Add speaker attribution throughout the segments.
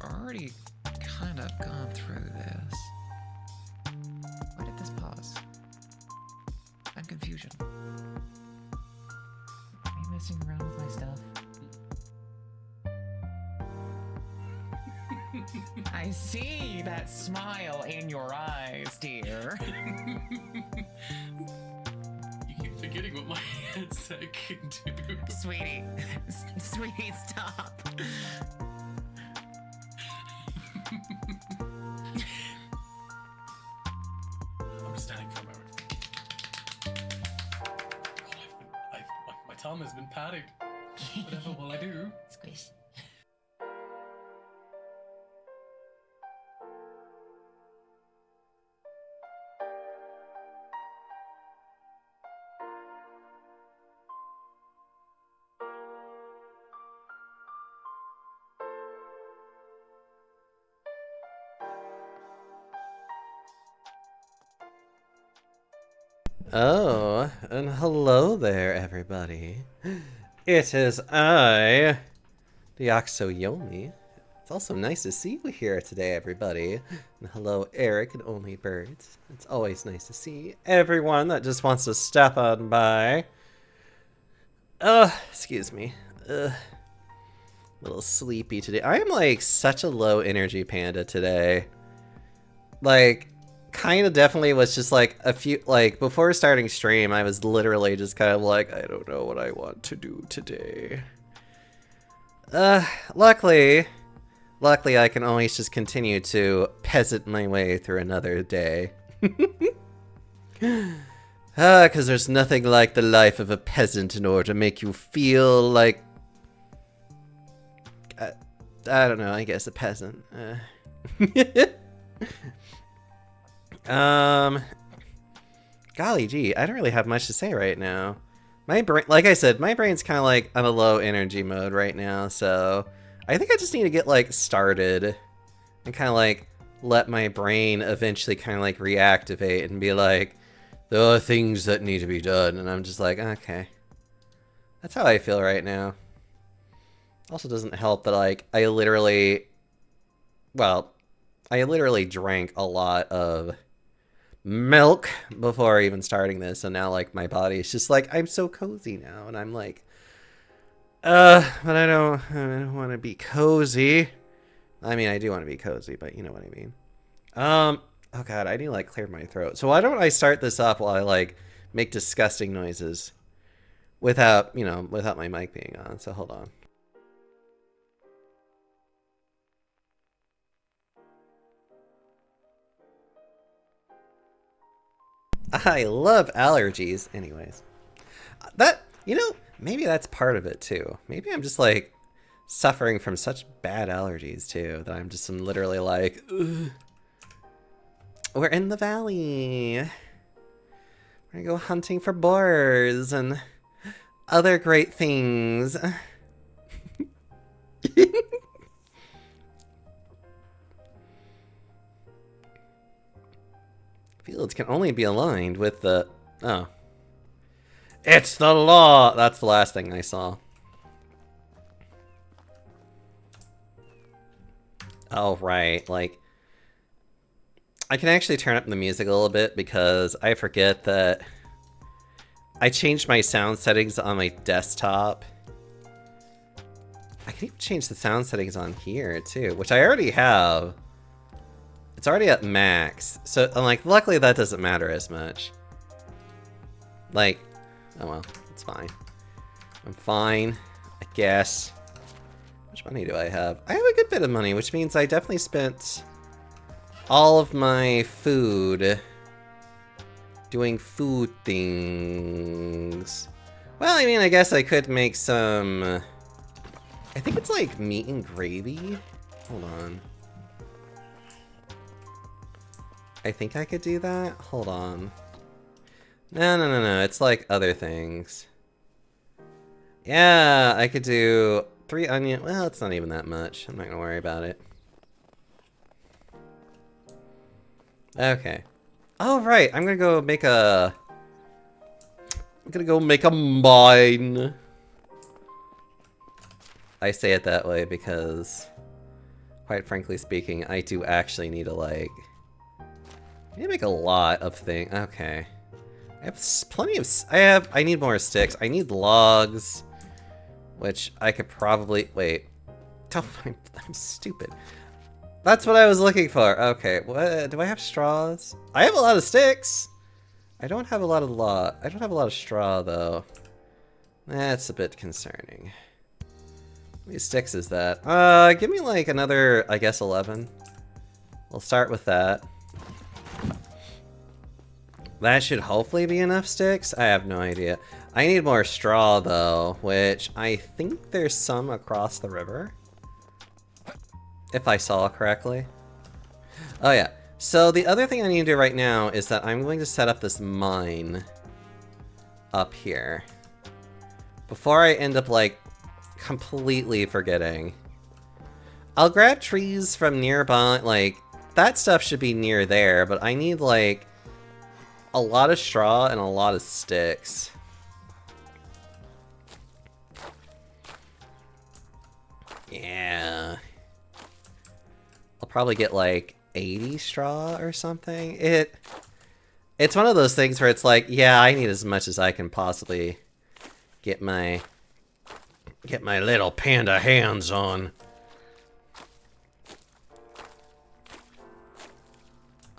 Speaker 1: already kind of gone through this. Why did this pause? I'm confusion. Are you messing around with my stuff? I see that smile in your eyes, dear.
Speaker 2: You keep forgetting what my headset can do.
Speaker 1: Sweetie, sweetie, stop.
Speaker 2: I'm standing for a moment. God, my tongue has been padded. Whatever will I do?
Speaker 1: Squish.
Speaker 3: Oh, and hello there, everybody. It is I, the Oxoyomi. It's also nice to see you here today, everybody. And hello, Eric and Only Birds. It's always nice to see everyone that just wants to step on by. Excuse me. A little sleepy today. I am like such a low energy panda today. Like, kind of definitely was just like a few, like before starting stream, I was literally just kind of like, I don't know what I want to do today. Luckily I can always just continue to peasant my way through another day. Because there's nothing like the life of a peasant in order to make you feel like, I don't know, I guess a peasant. Golly gee, I don't really have much to say right now. My brain, like I said, my brain's kind of like on a low energy mode right now, so I think I just need to get like started and kind of like let my brain eventually kind of like reactivate and be like, there are things that need to be done, and I'm just like, okay. That's how I feel right now. Also doesn't help that like I literally drank a lot of milk before even starting this, and now like my body is just like, I'm so cozy now, and I'm like, but I don't want to be cozy. I mean, I do want to be cozy, but you know what I mean. Oh god, I need to like clear my throat. So why don't I start this up while I like make disgusting noises without my mic being on. So hold on. I love allergies. Anyways, maybe that's part of it too. Maybe I'm just like suffering from such bad allergies too that I'm literally like, ugh. We're in the valley. We're gonna go hunting for boars and other great things. Fields can only be aligned with the... Oh. It's the law! That's the last thing I saw. Oh, right. Like, I can actually turn up the music a little bit because I forget that I changed my sound settings on my desktop. I can even change the sound settings on here, too, which I already have. It's already at max, so I'm like, luckily that doesn't matter as much. Like, oh well, it's fine. I'm fine, I guess. How much money do I have? I have a good bit of money, which means I definitely spent all of my food doing food things. Well, I mean, I guess I could make some... I think it's like meat and gravy. Hold on. I think I could do that? Hold on. No. It's like other things. Yeah, I could do 3 onion. Well, it's not even that much. I'm not gonna worry about it. Okay. All right, I'm gonna go make a mine. I say it that way because quite frankly speaking, I do actually need to, like... I need to make a lot of things. Okay. I have plenty of... I need more sticks. I need logs. Which I could probably... Wait. I'm stupid. That's what I was looking for. Okay. What? Do I have straws? I have a lot of sticks. I don't have a lot of I don't have a lot of straw, though. That's a bit concerning. How many sticks is that? Give me, like, another, I guess, 11. We'll start with that. That should hopefully be enough sticks? I have no idea. I need more straw, though, which I think there's some across the river. If I saw correctly. Oh, yeah. So the other thing I need to do right now is that I'm going to set up this mine up here. Before I end up, like, completely forgetting. I'll grab trees from nearby, like, that stuff should be near there, but I need, like, a lot of straw and a lot of sticks. Yeah. I'll probably get like 80 straw or something. It's one of those things where it's like, yeah, I need as much as I can possibly get my little panda hands on.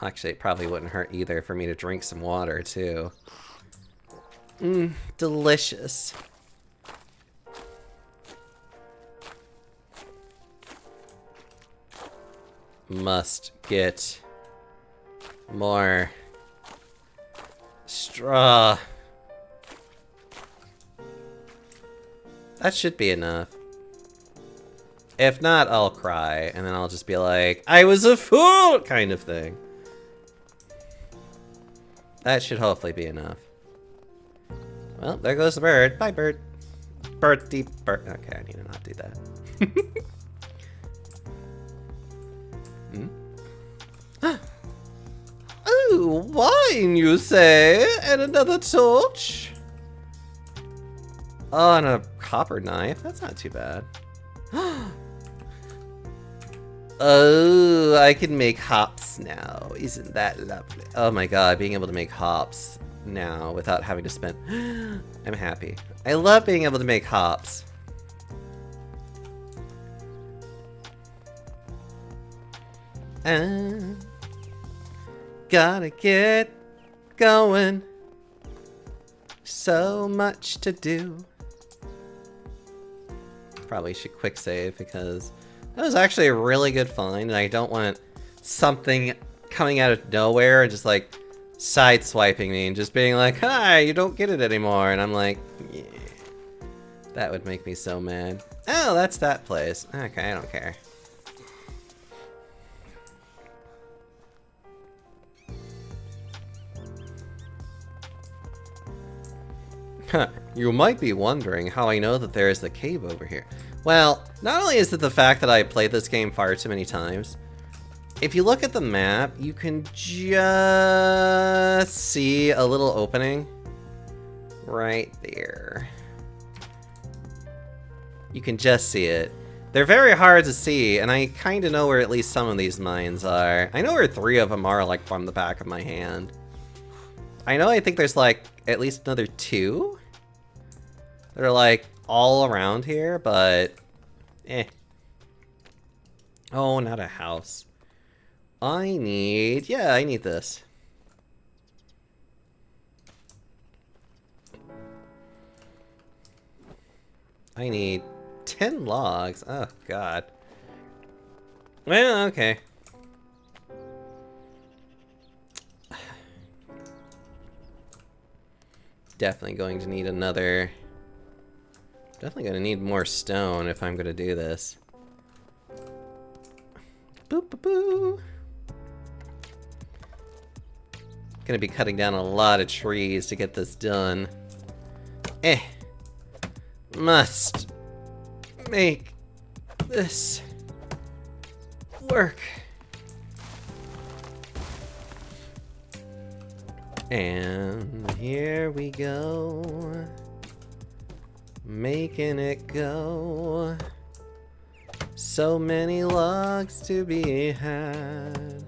Speaker 3: Actually, it probably wouldn't hurt either for me to drink some water, too. Delicious. Must get more straw. That should be enough. If not, I'll cry, and then I'll just be like, I was a fool, kind of thing. That should hopefully be enough. Well, there goes the bird. Bye, bird. Birdie bird. Okay, I need to not do that. Oh, wine, you say? And another torch? Oh, and a copper knife. That's not too bad. Oh, I can make hops now. Isn't that lovely? Oh my god, being able to make hops now without having to spend... I'm happy. I love being able to make hops. Gotta get going. So much to do. Probably should quick save because that was actually a really good find, and I don't want something coming out of nowhere and just like sideswiping me and just being like, hi, you don't get it anymore. And I'm like, yeah. That would make me so mad. Oh, that's that place. Okay, I don't care. You might be wondering how I know that there is a cave over here. Well, not only is it the fact that I played this game far too many times, if you look at the map, you can just see a little opening right there. You can just see it. They're very hard to see, and I kind of know where at least some of these mines are. I know where 3 of them are, like, from the back of my hand. I think there's, like, at least another 2 that are, like, all around here, but eh. Oh, not a house. I need this. I need 10 logs. Oh, God. Well, okay. Definitely going to need another... Definitely going to need more stone if I'm going to do this. Boop, boop, boop. Gonna be cutting down a lot of trees to get this done. Must make this work. And here we go. Making it go. So many logs to be had.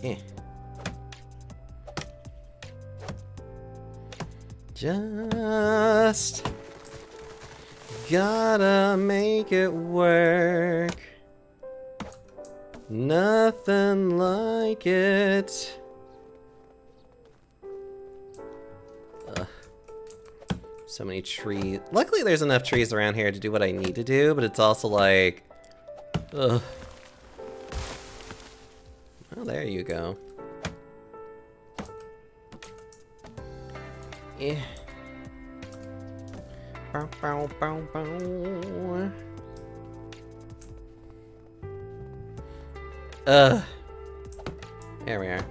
Speaker 3: Eh. Just gotta make it work. Nothing like it. Ugh. So many trees. Luckily there's enough trees around here to do what I need to do, but it's also like... Ugh. Oh, there you go. Yeah. Bow, bow, bow, bow. There we are.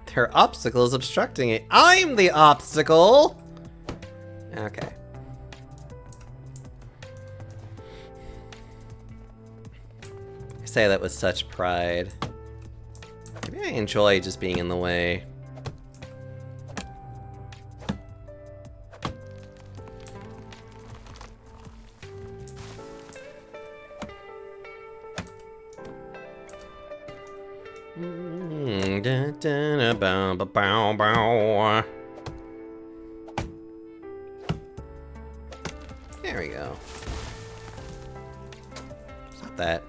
Speaker 3: There are obstacles obstructing it. I'm the obstacle! Okay. I say that with such pride. Maybe I enjoy just being in the way. There we go. Stop that.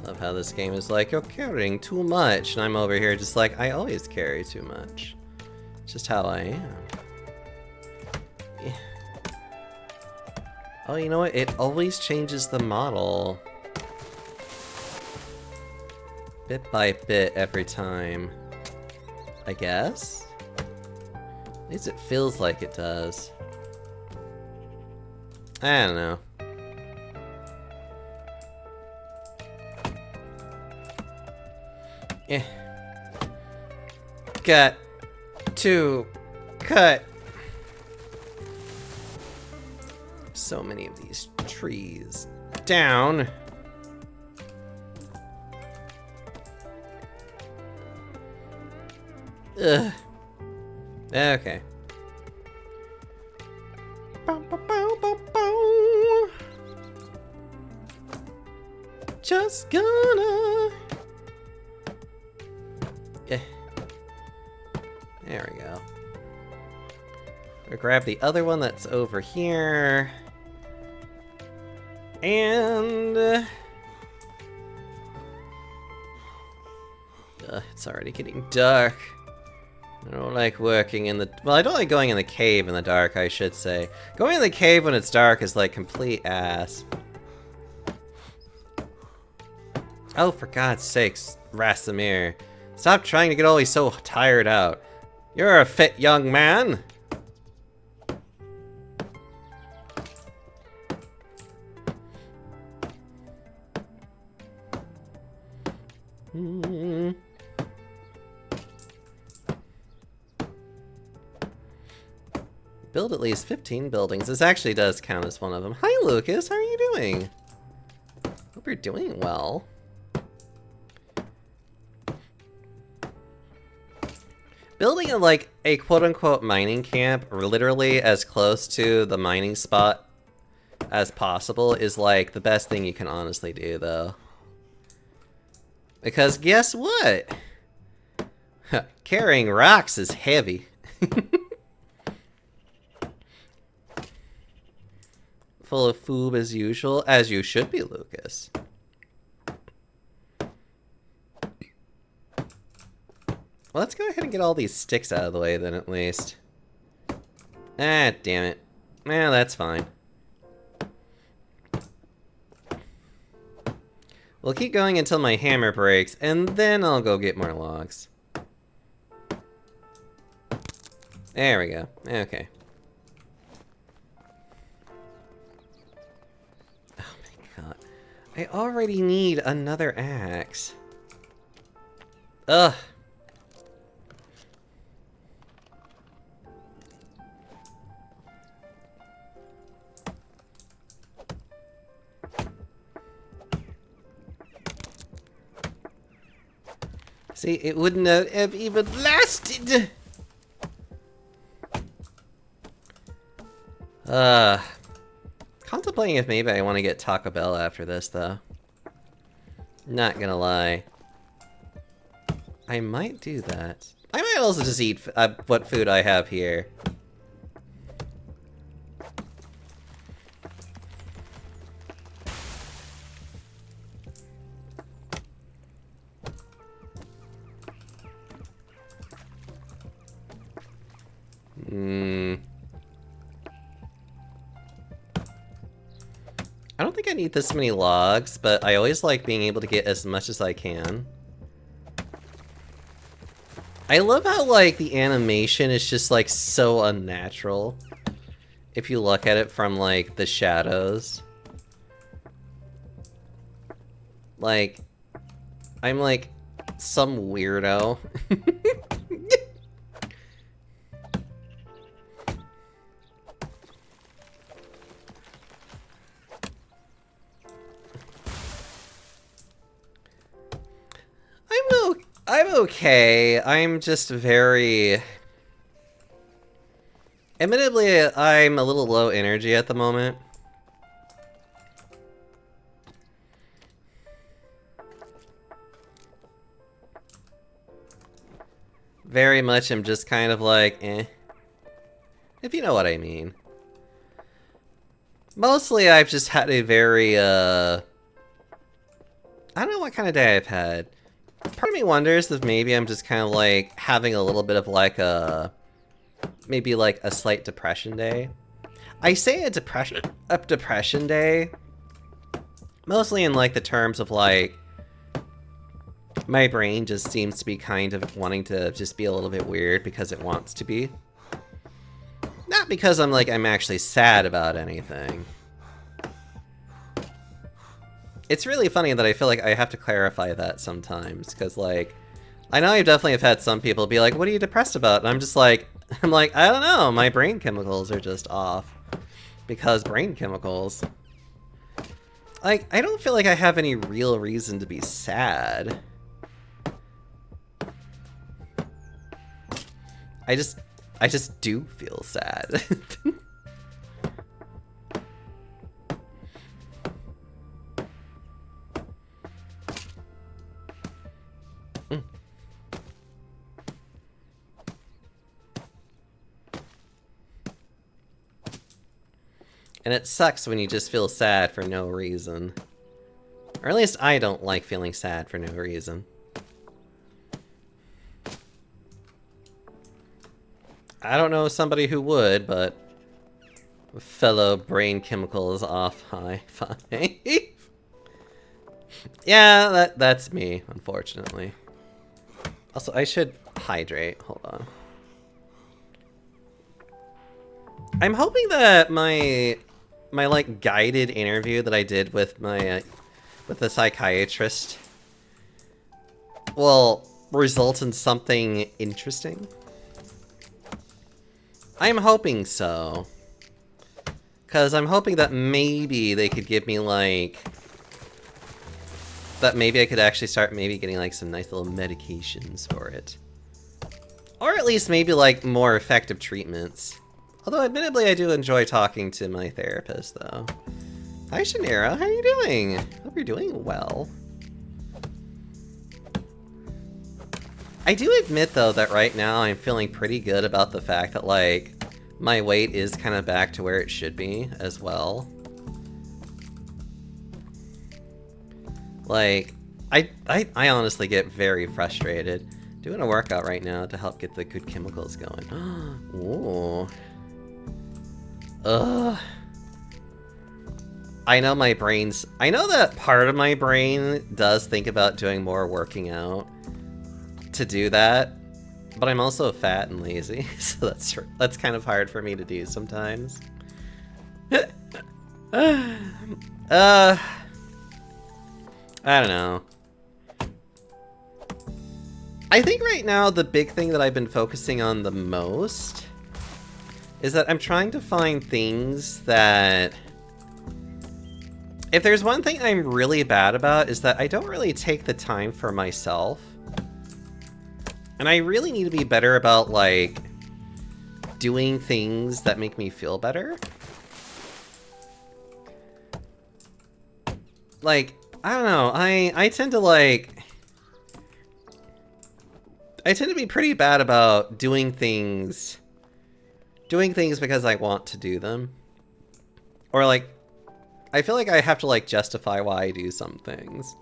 Speaker 3: Love how this game is like, you're carrying too much, and I'm over here just like, I always carry too much. It's just how I am. Yeah. Oh, you know what? It always changes the model. Bit by bit every time. I guess? At least it feels like it does. I don't know. Eh. Got to cut. So many of these trees down. Ugh. Okay. Just gonna. Yeah. There we go. We'll grab the other one that's over here. And it's already getting dark. I don't like working in the... Well, I don't like going in the cave in the dark, I should say. Going in the cave when it's dark is like complete ass. Oh, for God's sakes, Rasamir. Stop trying to get always so tired out. You're a fit young man. Build at least 15 buildings. This actually does count as one of them. Hi, Lucas. How are you doing? Hope you're doing well. Building like a quote-unquote mining camp, or literally as close to the mining spot as possible, is like the best thing you can honestly do, though. Because guess what? Carrying rocks is heavy. Full of foob as usual, as you should be, Lucas. Well, let's go ahead and get all these sticks out of the way then, at least. Ah, damn it. Well, that's fine. We'll keep going until my hammer breaks, and then I'll go get more logs. There we go. Okay. Oh my god. I already need another axe. Ugh. See, it wouldn't have even lasted! Contemplating if maybe I want to get Taco Bell after this, though. Not gonna lie. I might do that. I might also just eat what food I have here. I don't think I need this many logs, but I always like being able to get as much as I can. I love how, like, the animation is just, like, so unnatural. If you look at it from, like, the shadows. Like, I'm, like, some weirdo. I'm okay. I'm just very... Admittedly, I'm a little low energy at the moment. Very much I'm just kind of like, eh. If you know what I mean. Mostly I've just had a very, I don't know what kind of day I've had. Part of me wonders if maybe I'm just kind of like having a little bit of like a, maybe like a slight depression day. I say a depression day, mostly in like the terms of like, my brain just seems to be kind of wanting to just be a little bit weird because it wants to be. Not because I'm actually sad about anything. It's really funny that I feel like I have to clarify that sometimes, because, like, I know I definitely have had some people be like, what are you depressed about? And I'm just like, I don't know, my brain chemicals are just off. Because brain chemicals. Like, I don't feel like I have any real reason to be sad. I just do feel sad. And it sucks when you just feel sad for no reason. Or at least I don't like feeling sad for no reason. I don't know somebody who would, but fellow brain chemicals off high five. Yeah, that's me, unfortunately. Also, I should hydrate. Hold on. I'm hoping that my like guided interview that I did with my with the psychiatrist will result in something interesting. I'm hoping so. Because I'm hoping that maybe they could give me, like... That maybe I could actually start maybe getting, like, some nice little medications for it. Or at least maybe, like, more effective treatments. Although, admittedly, I do enjoy talking to my therapist, though. Hi, Shanira. How are you doing? Hope you're doing well. I do admit, though, that right now I'm feeling pretty good about the fact that, like, my weight is kind of back to where it should be as well. Like, I honestly get very frustrated doing a workout right now to help get the good chemicals going. Ooh. Ugh. I know my brain's... I know that part of my brain does think about doing more working out to do that, but I'm also fat and lazy, so that's kind of hard for me to do sometimes. I don't know. I think right now the big thing that I've been focusing on the most is that I'm trying to find things that... If there's one thing I'm really bad about, is that I don't really take the time for myself. And I really need to be better about, like, doing things that make me feel better. Like, I don't know, I tend to, like... I tend to be pretty bad about doing things because I want to do them. Or, like, I feel like I have to, like, justify why I do some things.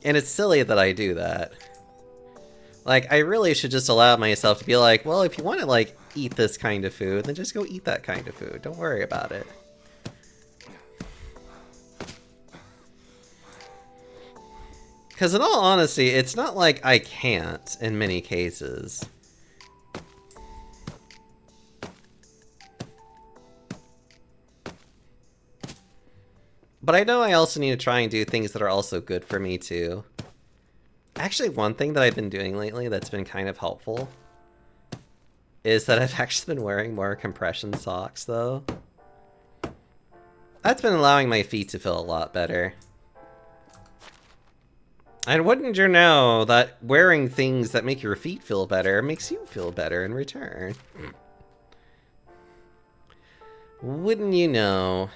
Speaker 3: And it's silly that I do that. Like, I really should just allow myself to be like, well, if you want to, like, eat this kind of food, then just go eat that kind of food. Don't worry about it. Because in all honesty, it's not like I can't in many cases. But I know I also need to try and do things that are also good for me too. Actually, one thing that I've been doing lately that's been kind of helpful is that I've actually been wearing more compression socks though. That's been allowing my feet to feel a lot better. And wouldn't you know that wearing things that make your feet feel better makes you feel better in return? Wouldn't you know?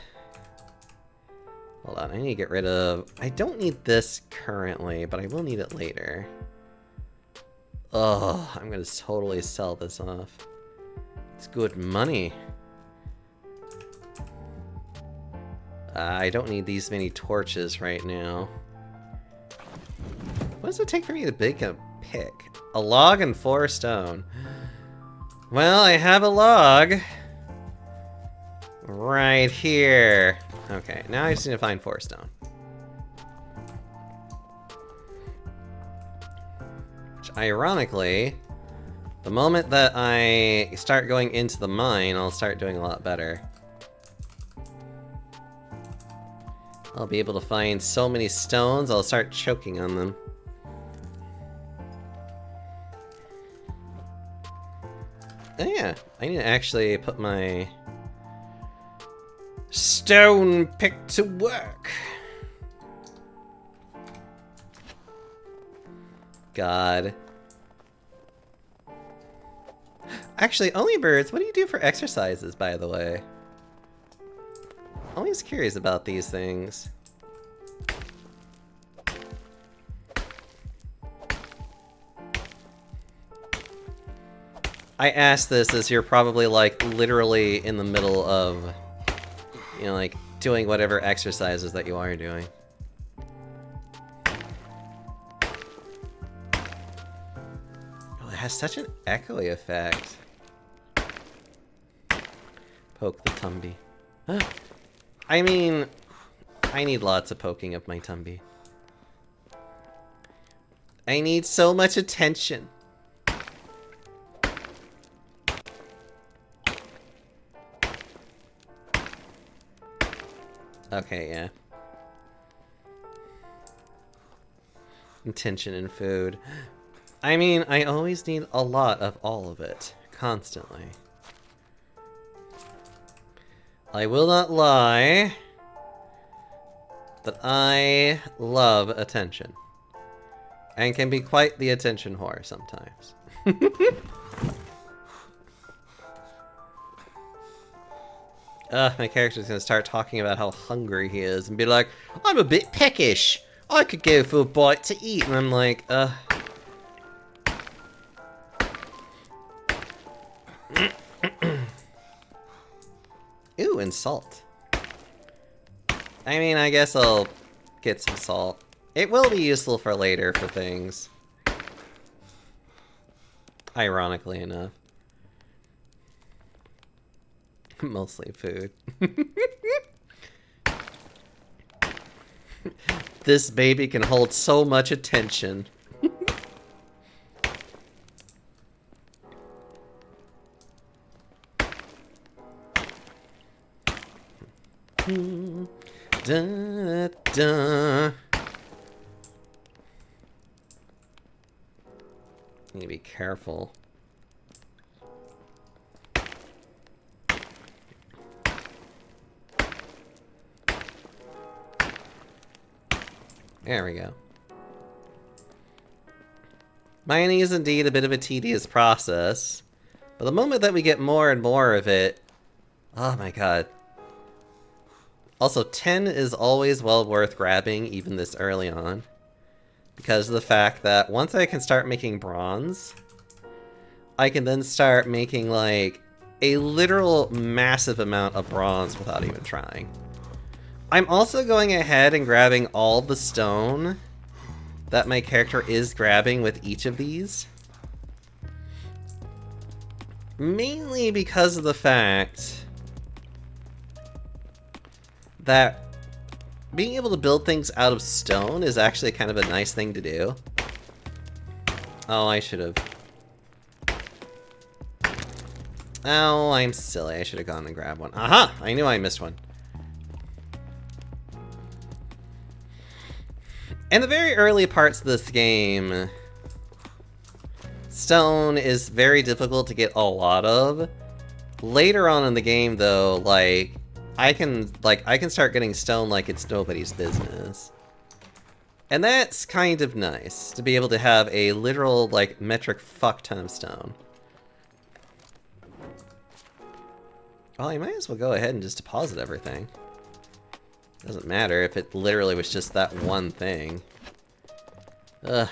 Speaker 3: Hold on, I need to get rid of... I don't need this currently, but I will need it later. Oh, I'm gonna totally sell this off. It's good money. I don't need these many torches right now. What does it take for me to make a pick? A log and 4 stone. Well, I have a log. Right here. Okay, now I just need to find 4 stone. Which, ironically, the moment that I start going into the mine, I'll start doing a lot better. I'll be able to find so many stones, I'll start choking on them. Oh yeah, I need to actually put my stone pick to work. God. Actually, Only Birds, what do you do for exercises, by the way? Always curious about these things. I ask this as you're probably, like, literally in the middle of, you know, like, doing whatever exercises that you are doing. Oh, it has such an echoey effect. Poke the Tumby. I mean, I need lots of poking of my Tumby. I need so much attention. Okay, yeah. Attention and food. I mean, I always need a lot of all of it. Constantly. I will not lie that I love attention. And can be quite the attention whore sometimes. My character's gonna start talking about how hungry he is and be like, I'm a bit peckish. I could go for a bite to eat. And I'm like, Ooh, and salt. I mean, I guess I'll get some salt. It will be useful for later for things. Ironically enough. Mostly food. This baby can hold so much attention. Da, da. Need to be careful. There we go. Mining is indeed a bit of a tedious process, but the moment that we get more and more of it, oh my god. Also, 10 is always well worth grabbing, even this early on, because of the fact that once I can start making bronze, I can then start making, like, a literal massive amount of bronze without even trying. I'm also going ahead and grabbing all the stone that my character is grabbing with each of these. Mainly because of the fact that being able to build things out of stone is actually kind of a nice thing to do. Oh, I should have... Oh, I'm silly. I should have gone and grabbed one. Aha! I knew I missed one. In the very early parts of this game, stone is very difficult to get a lot of. Later on in the game, though, like, I can start getting stone like it's nobody's business. And that's kind of nice, to be able to have a literal, like, metric fuck ton of stone. Well, I might as well go ahead and just deposit everything. Doesn't matter if it literally was just that one thing. Ugh.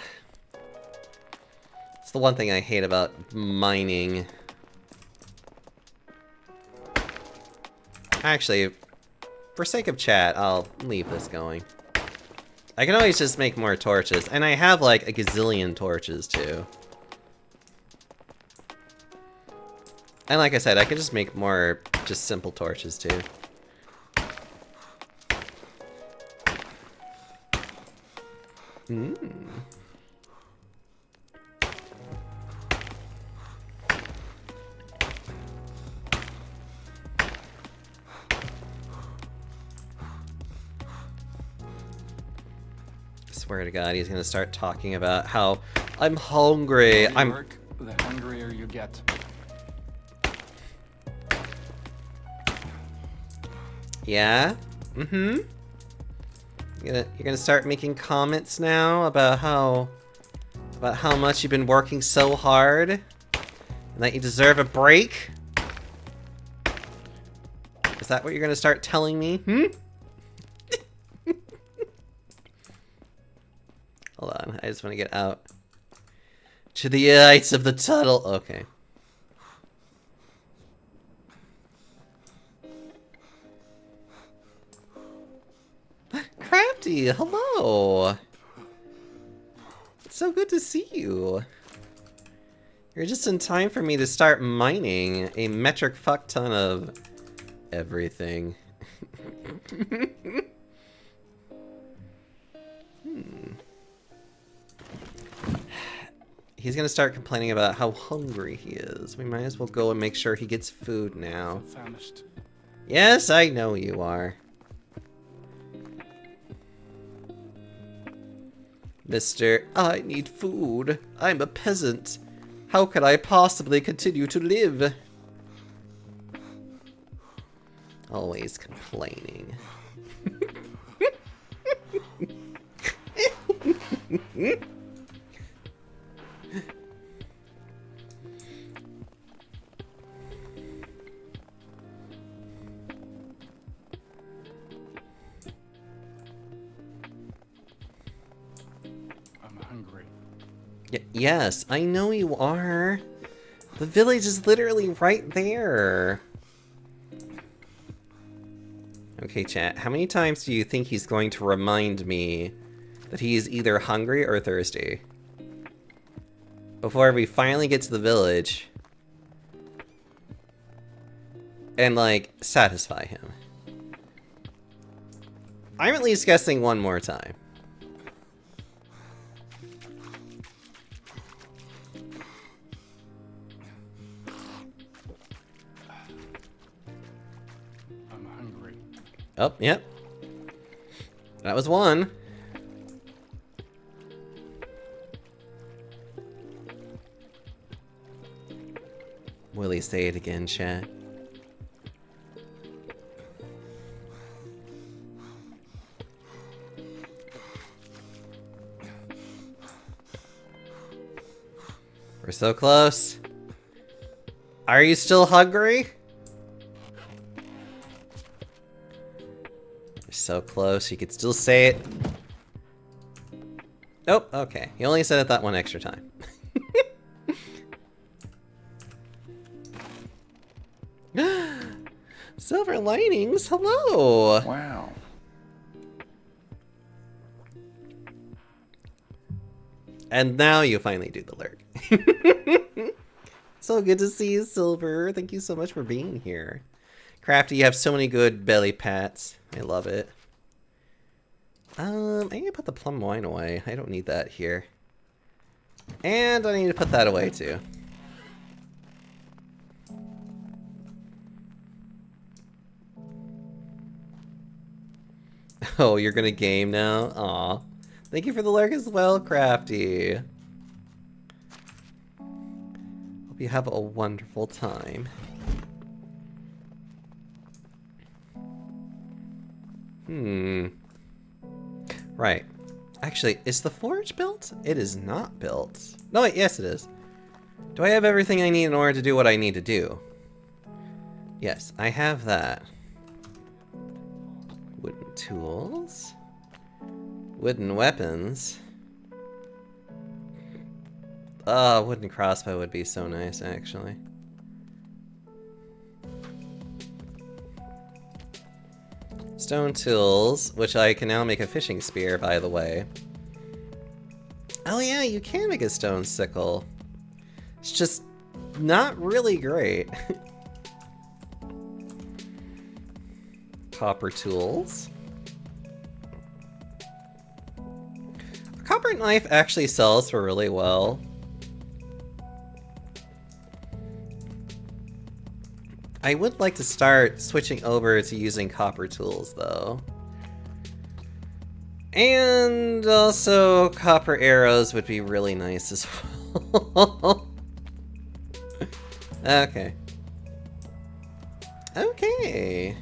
Speaker 3: It's the one thing I hate about mining. Actually, for sake of chat, I'll leave this going. I can always just make more torches, and I have like a gazillion torches too. And like I said, I could just make more just simple torches too. Swear to God, he's gonna start talking about how I'm hungry.
Speaker 4: The more you work, the hungrier you get.
Speaker 3: Yeah? Mm-hmm. You're gonna start making comments now about how much you've been working so hard and that you deserve a break? Is that what you're gonna start telling me? Hold on, I just want to get out to the heights of the tunnel. Okay. Crafty, hello. It's so good to see you. You're just in time for me to start mining a metric fuck ton of everything. He's gonna start complaining about how hungry he is. We might as well go and make sure he gets food now.
Speaker 4: Famished.
Speaker 3: Yes, I know you are. Mister, I need food. I'm a peasant. How can I possibly continue to live? Always complaining. Yes, I know you are. The village is literally right there. Okay, chat, how many times do you think he's going to remind me that he is either hungry or thirsty before we finally get to the village and, like, satisfy him? I'm at least guessing one more time. Oh, yep. That was one. Will he say it again, chat? We're so close. Are you still hungry? We're so close. You could still say it. Nope. Okay. You only said it that one extra time. Silver linings. Hello.
Speaker 4: Wow.
Speaker 3: And now you finally do the lurk. So good to see you, Silver. Thank you so much for being here. Crafty, you have so many good belly pats. I love it. I need to put the plum wine away. I don't need that here. And I need to put that away too. Oh, you're gonna game now? Aw. Thank you for the lurk as well, Crafty. Hope you have a wonderful time. Right. Actually, is the forge built? It is not built. No, wait, yes it is. Do I have everything I need in order to do what I need to do? Yes, I have that. Wooden tools. Wooden weapons. Wooden crossbow would be so nice, actually. Stone tools, which I can now make a fishing spear, by the way. Oh yeah, you can make a stone sickle. It's just not really great. Copper tools. A copper knife actually sells for really well. I would like to start switching over to using copper tools, though. And also, copper arrows would be really nice as well. Okay. Okay.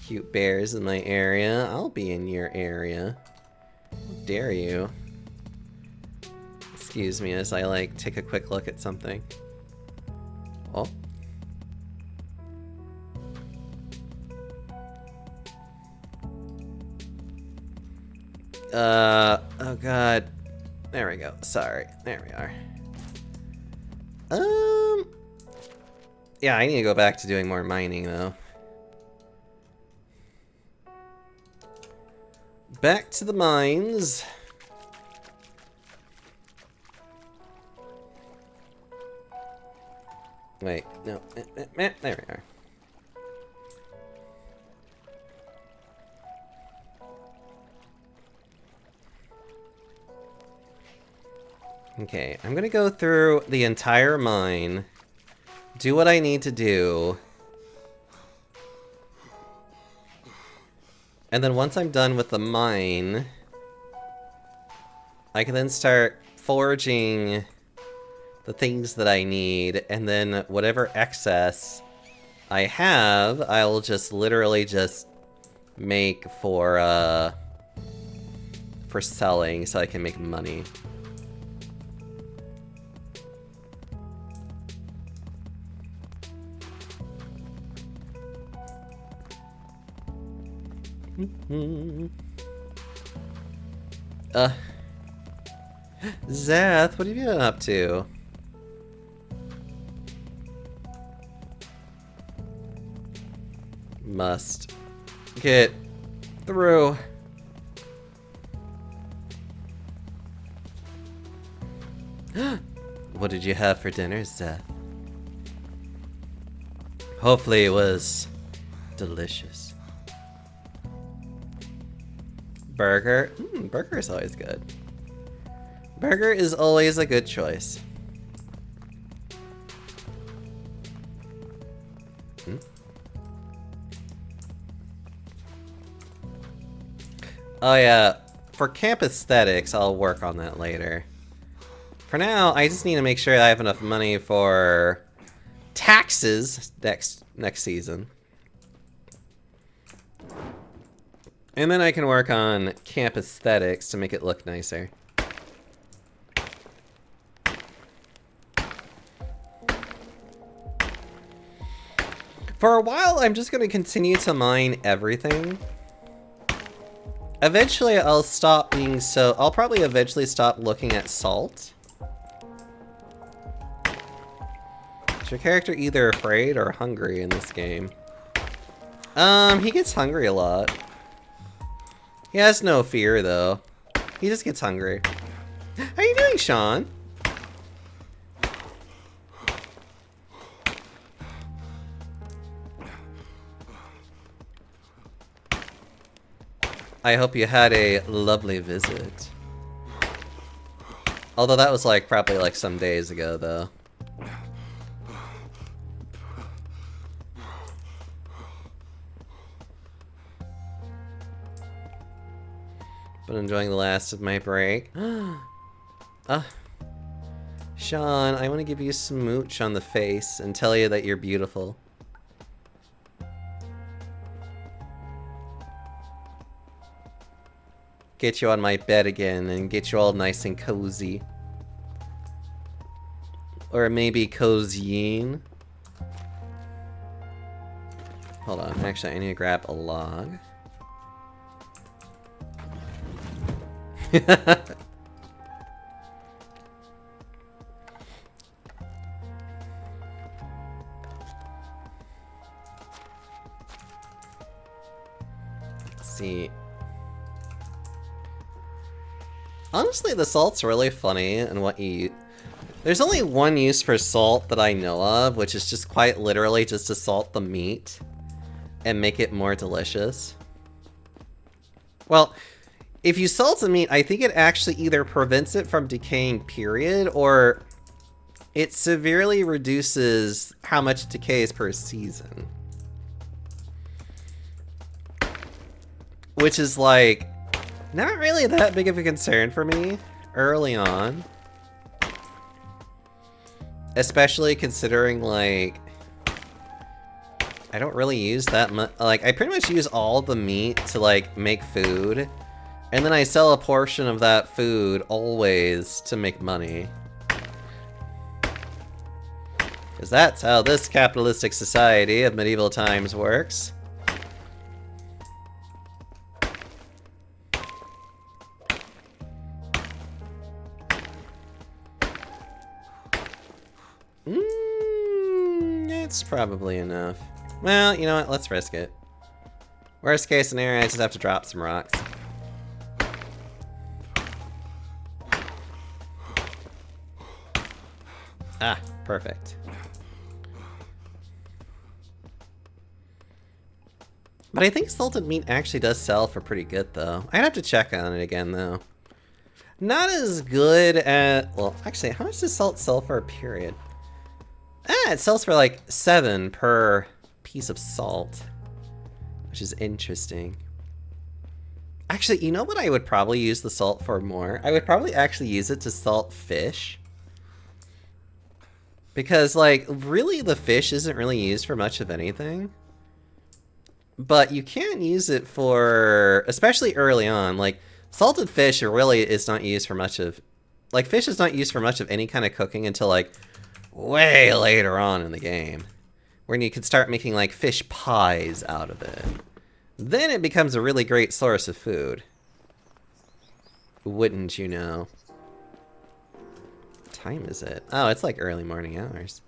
Speaker 3: Cute bears in my area. I'll be in your area. How dare you? Excuse me as I, like, take a quick look at something. Oh. Oh god. There we go. Sorry. There we are. Yeah, I need to go back to doing more mining, though. Back to the mines. Wait, no. There we are. Okay, I'm gonna go through the entire mine, do what I need to do, and then once I'm done with the mine, I can then start forging the things that I need, and then whatever excess I have, I'll just literally just make for selling so I can make money. Zeth, what have you been up to? Must get through. What did you have for dinner, Zeth? Hopefully it was delicious. Burger? Burger is always good. Burger is always a good choice. Oh yeah, for camp aesthetics, I'll work on that later. For now, I just need to make sure I have enough money for taxes next season. And then I can work on camp aesthetics to make it look nicer. For a while, I'm just going to continue to mine everything. Eventually, I'll stop being so... I'll probably eventually stop looking at salt. Is your character either afraid or hungry in this game? He gets hungry a lot. He has no fear, though. He just gets hungry. How you doing, Sean? I hope you had a lovely visit. Although that was like probably like some days ago, though. But enjoying the last of my break. Sean, I want to give you a smooch on the face and tell you that you're beautiful. Get you on my bed again and get you all nice and cozy. Or maybe cozying. Hold on, actually I need to grab a log. Let's see. Honestly, the salt's really funny in what you eat. There's only one use for salt that I know of, which is just quite literally just to salt the meat and make it more delicious. Well, if you salt the meat, I think it actually either prevents it from decaying, period, or it severely reduces how much it decays per season. Which is like, not really that big of a concern for me early on. Especially considering, like, I don't really use that much. Like, I pretty much use all the meat to, like, make food. And then I sell a portion of that food always to make money. Because that's how this capitalistic society of medieval times works. It's probably enough. Well, you know what? Let's risk it. Worst case scenario, I just have to drop some rocks. Ah, perfect. But I think salted meat actually does sell for pretty good, though. I'd have to check on it again, though. Not as good at... Well, actually, how much does salt sell for a period? Ah, it sells for like 7 per piece of salt. Which is interesting. Actually, you know what I would probably use the salt for more? I would probably actually use it to salt fish. Because, like, really the fish isn't really used for much of anything. But you can use it for, especially early on, like, salted fish really is not used for much of, like, fish is not used for much of any kind of cooking until, like, way later on in the game. When you can start making, like, fish pies out of it. Then it becomes a really great source of food. Wouldn't you know? What time is it? Oh, it's like early morning hours.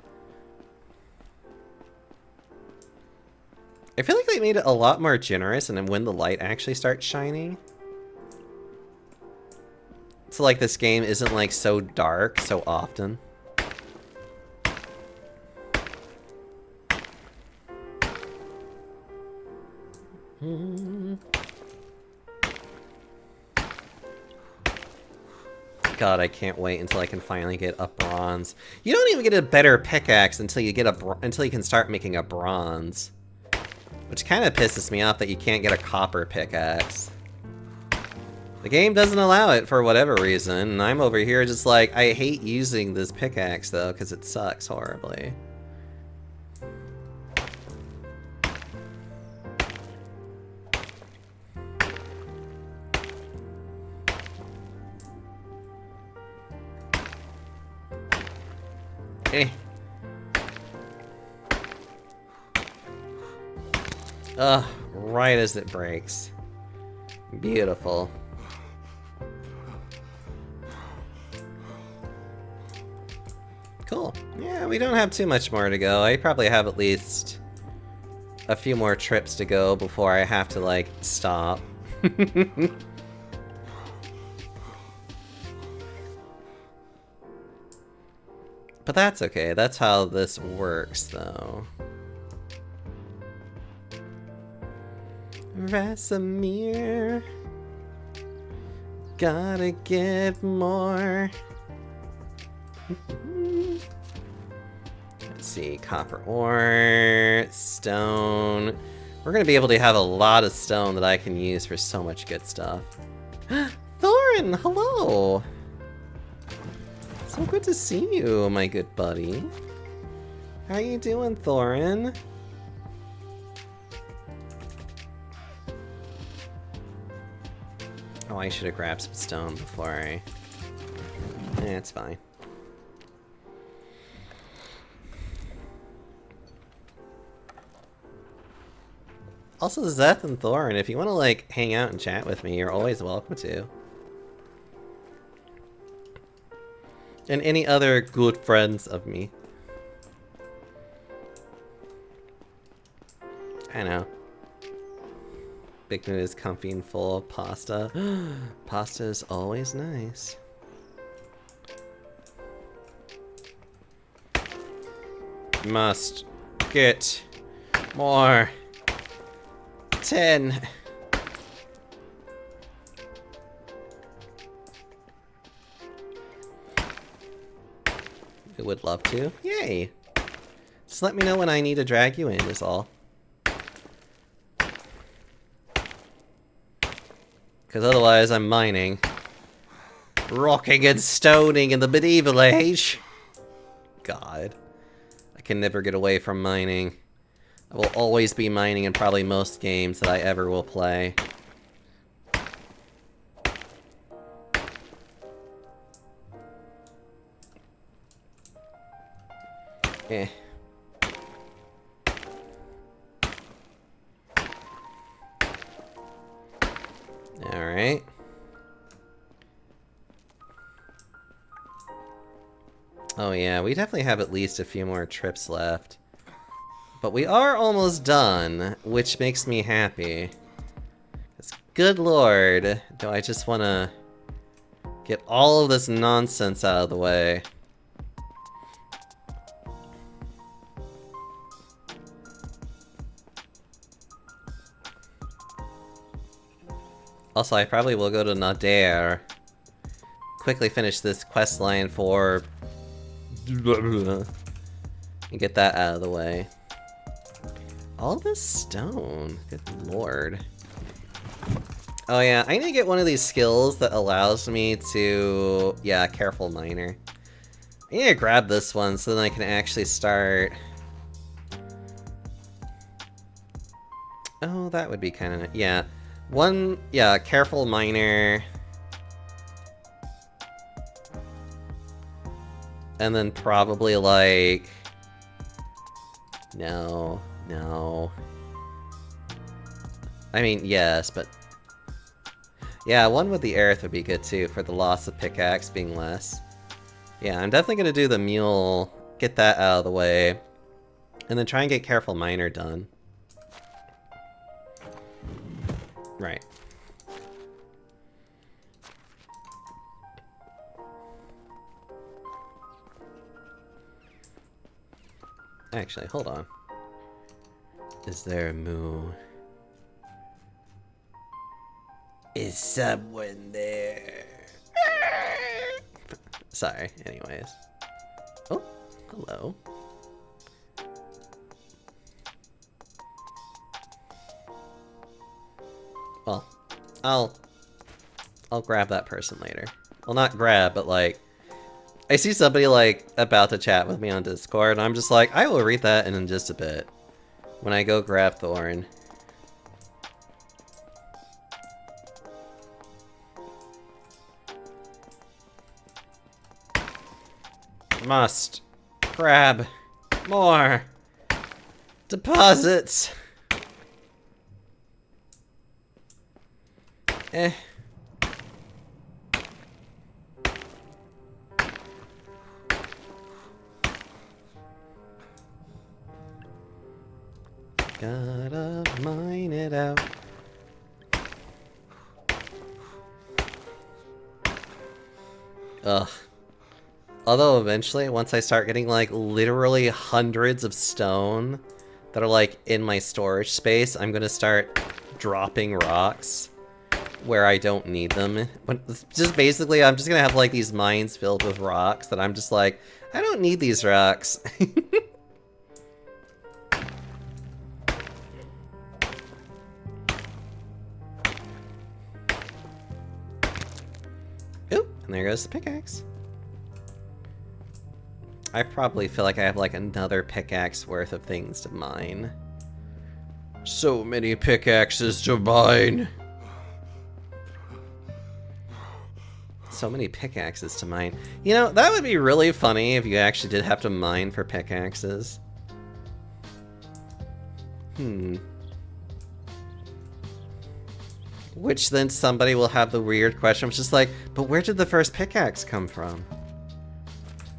Speaker 3: I feel like they made it a lot more generous and then when the light actually starts shining. So like this game isn't like so dark so often. God, I can't wait until I can finally get a bronze. You don't even get a better pickaxe until you get until you can start making a bronze. Which kind of pisses me off that you can't get a copper pickaxe. The game doesn't allow it for whatever reason, and I'm over here just like, I hate using this pickaxe though, because it sucks horribly. Ugh, right as it breaks. Beautiful. Cool. Yeah, we don't have too much more to go. I probably have at least a few more trips to go before I have to, like, stop. But that's okay. That's how this works, though. Rasamir. Gotta get more. Let's see. Copper ore. Stone. We're gonna be able to have a lot of stone that I can use for so much good stuff. Thorin, hello! So good to see you, my good buddy. How you doing, Thorin? Oh, I should have grabbed some stone before I... it's fine. Also, Zeth and Thorin, if you want to, like, hang out and chat with me, you're always welcome to. And any other good friends of me. I know. Big Moon is comfy and full of pasta. Pasta is always nice. Must get more. 10. I would love to. Yay! Just let me know when I need to drag you in, is all. Because otherwise I'm mining. Rocking and stoning in the medieval age. God. I can never get away from mining. I will always be mining in probably most games that I ever will play. Eh. Alright. Oh yeah, we definitely have at least a few more trips left. But we are almost done, which makes me happy. 'Cause good lord, do I just want to get all of this nonsense out of the way. Also, I probably will go to Nadir. Quickly finish this quest line for... and get that out of the way. All this stone. Good lord. Oh yeah, I need to get one of these skills that allows me to... yeah, careful miner. I need to grab this one so then I can actually start... oh, that would be kind of... yeah. One, yeah, careful miner. And then probably like... no, no. I mean, yes, but... yeah, one with the earth would be good too, for the loss of pickaxe being less. Yeah, I'm definitely gonna do the mule, get that out of the way, and then try and get careful miner done. Right. Actually, hold on. Is there a moo? Is someone there? Sorry, anyways. Oh, hello. Well, I'll grab that person later. Well, not grab, but like, I see somebody like about to chat with me on Discord, and I'm just like, I will read that in just a bit when I go grab Thorin. Must grab more deposits. Eh. Gotta mine it out. Ugh. Although eventually, once I start getting like literally hundreds of stone that are like in my storage space, I'm gonna start dropping rocks where I don't need them. Just basically, I'm just gonna have like these mines filled with rocks that I'm just like, I don't need these rocks. Ooh, and there goes the pickaxe. I probably feel like I have like another pickaxe worth of things to mine. So many pickaxes to mine. So many pickaxes to mine. You know, that would be really funny if you actually did have to mine for pickaxes. Which then somebody will have the weird question, which is like, but where did the first pickaxe come from?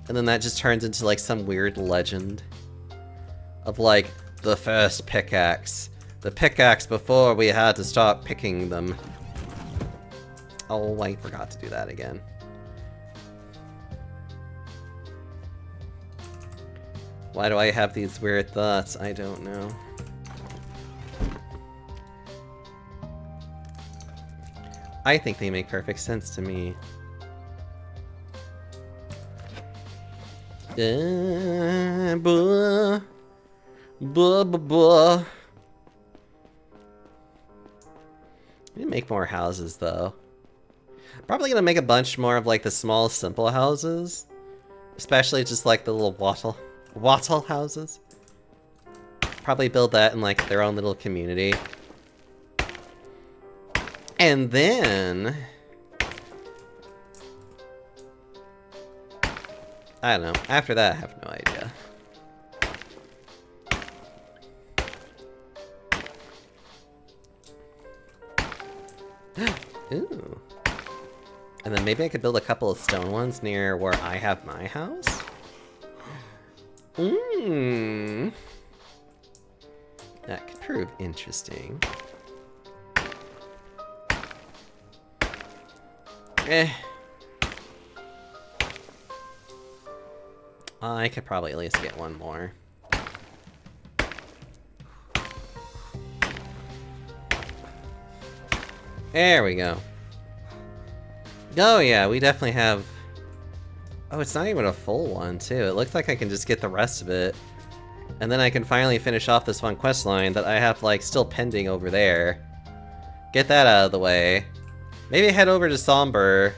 Speaker 3: And then that just turns into like some weird legend of like the first pickaxe. The pickaxe before we had to start picking them. Oh, I forgot to do that again. Why do I have these weird thoughts? I don't know. I think they make perfect sense to me. Buh. Buh, buh, buh. I need to make more houses, though. Probably gonna make a bunch more of, like, the small, simple houses. Especially just, like, the little wattle houses. Probably build that in, like, their own little community. And then... I don't know. After that, I have no idea. Ooh. And then maybe I could build a couple of stone ones near where I have my house? Mmm. That could prove interesting. I could probably at least get one more. There we go. Oh yeah, we definitely have... Oh, it's not even a full one, too. It looks like I can just get the rest of it. And then I can finally finish off this one quest line that I have, like, still pending over there. Get that out of the way. Maybe head over to Sambor,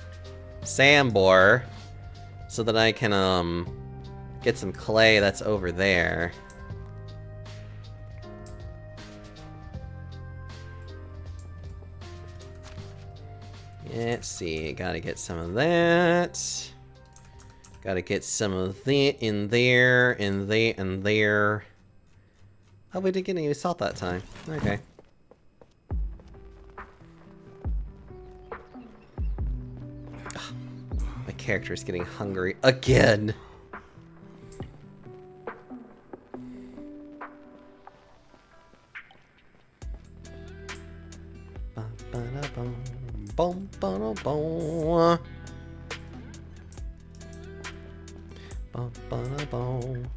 Speaker 3: so that I can, get some clay that's over there. Let's see, gotta get some of that. Gotta get some of that in there, and there, and there. Oh, we didn't get any salt that time. Okay. Ugh, my character is getting hungry again. Boom, boom, boom. Boom, boom, boom.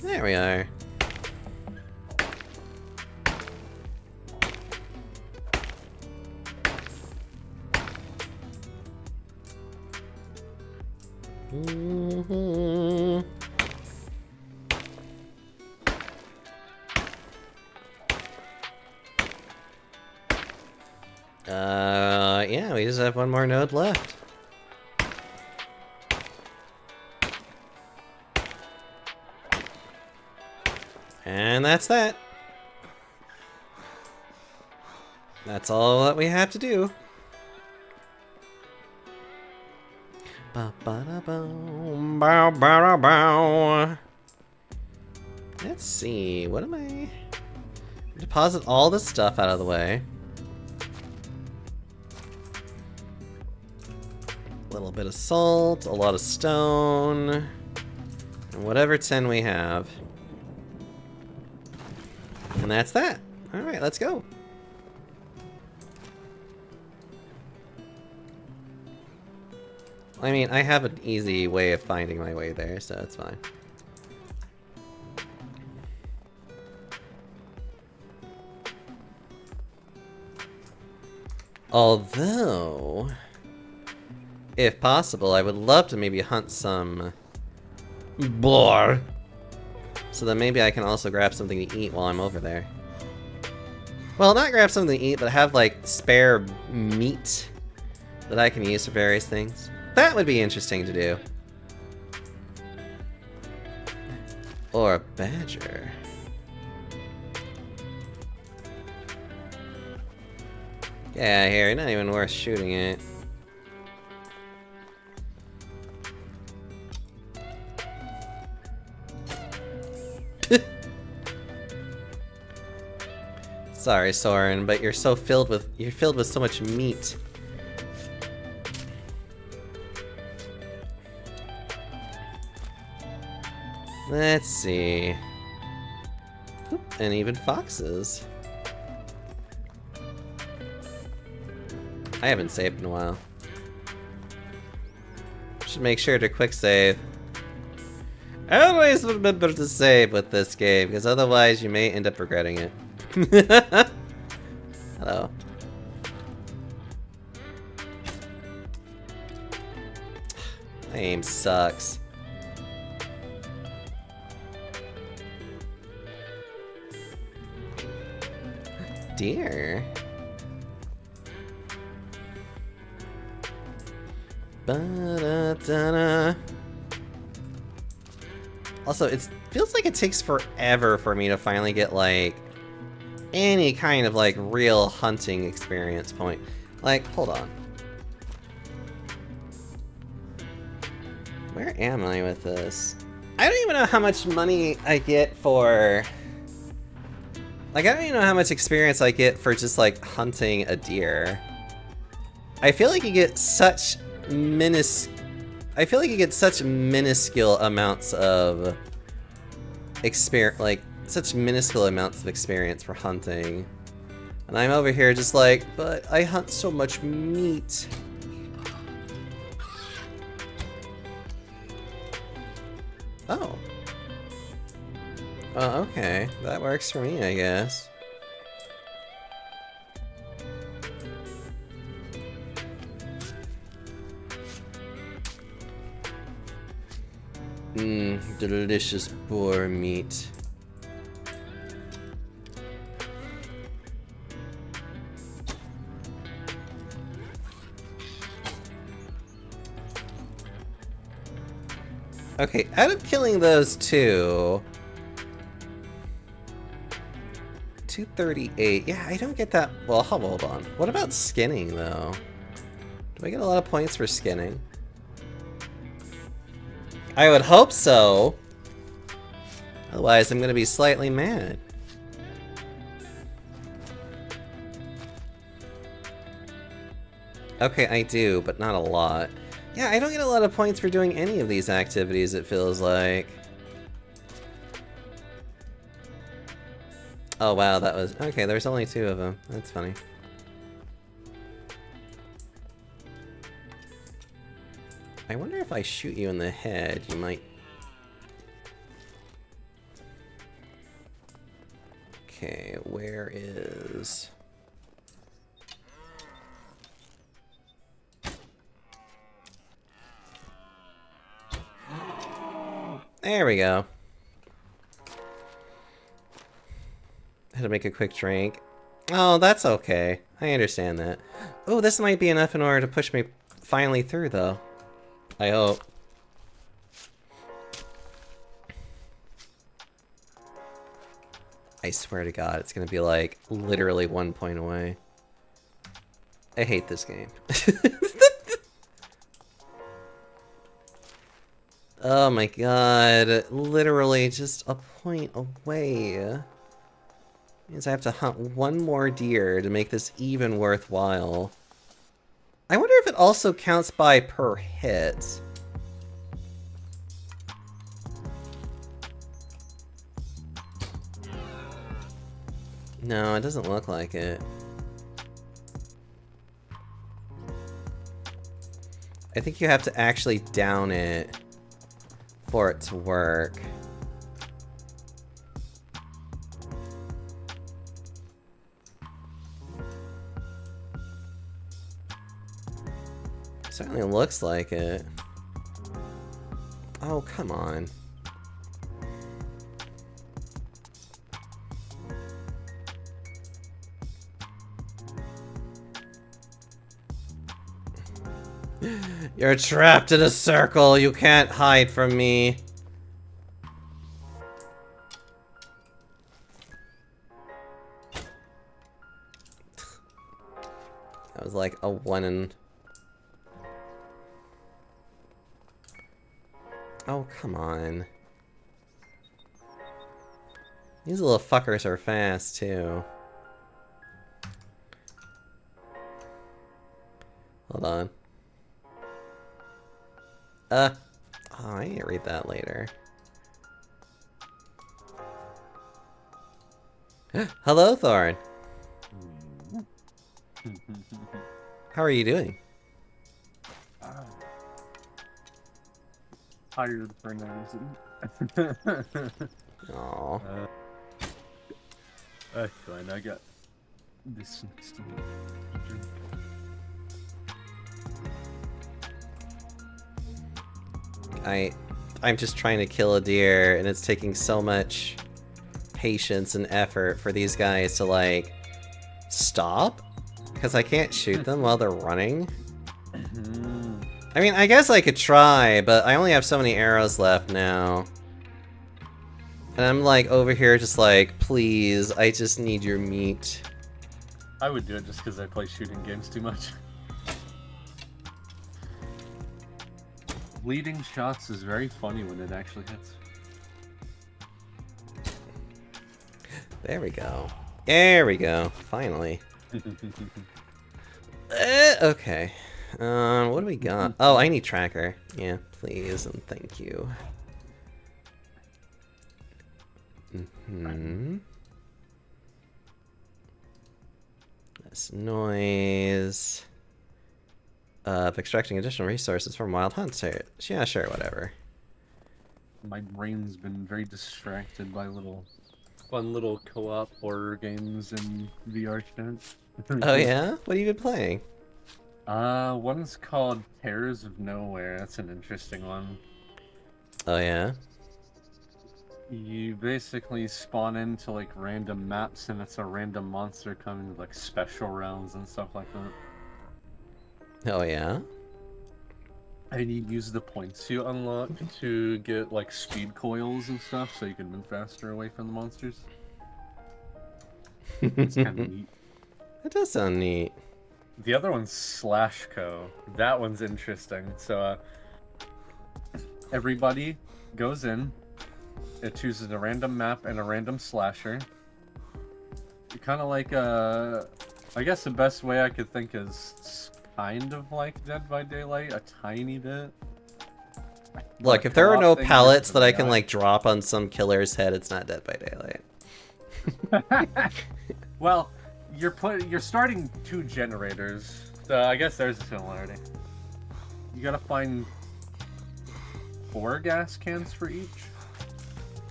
Speaker 3: There we are. Yeah, we just have one more node left. And that's that. That's all that we have to do. Ba ba da bow, bow ba da bow. Let's see, what am I... Deposit all this stuff out of the way. A little bit of salt, a lot of stone, and whatever tin we have. And that's that. Alright, let's go. I mean, I have an easy way of finding my way there, so it's fine. Although, if possible, I would love to maybe hunt some boar. So that maybe I can also grab something to eat while I'm over there. Well, not grab something to eat, but have like spare meat that I can use for various things. That would be interesting to do. Or a badger. Yeah, here, not even worth shooting it. Sorry, Soren, but you're filled with so much meat. Let's see. Oop, and even foxes. I haven't saved in a while. Should make sure to quick save. Always remember to save with this game, because otherwise you may end up regretting it. Hello. My aim sucks. Dear. Ba-da-da-da. Also, it feels like it takes forever for me to finally get, like, any kind of, like, real hunting experience point. Like, hold on. Where am I with this? I don't even know how much money I get for... Like, I don't even know how much experience I get for just, like, hunting a deer. I feel like you get such minuscule amounts of experience, like, such minuscule amounts of experience for hunting. And I'm over here just like, but I hunt so much meat. Oh. Oh, okay. That works for me, I guess. Mmm, delicious boar meat. Okay, out of killing those two... 238. Yeah, I don't get that... Well, hold on. What about skinning, though? Do I get a lot of points for skinning? I would hope so. Otherwise, I'm gonna be slightly mad. Okay, I do, but not a lot. Yeah, I don't get a lot of points for doing any of these activities, it feels like. Oh wow, that was... Okay, there's only 2 of them. That's funny. I wonder if I shoot you in the head, you might... Okay, where is... There we go. Had to make a quick drink. Oh, that's okay. I understand that. Oh, this might be enough in order to push me finally through, though. I hope. I swear to God, it's gonna be like literally 1 point away. I hate this game. Oh my god. Literally just a point away. Means I have to hunt one more deer to make this even worthwhile. I wonder if it also counts by per hit. No, it doesn't look like it. I think you have to actually down it for it to work. Certainly looks like it. Oh, come on. You're trapped in a circle. You can't hide from me. That was like a 1 in... Oh, come on. These little fuckers are fast, too. Hold on. Oh, I need to read that later. Hello, Thorn. How are you doing?
Speaker 4: Tired for no reason.
Speaker 3: Aw.
Speaker 4: That's fine. I got this next to me.
Speaker 3: I'm just trying to kill a deer, and it's taking so much patience and effort for these guys to, like, stop? Because I can't shoot them while they're running. I mean, I guess I could try, but I only have so many arrows left now. And I'm, like, over here just like, please, I just need your meat.
Speaker 4: I would do it just because I play shooting games too much. Leading shots is very funny when it actually hits.
Speaker 3: There we go. There we go. Finally. Okay. What do we got? Oh, I need tracker. Yeah, please and thank you. Less noise. Of extracting additional resources from Wild Hunt. Yeah, sure, whatever.
Speaker 4: My brain's been very distracted by fun little co-op horror games in VR chat.
Speaker 3: Oh yeah? What have you been playing?
Speaker 4: One's called Terrors of Nowhere. That's an interesting one.
Speaker 3: Oh yeah?
Speaker 4: You basically spawn into like random maps and it's a random monster coming with like special rounds and stuff like that.
Speaker 3: Oh yeah?
Speaker 4: And you use the points you unlock to get like speed coils and stuff so you can move faster away from the monsters. It's kind of neat.
Speaker 3: That does sound neat.
Speaker 4: The other one's Slashco. That one's interesting. So everybody goes in. It chooses a random map and a random slasher. Kind of like I guess the best way I could think is kind of like Dead by Daylight, a tiny bit.
Speaker 3: Look, if there are no pellets that I can like drop on some killer's head, it's not Dead by Daylight.
Speaker 4: Well, you're starting 2 generators, so I guess there's a similarity. You gotta find 4 gas cans for each.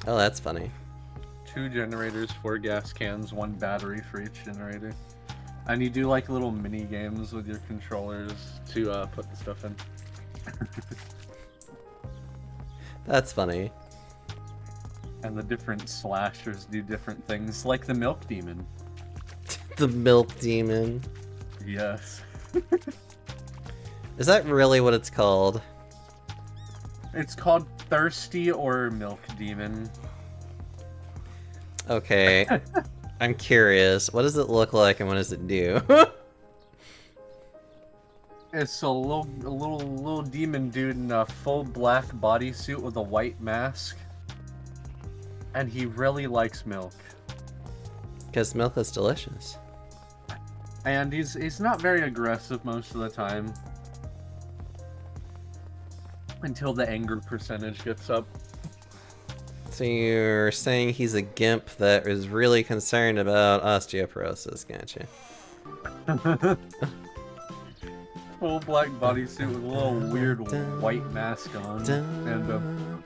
Speaker 3: Oh, that's funny.
Speaker 4: 2 generators, 4 gas cans, 1 battery for each generator. And you do like little mini games with your controllers to put the stuff in.
Speaker 3: That's funny.
Speaker 4: And the different slashers do different things, like the Milk Demon.
Speaker 3: The Milk Demon.
Speaker 4: Yes.
Speaker 3: Is that really what it's called?
Speaker 4: It's called Thirsty or Milk Demon.
Speaker 3: Okay. I'm curious. What does it look like and what does it do?
Speaker 4: It's a little demon dude in a full black bodysuit with a white mask, and he really likes milk.
Speaker 3: Because milk is delicious.
Speaker 4: And he's not very aggressive most of the time. Until the anger percentage gets up.
Speaker 3: So you're saying he's a gimp that is really concerned about osteoporosis, gotcha.
Speaker 4: Full black bodysuit with a little weird white mask on. And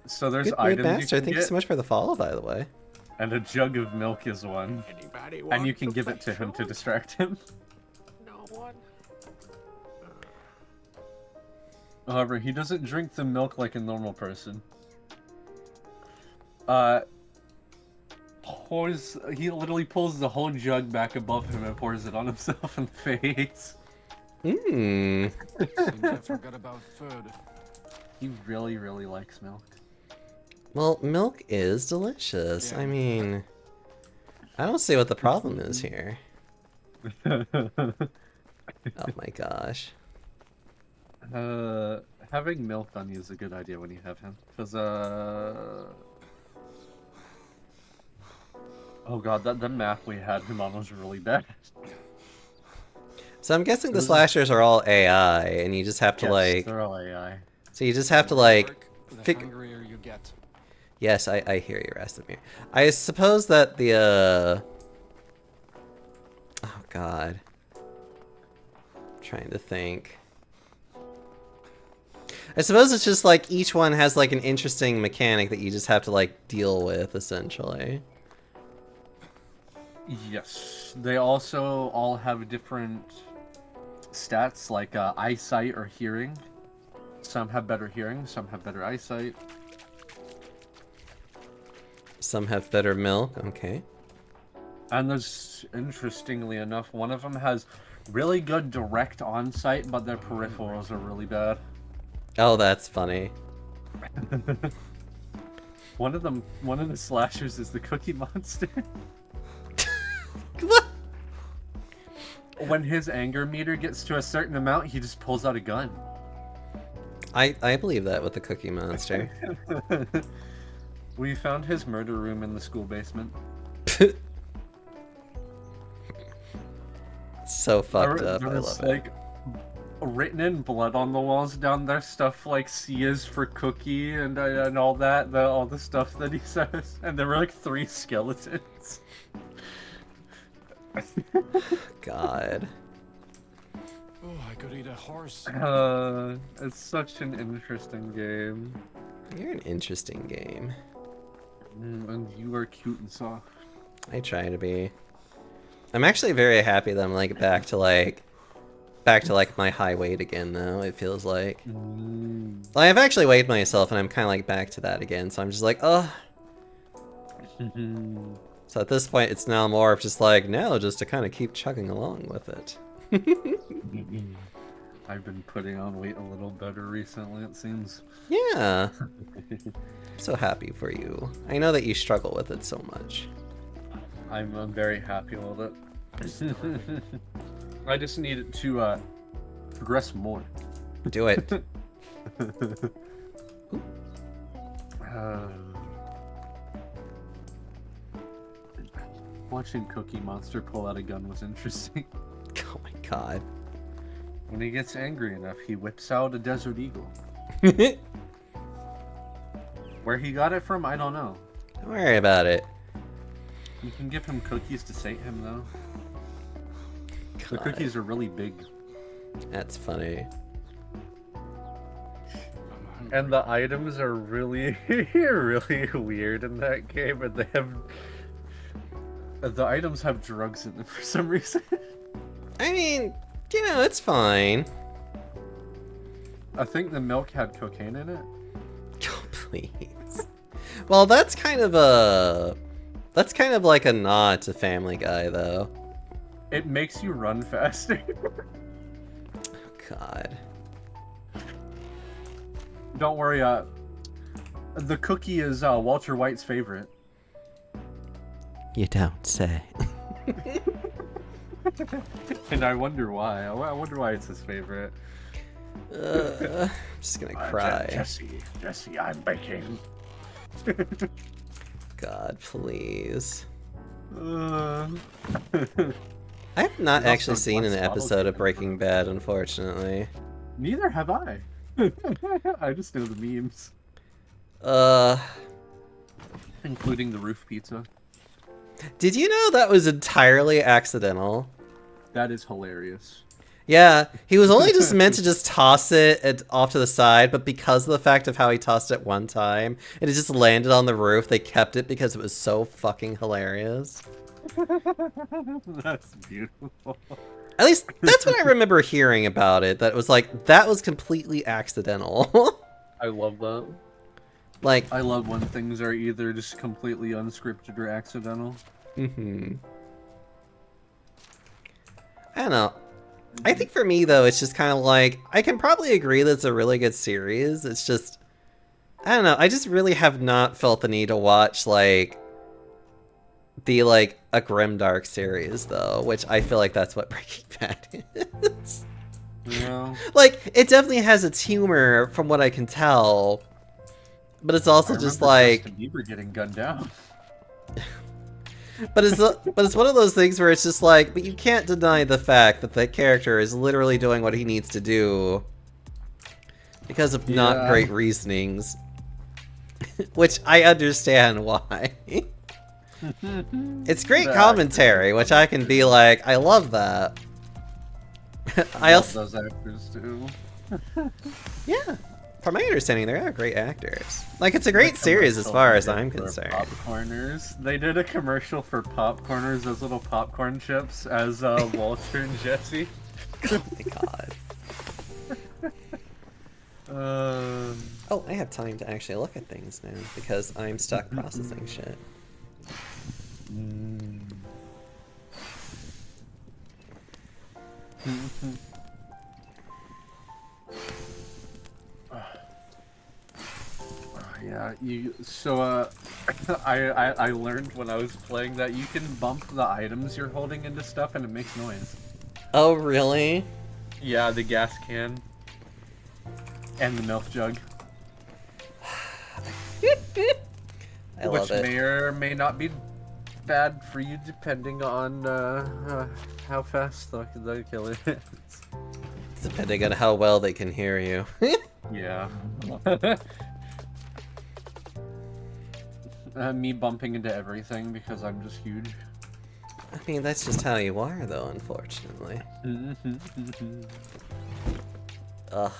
Speaker 4: so there's
Speaker 3: Good mood,
Speaker 4: items
Speaker 3: Master.
Speaker 4: you can
Speaker 3: Thank you
Speaker 4: get,
Speaker 3: so much for the follow, by the way.
Speaker 4: and a jug of milk is one. And you can give it to him to distract him. However, he doesn't drink the milk like a normal person. He literally pulls the whole jug back above him and pours it on himself in the face.
Speaker 3: Mmm.
Speaker 5: Seems I forgot about food.
Speaker 4: He really, really likes milk.
Speaker 3: Well, milk is delicious. I mean, I don't see what the problem is here. Oh my gosh.
Speaker 4: Having milk on you is a good idea when you have him. Because, oh god, the map we had him on was really bad.
Speaker 3: So I'm guessing the slashers are all AI, and you just have to,
Speaker 4: Yes,
Speaker 3: like...
Speaker 4: they're all AI.
Speaker 3: So you just have to, like...
Speaker 5: The
Speaker 3: Fig-
Speaker 5: hungrier you get.
Speaker 3: Yes, I hear you, Rastamir. I suppose that the, Oh god. I'm trying to think. I suppose it's just, like, each one has, like, an interesting mechanic that you just have to, like, deal with, essentially.
Speaker 4: Yes. They also all have different stats, like eyesight or hearing. Some have better hearing, some have better eyesight.
Speaker 3: Some have better milk, okay.
Speaker 4: And there's, interestingly enough, one of them has really good direct on-sight, but their peripherals are really bad.
Speaker 3: Oh, that's funny.
Speaker 4: One of the slashers is the Cookie Monster. When his anger meter gets to a certain amount, he just pulls out a gun.
Speaker 3: I believe that with the Cookie Monster.
Speaker 4: We found his murder room in the school basement.
Speaker 3: So fucked up, I
Speaker 4: There's,
Speaker 3: love it.
Speaker 4: like, written in blood on the walls down there, stuff like C is for cookie and all that, all the stuff that he says. And there were like 3 skeletons.
Speaker 3: God.
Speaker 5: Oh, I could eat a horse.
Speaker 4: It's such an interesting game.
Speaker 3: You're an interesting game.
Speaker 4: And you are cute and soft.
Speaker 3: I try to be. I'm actually very happy that I'm like back to like my high weight again though, it feels like. Like, I've actually weighed myself and I'm kinda like back to that again, so I'm just like, oh. So at this point it's now more of just like, no, just to kinda keep chugging along with it.
Speaker 4: I've been putting on weight a little better recently, it seems.
Speaker 3: Yeah. I'm so happy for you. I know that you struggle with it so much.
Speaker 4: I'm very happy with it. I just need it to progress more.
Speaker 3: Do it.
Speaker 4: Watching Cookie Monster pull out a gun was interesting.
Speaker 3: Oh my god.
Speaker 4: When he gets angry enough, he whips out a Desert Eagle. Where he got it from, I don't know.
Speaker 3: Don't worry about it.
Speaker 4: You can give him cookies to sate him, though. The
Speaker 3: God,
Speaker 4: cookies are really big.
Speaker 3: that's funny.
Speaker 5: I'm hungry.
Speaker 4: And the items are really, really weird in that game, and they have... The items have drugs in them for some reason.
Speaker 3: I mean, you know, it's fine.
Speaker 4: I think the milk had cocaine in it.
Speaker 3: Oh, please. Well, that's kind of like a nod to Family Guy, though.
Speaker 4: It makes you run faster.
Speaker 3: God.
Speaker 4: Don't worry, the cookie is Walter White's favorite.
Speaker 3: You don't say.
Speaker 4: And I wonder why. I wonder why it's his favorite.
Speaker 3: I'm just gonna cry.
Speaker 4: Jesse, I'm baking.
Speaker 3: God, please.
Speaker 4: Uh,
Speaker 3: I have not
Speaker 4: There's
Speaker 3: actually
Speaker 4: also
Speaker 3: seen an
Speaker 4: Glass Bottle
Speaker 3: episode of
Speaker 4: Kid.
Speaker 3: Breaking Bad, unfortunately.
Speaker 4: Neither have I. I just know the memes,
Speaker 3: Uh,
Speaker 4: including the roof pizza.
Speaker 3: did you know that was entirely accidental?
Speaker 4: That is hilarious.
Speaker 3: Yeah, he was only just meant to just toss it off to the side, but because of the fact of how he tossed it one time, and it just landed on the roof, they kept it because it was so fucking hilarious.
Speaker 4: That's beautiful.
Speaker 3: At least, that's what I remember hearing about it, that it was like, that was completely accidental.
Speaker 4: I love that.
Speaker 3: Like,
Speaker 4: I love when things are either just completely unscripted or accidental.
Speaker 3: I don't know. I think for me, though, it's just kind of like, I can probably agree that it's a really good series. It's just, I don't know. I just really have not felt the need to watch, like, a grimdark series, though, which I feel like that's what Breaking Bad is.
Speaker 4: Yeah.
Speaker 3: Like, it definitely has its humor, from what I can tell, but it's also
Speaker 4: I
Speaker 3: just
Speaker 4: remember
Speaker 3: like,
Speaker 4: Justin Bieber getting gunned down.
Speaker 3: but it's one of those things where it's just like, but you can't deny the fact that the character is literally doing what he needs to do because of not
Speaker 4: Yeah.
Speaker 3: great reasonings, which I understand why. It's great
Speaker 4: The
Speaker 3: commentary, which I can be like, I love that. I
Speaker 4: love
Speaker 3: also,
Speaker 4: those actors too.
Speaker 3: yeah, from my understanding, they're all great actors. Like, it's a great
Speaker 4: The
Speaker 3: series as
Speaker 4: commercial
Speaker 3: far
Speaker 4: they
Speaker 3: as
Speaker 4: did
Speaker 3: I'm
Speaker 4: for
Speaker 3: concerned.
Speaker 4: Popcorners. They did a commercial for Popcorners, those little popcorn chips, as Walter and Jesse.
Speaker 3: Oh my god. Oh, I have time to actually look at things now because I'm stuck processing shit.
Speaker 4: Yeah, you. So, I learned when I was playing that you can bump the items you're holding into stuff and it makes noise.
Speaker 3: Oh, really?
Speaker 4: Yeah, the gas can. And the milk jug.
Speaker 3: I love
Speaker 4: Which
Speaker 3: it.
Speaker 4: may or may not be bad for you depending on how fast the killer is.
Speaker 3: Depending on how well they can hear you.
Speaker 4: Yeah. Me bumping into everything because I'm just huge.
Speaker 3: I mean, that's just how you are, though, unfortunately. Ugh.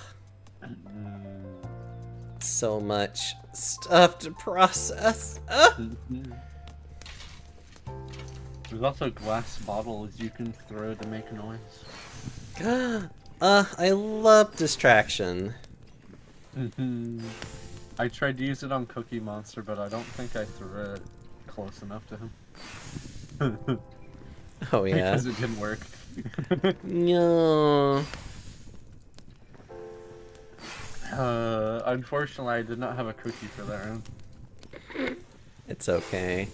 Speaker 3: So much stuff to process. Ugh.
Speaker 4: There's also glass bottles you can throw to make noise.
Speaker 3: I love distraction.
Speaker 4: I tried to use it on Cookie Monster, but I don't think I threw it close enough to him.
Speaker 3: Oh, yeah.
Speaker 4: Because it didn't work.
Speaker 3: No.
Speaker 4: Unfortunately, I did not have a cookie for that round.
Speaker 3: It's okay.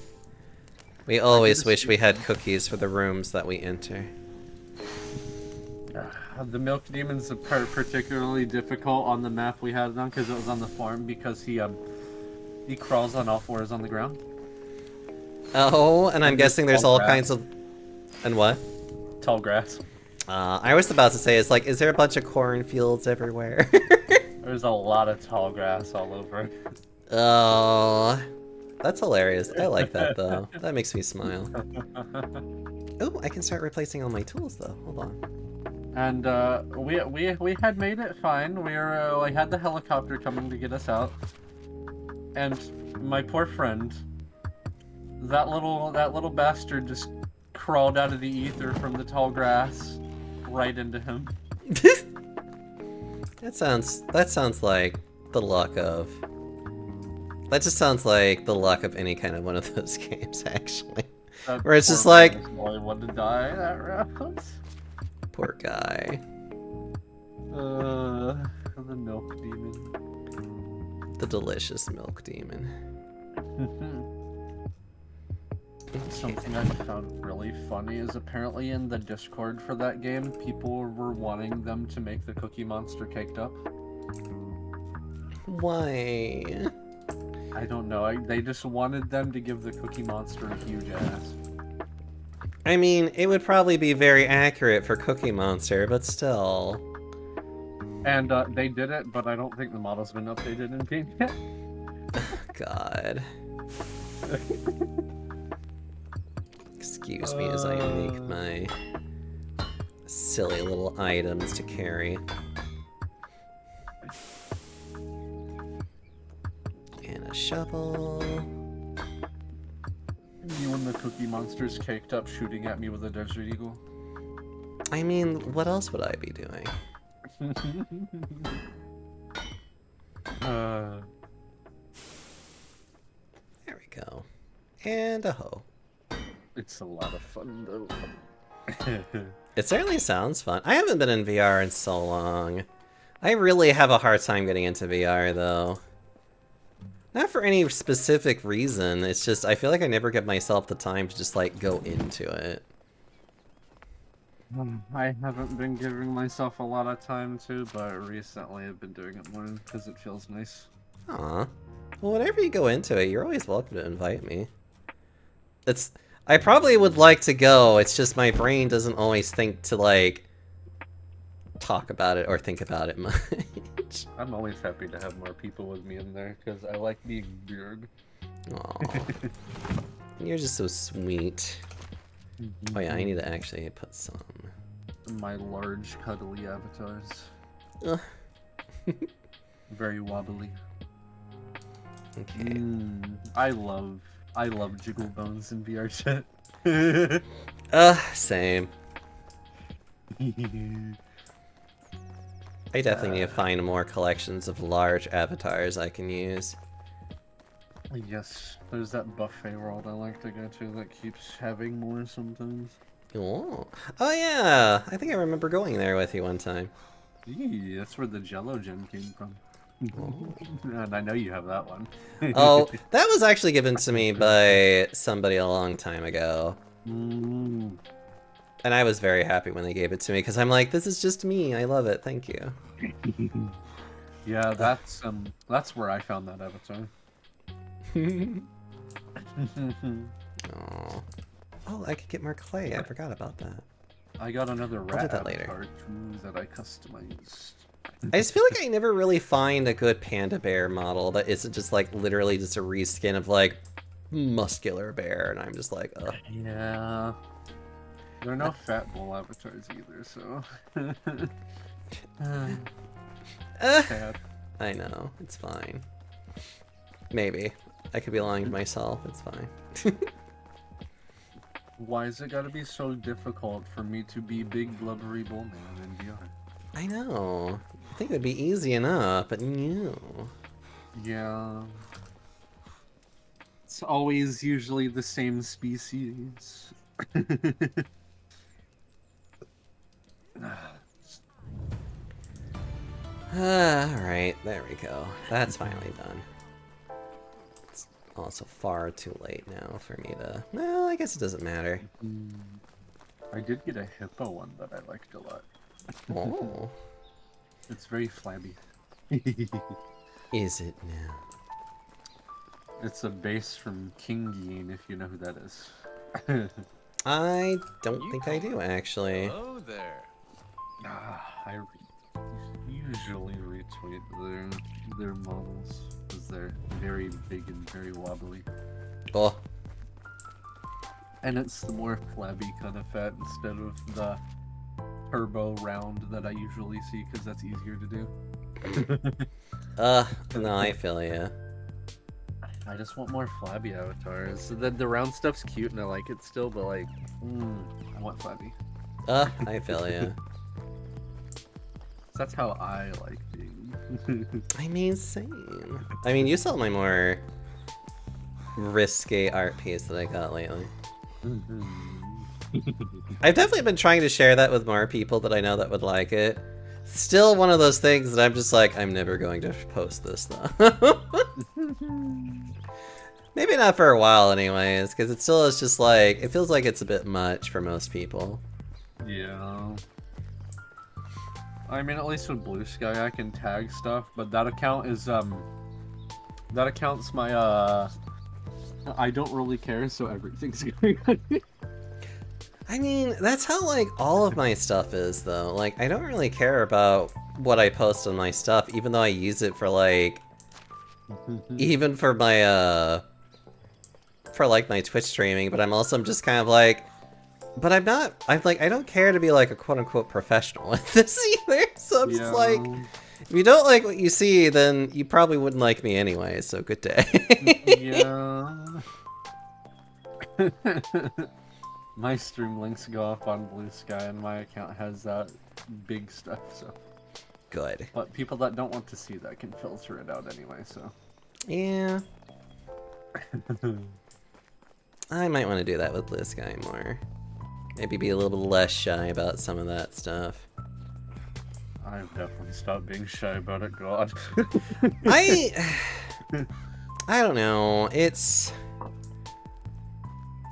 Speaker 3: We always
Speaker 4: just
Speaker 3: wish we
Speaker 4: use
Speaker 3: had
Speaker 4: them.
Speaker 3: cookies for the rooms that we enter.
Speaker 4: The Milk Demon's particularly difficult on the map we had it on because it was on the farm because he crawls on all fours on the ground.
Speaker 3: Oh, and I'm
Speaker 4: And there's
Speaker 3: guessing there's
Speaker 4: tall
Speaker 3: all
Speaker 4: grass.
Speaker 3: kinds of... And what?
Speaker 4: Tall grass.
Speaker 3: I was about to say, it's like, is there a bunch of cornfields everywhere?
Speaker 4: There's a lot of tall grass all over.
Speaker 3: Oh, that's hilarious. I like that, though. That makes me smile. Oh, I can start replacing all my tools, though. Hold on.
Speaker 4: And we had made it fine. We had the helicopter coming to get us out, and my poor friend, that little bastard just crawled out of the ether from the tall grass, right into him.
Speaker 3: That sounds like the luck of... That just sounds like the luck of any kind of one of those games, actually.
Speaker 4: That
Speaker 3: Where it's
Speaker 4: poor
Speaker 3: just like-
Speaker 4: boy wanted to die that round.
Speaker 3: Poor guy.
Speaker 4: The milk demon.
Speaker 3: The delicious milk demon.
Speaker 4: Something I found really funny is apparently in the Discord for that game, people were wanting them to make the Cookie Monster caked up.
Speaker 3: Why?
Speaker 4: I don't know. They just wanted them to give the Cookie Monster a huge ass.
Speaker 3: I mean, it would probably be very accurate for Cookie Monster, but still.
Speaker 4: And they did it, but I don't think the model's been updated in game yet.
Speaker 3: God. Excuse me as I make my silly little items to carry. And a shovel.
Speaker 4: You and the Cookie Monster's caked up shooting at me with a Desert Eagle.
Speaker 3: I mean, what else would I be doing? There we go. And a hoe.
Speaker 4: It's a lot of fun though.
Speaker 3: It certainly sounds fun. I haven't been in VR in so long. I really have a hard time getting into VR though. Not for any specific reason, it's just I feel like I never give myself the time to just like go into it.
Speaker 4: I haven't been giving myself a lot of time to, but recently I've been doing it more because it feels nice.
Speaker 3: Aw. Well, whenever you go into it, you're always welcome to invite me. I probably would like to go, it's just my brain doesn't always think to like talk about it or think about it much.
Speaker 4: I'm always happy to have more people with me in there because I like being weird.
Speaker 3: Aw. You're just so sweet. Oh yeah, I need to actually put some.
Speaker 4: My large, cuddly avatars.
Speaker 3: Ugh.
Speaker 4: Very wobbly.
Speaker 3: Okay.
Speaker 4: I love Jiggle Bones in VR chat.
Speaker 3: Same. I definitely need to find more collections of large avatars I can use.
Speaker 4: Yes, there's that buffet world I like to go to that keeps having more sometimes.
Speaker 3: Oh yeah, I think I remember going there with you one time.
Speaker 4: Eee, that's where the Jello gem came from.
Speaker 3: Oh.
Speaker 4: And I know you have that one.
Speaker 3: Oh, that was actually given to me by somebody a long time ago.
Speaker 4: Mm.
Speaker 3: And I was very happy when they gave it to me because I'm like, this is just me. I love it. Thank you.
Speaker 4: Yeah, that's where I found that avatar.
Speaker 3: Aw. Oh, I could get more clay. I forgot about that.
Speaker 4: I got another
Speaker 3: do
Speaker 4: rat
Speaker 3: that later.
Speaker 4: avatar too that I customized.
Speaker 3: I just feel like I never really find a good panda bear model that isn't just like literally just a reskin of like muscular bear, and I'm just like, ugh.
Speaker 4: Yeah. There are no fat bull avatars either, so. Sad.
Speaker 3: I know, it's fine. Maybe. I could be lying to myself, it's fine.
Speaker 4: Why is it gotta be so difficult for me to be big blubbery bull man in VR?
Speaker 3: I know. I think it would be easy enough, but no.
Speaker 4: Yeah. It's always usually the same species.
Speaker 3: Alright, there we go. That's finally done. It's also far too late now for me to... Well, I guess it doesn't matter.
Speaker 4: I did get a hippo one that I liked a lot.
Speaker 3: Oh.
Speaker 4: It's very flabby.
Speaker 3: Is it now?
Speaker 4: It's a base from King Yin, if you know who that is.
Speaker 3: I don't think I do, actually.
Speaker 5: Hello there.
Speaker 4: I usually retweet their models because they're very big and very wobbly.
Speaker 3: Oh.
Speaker 4: And it's the more flabby kind of fat instead of the turbo round that I usually see because that's easier to do.
Speaker 3: No, I feel ya.
Speaker 4: I just want more flabby avatars. The round stuff's cute and I like it still, but like, I want flabby.
Speaker 3: I feel ya.
Speaker 4: That's how I like being.
Speaker 3: I mean, same. I mean, you saw my more risque art piece that I got lately. I've definitely been trying to share that with more people that I know that would like it. Still one of those things that I'm just like, I'm never going to post this though. Maybe not for a while anyways, because it still is just like, it feels like it's a bit much for most people.
Speaker 4: Yeah. I mean, at least with Blue Sky, I can tag stuff, but that account is, that account's my, I don't really care, so everything's going on.
Speaker 3: I mean, that's how, like, all of my stuff is, though. Like, I don't really care about what I post on my stuff, even though I use it for, like, even for my, for, like, my Twitch streaming, but I'm just kind of like, but I'm like, I don't care to be, like, a quote-unquote professional with this either, so I'm just like, if you don't like what you see, then you probably wouldn't like me anyway, so good day.
Speaker 4: Yeah. My stream links go up on Blue Sky, and my account has that big stuff, so.
Speaker 3: Good.
Speaker 4: But people that don't want to see that can filter it out anyway, so.
Speaker 3: Yeah. I might want to do that with Blue Sky more. Maybe be a little bit less shy about some of that stuff.
Speaker 4: I've definitely stopped being shy about it, God.
Speaker 3: I don't know.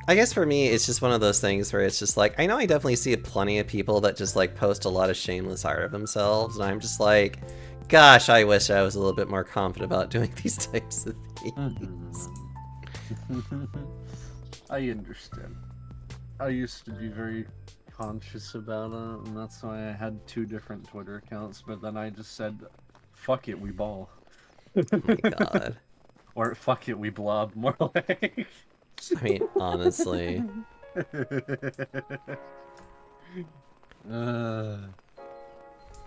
Speaker 3: I guess for me, it's just one of those things where it's just like, I know I definitely see plenty of people that just like post a lot of shameless art of themselves, and I'm just like, gosh, I wish I was a little bit more confident about doing these types of things.
Speaker 4: I understand. I used to be very conscious about it, and that's why I had 2 different Twitter accounts, but then I just said, fuck it, we ball.
Speaker 3: Oh my god.
Speaker 4: Or fuck it, we blob, more like.
Speaker 3: I mean, honestly.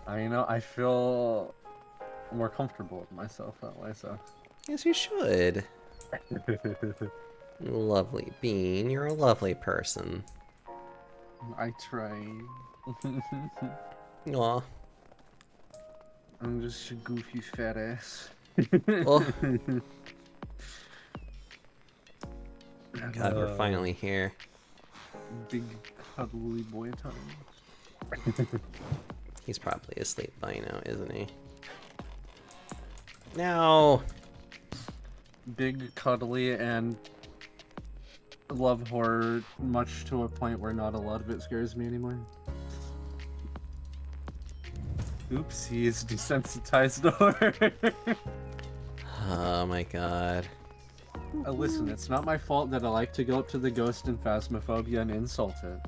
Speaker 4: I feel more comfortable with myself that way, so.
Speaker 3: Yes, you should. Lovely Bean, you're a lovely person.
Speaker 4: I try.
Speaker 3: Aw.
Speaker 4: I'm just a goofy fat ass.
Speaker 3: Oh. God, we're finally here.
Speaker 4: Big cuddly boy time.
Speaker 3: He's probably asleep by now, isn't he? No!
Speaker 4: Big, cuddly, and love horror, much to a point where not a lot of it scares me anymore. Oops, he is desensitized to horror.
Speaker 3: Oh my god.
Speaker 4: Listen, it's not my fault that I like to go up to the ghost in Phasmophobia and insult it.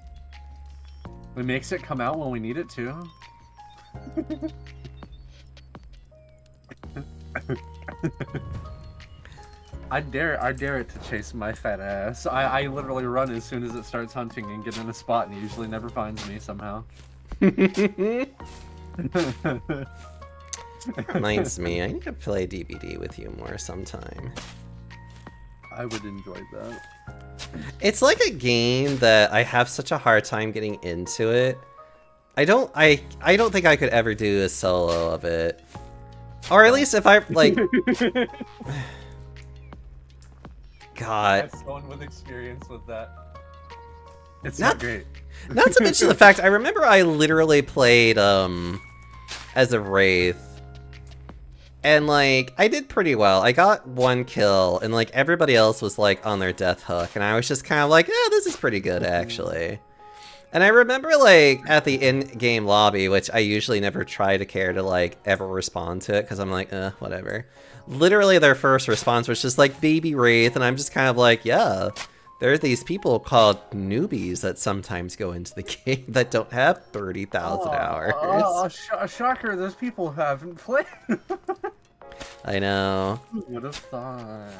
Speaker 4: It makes it come out when we need it to. I dare it to chase my fat ass. I literally run as soon as it starts hunting and get in a spot, and it usually never finds me somehow.
Speaker 3: Reminds me, I need to play DBD with you more sometime.
Speaker 4: I would enjoy that.
Speaker 3: It's like a game that I have such a hard time getting into it. I don't think I could ever do a solo of it. Or at least if I, like... God.
Speaker 4: As someone with experience with that. It's
Speaker 3: Not-
Speaker 4: not great.
Speaker 3: Not to mention the fact, I remember I literally played, as a Wraith. And, like, I did pretty well. I got 1 kill, and, like, everybody else was, like, on their death hook. And I was just kind of like, yeah, this is pretty good, actually. And I remember, like, at the in-game lobby, which I usually never try to care to, like, ever respond to it, because I'm like, whatever. Literally, their first response was just, like, Baby Wraith, and I'm just kind of like, yeah, there are these people called newbies that sometimes go into the game that don't have 30,000 hours.
Speaker 4: Shocker, those people haven't played.
Speaker 3: I know.
Speaker 4: Who would have thought?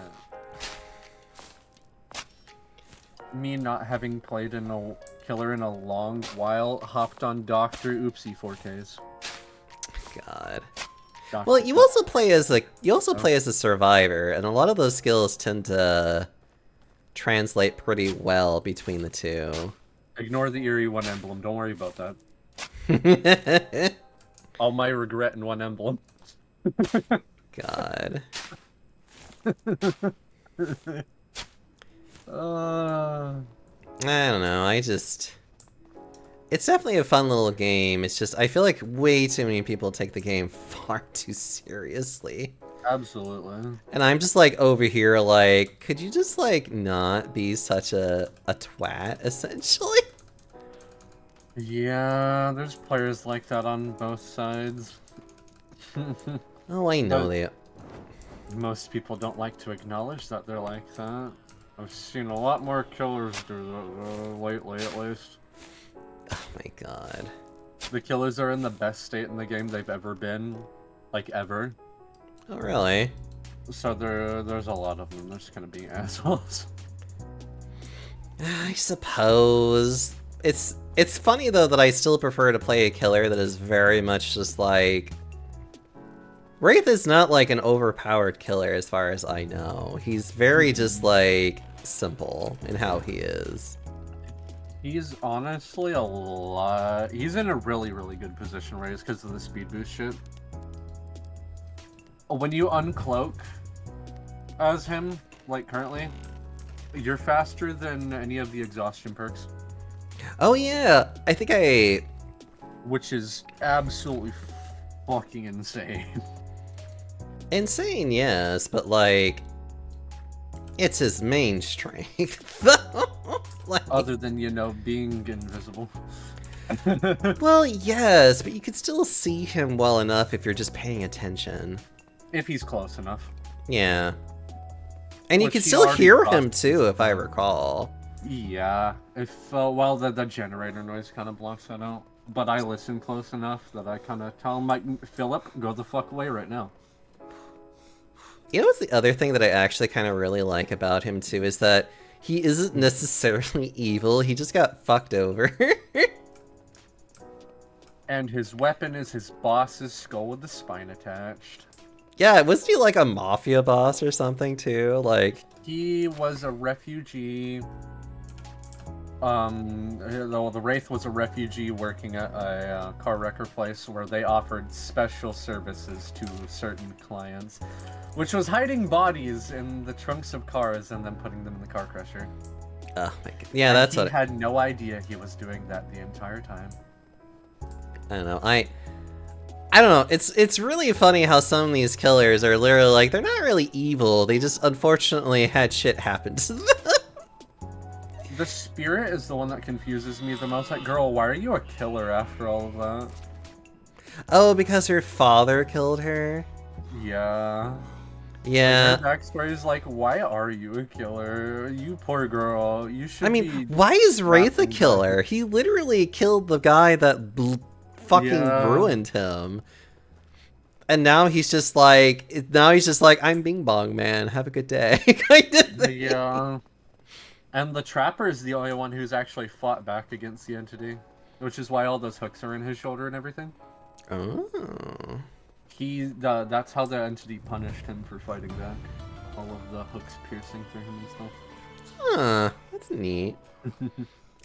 Speaker 4: Me not having played in a killer in a long while, hopped on Dr. Oopsie 4Ks.
Speaker 3: God.
Speaker 4: Dr.
Speaker 3: Well, you also play as a survivor, and a lot of those skills tend to translate pretty well between the two.
Speaker 4: Ignore the eerie 1 emblem, don't worry about that. All my regret in 1 emblem.
Speaker 3: God. I don't know, it's definitely a fun little game. It's just, I feel like way too many people take the game far too seriously.
Speaker 4: Absolutely.
Speaker 3: And I'm just like over here like, could you just like not be such a twat, essentially?
Speaker 4: Yeah, there's players like that on both sides.
Speaker 3: Oh, I know
Speaker 4: But-
Speaker 3: they...
Speaker 4: Most people don't like to acknowledge that they're like that. I've seen a lot more killers do that lately, at least.
Speaker 3: Oh my god.
Speaker 4: The killers are in the best state in the game they've ever been, like ever.
Speaker 3: Oh, really?
Speaker 4: So there's a lot of them. They're just gonna be assholes.
Speaker 3: I suppose. It's funny though that I still prefer to play a killer that is very much just like... Wraith is not like an overpowered killer as far as I know. He's very just like simple in how he is.
Speaker 4: He's honestly a lot. He's in a really, really good position, right? Because of the speed boost shit. When you uncloak as him, like currently, you're faster than any of the exhaustion perks,
Speaker 3: Oh yeah, I think I...
Speaker 4: which is absolutely fucking insane.
Speaker 3: Insane, yes, but like... It's his main strength. Like...
Speaker 4: Other than, you know, being invisible.
Speaker 3: Well, yes, but you can still see him well enough if you're just paying attention.
Speaker 4: If he's close enough.
Speaker 3: Yeah. And you
Speaker 4: Which
Speaker 3: can
Speaker 4: he
Speaker 3: still
Speaker 4: already
Speaker 3: hear
Speaker 4: got.
Speaker 3: him too, if I recall.
Speaker 4: Yeah, if well, the generator noise kind of blocks that out. But I listen close enough that I kind of tell him, like, Philip, go the fuck away right now.
Speaker 3: You know what's the other thing that I actually kind of really like about him too is that he isn't necessarily evil, he just got fucked over.
Speaker 4: And his weapon is his boss's skull with the spine attached.
Speaker 3: Yeah, wasn't he like a mafia boss or something too? Like,
Speaker 4: He was a refugee. The Wraith was a refugee working at a car wrecker place where they offered special services to certain clients, which was hiding bodies in the trunks of cars and then putting them in the car crusher.
Speaker 3: oh my god. Yeah,
Speaker 4: And
Speaker 3: that's
Speaker 4: he
Speaker 3: what
Speaker 4: had no idea he was doing that the entire time.
Speaker 3: I don't know. I don't know. It's really funny how some of these killers are literally like they're not really evil. They just unfortunately had shit happen to them.
Speaker 4: The spirit is the one that confuses me the most. Like, girl, why are you a killer after all of that?
Speaker 3: Oh, because her father killed her?
Speaker 4: Yeah.
Speaker 3: Yeah.
Speaker 4: Her backstory is like, why are you a killer? You poor girl. You should
Speaker 3: I
Speaker 4: be...
Speaker 3: mean, why is Wraith a
Speaker 4: wrapped in
Speaker 3: killer? He literally killed the guy that fucking
Speaker 4: Yeah.
Speaker 3: ruined him. And now he's just like, I'm Bing Bong, man. Have a good day. Kind of thing.
Speaker 4: Yeah. And the Trapper is the only one who's actually fought back against the entity. Which is why all those hooks are in his shoulder and everything.
Speaker 3: Oh.
Speaker 4: That's how the entity punished him for fighting back. All of the hooks piercing through him and stuff.
Speaker 3: Huh. That's neat.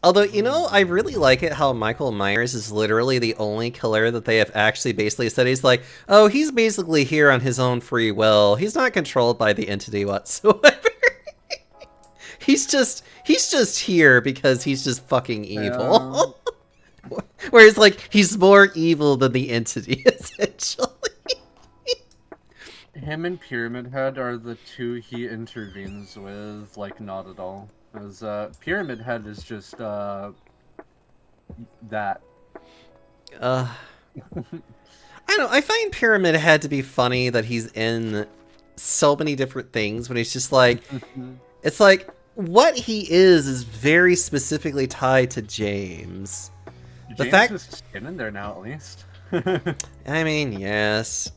Speaker 3: Although, you know, I really like it how Michael Myers is literally the only killer that they have actually basically said he's like, oh, he's basically here on his own free will. He's not controlled by the entity whatsoever. He's just here because he's just fucking evil. Whereas, like, he's more evil than the entity, essentially.
Speaker 4: Him and Pyramid Head are the two he intervenes with, like, not at all. Because Pyramid Head is just that.
Speaker 3: I don't know, I find Pyramid Head to be funny that he's in so many different things when he's just like, it's like, what he is very specifically tied to James. The
Speaker 4: James
Speaker 3: fact-
Speaker 4: is skin in there now, at least.
Speaker 3: I mean, yes.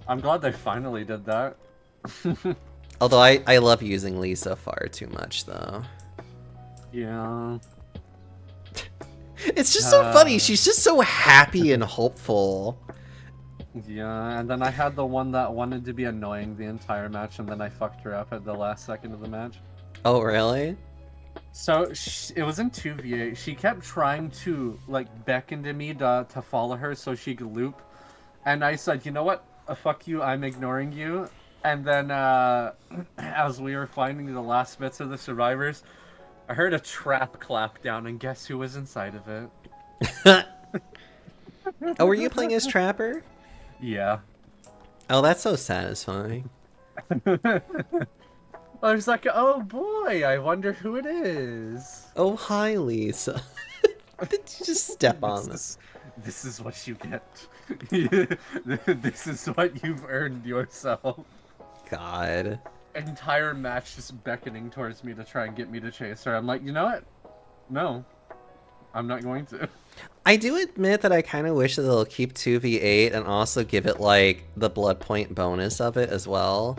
Speaker 4: I'm glad they finally did that.
Speaker 3: Although I love using Lisa far too much, though.
Speaker 4: Yeah.
Speaker 3: It's just so funny. She's just so happy and hopeful.
Speaker 4: Yeah, and then I had the one that wanted to be annoying the entire match, and then I fucked her up at the last second of the match.
Speaker 3: Oh, really?
Speaker 4: So it was in 2v8. She kept trying to like beckon to me to follow her so she could loop, and I said, you know what? Fuck you. I'm ignoring you. And then as we were finding the last bits of the survivors, I heard a trap clap down, and guess who was inside of it?
Speaker 3: Oh, were you playing as Trapper?
Speaker 4: Yeah.
Speaker 3: Oh, that's so satisfying.
Speaker 4: I was like, oh boy, I wonder who it is.
Speaker 3: Oh, hi, Lisa. Did you just step on this?
Speaker 4: This is what you get. This is what you've earned yourself.
Speaker 3: God.
Speaker 4: Entire match just beckoning towards me to try and get me to chase her. I'm like, you know what? No, I'm not going to.
Speaker 3: I do admit that I kind of wish that they'll keep 2v8 and also give it, like, the blood point bonus of it as well.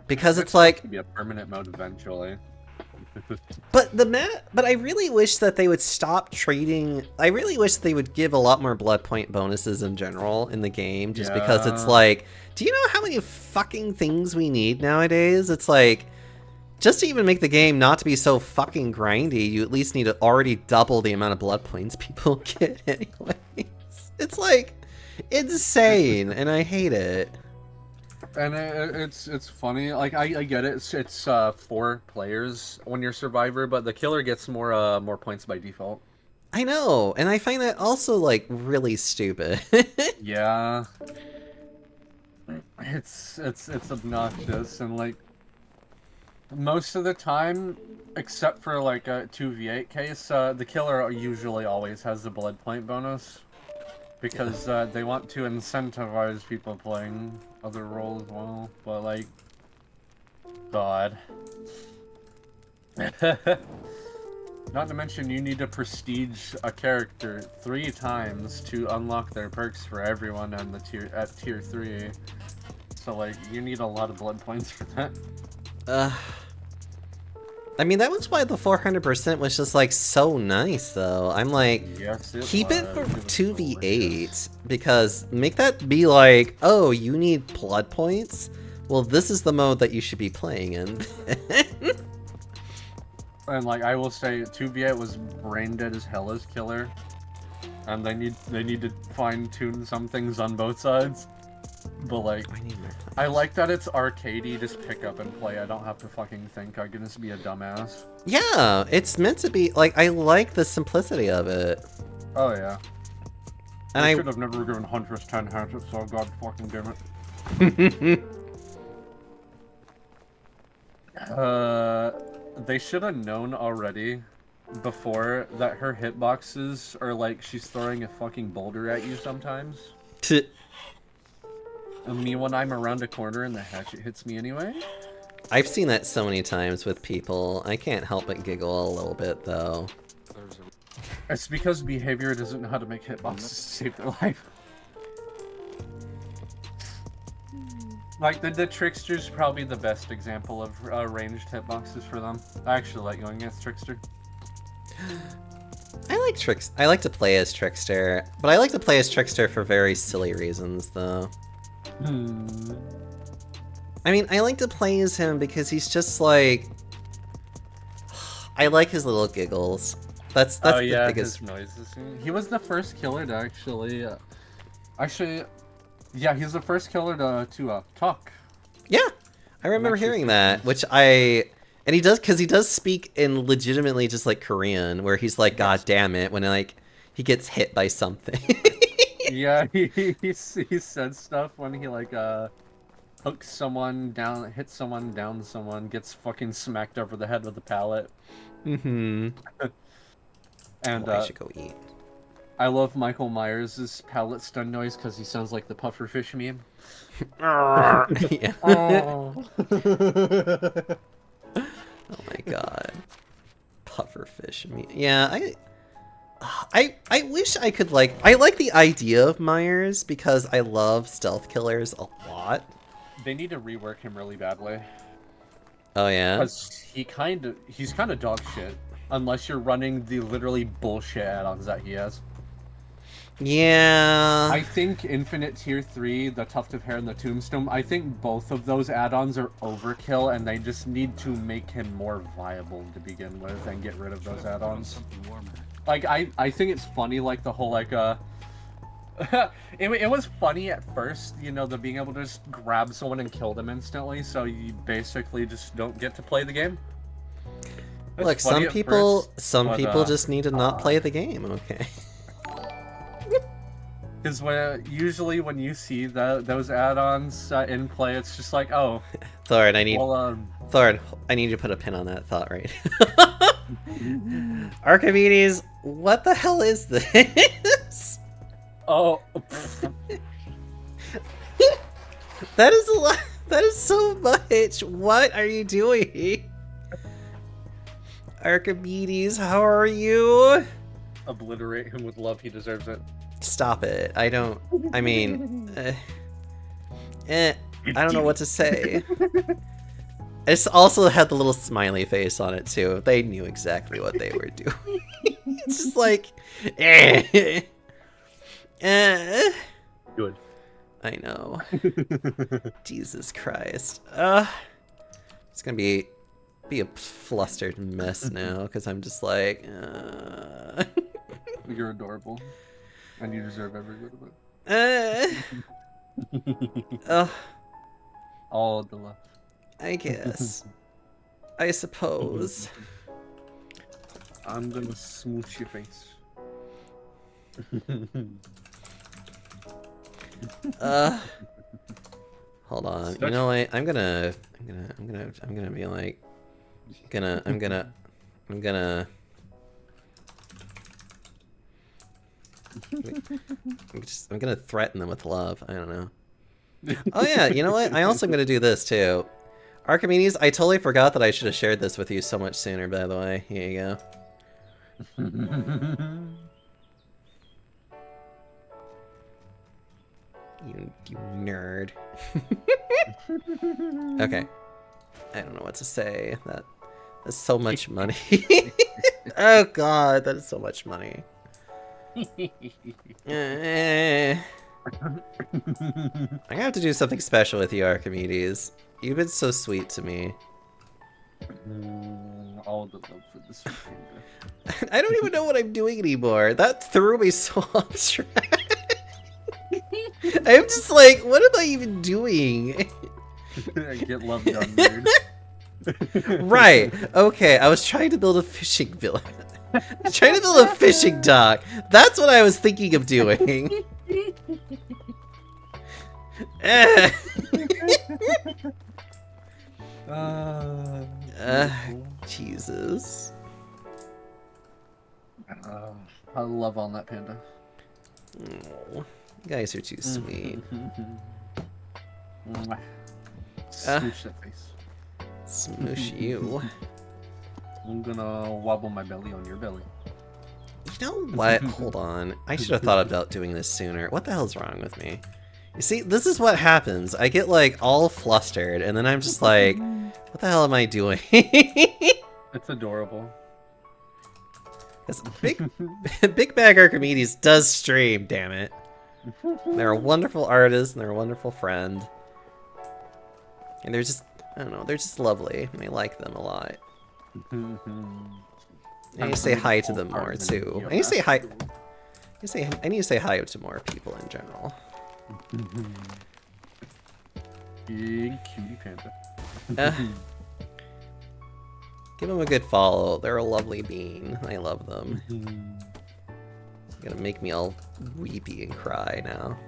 Speaker 3: Because it's like...
Speaker 4: Be a permanent mode eventually.
Speaker 3: But I really wish that they would stop trading... I really wish they would give a lot more blood point bonuses in general in the game, just because it's
Speaker 4: Yeah.
Speaker 3: like... Do you know how many fucking things we need nowadays? It's like... Just to even make the game not to be so fucking grindy, you at least need to already double the amount of blood points people get anyways. It's like... insane, and I hate it.
Speaker 4: And it's funny. Like I get it. It's 4 players when you're survivor, but the killer gets more points by default.
Speaker 3: I know, and I find that also, like, really stupid.
Speaker 4: Yeah. It's obnoxious, and like most of the time, except for like a 2v8 case, the killer usually always has the blood point bonus because they want to incentivize people playing other roles as well. But like, God. Not to mention, you need to prestige a character 3 times to unlock their perks for everyone on the tier 3. So like, you need a lot of blood points for that.
Speaker 3: I mean, that was why the 400% was just, like, so nice, though. I'm like,
Speaker 4: Yes,
Speaker 3: keep it for
Speaker 4: was. It was
Speaker 3: 2v8,
Speaker 4: delicious.
Speaker 3: because make that be like, oh, you need blood points? Well, this is the mode that you should be playing in.
Speaker 4: And like, I will say, 2v8 was brain dead as hell as killer, and they need to fine tune some things on both sides. But like,
Speaker 3: I need more
Speaker 4: I like that it's arcadey, just pick up and play. I don't have to fucking think. I can just be a dumbass.
Speaker 3: Yeah, it's meant to be, like, I like the simplicity of it.
Speaker 4: Oh yeah.
Speaker 3: And
Speaker 4: I
Speaker 3: I
Speaker 4: should have never given Huntress 10 hatchets, so god fucking damn it. They should have known already before that her hitboxes are like she's throwing a fucking boulder at you sometimes. And me, when I'm around a corner and the hatchet hits me anyway.
Speaker 3: I've seen that so many times with people. I can't help but giggle a little bit, though.
Speaker 5: There's a
Speaker 4: It's because behavior doesn't know how to make hitboxes save their life. Like, the Trickster's probably the best example of ranged hitboxes for them. I actually like going against Trickster.
Speaker 3: I like to play as Trickster, but I like to play as Trickster for very silly reasons, though. I mean, I like to play as him because he's just like... I like his little giggles. That's
Speaker 4: Oh
Speaker 3: the
Speaker 4: yeah,
Speaker 3: biggest...
Speaker 4: his noises. He was the first killer to actually... Yeah, he's the first killer to talk.
Speaker 3: Yeah, I remember
Speaker 4: actually
Speaker 3: hearing
Speaker 4: speak
Speaker 3: that,
Speaker 4: English.
Speaker 3: which I... And he does, because he does speak in legitimately just like Korean, where he's like, God damn it, when like he gets hit by something.
Speaker 4: Yeah, he said stuff when he like hooks someone down, hits someone, down someone, gets fucking smacked over the head with a pallet.
Speaker 3: Mm-hmm.
Speaker 4: And
Speaker 3: I should go eat.
Speaker 4: I love Michael Myers' pallet stun noise because he sounds like the pufferfish meme.
Speaker 3: Yeah.
Speaker 4: Oh.
Speaker 3: Oh my god. Pufferfish meat. Yeah, I wish I could like... I like the idea of Myers because I love stealth killers a lot.
Speaker 4: They need to rework him really badly.
Speaker 3: Oh yeah?
Speaker 4: Because he's kind of dog shit. Unless you're running the literally bullshit add-ons that he has.
Speaker 3: Yeah.
Speaker 4: I think Infinite Tier 3, the Tuft of Hair, and the Tombstone, I think both of those add-ons are overkill, and they just need to make him more viable to begin with and get rid of those add-ons.
Speaker 5: something warmer.
Speaker 4: Like, I think it's funny, like, the whole, like, it was funny at first, you know, the being able to just grab someone and kill them instantly, so you basically just don't get to play the game. It's
Speaker 3: Look,
Speaker 4: funny
Speaker 3: some
Speaker 4: at
Speaker 3: people
Speaker 4: first, but,
Speaker 3: just need to not play the game, okay?
Speaker 4: Because usually when you see those add-ons in play, it's just like, oh,
Speaker 3: Thorin, Thorin, I need you to put a pin on that thought right. Archimedes, what the hell is this?
Speaker 4: oh,
Speaker 3: That is a lot. That is so much. What are you doing? Archimedes, how are you?
Speaker 4: obliterate him with love. He deserves it.
Speaker 3: Stop it. I don't. I mean. I don't know what to say. It's also had the little smiley face on it too. They knew exactly what they were doing. It's just like,
Speaker 4: Good.
Speaker 3: I know. Jesus Christ. It's gonna be a flustered mess now because I'm just like.
Speaker 4: You're adorable, and you deserve every bit of it. All of the love.
Speaker 3: I guess. I suppose.
Speaker 4: I'm gonna smooch your face.
Speaker 3: Hold on. You know what? I'm gonna be like, I'm gonna. I'm gonna threaten them with love. I don't know. Oh yeah, you know what? I also am gonna do this too. Archimedes, I totally forgot that I should have shared this with you so much sooner, by the way. Here you go. You nerd. Okay. I don't know what to say. That's so much money. Oh god, that is so much money. I'm gonna have to do something special with you, Archimedes. You've been so sweet to me.
Speaker 4: All the love for this weekend.
Speaker 3: I don't even know what I'm doing anymore. That threw me so off track. I'm just like, what am I even doing?
Speaker 4: Get love done, dude.
Speaker 3: Right. Okay, I was trying to build a fishing village. Trying to build a fishing dock. That's what I was thinking of doing. Jesus.
Speaker 4: I love on that panda.
Speaker 3: Oh, you guys are too sweet.
Speaker 4: Smoosh that face.
Speaker 3: Smoosh you.
Speaker 4: I'm gonna wobble my belly on your belly.
Speaker 3: You know what? Hold on. I should have thought about doing this sooner. What the hell's wrong with me? You see, this is what happens. I get like all flustered, and then I'm just like, what the hell am I doing?
Speaker 4: It's adorable.
Speaker 3: Because Big Bag Archimedes does stream, damn it. They're a wonderful artist, and they're a wonderful friend. And they're just, I don't know, they're just lovely, and I like them a lot. I need to say hi to them more, too. I need to say hi. I need to say hi to more people in general.
Speaker 4: Big cutie panda.
Speaker 3: Give them a good follow. They're a lovely bean. I love them. It's gonna make me all weepy and cry now.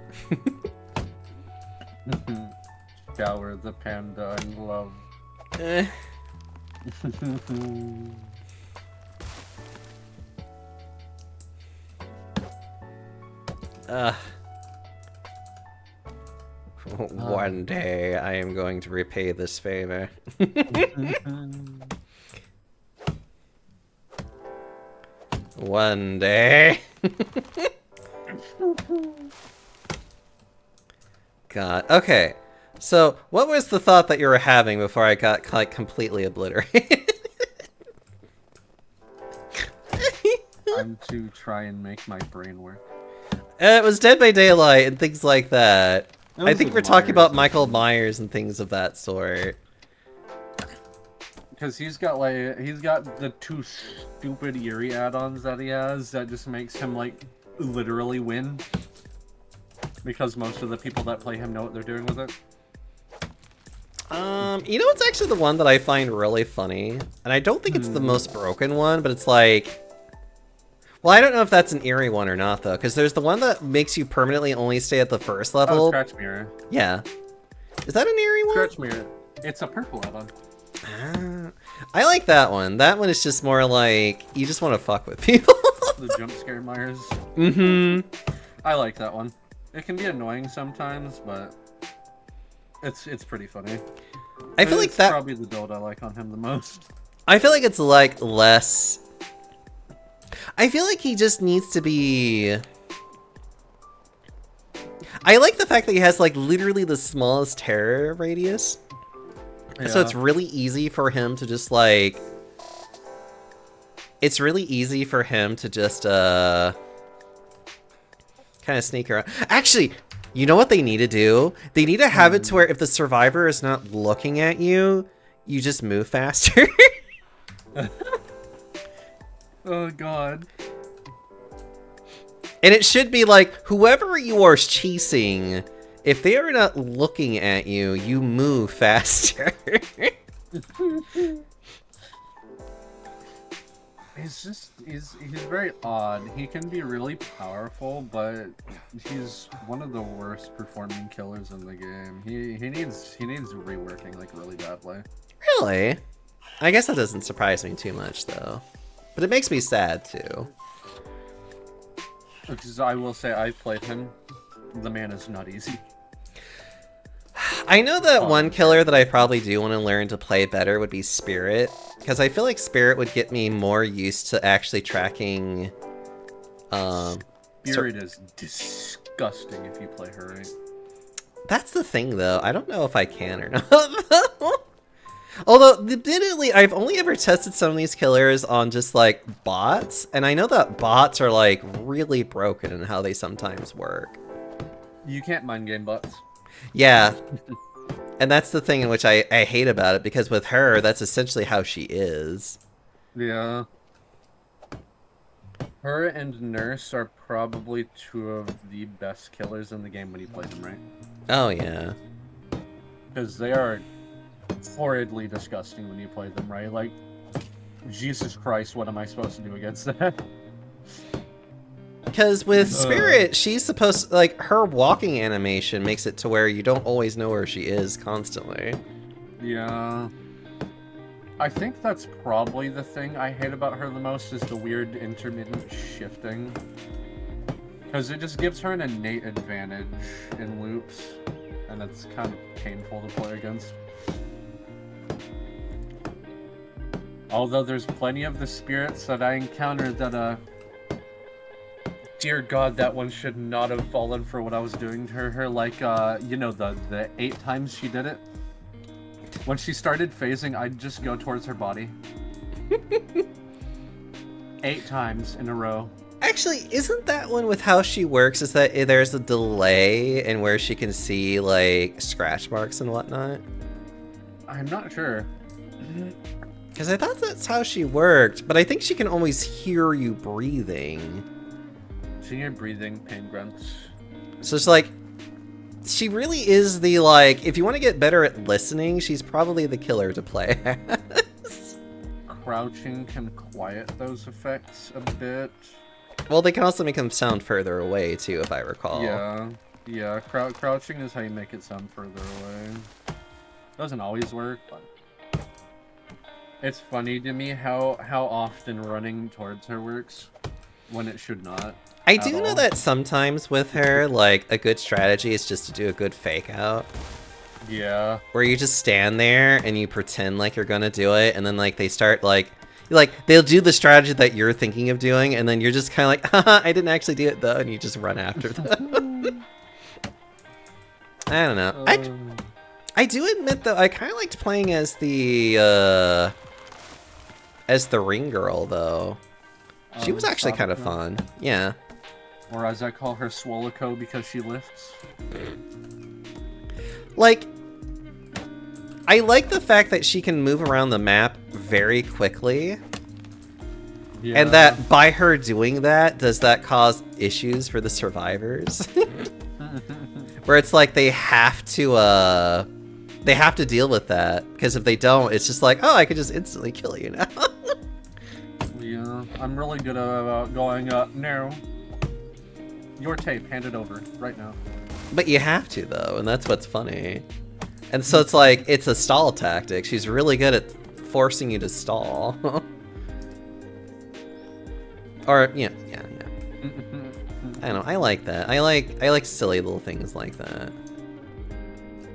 Speaker 4: Shower the panda in love. One day I am going to repay this favor. One day. God. Okay. So, what was the thought that you were having before I got like completely obliterated? I'm to try and make my brain work.
Speaker 3: It was Dead by Daylight and things like that. I think
Speaker 4: was
Speaker 3: we're talking
Speaker 4: Myers.
Speaker 3: about Michael Myers and things of that sort.
Speaker 4: Because he's got the two stupid eerie add-ons that he has that just makes him like literally win. Because most of the people that play him know what they're doing with it.
Speaker 3: You know what's actually the one that I find really funny? And I don't think it's the most broken one, but it's like... Well, I don't know if that's an eerie one or not, though, because there's the one that makes you permanently only stay at the first
Speaker 4: Oh,
Speaker 3: level.
Speaker 4: Scratch Mirror.
Speaker 3: Yeah. Is that an eerie one?
Speaker 4: Scratch Mirror. It's a purple add-on.
Speaker 3: I like that one. That one is just more like, you just want to fuck with people.
Speaker 4: The jump scare Myers.
Speaker 3: Mm-hmm.
Speaker 4: I like that one. It can be annoying sometimes, but it's pretty funny.
Speaker 3: I feel like
Speaker 4: It's
Speaker 3: that...
Speaker 4: probably the build I like on him the most.
Speaker 3: I feel like it's like less... I feel like he just needs to be... I like the fact that he has like literally the smallest terror radius. So it's really easy for him to just like... It's really easy for him to just kind of sneak around. Actually, you know what they need to do? They need to have it to where if the survivor is not looking at you, you just move faster.
Speaker 4: Oh god.
Speaker 3: And it should be like, whoever you are chasing, if they are not looking at you, you move faster.
Speaker 4: He's very odd. He can be really powerful, but he's one of the worst performing killers in the game. He needs reworking like really badly.
Speaker 3: Really? I guess that doesn't surprise me too much though. But it makes me sad too.
Speaker 4: Because I will say I've played him. The man is not easy.
Speaker 3: I know that one killer that I probably do want to learn to play better would be Spirit. Because I feel like Spirit would get me more used to actually tracking...
Speaker 4: Spirit is disgusting if you play her right.
Speaker 3: That's the thing though, I don't know if I can or not. Although, admittedly, I've only ever tested some of these killers on just, like, bots, and I know that bots are, like, really broken in how they sometimes work.
Speaker 4: You can't mind game bots.
Speaker 3: Yeah. And that's the thing in which I hate about it, because with her, that's essentially how she is.
Speaker 4: Yeah. Her and Nurse are probably two of the best killers in the game when you play them right.
Speaker 3: Oh, yeah.
Speaker 4: Because they are horridly disgusting when you play them right. Like, Jesus Christ, what am I supposed to do against that?
Speaker 3: Because with Spirit, she's supposed to, like, her walking animation makes it to where you don't always know where she is constantly.
Speaker 4: Yeah. I think that's probably the thing I hate about her the most is the weird intermittent shifting. Because it just gives her an innate advantage in loops, and it's kind of painful to play against. Although there's plenty of the spirits that I encountered that, dear God, that one should not have fallen for what I was doing to her. Like, you know, the 8 times she did it. When she started phasing, I'd just go towards her body. 8 times in a row.
Speaker 3: Actually, isn't that one with how she works is that there's a delay in where she can see, like, scratch marks and whatnot?
Speaker 4: I'm not sure.
Speaker 3: Because I thought that's how she worked, but I think she can always hear you breathing.
Speaker 4: Seeing her breathing, pain grunts.
Speaker 3: So it's like, she really is the, like, if you want to get better at listening, she's probably the killer to play as.
Speaker 4: Crouching can quiet those effects a bit.
Speaker 3: Well, they can also make them sound further away, too, if I recall.
Speaker 4: Yeah, crouching is how you make it sound further away. Doesn't always work, but... It's funny to me how often running towards her works, when it should not.
Speaker 3: I do know that sometimes with her, like, a good strategy is just to do a good fake out.
Speaker 4: Yeah.
Speaker 3: Where you just stand there and you pretend like you're gonna do it, and then, like, they start, like, they'll do the strategy that you're thinking of doing, and then you're just kind of like, haha, I didn't actually do it, though, and you just run after them. I don't know. I do admit, though, I kind of liked playing as the ring girl, though. She was actually kind of fun. Yeah.
Speaker 4: Or as I call her, Swollico, because she lifts.
Speaker 3: Like, I like the fact that she can move around the map very quickly.
Speaker 4: Yeah.
Speaker 3: And that by her doing that, does that cause issues for the survivors? Where it's like they have to deal with that. Because if they don't, it's just like, oh, I could just instantly kill you now.
Speaker 4: Yeah, I'm really good about going, no. Your tape, hand it over, right now.
Speaker 3: But you have to, though, and that's what's funny. And so it's like, it's a stall tactic. She's really good at forcing you to stall. Or, yeah. I don't know, I like that. I like silly little things like that.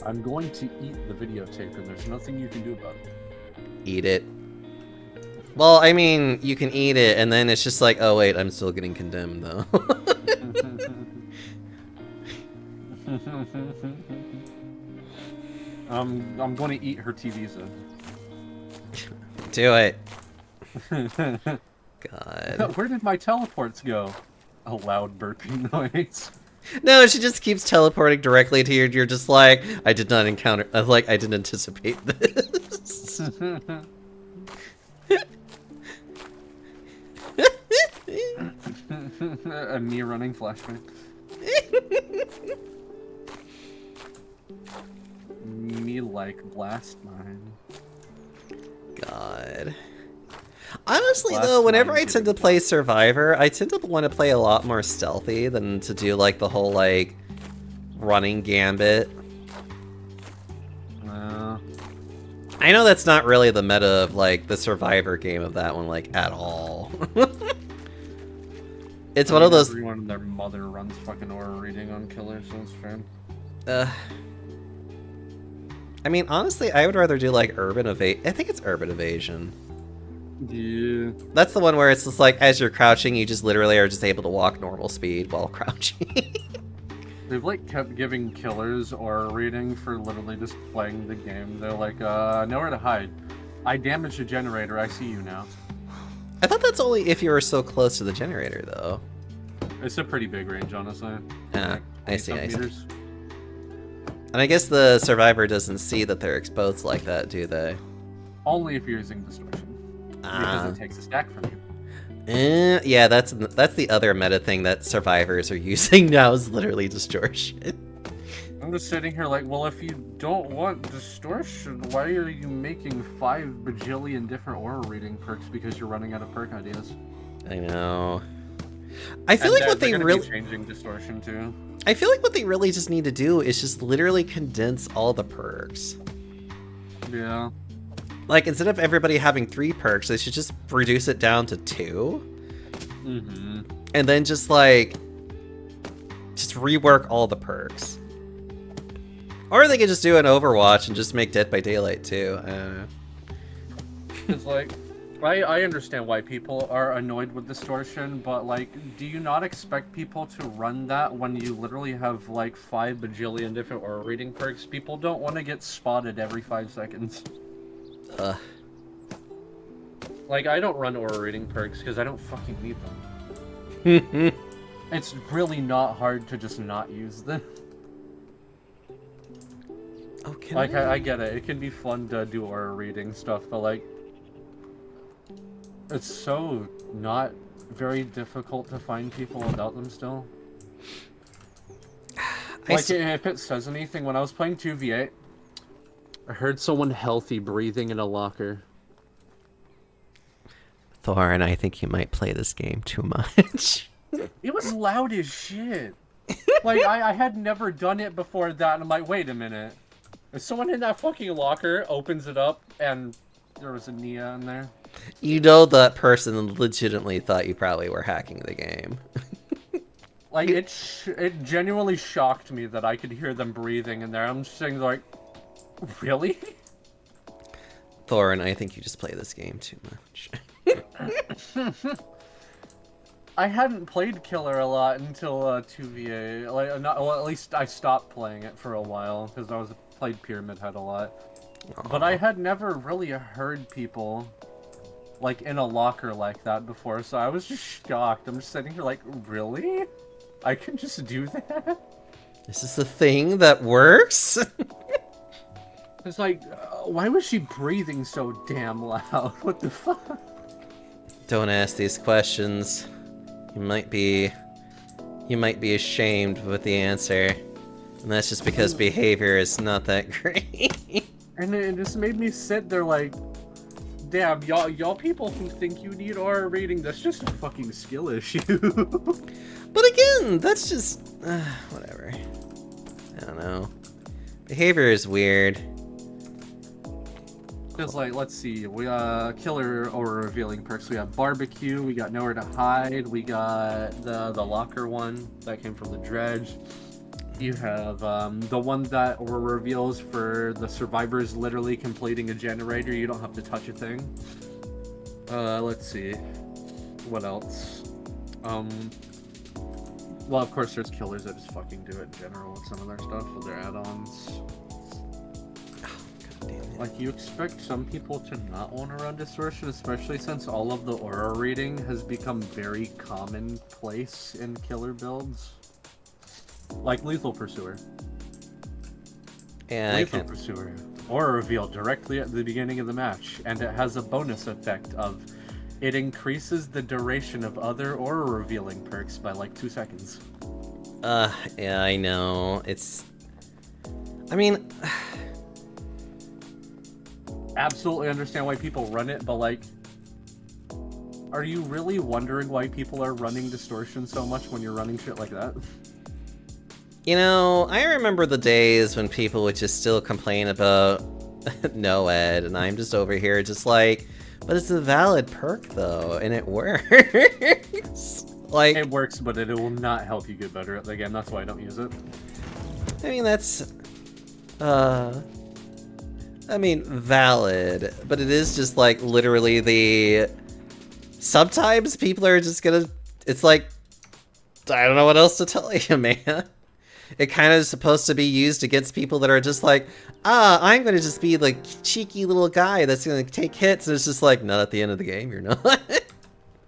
Speaker 4: I'm going to eat the videotape, and there's nothing you can do about it.
Speaker 3: Eat it. Well, I mean, you can eat it, and then it's just like, oh wait, I'm still getting condemned, though.
Speaker 4: I'm going to eat her TVs then.
Speaker 3: Do it. God.
Speaker 4: Where did my teleports go? A loud burping noise.
Speaker 3: No, she just keeps teleporting directly to you. You're just like, I did not encounter, like, I didn't anticipate this.
Speaker 4: A me running flashback. Me like blast mine.
Speaker 3: God. Honestly,
Speaker 4: Last
Speaker 3: though, whenever
Speaker 4: line
Speaker 3: I tend to
Speaker 4: getting
Speaker 3: play Survivor, I tend to want to play a lot more stealthy than to do, like, the whole, like, running gambit. I know that's not really the meta of, like, the Survivor game of that one, like, at all. It's one of those...
Speaker 4: Everyone and their mother runs fucking aura reading on killers, so it's fair.
Speaker 3: I mean, honestly, I would rather do, like, Urban Evasion. I think it's Urban Evasion.
Speaker 4: Yeah.
Speaker 3: That's the one where it's just like, as you're crouching, you just literally are just able to walk normal speed while crouching.
Speaker 4: They've like kept giving killers aura reading for literally just playing the game. They're like, nowhere to hide. I damaged a generator, I see you now.
Speaker 3: I thought that's only if you were so close to the generator, though.
Speaker 4: It's a pretty big range, honestly.
Speaker 3: Ah,
Speaker 4: Like,
Speaker 3: I see,
Speaker 4: 20-some
Speaker 3: I see.
Speaker 4: meters.
Speaker 3: And I guess the Survivor doesn't see that they're exposed like that, do they?
Speaker 4: Only if you're using distortion. Because it takes a stack from you.
Speaker 3: Yeah, that's the other meta thing that survivors are using now is literally distortion.
Speaker 4: I'm just sitting here like, well, if you don't want distortion, why are you making 5 bajillion different aura reading perks because you're running out of perk ideas?
Speaker 3: I know. I feel
Speaker 4: And
Speaker 3: like what
Speaker 4: they're
Speaker 3: they
Speaker 4: gonna
Speaker 3: really
Speaker 4: be changing distortion too.
Speaker 3: I feel like what they really just need to do is just literally condense all the perks.
Speaker 4: Yeah.
Speaker 3: Like, instead of everybody having 3 perks, they should just reduce it down to 2.
Speaker 4: Mm-hmm.
Speaker 3: And then just, like, just rework all the perks. Or they could just do an Overwatch and just make Dead by Daylight, too. I don't know.
Speaker 4: It's like, I understand why people are annoyed with distortion, but, like, do you not expect people to run that when you literally have, like, 5 bajillion different aura reading perks? People don't want to get spotted every 5 seconds. Like, I don't run aura reading perks because I don't fucking need them. It's really not hard to just not use them.
Speaker 3: Okay.
Speaker 4: Like, I get it. It can be fun to do aura reading stuff, but, like, it's so not very difficult to find people without them still. Like, if it says anything, when I was playing 2v8, I heard someone healthy breathing in a locker.
Speaker 3: Thorin, I think you might play this game too much.
Speaker 4: It was loud as shit. Like, I had never done it before that, and I'm like, wait a minute. If someone in that fucking locker opens it up, and there was a Nia in there.
Speaker 3: You know that person legitimately thought you probably were hacking the game.
Speaker 4: Like, it genuinely shocked me that I could hear them breathing in there. I'm just sitting there like, really?
Speaker 3: Thorin, I think you just play this game too much.
Speaker 4: I hadn't played Killer a lot until 2v8. Like, well, at least I stopped playing it for a while because I played Pyramid Head a lot. But I had never really heard people like in a locker like that before, so I was just shocked. I'm just sitting here like, really? I can just do that?
Speaker 3: Is this a thing that works?
Speaker 4: It's like, why was she breathing so damn loud? What the fuck?
Speaker 3: Don't ask these questions. You might be ashamed with the answer. And that's just because behavior is not that great.
Speaker 4: And it just made me sit there like, Damn, y'all people who think you need aura reading, that's just a fucking skill issue.
Speaker 3: But again, that's just whatever. I don't know. Behavior is weird.
Speaker 4: Because, like, let's see, we killer aura revealing perks. We have barbecue, we got nowhere to hide, we got the locker one that came from the dredge. You have the one that aura reveals for the survivors literally completing a generator. You don't have to touch a thing. Let's see, what else? Well, of course, there's killers that just fucking do it in general with some of their stuff, with their add-ons. Like, you expect some people to not want to run Distortion, especially since all of the aura reading has become very commonplace in killer builds. Like Lethal Pursuer.
Speaker 3: Yeah,
Speaker 4: Lethal Pursuer. Aura reveal directly at the beginning of the match, and it has a bonus effect of it increases the duration of other aura revealing perks by like 2 seconds.
Speaker 3: Yeah, I know. It's... I mean...
Speaker 4: Absolutely understand why people run it, but like... Are you really wondering why people are running Distortion so much when you're running shit like that?
Speaker 3: You know, I remember the days when people would just still complain about NOED, and I'm just over here just like, but it's a valid perk though, and it works. Like,
Speaker 4: It works, but it will not help you get better at the game. That's why I don't use it.
Speaker 3: I mean, that's, I mean, valid, but it is just like literally the, sometimes people are just gonna, it's like, I don't know what else to tell you, man. It kind of is supposed to be used against people that are just like, I'm going to just be the cheeky little guy that's going to take hits, and it's just like, not at the end of the game, you're not.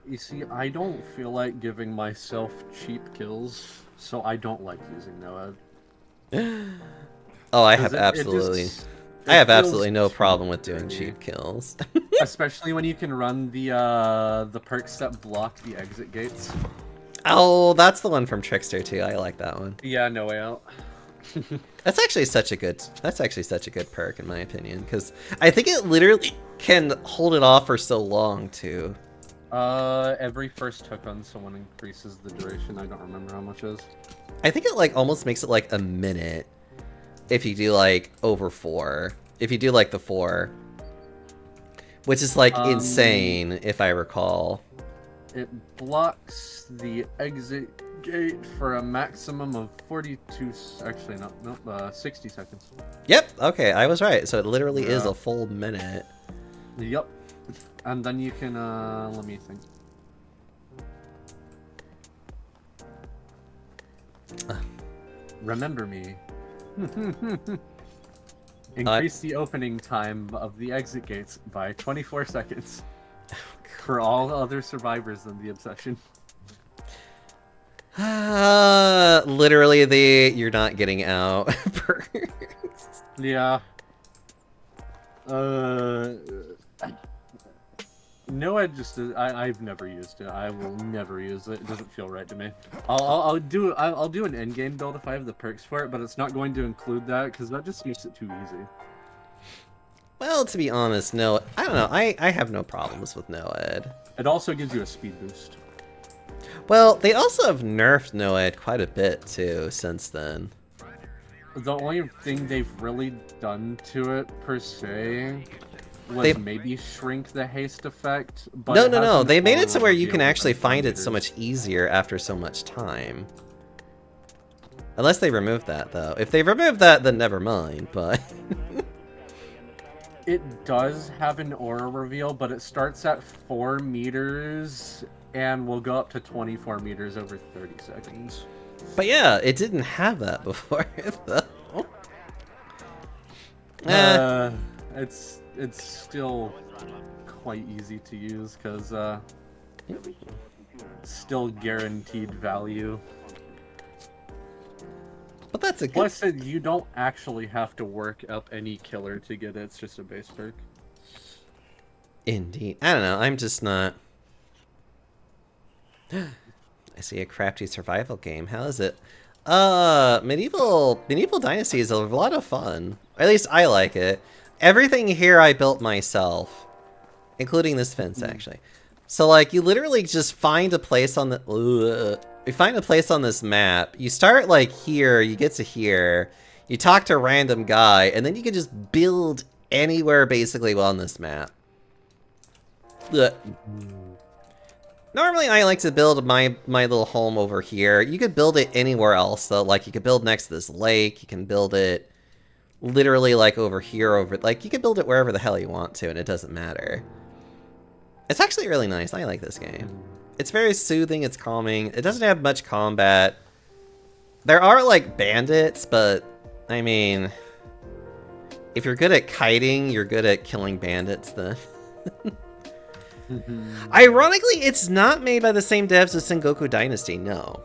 Speaker 4: You see, I don't feel like giving myself cheap kills, so I don't like using NOED.
Speaker 3: Oh, I have
Speaker 4: 'Cause
Speaker 3: absolutely,
Speaker 4: it
Speaker 3: I have
Speaker 4: feels
Speaker 3: absolutely no problem with
Speaker 4: cheap
Speaker 3: doing
Speaker 4: for me.
Speaker 3: cheap kills.
Speaker 4: Especially when you can run the perks that block the exit gates.
Speaker 3: Oh, that's the one from Trickster too. I like that one.
Speaker 4: Yeah, No Way Out.
Speaker 3: That's actually such a good perk in my opinion, because I think it literally can hold it off for so long too.
Speaker 4: Every first hook on someone increases the duration. I don't remember how much it is.
Speaker 3: I think it like almost makes it like a minute if you do like over 4. If you do like the 4, which is like insane if I recall.
Speaker 4: It blocks the exit gate for a maximum of 42. Actually, no, 60 seconds.
Speaker 3: Yep. Okay, I was right. So it literally is
Speaker 4: Yeah.
Speaker 3: a full minute.
Speaker 4: Yep. And then you can let me think. Remember me. Increase the opening time of the exit gates by 24 seconds for all other survivors than the Obsession.
Speaker 3: Literally the you're not getting out perks.
Speaker 4: Yeah. No, I've never used it. I will never use it. It doesn't feel right to me. I'll do an end game build if I have the perks for it, but it's not going to include that because that just makes it too easy.
Speaker 3: Well, to be honest, no, I don't know. I have no problems with NOED.
Speaker 4: It also gives you a speed boost.
Speaker 3: Well, they also have nerfed NOED quite a bit too since then.
Speaker 4: The only thing they've really done to it per se was maybe shrink the haste effect. But
Speaker 3: No. They made it to where you can actually find it so much easier after so much time. Unless they removed that, though. If they removed that, then never mind, but...
Speaker 4: It does have an aura reveal, but it starts at 4 meters and will go up to 24 meters over 30 seconds.
Speaker 3: But yeah, it didn't have that before, though.
Speaker 4: It's still quite easy to use because still guaranteed value.
Speaker 3: But that's a good...
Speaker 4: Plus, you don't actually have to work up any killer to get it. It's just a base perk.
Speaker 3: Indeed. I don't know. I'm just not... I see a crafty survival game. How is it? Medieval Dynasty is a lot of fun. Or at least I like it. Everything here I built myself. including this fence actually. So like you literally just find a place on the you find a place on this map. You start like here, you get to here, you talk to a random guy, and then you can just build anywhere basically on this map. Ugh. Normally I like to build my little home over here. You could build it anywhere else though. Like you could build next to this lake, you can build it literally like over here, like you can build it wherever the hell you want to and it doesn't matter. It's actually really nice. I like this game. It's very soothing, it's calming. It doesn't have much combat. There are like bandits, but I mean, if you're good at kiting, you're good at killing bandits then. Ironically, it's not made by the same devs as Sengoku Dynasty, no.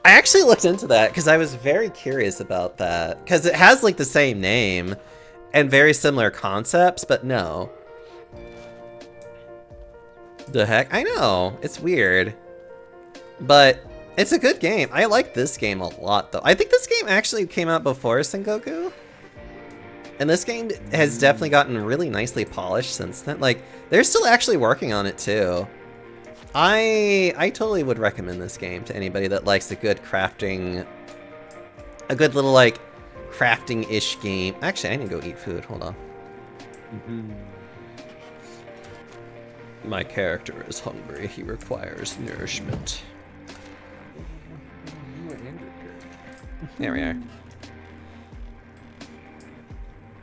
Speaker 3: I actually looked into that because I was very curious about that. Because it has like the same name and very similar concepts, but no. The heck? I know. It's weird. But it's a good game. I like this game a lot, though. I think this game actually came out before Sengoku. And this game has definitely gotten really nicely polished since then. Like, they're still actually working on it, too. I totally would recommend this game to anybody that likes a good crafting... A good little, like, crafting-ish game. Actually, I need to go eat food. Hold on. My character is hungry. He requires nourishment. There we are.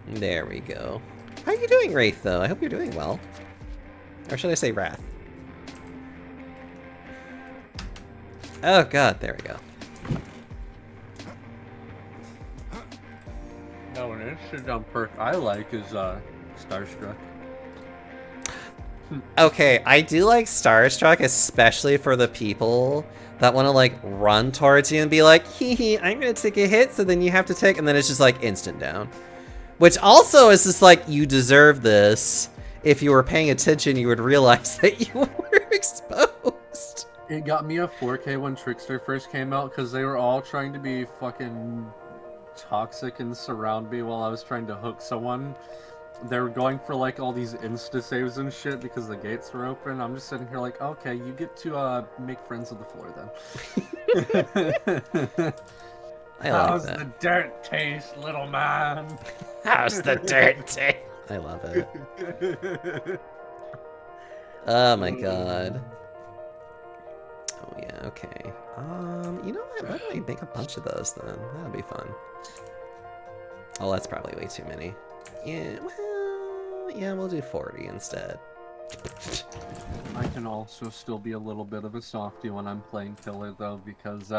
Speaker 3: There we go. How are you doing, Wraith, though? I hope you're doing well. Or should I say Wrath? Oh god, there we go.
Speaker 4: No, an interesting perk I like is Starstruck.
Speaker 3: Okay, I do like Starstruck, especially for the people that want to like run towards you and be like, hee hee, I'm gonna take a hit, so then you have to take, and then it's just like instant down. Which also is just like, you deserve this. If you were paying attention, you would realize that you were exposed.
Speaker 4: It got me a 4K when Trickster first came out because they were all trying to be fucking toxic and surround me while I was trying to hook someone. They were going for like all these insta saves and shit because the gates were open. I'm just sitting here like, okay, you get to make friends with the floor then.
Speaker 3: I like
Speaker 4: How's
Speaker 3: that.
Speaker 4: the dirt taste, little man?
Speaker 3: How's the dirt taste? I love it. Oh my god. Oh yeah, okay. You know what? Why don't I make a bunch of those then? That'll be fun. Oh, that's probably way too many. Yeah, well, yeah, we'll do 40 instead.
Speaker 4: I can also still be a little bit of a softie when I'm playing Killer though, because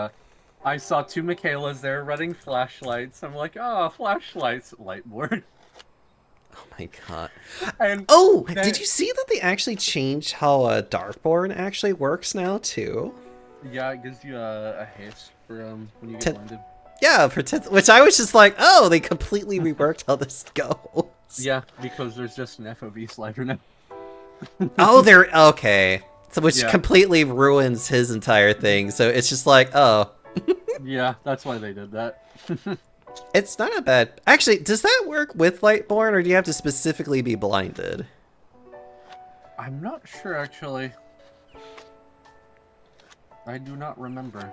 Speaker 4: I saw two Michaelas there running flashlights. I'm like, oh, flashlights, Lightborn.
Speaker 3: Oh my god.
Speaker 4: And
Speaker 3: Oh,
Speaker 4: then-
Speaker 3: did you see that they actually changed how Darkborn actually works now too?
Speaker 4: Yeah, it gives you a haste for when you get
Speaker 3: Ten-
Speaker 4: blinded.
Speaker 3: Yeah, which I was just like, oh, they completely reworked how this goes.
Speaker 4: Yeah, because there's just an FOV slider now.
Speaker 3: Oh, they're okay. So which
Speaker 4: Yeah.
Speaker 3: completely ruins his entire thing. So it's just like, oh,
Speaker 4: Yeah, that's why they did that.
Speaker 3: it's not a bad. Actually, does that work with Lightborn, or do you have to specifically be blinded?
Speaker 4: I'm not sure actually. I do not remember.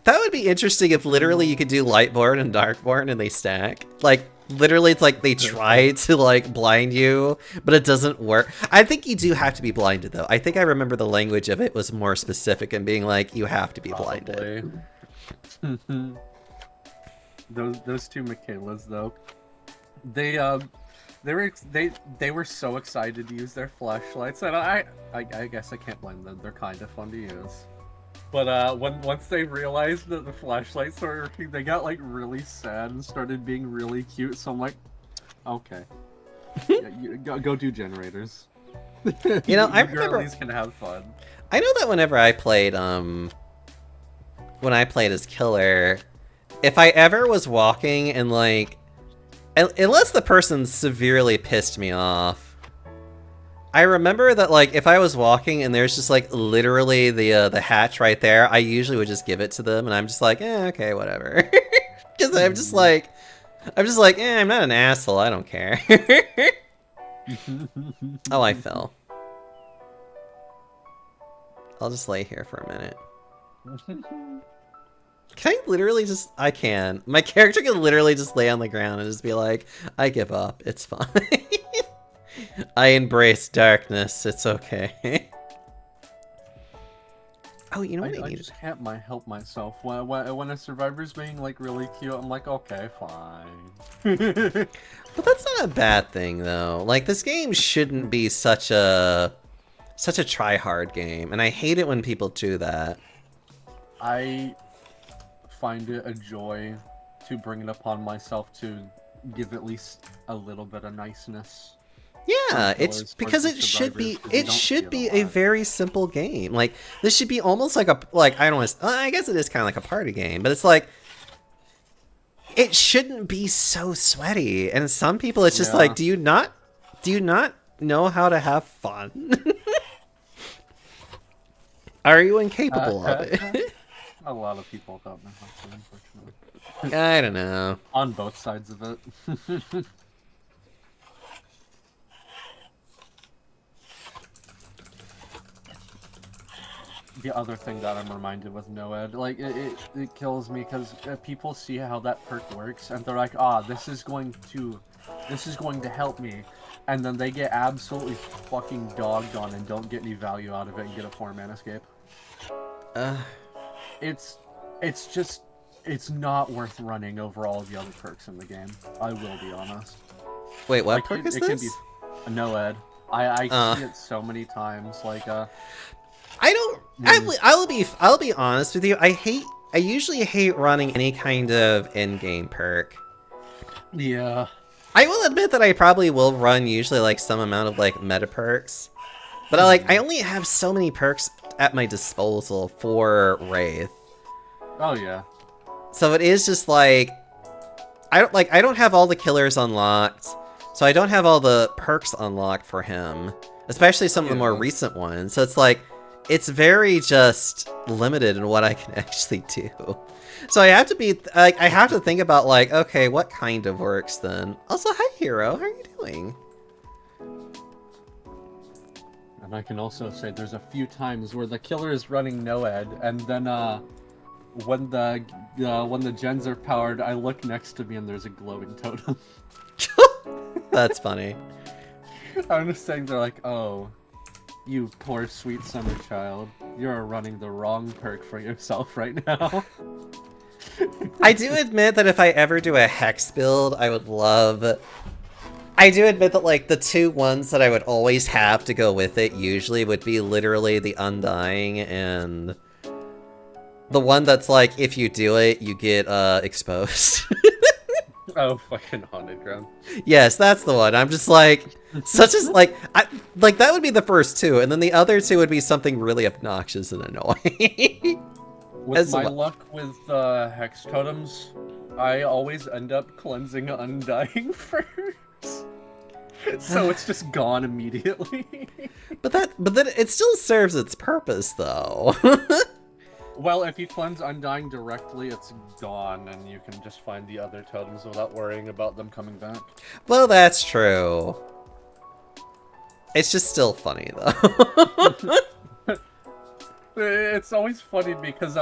Speaker 3: That would be interesting if literally you could do Lightborn and Darkborn and they stack. Like, literally it's like they try to like blind you, but it doesn't work. I think you do have to be blinded though. I think I remember the language of it was more specific and being like, you have to be blinded.
Speaker 4: Probably. those two Michaelas though, they were so excited to use their flashlights, and I guess I can't blame them. They're kind of fun to use. But once they realized that the flashlights were working, they got like really sad and started being really cute. So I'm like, okay, yeah, go do generators.
Speaker 3: You know, I
Speaker 4: You
Speaker 3: remember
Speaker 4: girlies can have fun.
Speaker 3: I know that whenever I played when I played as Killer, if I ever was walking and like unless the person severely pissed me off, I remember that like if I was walking and there's just like literally the hatch right there, I usually would just give it to them and I'm just like, okay, whatever. Because I'm just like, I'm not an asshole, I don't care. Oh, I fell. I'll just lay here for a minute. Can I literally just... I can. My character can literally just lay on the ground and just be like, I give up. It's fine. I embrace darkness. It's okay. Oh, you know what I
Speaker 4: I
Speaker 3: need?
Speaker 4: just can't help myself. When a survivor's being like really cute, I'm like, okay, fine.
Speaker 3: But that's not a bad thing, though. Like, this game shouldn't be such a try-hard game, and I hate it when people do that.
Speaker 4: I find it a joy to bring it upon myself to give at least a little bit of niceness.
Speaker 3: Yeah,
Speaker 4: For
Speaker 3: it's
Speaker 4: killers, for
Speaker 3: because
Speaker 4: the
Speaker 3: it should be
Speaker 4: survivors, 'cause you
Speaker 3: it
Speaker 4: don't see
Speaker 3: should
Speaker 4: it
Speaker 3: be
Speaker 4: a
Speaker 3: a
Speaker 4: lot.
Speaker 3: very simple game. Like, this should be almost like I don't want to, I guess it is kind of like a party game, but it's like it shouldn't be so sweaty. And some people it's just
Speaker 4: Yeah.
Speaker 3: like, do you not know how to have fun? Are you incapable of it?
Speaker 4: A lot of people don't know how to, unfortunately.
Speaker 3: I don't know.
Speaker 4: On both sides of it. The other thing that I'm reminded with Noed, like, it kills me because people see how that perk works and they're like, ah, this is going to help me, and then they get absolutely fucking dogged on and don't get any value out of it and get a 4-man escape. It's just, it's not worth running over all the other perks in the game. I will be honest.
Speaker 3: Wait, what
Speaker 4: Like,
Speaker 3: perk is
Speaker 4: it can
Speaker 3: this?
Speaker 4: be a Noed. I
Speaker 3: Uh.
Speaker 4: see it so many times, like,
Speaker 3: I don't. I'll be honest with you. I usually hate running any kind of in-game perk.
Speaker 4: yeah.
Speaker 3: I will admit that I probably will run usually like some amount of like meta perks, but I only have so many perks at my disposal for Wraith.
Speaker 4: Oh yeah.
Speaker 3: So it is just like I don't have all the killers unlocked, so I don't have all the perks unlocked for him, especially some of the more
Speaker 4: Yeah.
Speaker 3: recent ones. So it's like it's very just limited in what I can actually do. So I have to be like I have to think about like, okay, what kind of works then? Also, hi Hero, how are you doing?
Speaker 4: And I can also say there's a few times where the killer is running Noed, and then when the gens are powered, I look next to me and there's a glowing totem.
Speaker 3: That's funny.
Speaker 4: I'm just saying they're like, oh, you poor sweet summer child, you're running the wrong perk for yourself right now.
Speaker 3: I do admit that if I ever do a Hex build, I would love... I do admit that, like, the two ones that I would always have to go with it usually would be literally the Undying and... the one that's like, if you do it, you get, exposed.
Speaker 4: Oh, fucking haunted ground.
Speaker 3: Yes, that's the one. I'm just like... such as, like... that would be the first two, and then the other two would be something really obnoxious and annoying.
Speaker 4: With
Speaker 3: As
Speaker 4: my
Speaker 3: well.
Speaker 4: luck with hex totems, I always end up cleansing Undying first. So it's just gone immediately.
Speaker 3: But then it still serves its purpose, though.
Speaker 4: Well, if you cleanse Undying directly, it's gone, and you can just find the other totems without worrying about them coming back.
Speaker 3: Well, that's true. It's just still funny, though.
Speaker 4: It's always funny because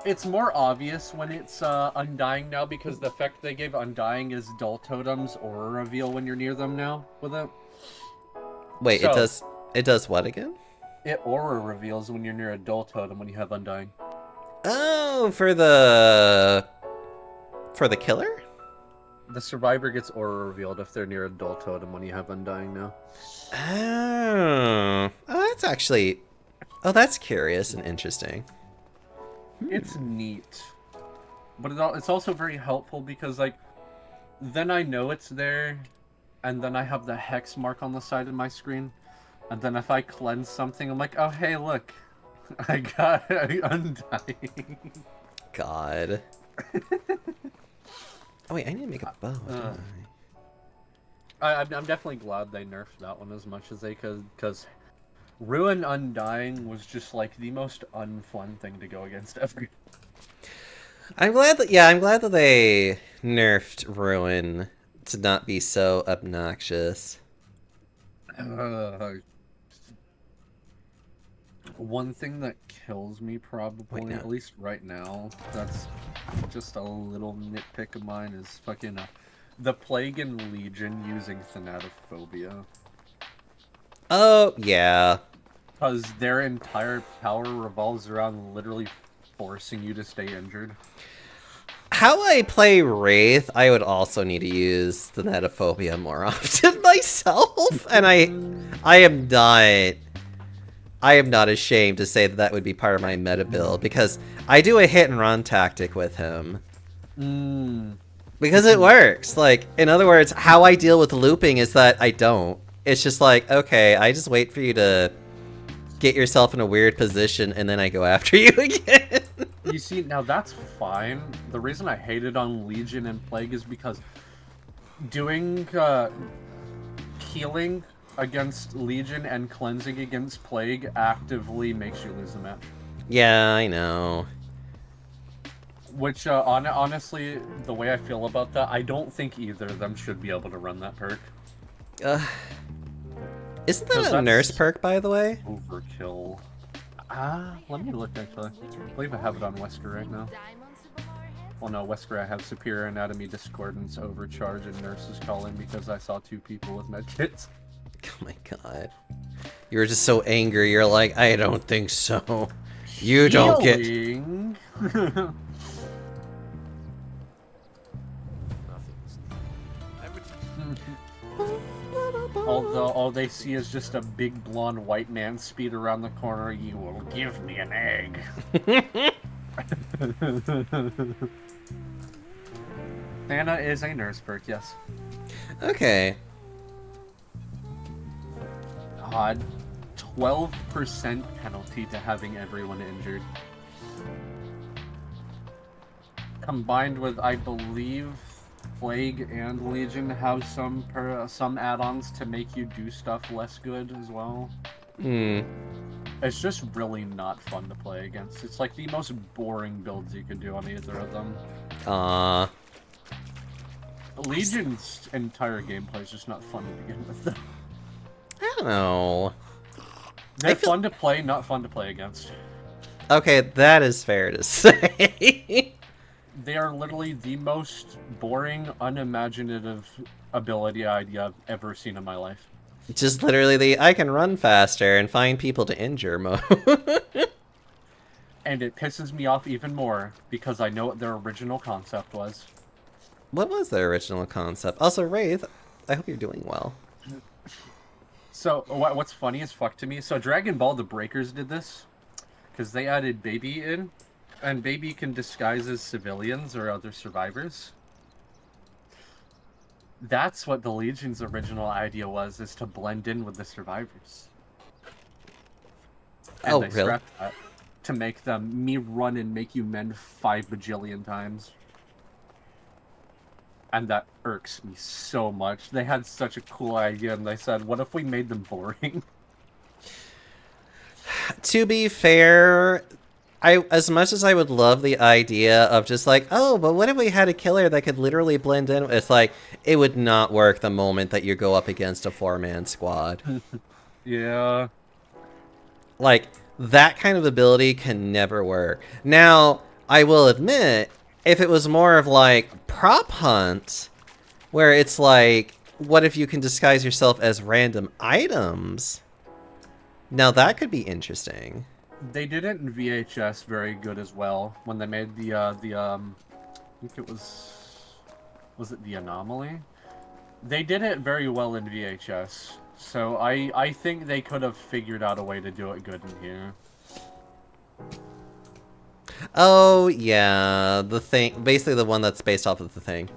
Speaker 4: it's more obvious when it's Undying now, because the effect they gave Undying is dull totems or reveal when you're near them now with it.
Speaker 3: Wait,
Speaker 4: So-
Speaker 3: it does what again?
Speaker 4: It aura reveals when you're near a dull totem when you have Undying.
Speaker 3: Oh, for the killer?
Speaker 4: The survivor gets aura revealed if they're near a dull totem when you have Undying now.
Speaker 3: Oh, that's actually... oh, that's curious and interesting.
Speaker 4: It's neat. But it's also very helpful because, like, then I know it's there, and then I have the hex mark on the side of my screen, and then if I cleanse something, I'm like, oh, hey, look. I got Undying.
Speaker 3: God. Oh, wait, I need to make a bow. don't I?
Speaker 4: I'm definitely glad they nerfed that one as much as they could, because Ruin Undying was just, like, the most unfun thing to go against ever.
Speaker 3: I'm glad that they nerfed Ruin to not be so obnoxious.
Speaker 4: One thing that kills me probably,
Speaker 3: Wait, no.
Speaker 4: at least right now, that's just a little nitpick of mine, is fucking the Plague and Legion using Thanatophobia.
Speaker 3: Oh, yeah.
Speaker 4: Because their entire power revolves around literally forcing you to stay injured.
Speaker 3: How I play Wraith, I would also need to use the Netophobia more often myself, and I am not ashamed to say that that would be part of my meta build, because I do a hit and run tactic with him. Because it works. Like, in other words, how I deal with looping is that I don't. It's just like, okay, I just wait for you to get yourself in a weird position, and then I go after you again.
Speaker 4: You see, now that's fine. The reason I hated on Legion and Plague is because doing healing against Legion and cleansing against Plague actively makes you lose the match.
Speaker 3: Yeah, I know.
Speaker 4: Which, honestly, the way I feel about that, I don't think either of them should be able to run that perk.
Speaker 3: Isn't
Speaker 4: 'Cause
Speaker 3: that a
Speaker 4: that's-
Speaker 3: nurse perk, by the way?
Speaker 4: Overkill. Let me look, actually. I believe I have it on Wesker right now. Well, no, Wesker, I have Superior Anatomy, Discordance, Overcharge, and Nurses Calling because I saw 2 people with medkits.
Speaker 3: Oh my god. You were just so angry, you're like, I don't think so. You don't get...
Speaker 4: Healing.
Speaker 5: Nothing.
Speaker 4: Although all they see is just a big blonde white man speed around the corner, you will give me an egg. Anna is a nurse perk, yes.
Speaker 3: Okay.
Speaker 4: Odd. 12% penalty to having everyone injured. Combined with, I believe, Plague and Legion have some add-ons to make you do stuff less good as well. It's just really not fun to play against. It's like the most boring builds you could do on either of them. Legion's entire gameplay is just not fun to begin with.
Speaker 3: I don't know.
Speaker 4: They're fun to play, not fun to play against.
Speaker 3: Okay, that is fair to say.
Speaker 4: They are literally the most boring, unimaginative ability idea I've ever seen in my life.
Speaker 3: Just literally the I can run faster and find people to injure mode.
Speaker 4: And it pisses me off even more because I know what their original concept was.
Speaker 3: What was their original concept? Also, Wraith, I hope you're doing well.
Speaker 4: So, what's funny as fuck to me, so Dragon Ball The Breakers did this, because they added Baby in, and Baby can disguise as civilians or other survivors. That's what the Legion's original idea was, is to blend in with the survivors. And
Speaker 3: Oh,
Speaker 4: they
Speaker 3: really?
Speaker 4: scrapped that to make them me run and make you mend 5 bajillion times. And that irks me so much. They had such a cool idea, and they said, what if we made them boring?
Speaker 3: To be fair, as much as I would love the idea of just like, oh, but what if we had a killer that could literally blend in? It's like, it would not work the moment that you go up against a 4-man squad.
Speaker 4: Yeah.
Speaker 3: Like, that kind of ability can never work. Now, I will admit, if it was more of like prop hunt, where it's like, what if you can disguise yourself as random items? Now that could be interesting.
Speaker 4: They did it in VHS very good as well when they made I think it was it the Anomaly? They did it very well in VHS, so I think they could have figured out a way to do it good in here.
Speaker 3: Oh, yeah, the thing, basically the one that's based off of the thing.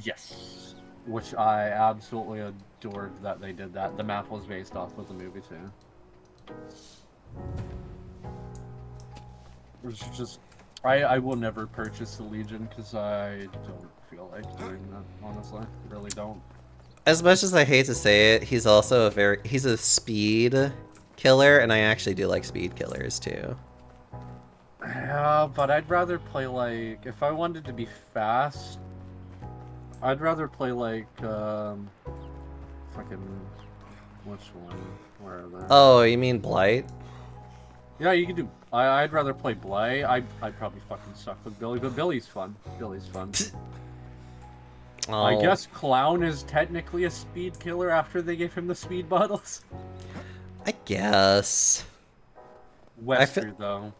Speaker 4: Yes, which I absolutely adored that they did that. The map was based off of the movie too. It was just, I will never purchase the Legion because I don't feel like doing that, honestly. I really don't.
Speaker 3: As much as I hate to say it, he's also he's a speed killer, and I actually do like speed killers too.
Speaker 4: Yeah, but I'd rather play like, if I wanted to be fast, I'd rather play like, fucking, Which one? Where are they?
Speaker 3: Oh, you mean Blight?
Speaker 4: Yeah, you can do. I'd rather play Blay. I'd probably fucking suck with Billy, but Billy's fun. Billy's fun.
Speaker 3: Oh,
Speaker 4: I guess Clown is technically a speed killer after they gave him the speed bottles.
Speaker 3: I guess.
Speaker 4: Wesker, though.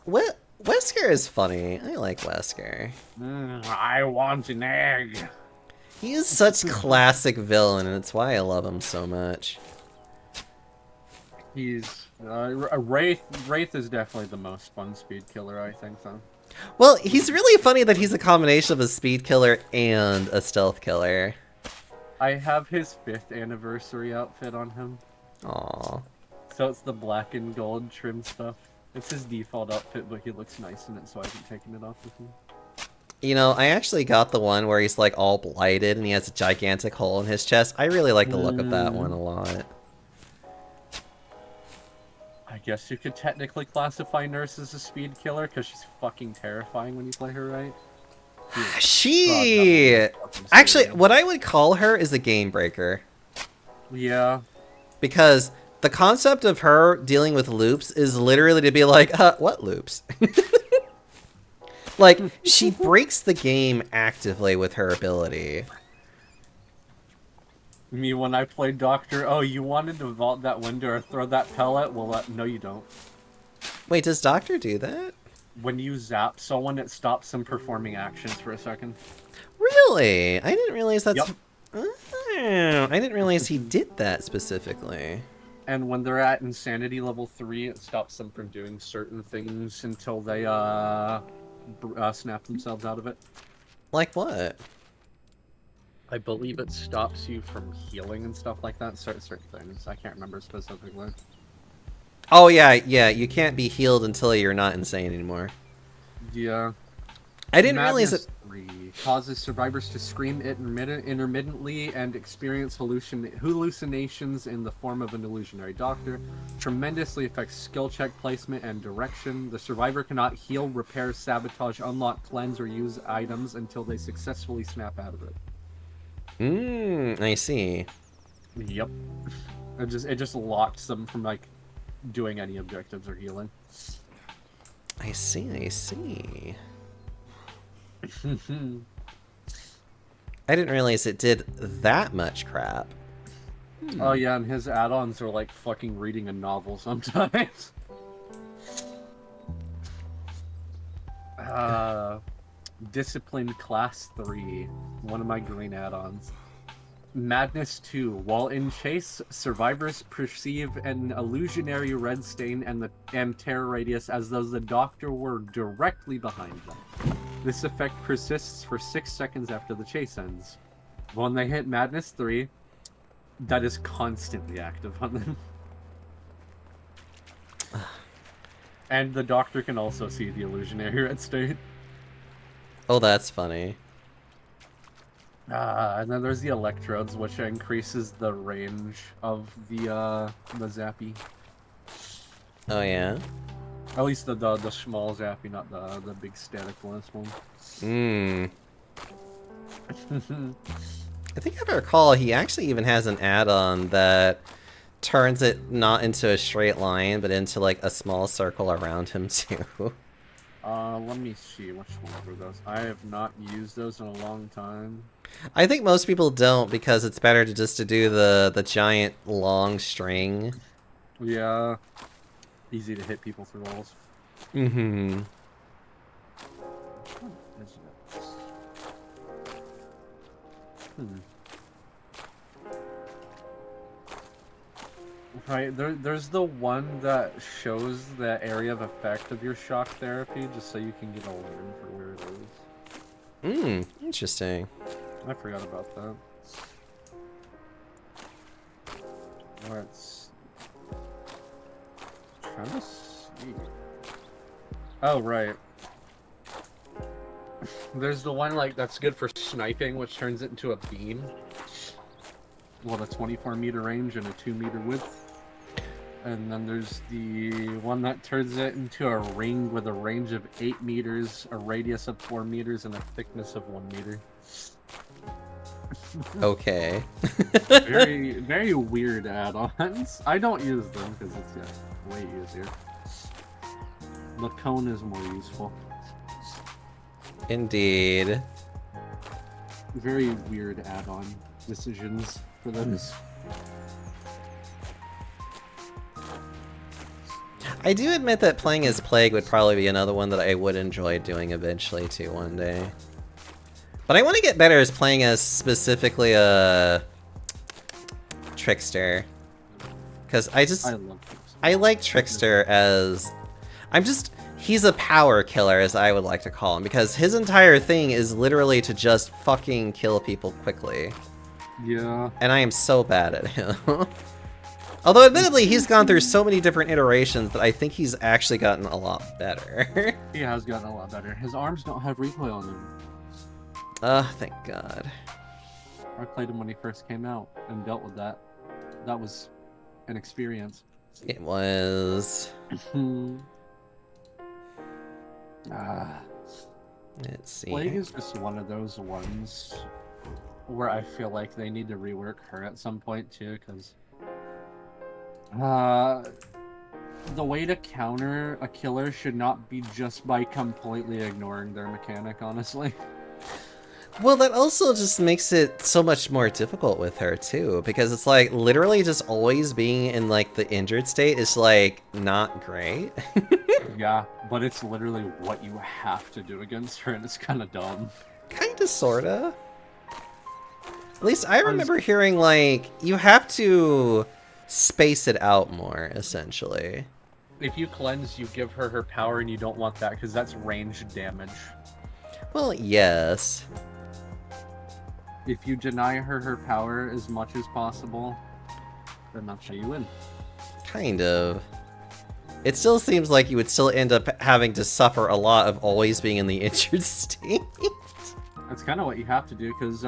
Speaker 3: Wesker is funny. I like Wesker.
Speaker 4: I want an egg.
Speaker 3: He is such classic villain, and it's why I love him so much.
Speaker 4: He's Wraith. Wraith is definitely the most fun speed killer, I think. So.
Speaker 3: Well, he's really funny that he's a combination of a speed killer and a stealth killer.
Speaker 4: I have his 5th anniversary outfit on him.
Speaker 3: Aww.
Speaker 4: So it's the black and gold trim stuff. It's his default outfit, but he looks nice in it, so I haven't taken it off with him.
Speaker 3: You know, I actually got the one where he's like all blighted and he has a gigantic hole in his chest. I really like the look of that one a lot.
Speaker 4: I guess you could technically classify Nurse as a speed killer because she's fucking terrifying when you play her right.
Speaker 3: She... Actually, what I would call her is a game breaker.
Speaker 4: Yeah.
Speaker 3: Because the concept of her dealing with loops is literally to be like, what loops? Like, she breaks the game actively with her ability.
Speaker 4: Me when I played Doctor, oh, you wanted to vault that window or throw that pellet? Well, no you don't.
Speaker 3: Wait, does Doctor do that?
Speaker 4: When you zap someone, it stops them performing actions for a second.
Speaker 3: Really? I didn't realize that's...
Speaker 4: Yep.
Speaker 3: Oh, I didn't realize he did that specifically.
Speaker 4: And when they're at Insanity level 3, it stops them from doing certain things until they, snap themselves out of it.
Speaker 3: Like what?
Speaker 4: I believe it stops you from healing and stuff like that, certain things. I can't remember specifically.
Speaker 3: Oh, yeah, you can't be healed until you're not insane anymore.
Speaker 4: Yeah.
Speaker 3: I didn't realize it...
Speaker 4: 3 causes survivors to scream intermittently and experience hallucinations in the form of an illusionary doctor. Tremendously affects skill check placement and direction. The survivor cannot heal, repair, sabotage, unlock, cleanse, or use items until they successfully snap out of it.
Speaker 3: I see.
Speaker 4: Yep. It just locks them from like doing any objectives or healing.
Speaker 3: I see. I didn't realize it did that much crap.
Speaker 4: Oh yeah, and his add-ons are like fucking reading a novel sometimes. Discipline Class 3, one of my green add-ons. Madness 2. While in chase, survivors perceive an illusionary red stain and terror radius as though the doctor were directly behind them. This effect persists for 6 seconds after the chase ends. When they hit Madness 3, that is constantly active on them. And the doctor can also see the illusionary red stain.
Speaker 3: Oh, that's funny.
Speaker 4: And then there's the electrodes, which increases the range of the zappy.
Speaker 3: Oh, yeah?
Speaker 4: At least the small zappy, not the big staticless one.
Speaker 3: I think if I recall, he actually even has an add-on that turns it not into a straight line, but into like a small circle around him too.
Speaker 4: Let me see which ones were those. I have not used those in a long time.
Speaker 3: I think most people don't because it's better to just to do the giant long string.
Speaker 4: Yeah. Easy to hit people through walls.
Speaker 3: Mm-hmm.
Speaker 4: Right, there's the one that shows the area of effect of your shock therapy, just so you can get a learn for where it is.
Speaker 3: Interesting.
Speaker 4: I forgot about that. Let's try to see. Oh, right. There's the one like that's good for sniping, which turns it into a beam. Well, a 24-meter range and a 2-meter width. And then there's the one that turns it into a ring with a range of 8 meters, a radius of 4 meters, and a thickness of 1 meter.
Speaker 3: Okay.
Speaker 4: Very, very weird add-ons. I don't use them because it's way easier. The cone is more useful.
Speaker 3: Indeed.
Speaker 4: Very weird add-on decisions for those.
Speaker 3: I do admit that playing as Plague would probably be another one that I would enjoy doing eventually too one day. But I want to get better as playing as specifically a Trickster. Because
Speaker 4: I love those.
Speaker 3: I like Trickster as... he's a power killer, as I would like to call him, because his entire thing is literally to just fucking kill people quickly.
Speaker 4: Yeah.
Speaker 3: And I am so bad at him. Although, admittedly, he's gone through so many different iterations that I think he's actually gotten a lot better.
Speaker 4: He has gotten a lot better. His arms don't have recoil on them.
Speaker 3: Thank God.
Speaker 4: I played him when he first came out and dealt with that. That was an experience.
Speaker 3: It was... Let's see.
Speaker 4: Plague is just one of those ones where I feel like they need to rework her at some point too, because the way to counter a killer should not be just by completely ignoring their mechanic, honestly.
Speaker 3: Well, that also just makes it so much more difficult with her, too, because it's like, literally just always being in, like, the injured state is, like, not great.
Speaker 4: Yeah, but it's literally what you have to do against her, and it's kind of dumb.
Speaker 3: Kinda, sorta. At least I remember hearing, like, you have to space it out more, essentially.
Speaker 4: If you cleanse, you give her power, and you don't want that, because that's ranged damage.
Speaker 3: Well, yes.
Speaker 4: If you deny her power as much as possible, then that's how you win.
Speaker 3: Kind of. It still seems like you would still end up having to suffer a lot of always being in the injured state.
Speaker 4: That's kind of what you have to do, because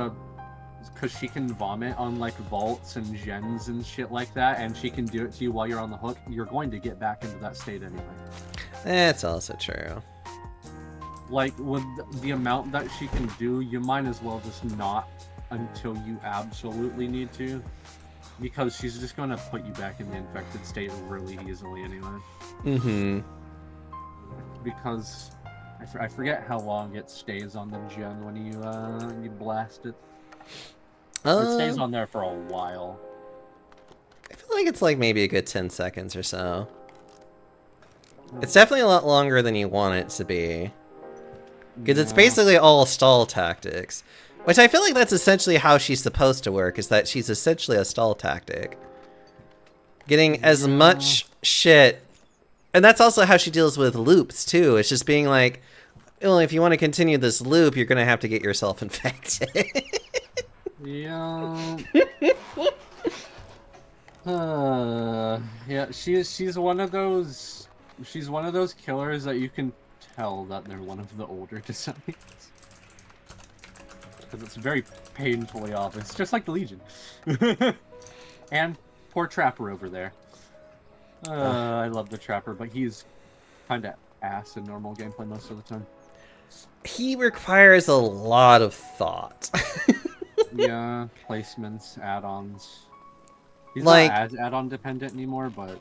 Speaker 4: she can vomit on, like, vaults and gens and shit like that, and she can do it to you while you're on the hook. You're going to get back into that state anyway.
Speaker 3: That's also true.
Speaker 4: Like, with the amount that she can do, you might as well just not until you absolutely need to. Because she's just going to put you back in the infected state really easily anyway.
Speaker 3: Mm-hmm.
Speaker 4: Because I forget how long it stays on the gen when you blast it. It stays on there for a while.
Speaker 3: I feel like it's like maybe a good 10 seconds or so. It's definitely a lot longer than you want it to be. Because it's basically all stall tactics. Which I feel like that's essentially how she's supposed to work, is that she's essentially a stall tactic. Getting as much shit... And that's also how she deals with loops, too. It's just being like, well, if you want to continue this loop, you're going to have to get yourself infected.
Speaker 4: Yeah. Yeah, she's one of those... She's one of those killers that you can tell that they're one of the older designs. Because it's very painfully obvious, just like the Legion. And poor Trapper over there. I love the Trapper, but he's kind of ass in normal gameplay most of the time.
Speaker 3: He requires a lot of thought.
Speaker 4: Yeah, placements, add-ons. He's
Speaker 3: like,
Speaker 4: not as add-on dependent anymore, but...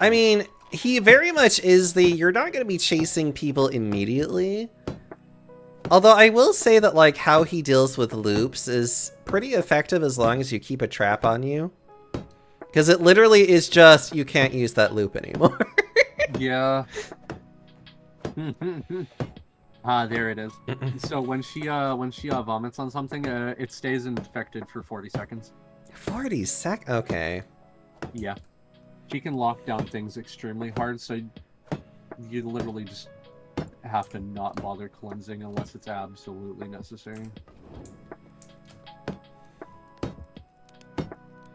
Speaker 3: I mean, he very much is the, you're not going to be chasing people immediately. Although I will say that, like, how he deals with loops is pretty effective as long as you keep a trap on you. Because it literally is just, you can't use that loop anymore.
Speaker 4: Yeah. Ah, there it is. So when she vomits on something, it stays infected for 40 seconds.
Speaker 3: 40 sec? Okay.
Speaker 4: Yeah. She can lock down things extremely hard, so you literally just have to not bother cleansing unless it's absolutely necessary.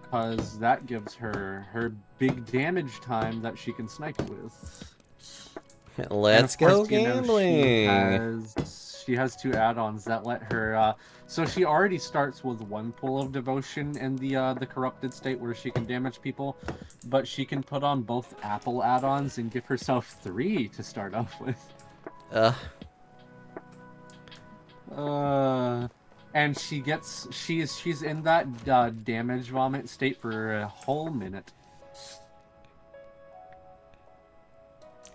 Speaker 4: Because that gives her her big damage time that she can snipe with.
Speaker 3: Let's go gambling.
Speaker 4: She has 2 add-ons that let her. So she already starts with 1 pool of devotion in the corrupted state where she can damage people, but she can put on both Apple add-ons and give herself 3 to start off with. and she's in that damage vomit state for a whole minute.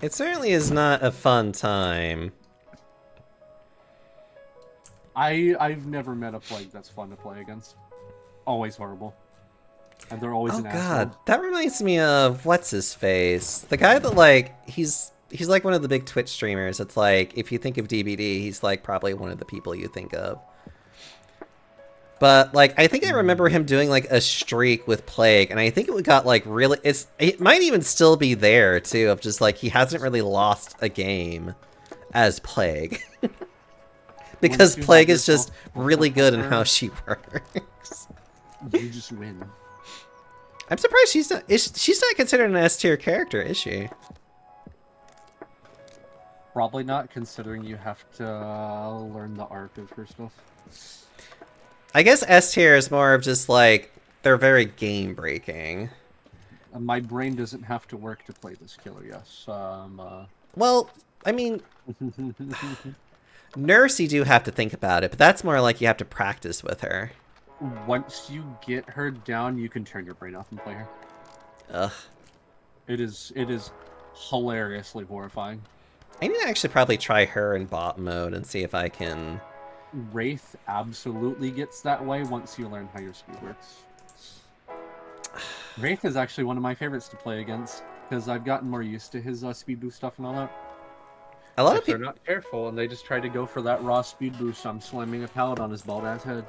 Speaker 3: It certainly is not a fun time.
Speaker 4: I've never met a plague that's fun to play against. Always horrible. And they're always
Speaker 3: Oh
Speaker 4: an
Speaker 3: god,
Speaker 4: asshole.
Speaker 3: that reminds me of what's his face? The guy that like he's like one of the big Twitch streamers. It's like if you think of DBD, he's like probably one of the people you think of. But like I think I remember him doing like a streak with Plague, and I think it got like really it might even still be there too, of just like he hasn't really lost a game as Plague. Because
Speaker 4: Once you
Speaker 3: Plague
Speaker 4: have
Speaker 3: is just
Speaker 4: yourself
Speaker 3: really good in
Speaker 4: her,
Speaker 3: how she works.
Speaker 4: You just win.
Speaker 3: I'm surprised she's not considered an S tier character, is she?
Speaker 4: Probably not, considering you have to learn the arc of her stuff.
Speaker 3: I guess S tier is more of just like they're very game breaking.
Speaker 4: My brain doesn't have to work to play this killer, yes.
Speaker 3: Well, I mean, Nurse you do have to think about it, but that's more like you have to practice with her.
Speaker 4: Once you get her down, you can turn your brain off and play her.
Speaker 3: Ugh.
Speaker 4: It is hilariously horrifying.
Speaker 3: I need to actually probably try her in bot mode and see if I can...
Speaker 4: Wraith absolutely gets that way once you learn how your speed works. Wraith is actually one of my favorites to play against, because I've gotten more used to his speed boost stuff and all that.
Speaker 3: A lot
Speaker 4: If
Speaker 3: of
Speaker 4: they're
Speaker 3: people...
Speaker 4: not careful and they just try to go for that raw speed boost, I'm slamming a pallet on his bald ass head.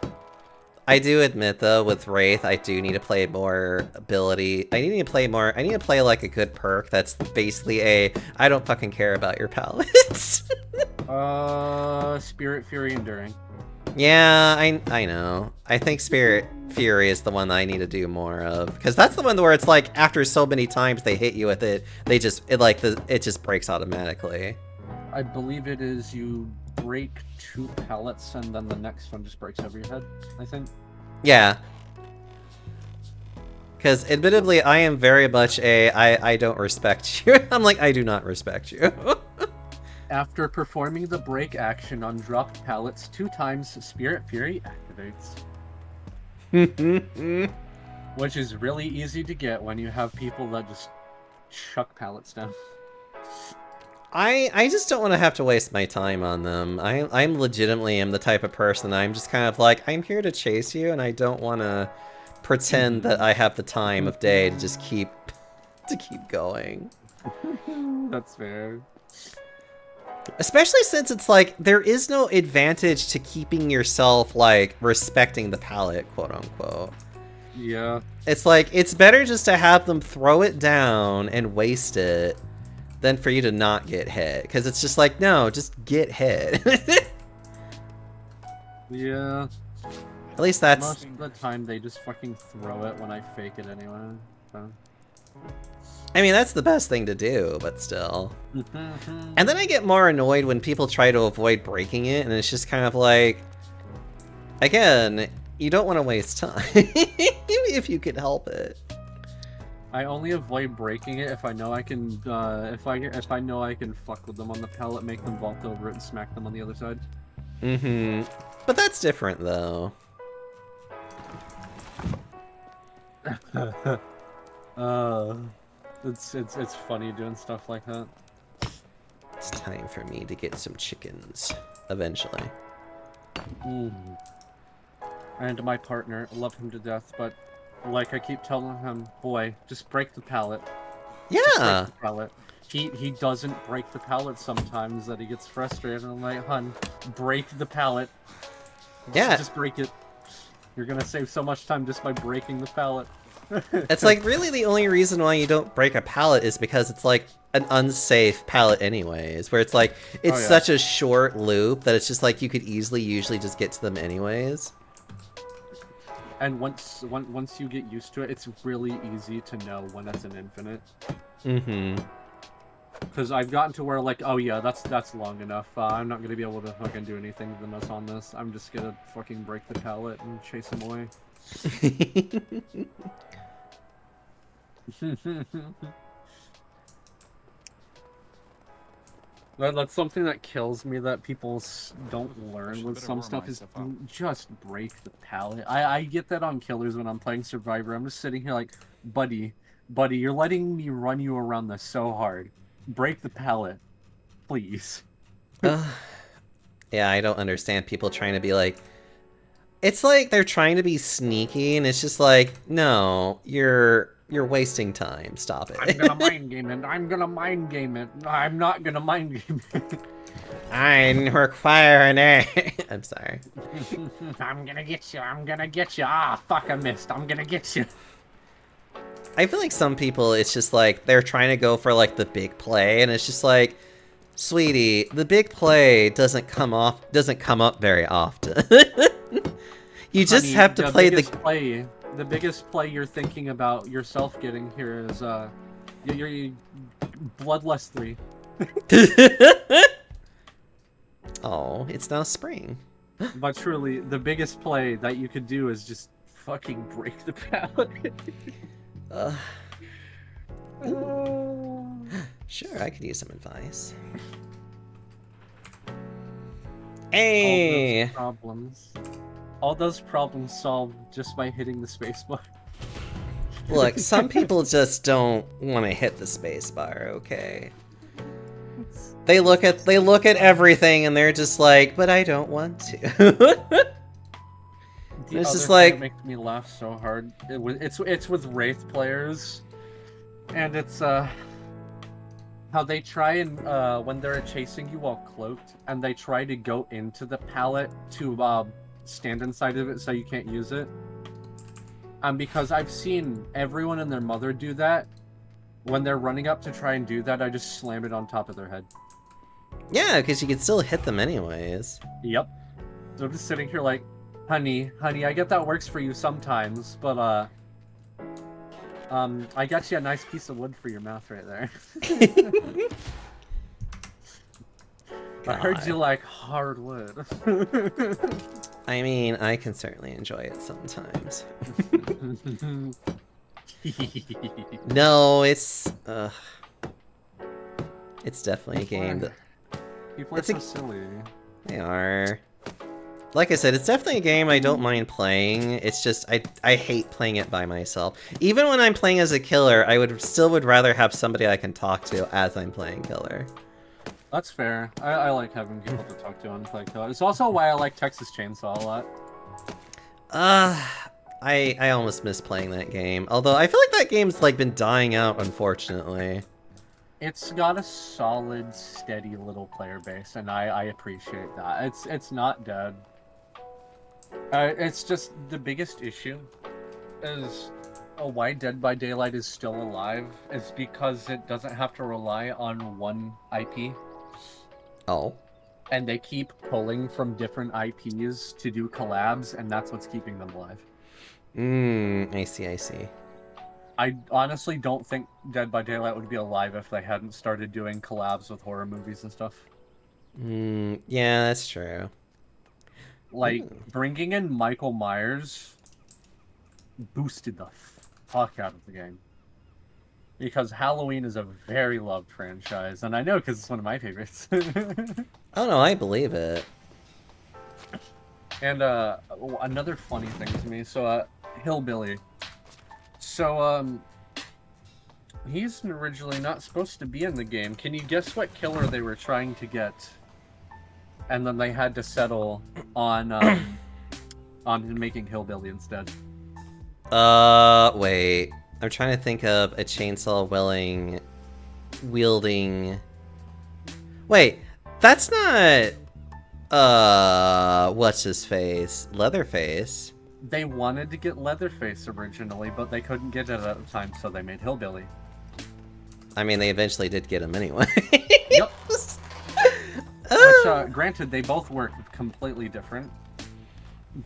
Speaker 3: I do admit though, with Wraith, I do need to play more ability. I need to play like a good perk that's basically a, I don't fucking care about your palettes.
Speaker 4: Spirit Fury Enduring.
Speaker 3: Yeah, I know. I think Spirit Fury is the one that I need to do more of, because that's the one where it's like after so many times they hit you with it, it just breaks automatically.
Speaker 4: I believe it is you break 2 pallets and then the next one just breaks over your head, I think.
Speaker 3: Yeah. Because admittedly, I am very much I don't respect you. I'm like, I do not respect you.
Speaker 4: After performing the break action on dropped pallets 2 times, Spirit Fury activates. Which is really easy to get when you have people that just chuck pallets down.
Speaker 3: I just don't want to have to waste my time on them. I'm legitimately am the type of person I'm just kind of like, I'm here to chase you, and I don't want to pretend that I have the time of day to just keep going.
Speaker 4: That's fair.
Speaker 3: Especially since it's like there is no advantage to keeping yourself like respecting the palette, quote unquote.
Speaker 4: Yeah.
Speaker 3: It's like it's better just to have them throw it down and waste it than for you to not get hit, because it's just like, no, just get hit.
Speaker 4: Yeah.
Speaker 3: At least that's...
Speaker 4: Most of the time they just fucking throw it when I fake it anyway. So.
Speaker 3: I mean, that's the best thing to do, but still. And then I get more annoyed when people try to avoid breaking it, and it's just kind of like... Again, you don't want to waste time, if you can help it.
Speaker 4: I only avoid breaking it if I know I can, if I know I can fuck with them on the pallet, make them vault over it, and smack them on the other side.
Speaker 3: Mm-hmm. But that's different, though.
Speaker 4: It's funny doing stuff like that.
Speaker 3: It's time for me to get some chickens, eventually.
Speaker 4: And my partner, love him to death, but like I keep telling him, boy, just break the pallet.
Speaker 3: Yeah.
Speaker 4: Just break the pallet. He doesn't break the pallet sometimes, that he gets frustrated, and I'm like, hun, break the pallet.
Speaker 3: Yeah.
Speaker 4: Just break it. You're gonna save so much time just by breaking the pallet.
Speaker 3: It's like really the only reason why you don't break a pallet is because it's like an unsafe pallet anyways, where it's like it's such a short loop that it's just like you could usually just get to them anyways.
Speaker 4: And once you get used to it, it's really easy to know when it's an infinite.
Speaker 3: Mm-hmm.
Speaker 4: Because I've gotten to where like, oh yeah, that's long enough. I'm not gonna be able to fucking do anything with us on this. I'm just gonna fucking break the pallet and chase him away. That's something that kills me that people don't
Speaker 5: I
Speaker 4: learn
Speaker 5: should
Speaker 4: with
Speaker 5: better
Speaker 4: some
Speaker 5: warm
Speaker 4: stuff is
Speaker 5: myself up.
Speaker 4: just break the pallet. I get that on killers when I'm playing Survivor. I'm just sitting here like, buddy, you're letting me run you around this so hard. Break the pallet, please.
Speaker 3: Yeah, I don't understand people trying to be like. It's like they're trying to be sneaky, and it's just like, no, you're wasting time. Stop it.
Speaker 4: I'm gonna mind game it. I'm gonna mind game it. I'm not gonna mind game it.
Speaker 3: I require an A. I'm sorry.
Speaker 4: I'm gonna get you. I'm gonna get you. Ah, fuck, I missed. I'm gonna get you.
Speaker 3: I feel like some people, it's just like they're trying to go for like the big play, and it's just like, sweetie, the big play doesn't come up very often. You just
Speaker 4: Honey,
Speaker 3: have to play
Speaker 4: the biggest play you're thinking about yourself getting here is your Bloodlust 3.
Speaker 3: Oh, it's now spring.
Speaker 4: But truly, the biggest play that you could do is just fucking break the pallet.
Speaker 3: Sure, I could use some advice.
Speaker 4: All
Speaker 3: Hey!
Speaker 4: those problems. All those problems solved just by hitting the spacebar.
Speaker 3: Look, some people just don't want to hit the spacebar, okay? They look at everything and they're just like, but I don't want to.
Speaker 4: The
Speaker 3: It's
Speaker 4: other
Speaker 3: just
Speaker 4: thing
Speaker 3: like-
Speaker 4: that makes me laugh so hard. It's with Wraith players, and it's how they try and when they're chasing you while cloaked, and they try to go into the pallet to stand inside of it so you can't use it. Because I've seen everyone and their mother do that. When they're running up to try and do that, I just slam it on top of their head.
Speaker 3: Yeah, because you can still hit them anyways.
Speaker 4: Yep. So I'm just sitting here like, honey, I get that works for you sometimes, but I got you a nice piece of wood for your mouth right there. I heard you like hard wood.
Speaker 3: I mean, I can certainly enjoy it sometimes. No, it's definitely a game that
Speaker 4: People are
Speaker 3: It's
Speaker 4: so
Speaker 3: a-
Speaker 4: silly.
Speaker 3: they are. Like I said, it's definitely a game I don't mind playing. It's just I hate playing it by myself. Even when I'm playing as a killer, I would rather have somebody I can talk to as I'm playing killer.
Speaker 4: That's fair. I like having people to talk to and play killer. It's also why I like Texas Chainsaw a lot.
Speaker 3: I almost miss playing that game. Although I feel like that game's like been dying out, unfortunately.
Speaker 4: It's got a solid, steady little player base, and I appreciate that. It's not dead. It's just the biggest issue is why Dead by Daylight is still alive is because it doesn't have to rely on one IP,
Speaker 3: Oh.
Speaker 4: and they keep pulling from different IPs to do collabs, and that's what's keeping them alive.
Speaker 3: I see.
Speaker 4: I honestly don't think Dead by Daylight would be alive if they hadn't started doing collabs with horror movies and stuff.
Speaker 3: Yeah, that's true.
Speaker 4: Like, bringing in Michael Myers boosted the fuck out of the game. Because Halloween is a very loved franchise, and I know because it's one of my favorites.
Speaker 3: Oh no, I believe it.
Speaker 4: And another funny thing to me, so Hillbilly. So he's originally not supposed to be in the game. Can you guess what killer they were trying to get? And then they had to settle on making Hillbilly instead.
Speaker 3: Wait. I'm trying to think of a chainsaw wielding. Wait, that's not. What's his face? Leatherface.
Speaker 4: They wanted to get Leatherface originally, but they couldn't get it at the time, so they made Hillbilly.
Speaker 3: I mean, they eventually did get him anyway.
Speaker 4: Yep. Which, granted, they both work completely different,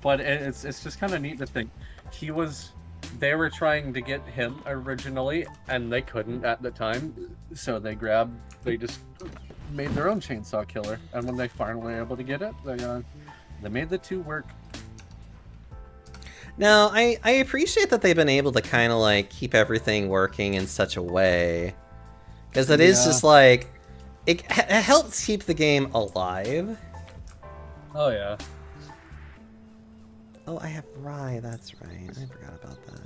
Speaker 4: but it's just kind of neat to think they were trying to get him originally, and they couldn't at the time, so they just made their own chainsaw killer, and when they finally were able to get it, they made the two work.
Speaker 3: No, I appreciate that they've been able to kind of like keep everything working in such a way, because it is
Speaker 4: Yeah.
Speaker 3: just like it helps keep the game alive.
Speaker 4: Oh yeah.
Speaker 3: Oh, I have Rye. That's right. I forgot about that.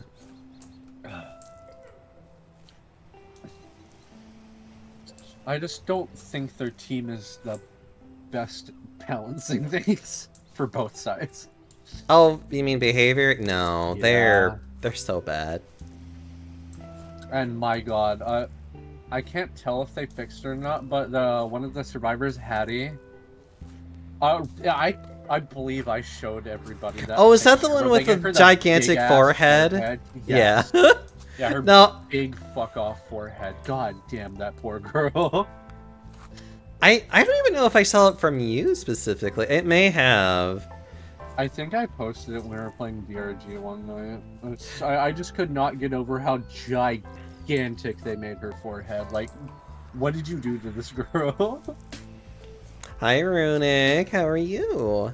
Speaker 4: I just don't think their team is the best balancing things for both sides.
Speaker 3: Oh, you mean behavior? No,
Speaker 4: Yeah.
Speaker 3: they're so bad.
Speaker 4: And my god, I can't tell if they fixed it or not, but one of the survivors, Hattie, yeah, I believe I showed everybody that.
Speaker 3: Oh, is that the
Speaker 4: picture,
Speaker 3: one
Speaker 4: but
Speaker 3: with
Speaker 4: they gave
Speaker 3: the
Speaker 4: her that
Speaker 3: gigantic
Speaker 4: big-ass
Speaker 3: forehead?
Speaker 4: Yes.
Speaker 3: Yeah.
Speaker 4: Yeah, her
Speaker 3: No.
Speaker 4: big fuck off forehead. God damn that poor girl.
Speaker 3: I don't even know if I saw it from you specifically. It may have.
Speaker 4: I think I posted it when we were playing DRG one night. I just could not get over how gigantic they made her forehead. Like, what did you do to this girl?
Speaker 3: Hi, Runic. How are you?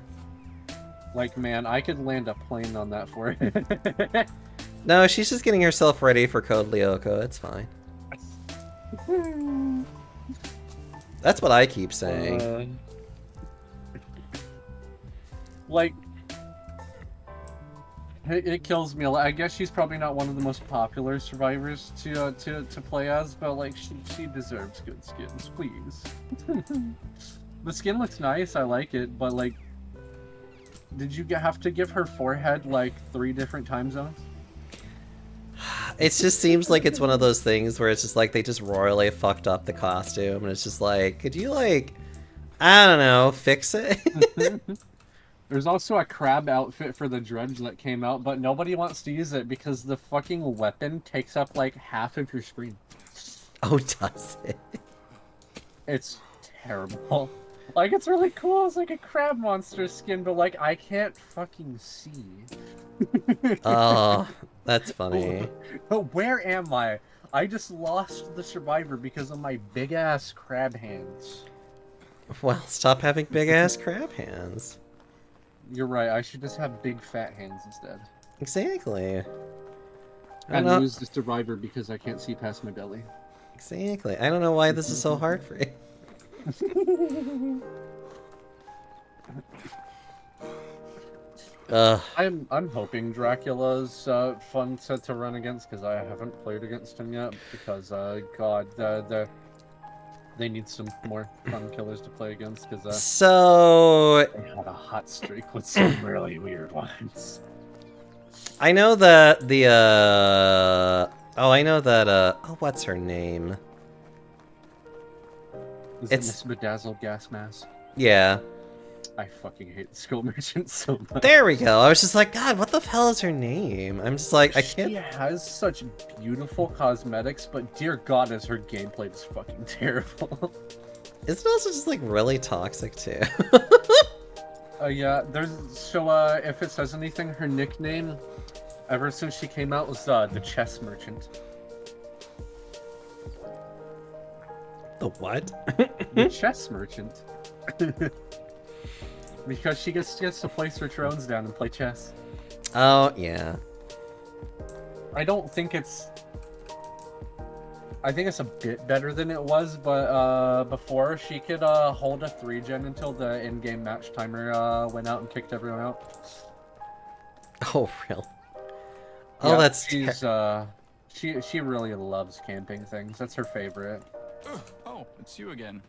Speaker 4: Like, man, I could land a plane on that forehead.
Speaker 3: No, she's just getting herself ready for Code Lyoko. It's fine. That's what I keep saying.
Speaker 4: Like, it kills me. I guess she's probably not one of the most popular survivors to play as, but like she deserves good skins, please. The skin looks nice. I like it, but like, did you have to give her forehead like 3 different time zones?
Speaker 3: It just seems like it's one of those things where it's just like they just royally fucked up the costume, and it's just like, could you like, I don't know, fix it?
Speaker 4: There's also a crab outfit for the dredge that came out, but nobody wants to use it because the fucking weapon takes up like half of your screen.
Speaker 3: Oh, does it?
Speaker 4: It's terrible. Like, it's really cool. It's like a crab monster skin, but like I can't fucking see.
Speaker 3: Oh, that's funny.
Speaker 4: But where am I? I just lost the survivor because of my big ass crab hands.
Speaker 3: Well, stop having big ass crab hands.
Speaker 4: You're right. I should just have big fat hands instead.
Speaker 3: Exactly. I
Speaker 4: And
Speaker 3: don't know.
Speaker 4: lose the survivor because I can't see past my belly.
Speaker 3: Exactly. I don't know why this is so hard for you.
Speaker 4: I'm hoping Dracula's fun to run against because I haven't played against him yet because God, they need some more fun killers to play against because
Speaker 3: So
Speaker 4: they had a hot streak with some really weird ones.
Speaker 3: I know that the oh, I know that oh, what's her name?
Speaker 4: Is
Speaker 3: It's-
Speaker 4: it Miss Bedazzled Gas Mask?
Speaker 3: Yeah.
Speaker 4: I fucking hate the Skull Merchant so much.
Speaker 3: There we go. I was just like, God, what the hell is her name? I'm just like, I
Speaker 4: She
Speaker 3: can't.
Speaker 4: has such beautiful cosmetics, but dear God, is her gameplay just fucking terrible.
Speaker 3: Isn't it also just like really toxic too?
Speaker 4: Yeah, there's so if it says anything, her nickname ever since she came out was the Chess Merchant.
Speaker 3: The what?
Speaker 4: The Chess Merchant. Because she gets to place her thrones down and play chess.
Speaker 3: Oh yeah.
Speaker 4: I don't think it's. I think it's a bit better than it was, but before she could hold a 3-gen until the in-game match timer went out and kicked everyone out.
Speaker 3: Oh really? Oh,
Speaker 4: Yeah,
Speaker 3: that's
Speaker 4: she's she really loves camping things. That's her favorite.
Speaker 5: Oh, it's you again.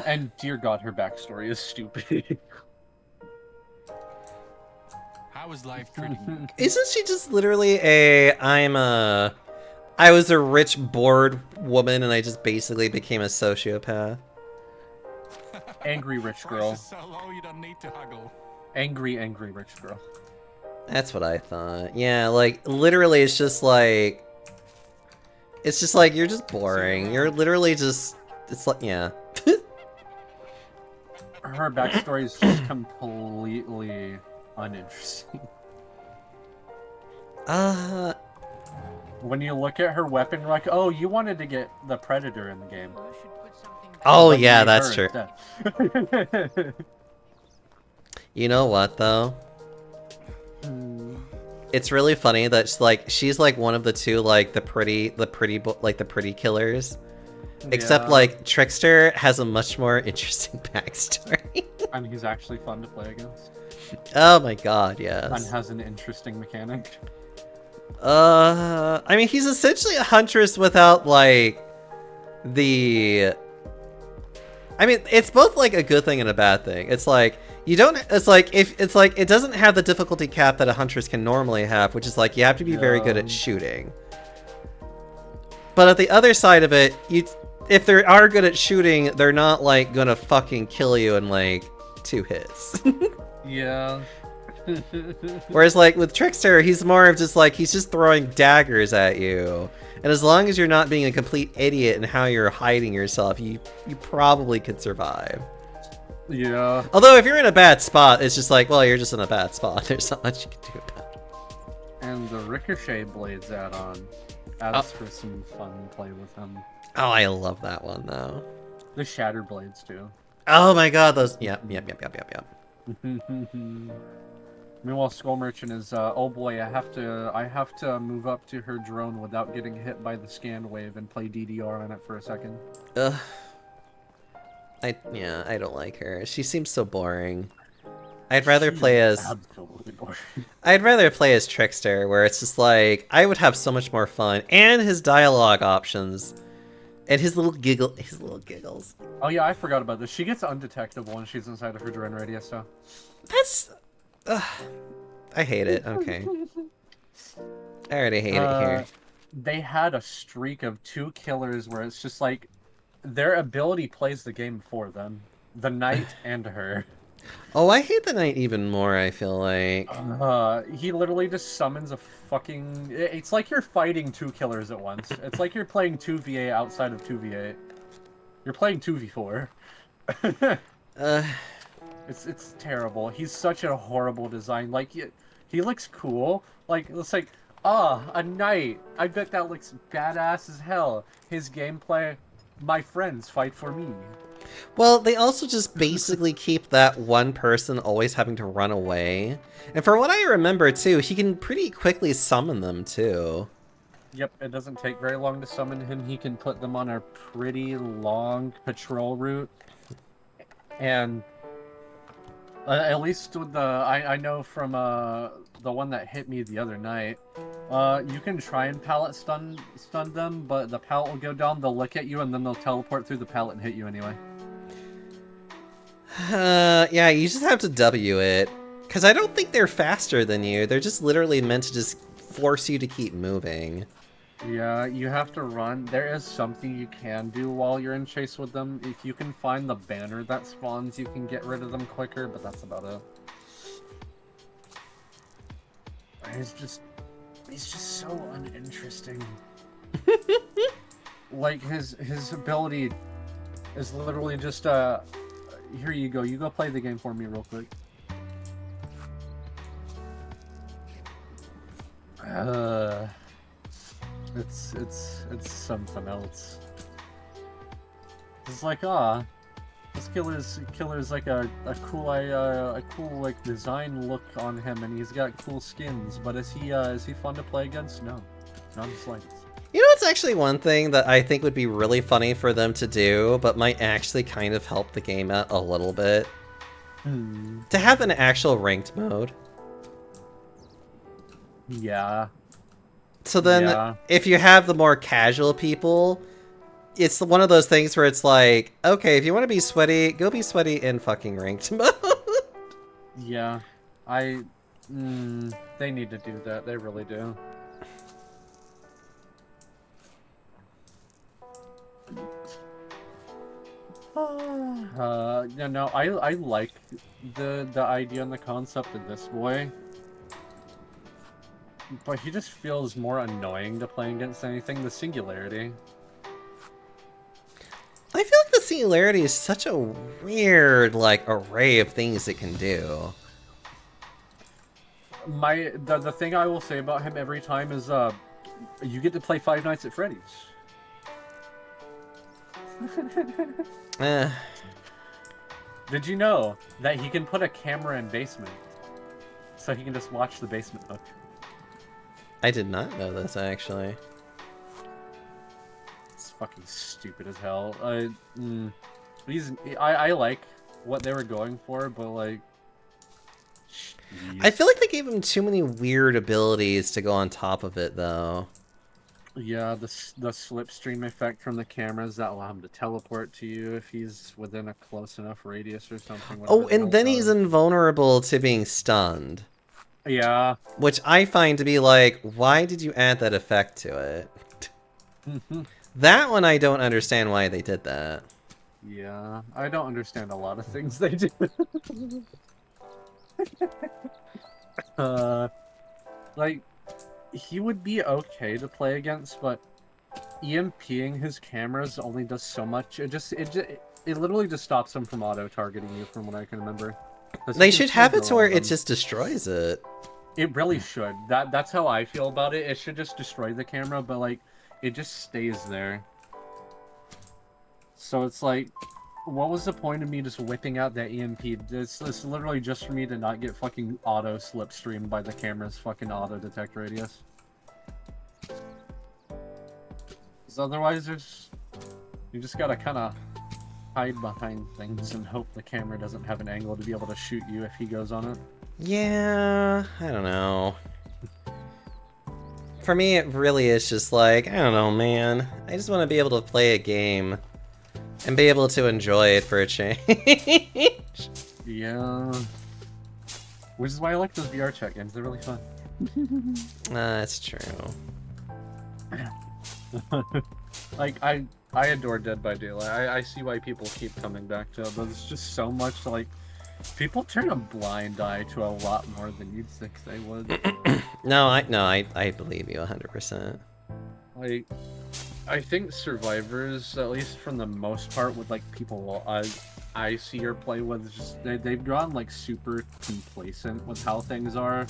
Speaker 4: And dear God, her backstory is stupid.
Speaker 5: How is life treating you?
Speaker 3: Isn't she just literally I was a rich, bored woman and I just basically became a sociopath?
Speaker 4: Angry rich girl.
Speaker 5: Price is so low you don't need to haggle.
Speaker 4: Angry rich girl.
Speaker 3: That's what I thought. Yeah, like, literally it's just like you're just boring. You're literally just, it's like, yeah.
Speaker 4: Her backstory is just completely uninteresting. When you look at her weapon, you're like, oh, you wanted to get the Predator in the game.
Speaker 3: Oh
Speaker 4: But you
Speaker 3: yeah,
Speaker 4: made
Speaker 3: that's
Speaker 4: her
Speaker 3: true.
Speaker 4: instead.
Speaker 3: You know what though? it's really funny that she's like one of the two like the pretty killers. Except
Speaker 4: Yeah.
Speaker 3: like Trickster has a much more interesting backstory.
Speaker 4: And he's actually fun to play against.
Speaker 3: Oh my god,
Speaker 4: And
Speaker 3: yes.
Speaker 4: has an interesting mechanic.
Speaker 3: I mean, he's essentially a huntress without like the. I mean, it's both like a good thing and a bad thing. It's like you don't. It's like if it's like it doesn't have the difficulty cap that a huntress can normally have, which is like you have to be very good
Speaker 4: Yeah.
Speaker 3: at shooting. But at the other side of it, if they are good at shooting, they're not like gonna fucking kill you in like 2 hits.
Speaker 4: Yeah.
Speaker 3: Whereas like with Trickster, he's more of just like he's just throwing daggers at you. And as long as you're not being a complete idiot in how you're hiding yourself, you probably could survive.
Speaker 4: Yeah.
Speaker 3: Although if you're in a bad spot, it's just like, well, you're just in a bad spot. There's not much you can do about it.
Speaker 4: And the Ricochet Blades add-on adds for some fun play with him.
Speaker 3: Oh, I love that one though.
Speaker 4: The Shatter Blades too.
Speaker 3: Oh my god, those yep.
Speaker 4: Meanwhile, Skull Merchant is, oh boy, I have to move up to her drone without getting hit by the scan wave and play DDR on it for a second.
Speaker 3: Ugh. I don't like her. She seems so boring. I'd rather
Speaker 4: She's
Speaker 3: play as
Speaker 4: absolutely boring.
Speaker 3: I'd rather play as Trickster, where it's just like I would have so much more fun, and his dialogue options, and his little giggles.
Speaker 4: Oh yeah, I forgot about this. She gets undetectable when she's inside of her drone radius, so.
Speaker 3: That's, I hate it. Okay, I already hate it here.
Speaker 4: They had a streak of 2 killers where it's just like their ability plays the game for them. The Knight and her.
Speaker 3: Oh, I hate the Knight even more. I feel like.
Speaker 4: He literally just summons a fucking. It's like you're fighting 2 killers at once. It's like you're playing 2v8 outside of 2v8. You're playing 2v4. It's terrible. He's such a horrible design. Like he looks cool. Like it's like a knight. I bet that looks badass as hell. His gameplay. My friends fight for me.
Speaker 3: Well, they also just basically keep that one person always having to run away. And for what I remember too, he can pretty quickly summon them too.
Speaker 4: Yep, it doesn't take very long to summon him. He can put them on a pretty long patrol route. And at least with the I know from the one that hit me the other night, you can try and pallet stun them, but the pallet will go down, they'll look at you, and then they'll teleport through the pallet and hit you anyway.
Speaker 3: Yeah, you just have to W it. Because I don't think they're faster than you. They're just literally meant to just force you to keep moving.
Speaker 4: Yeah, you have to run. There is something you can do while you're in chase with them. If you can find the banner that spawns, you can get rid of them quicker, but that's about it. He's just so uninteresting. Like his ability is literally just here you go play the game for me real quick. It's something else. It's like this killer's like a cool like design look on him, and he's got cool skins. But is he fun to play against? No, not the slightest.
Speaker 3: You know, it's actually one thing that I think would be really funny for them to do, but might actually kind of help the game out a little bit. To have an actual ranked mode.
Speaker 4: Yeah.
Speaker 3: So then,
Speaker 4: Yeah.
Speaker 3: if you have the more casual people, it's one of those things where it's like, okay, if you want to be sweaty, go be sweaty in fucking ranked mode.
Speaker 4: Yeah. They need to do that. They really do. I like the idea and the concept of this boy. But he just feels more annoying to play against anything. The Singularity.
Speaker 3: I feel like the Singularity is such a weird, like, array of things it can do.
Speaker 4: The thing I will say about him every time is, you get to play Five Nights at Freddy's. Did you know that he can put a camera in basement? So he can just watch the basement hook.
Speaker 3: I did not know this, actually.
Speaker 4: It's fucking stupid as hell. I like what they were going for, but like,
Speaker 3: I feel like they gave him too many weird abilities to go on top of it, though.
Speaker 4: yeah, the slipstream effect from the cameras that allow him to teleport to you if he's within a close enough radius or something.
Speaker 3: Oh,
Speaker 4: whatever the hell
Speaker 3: and then
Speaker 4: it
Speaker 3: he's
Speaker 4: does.
Speaker 3: invulnerable to being stunned.
Speaker 4: Yeah.
Speaker 3: Which I find to be like, why did you add that effect to it? That one I don't understand why they did that.
Speaker 4: Yeah, I don't understand a lot of things they do. Like, he would be okay to play against, but EMPing his cameras only does so much. It literally just stops him from auto-targeting you, from what I can remember. 'Cause he
Speaker 3: They
Speaker 4: can
Speaker 3: should
Speaker 4: still
Speaker 3: have it
Speaker 4: go
Speaker 3: to where
Speaker 4: on
Speaker 3: it
Speaker 4: them.
Speaker 3: just destroys it.
Speaker 4: It really should. That's how I feel about it. It should just destroy the camera, but like, it just stays there. So it's like, what was the point of me just whipping out that EMP? It's literally just for me to not get fucking auto slipstreamed by the camera's fucking auto detect radius. Because otherwise, you just gotta kind of hide behind things and hope the camera doesn't have an angle to be able to shoot you if he goes on it.
Speaker 3: Yeah, I don't know. For me, it really is just like, I don't know, man. I just want to be able to play a game and be able to enjoy it for a change.
Speaker 4: Yeah. Which is why I like those VR chat games. They're really fun.
Speaker 3: That's true.
Speaker 4: Like, I adore Dead by Daylight. I see why people keep coming back to it, but it's just so much, like, people turn a blind eye to a lot more than you'd think they would.
Speaker 3: No, I believe you 100%.
Speaker 4: Like, I think survivors, at least from the most part, with like people I see or play with, just they've gone like super complacent with how things are,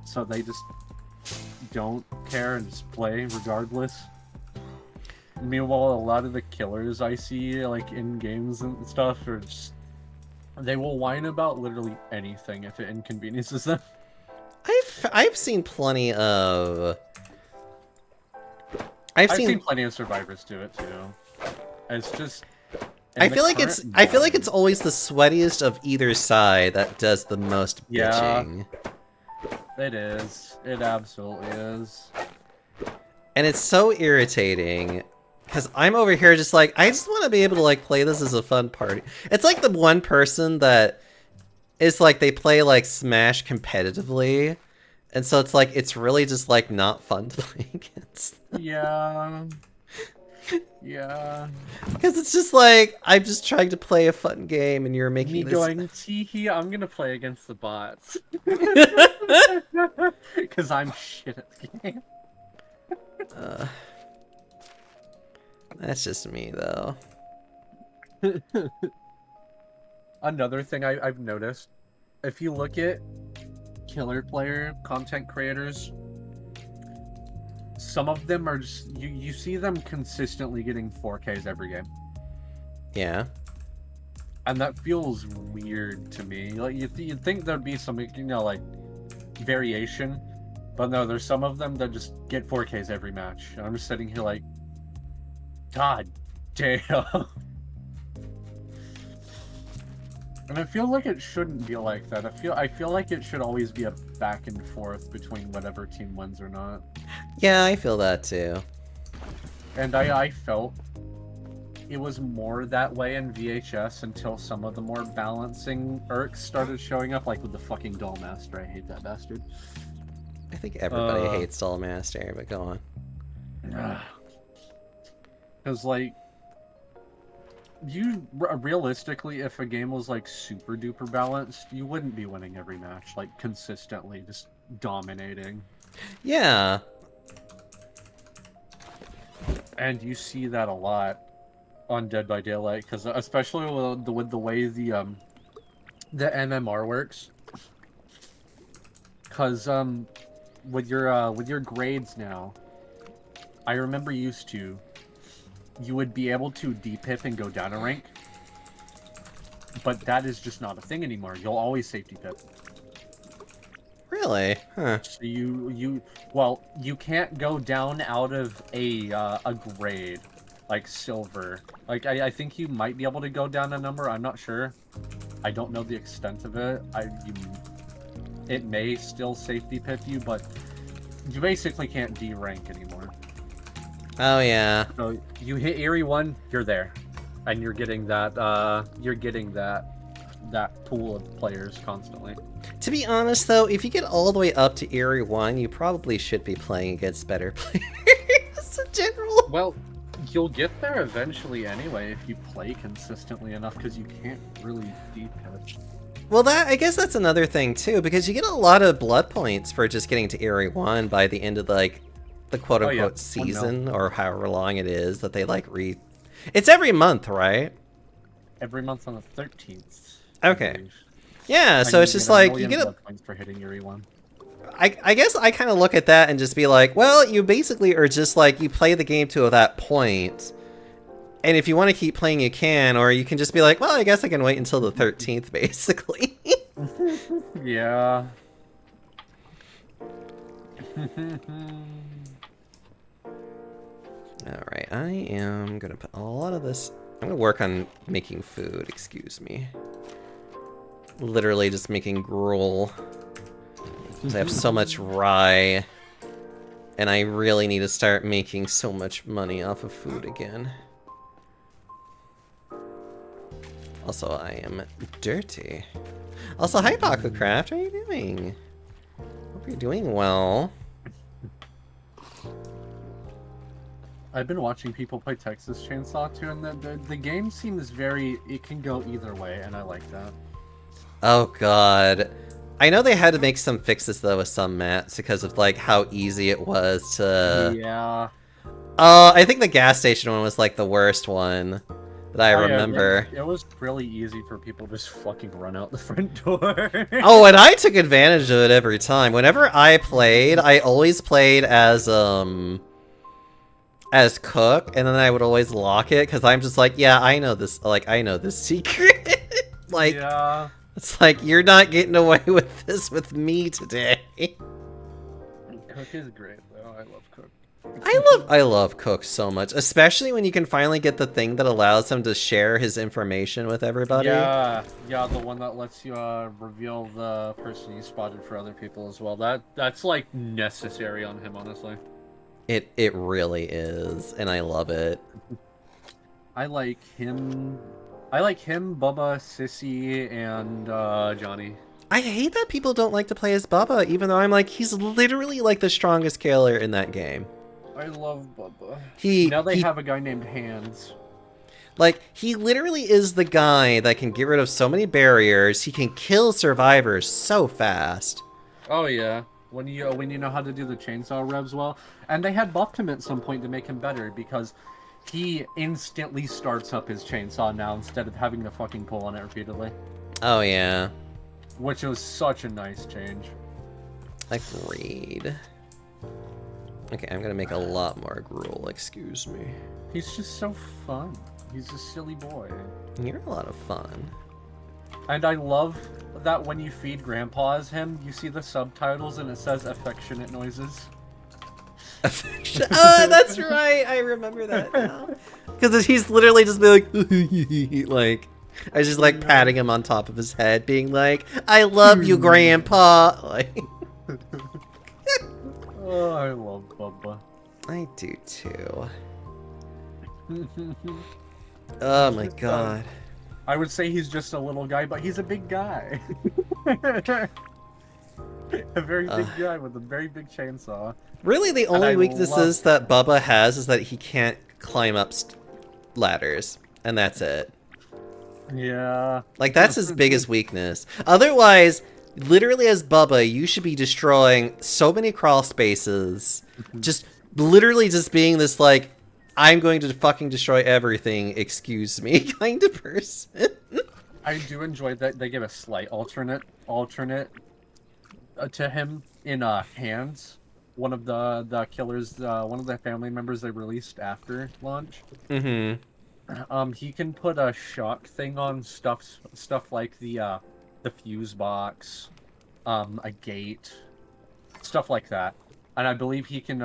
Speaker 4: so they just don't care and just play regardless. Meanwhile, a lot of the killers I see like in games and stuff are just, they will whine about literally anything if it inconveniences them.
Speaker 3: I've seen plenty of. I've seen
Speaker 4: plenty of survivors do it too. It's just.
Speaker 3: I feel like it's always the sweatiest of either side that does the most
Speaker 4: Yeah.
Speaker 3: bitching.
Speaker 4: It is. It absolutely is.
Speaker 3: And it's so irritating because I'm over here just like, I just want to be able to like play this as a fun party. It's like the one person that is like, they play like Smash competitively, and so it's like, it's really just like not fun to play against.
Speaker 4: Yeah. Yeah.
Speaker 3: Because it's just like, I'm just trying to play a fun game and you're making
Speaker 4: Me
Speaker 3: this...
Speaker 4: going, tee I'm gonna play against the bots. Because I'm shit at the game.
Speaker 3: That's just me, though.
Speaker 4: Another thing I've noticed, if you look at killer player content creators, some of them are just, you see them consistently getting 4Ks every game.
Speaker 3: Yeah.
Speaker 4: And that feels weird to me. Like, you'd think there'd be some, you know, like, variation. But no, there's some of them that just get 4Ks every match. And I'm just sitting here like, God damn. And I feel like it shouldn't be like that. I feel like it should always be a back and forth between whatever team wins or not.
Speaker 3: Yeah, I feel that too.
Speaker 4: And I felt it was more that way in VHS until some of the more balancing irks started showing up, like with the fucking Doll Master. I hate that bastard.
Speaker 3: I think everybody hates Doll Master, but go on.
Speaker 4: Because, like, realistically, if a game was like super duper balanced, you wouldn't be winning every match, like consistently, just dominating.
Speaker 3: Yeah.
Speaker 4: And you see that a lot on Dead by Daylight, because especially with the way the MMR works. Because with your grades now, I remember used to, you would be able to depip and go down a rank, but that is just not a thing anymore. You'll always safety pip.
Speaker 3: Really? Huh.
Speaker 4: So you can't go down out of a grade like silver. Like I think you might be able to go down a number. I'm not sure. I don't know the extent of it. It may still safety pip you, but you basically can't D rank anymore.
Speaker 3: Oh yeah.
Speaker 4: So you hit Eerie 1, you're there, and you're getting that pool of players constantly.
Speaker 3: To be honest, though, if you get all the way up to Eerie 1, you probably should be playing against better players in general.
Speaker 4: Well, you'll get there eventually anyway if you play consistently enough, because you can't really deep pitch.
Speaker 3: Well, I guess that's another thing, too, because you get a lot of blood points for just getting to Eerie 1 by the end of, like, the quote-unquote season, or however long it is that they, like, It's every month, right?
Speaker 4: Every month on the 13th.
Speaker 3: Okay. Yeah, so it's just like, you get
Speaker 4: blood points for hitting Eerie 1.
Speaker 3: I guess I kind of look at that and just be like, well, you basically are just like, you play the game to that point, and if you want to keep playing, you can, or you can just be like, well, I guess I can wait until the 13th, basically.
Speaker 4: Yeah.
Speaker 3: Alright, I am gonna put a lot of this... I'm gonna work on making food, excuse me. Literally just making gruel. Because I have so much rye. And I really need to start making so much money off of food again. Also, I am dirty. Also, hi Bakocraft, how are you doing? Hope you're doing well.
Speaker 4: I've been watching people play Texas Chainsaw too, and the game seems it can go either way, and I like that.
Speaker 3: Oh god. I know they had to make some fixes though with some mats because of like how easy it was to...
Speaker 4: Yeah.
Speaker 3: I think the gas station one was like the worst one that I remember.
Speaker 4: Yeah, it was really easy for people to just fucking run out the front door.
Speaker 3: Oh, and I took advantage of it every time. Whenever I played, I always played as Cook, and then I would always lock it because I'm just like, yeah, I know this. Like, I know this secret. Like,
Speaker 4: yeah.
Speaker 3: It's like, you're not getting away with this with me today.
Speaker 4: Cook is great though. I love Cook.
Speaker 3: I love Cook so much, especially when you can finally get the thing that allows him to share his information with everybody.
Speaker 4: Yeah, the one that lets you reveal the person you spotted for other people as well. That's like necessary on him, honestly.
Speaker 3: It really is, and I love it.
Speaker 4: I like him, Bubba, Sissy, and Johnny.
Speaker 3: I hate that people don't like to play as Bubba, even though I'm like, he's literally like the strongest killer in that game.
Speaker 4: I love Bubba. Now
Speaker 3: He
Speaker 4: have a guy named Hands.
Speaker 3: Like, he literally is the guy that can get rid of so many barriers. He can kill survivors so fast.
Speaker 4: Oh yeah, when you know how to do the chainsaw revs well. And they had buffed him at some point to make him better because he instantly starts up his chainsaw now instead of having to fucking pull on it repeatedly.
Speaker 3: Oh yeah.
Speaker 4: Which was such a nice change.
Speaker 3: Agreed. Okay, I'm gonna make a lot more gruel, excuse me.
Speaker 4: He's just so fun. He's a silly boy.
Speaker 3: You're a lot of fun.
Speaker 4: And I love that when you feed Grandpa as him, you see the subtitles and it says affectionate noises.
Speaker 3: Oh, that's right. I remember that now. Because he's literally just be like, like, I was just like patting him on top of his head, being like, "I love you, Grandpa." Like,
Speaker 4: oh, I love Bubba.
Speaker 3: I do too. Oh my god.
Speaker 4: I would say he's just a little guy, but he's a big guy. A very big guy with a very big chainsaw.
Speaker 3: Really, the only weaknesses that Bubba has is that he can't climb up ladders, and that's it.
Speaker 4: Yeah.
Speaker 3: Like, that's his biggest weakness. Otherwise, literally as Bubba, you should be destroying so many crawl spaces. Just literally just being this, like, I'm going to fucking destroy everything, excuse me, kind of person.
Speaker 4: I do enjoy that they give a slight alternate to him in Hands. One of the killers, one of the family members they released after launch.
Speaker 3: Mm-hmm.
Speaker 4: He can put a shock thing on stuff like the fuse box a gate, stuff like that. And I believe he can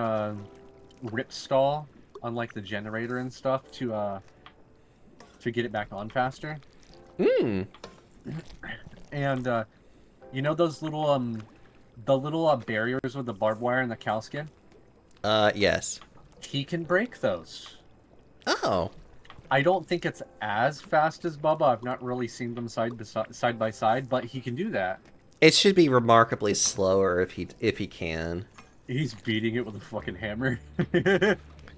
Speaker 4: rip stall on like the generator and stuff to get it back on faster.
Speaker 3: Hmm.
Speaker 4: And you know those little the little barriers with the barbed wire and the cow skin?
Speaker 3: Yes.
Speaker 4: He can break those.
Speaker 3: Oh.
Speaker 4: I don't think it's as fast as Bubba. I've not really seen them side by side, but he can do that.
Speaker 3: It should be remarkably slower if he can.
Speaker 4: He's beating it with a fucking hammer.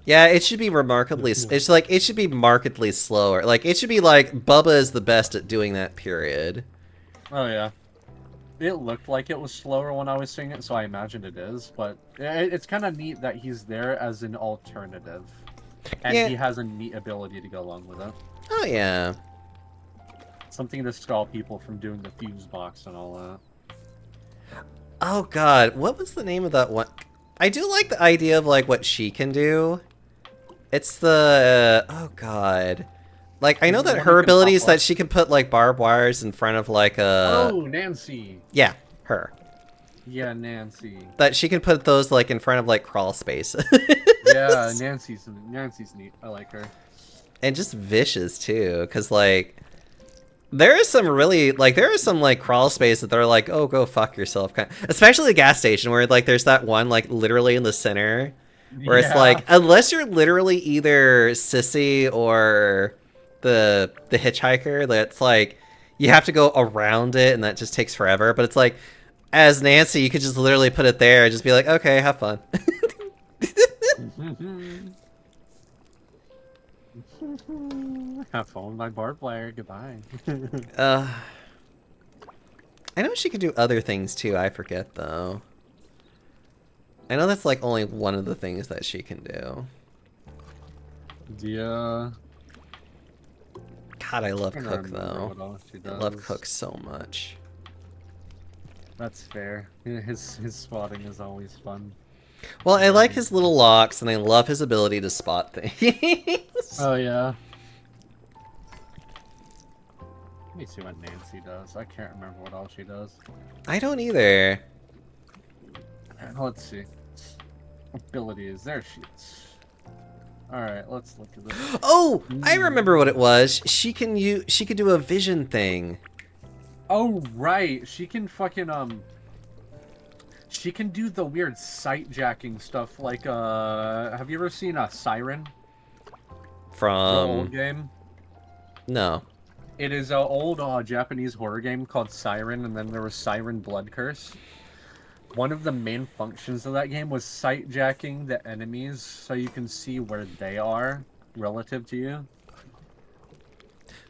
Speaker 3: Yeah, it should be remarkably. It's like it should be markedly slower. Like it should be like Bubba is the best at doing that. Period.
Speaker 4: Oh yeah. It looked like it was slower when I was seeing it, so I imagined it is. But it's kind of neat that he's there as an alternative, and
Speaker 3: Yeah.
Speaker 4: he has a neat ability to go along with it.
Speaker 3: Oh yeah.
Speaker 4: Something to stop people from doing the fuse box and all that.
Speaker 3: Oh god, what was the name of that one? I do like the idea of like what she can do. It's the oh god. Like I know
Speaker 4: Is it
Speaker 3: that
Speaker 4: one
Speaker 3: her
Speaker 4: you can
Speaker 3: ability is
Speaker 4: pop
Speaker 3: that
Speaker 4: up?
Speaker 3: she can put like barbed wires in front of like a
Speaker 4: Oh, Nancy.
Speaker 3: yeah, her.
Speaker 4: Yeah, Nancy.
Speaker 3: That she can put those like in front of like crawl spaces.
Speaker 4: Yeah, Nancy's neat. I like her.
Speaker 3: And just vicious too, because like there is some really like there is some like crawl space that they're like, oh go fuck yourself kind of, especially the gas station where like there's that one like literally in the center where it's
Speaker 4: Yeah.
Speaker 3: like unless you're literally either Sissy or the hitchhiker, that's like you have to go around it and that just takes forever. But it's like as Nancy, you could just literally put it there and just be like, okay, have fun.
Speaker 4: Have fun with my barbed wire. Goodbye.
Speaker 3: I know she can do other things too. I forget though. I know that's like only one of the things that she can do.
Speaker 4: Yeah.
Speaker 3: God, I love
Speaker 4: I'm
Speaker 3: Cook
Speaker 4: trying to remember
Speaker 3: though.
Speaker 4: what else she
Speaker 3: I love
Speaker 4: does.
Speaker 3: Cook so much.
Speaker 4: That's fair. Yeah, his spotting is always fun.
Speaker 3: Well, I like his little locks, and I love his ability to spot things.
Speaker 4: Oh yeah. Let me see what Nancy does. I can't remember what else she does.
Speaker 3: I don't either.
Speaker 4: Let's see. Abilities. There she is. Alright, let's look at this.
Speaker 3: Oh, I remember what it was. She can do a vision thing.
Speaker 4: Oh right. She can fucking she can do the weird sight jacking stuff like have you ever seen a Siren? The old
Speaker 3: From
Speaker 4: game?
Speaker 3: no.
Speaker 4: It is an old Japanese horror game called Siren, and then there was Siren Blood Curse. One of the main functions of that game was sight jacking the enemies so you can see where they are relative to you.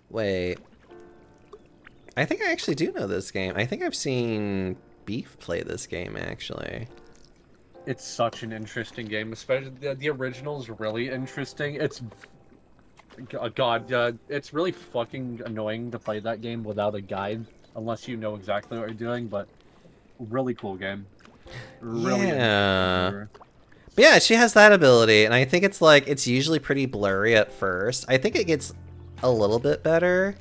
Speaker 3: Wait. I think I actually do know this game. I think I've seen Beef play this game actually.
Speaker 4: It's such an interesting game, especially the original is really interesting. It's it's really fucking annoying to play that game without a guide unless you know exactly what you're doing, but really cool game. Really
Speaker 3: Yeah.
Speaker 4: interesting.
Speaker 3: But yeah, she has that ability, and I think it's like it's usually pretty blurry at first. I think it gets a little bit better.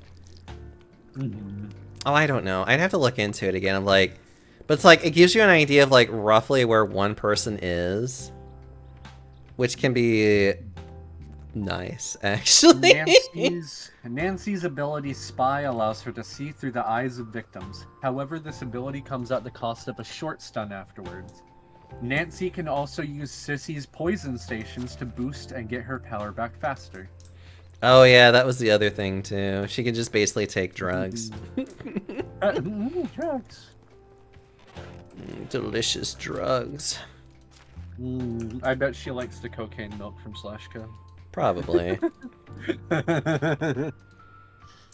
Speaker 4: Mhm.
Speaker 3: Oh, I don't know. I'd have to look into it again. I'm like, but it's like it gives you an idea of like roughly where one person is, which can be nice, actually.
Speaker 4: Nancy's ability Spy allows her to see through the eyes of victims. However, this ability comes at the cost of a short stun afterwards. Nancy can also use Sissy's poison stations to boost and get her power back faster.
Speaker 3: Oh yeah, that was the other thing too. She can just basically take drugs.
Speaker 4: Drugs.
Speaker 3: Delicious drugs.
Speaker 4: I bet she likes the cocaine milk from Slashco.
Speaker 3: Probably.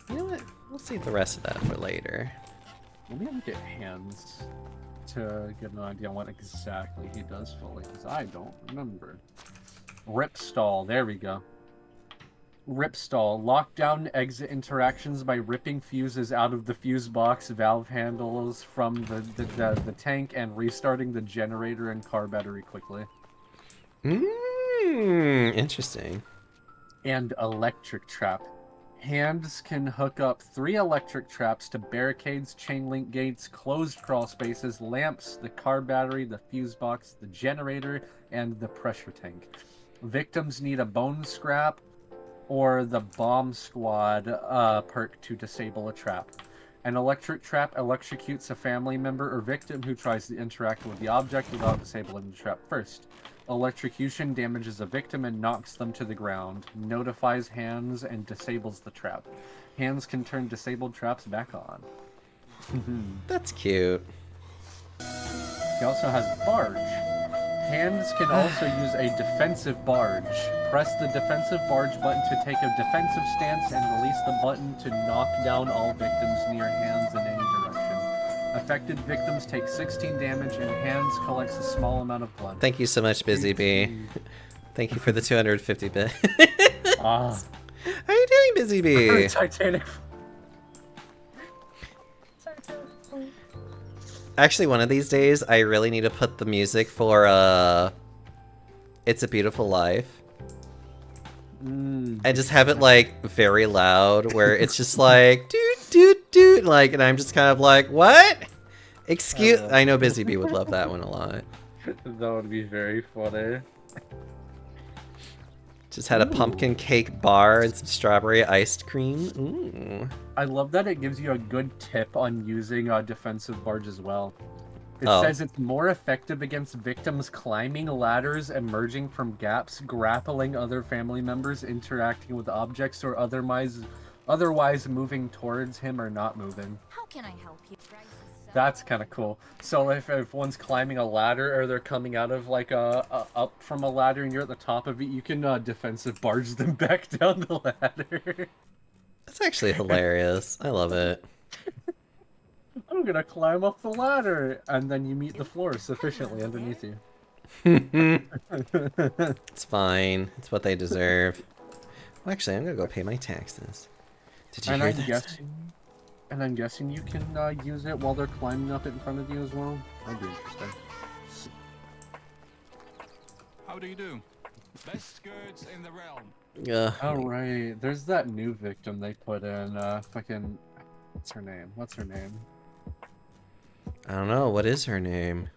Speaker 3: You know what? We'll save the rest of that for later.
Speaker 4: Let me look at hands to get an idea on what exactly he does fully, because I don't remember. Rip stall, there we go. Rip stall, lock down exit interactions by ripping fuses out of the fuse box valve handles from the tank and restarting the generator and car battery quickly.
Speaker 3: Interesting.
Speaker 4: And electric trap. Hands can hook up 3 electric traps to barricades, chain link gates, closed crawl spaces, lamps, the car battery, the fuse box, the generator, and the pressure tank. Victims need a bone scrap or the bomb squad perk to disable a trap. An electric trap electrocutes a family member or victim who tries to interact with the object without disabling the trap first. Electrocution damages a victim and knocks them to the ground, notifies hands, and disables the trap. Hands can turn disabled traps back on.
Speaker 3: That's cute.
Speaker 4: He also has barge. Hands can also use a defensive barge. Press the defensive barge button to take a defensive stance and release the button to knock down all victims near hands in any direction. Affected victims take 16 damage and hands collects a small amount of blood.
Speaker 3: Thank you so much, Busy Bee. Thank you for the 250 bit.
Speaker 4: Ah.
Speaker 3: How are you doing, Busy Bee?
Speaker 4: Titanic.
Speaker 3: Actually, one of these days, I really need to put the music for It's a Beautiful Life. And just have it like very loud, where it's just like doot doot doot, like, and I'm just kind of like, what? Excuse? I know Busy Bee would love that one a lot.
Speaker 4: That would be very funny.
Speaker 3: Just had a pumpkin cake bar and some strawberry iced cream. Ooh.
Speaker 4: I love that it gives you a good tip on using a defensive barge as well. It
Speaker 3: Oh.
Speaker 4: says it's more effective against victims climbing ladders, emerging from gaps, grappling other family members, interacting with objects, or otherwise moving towards him or not moving.
Speaker 6: How can I help you?
Speaker 4: That's kind of cool. So if one's climbing a ladder or they're coming out of like up from a ladder and you're at the top of it, you can defensive barge them back down the ladder.
Speaker 3: That's actually hilarious. I love it.
Speaker 4: I'm gonna climb up the ladder, and then you meet the floor sufficiently underneath you.
Speaker 3: It's fine. It's what they deserve. Well, actually, I'm gonna go pay my taxes. Did you
Speaker 4: And
Speaker 3: hear
Speaker 4: I'm
Speaker 3: that?
Speaker 4: I'm guessing you can use it while they're climbing up it in front of you as well. That'd be interesting.
Speaker 5: How do you do? Best skirts in the realm.
Speaker 4: All right, there's that new victim they put in. Fucking, what's her name?
Speaker 3: I don't know. What is her name?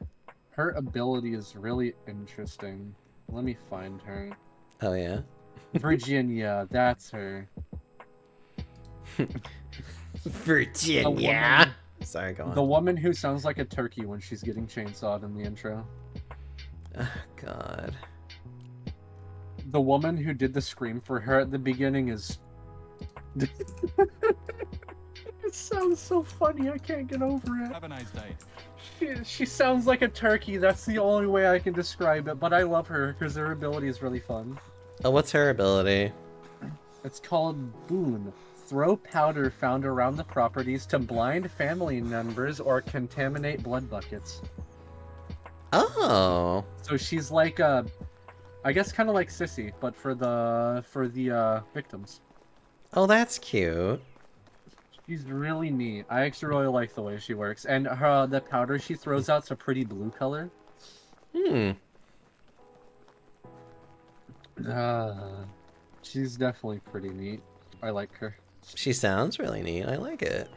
Speaker 4: Her ability is really interesting. Let me find her.
Speaker 3: Oh, yeah?
Speaker 4: Virginia, that's her.
Speaker 3: Virginia! Sorry, go on.
Speaker 4: The woman who sounds like a turkey when she's getting chainsawed in the intro.
Speaker 3: Oh, God.
Speaker 4: The woman who did the scream for her at the beginning is... It sounds so funny, I can't get over it.
Speaker 5: Have a nice day.
Speaker 4: She sounds like a turkey, that's the only way I can describe it, but I love her because her ability is really fun.
Speaker 3: Oh, what's her ability?
Speaker 4: It's called Boon. Throw powder found around the properties to blind family members or contaminate blood buckets.
Speaker 3: Oh.
Speaker 4: So she's like I guess kind of like Sissy, but for the victims.
Speaker 3: Oh, that's cute.
Speaker 4: She's really neat. I actually really like the way she works, and the powder she throws out's a pretty blue color. She's definitely pretty neat. I like her.
Speaker 3: She sounds really neat. I like it.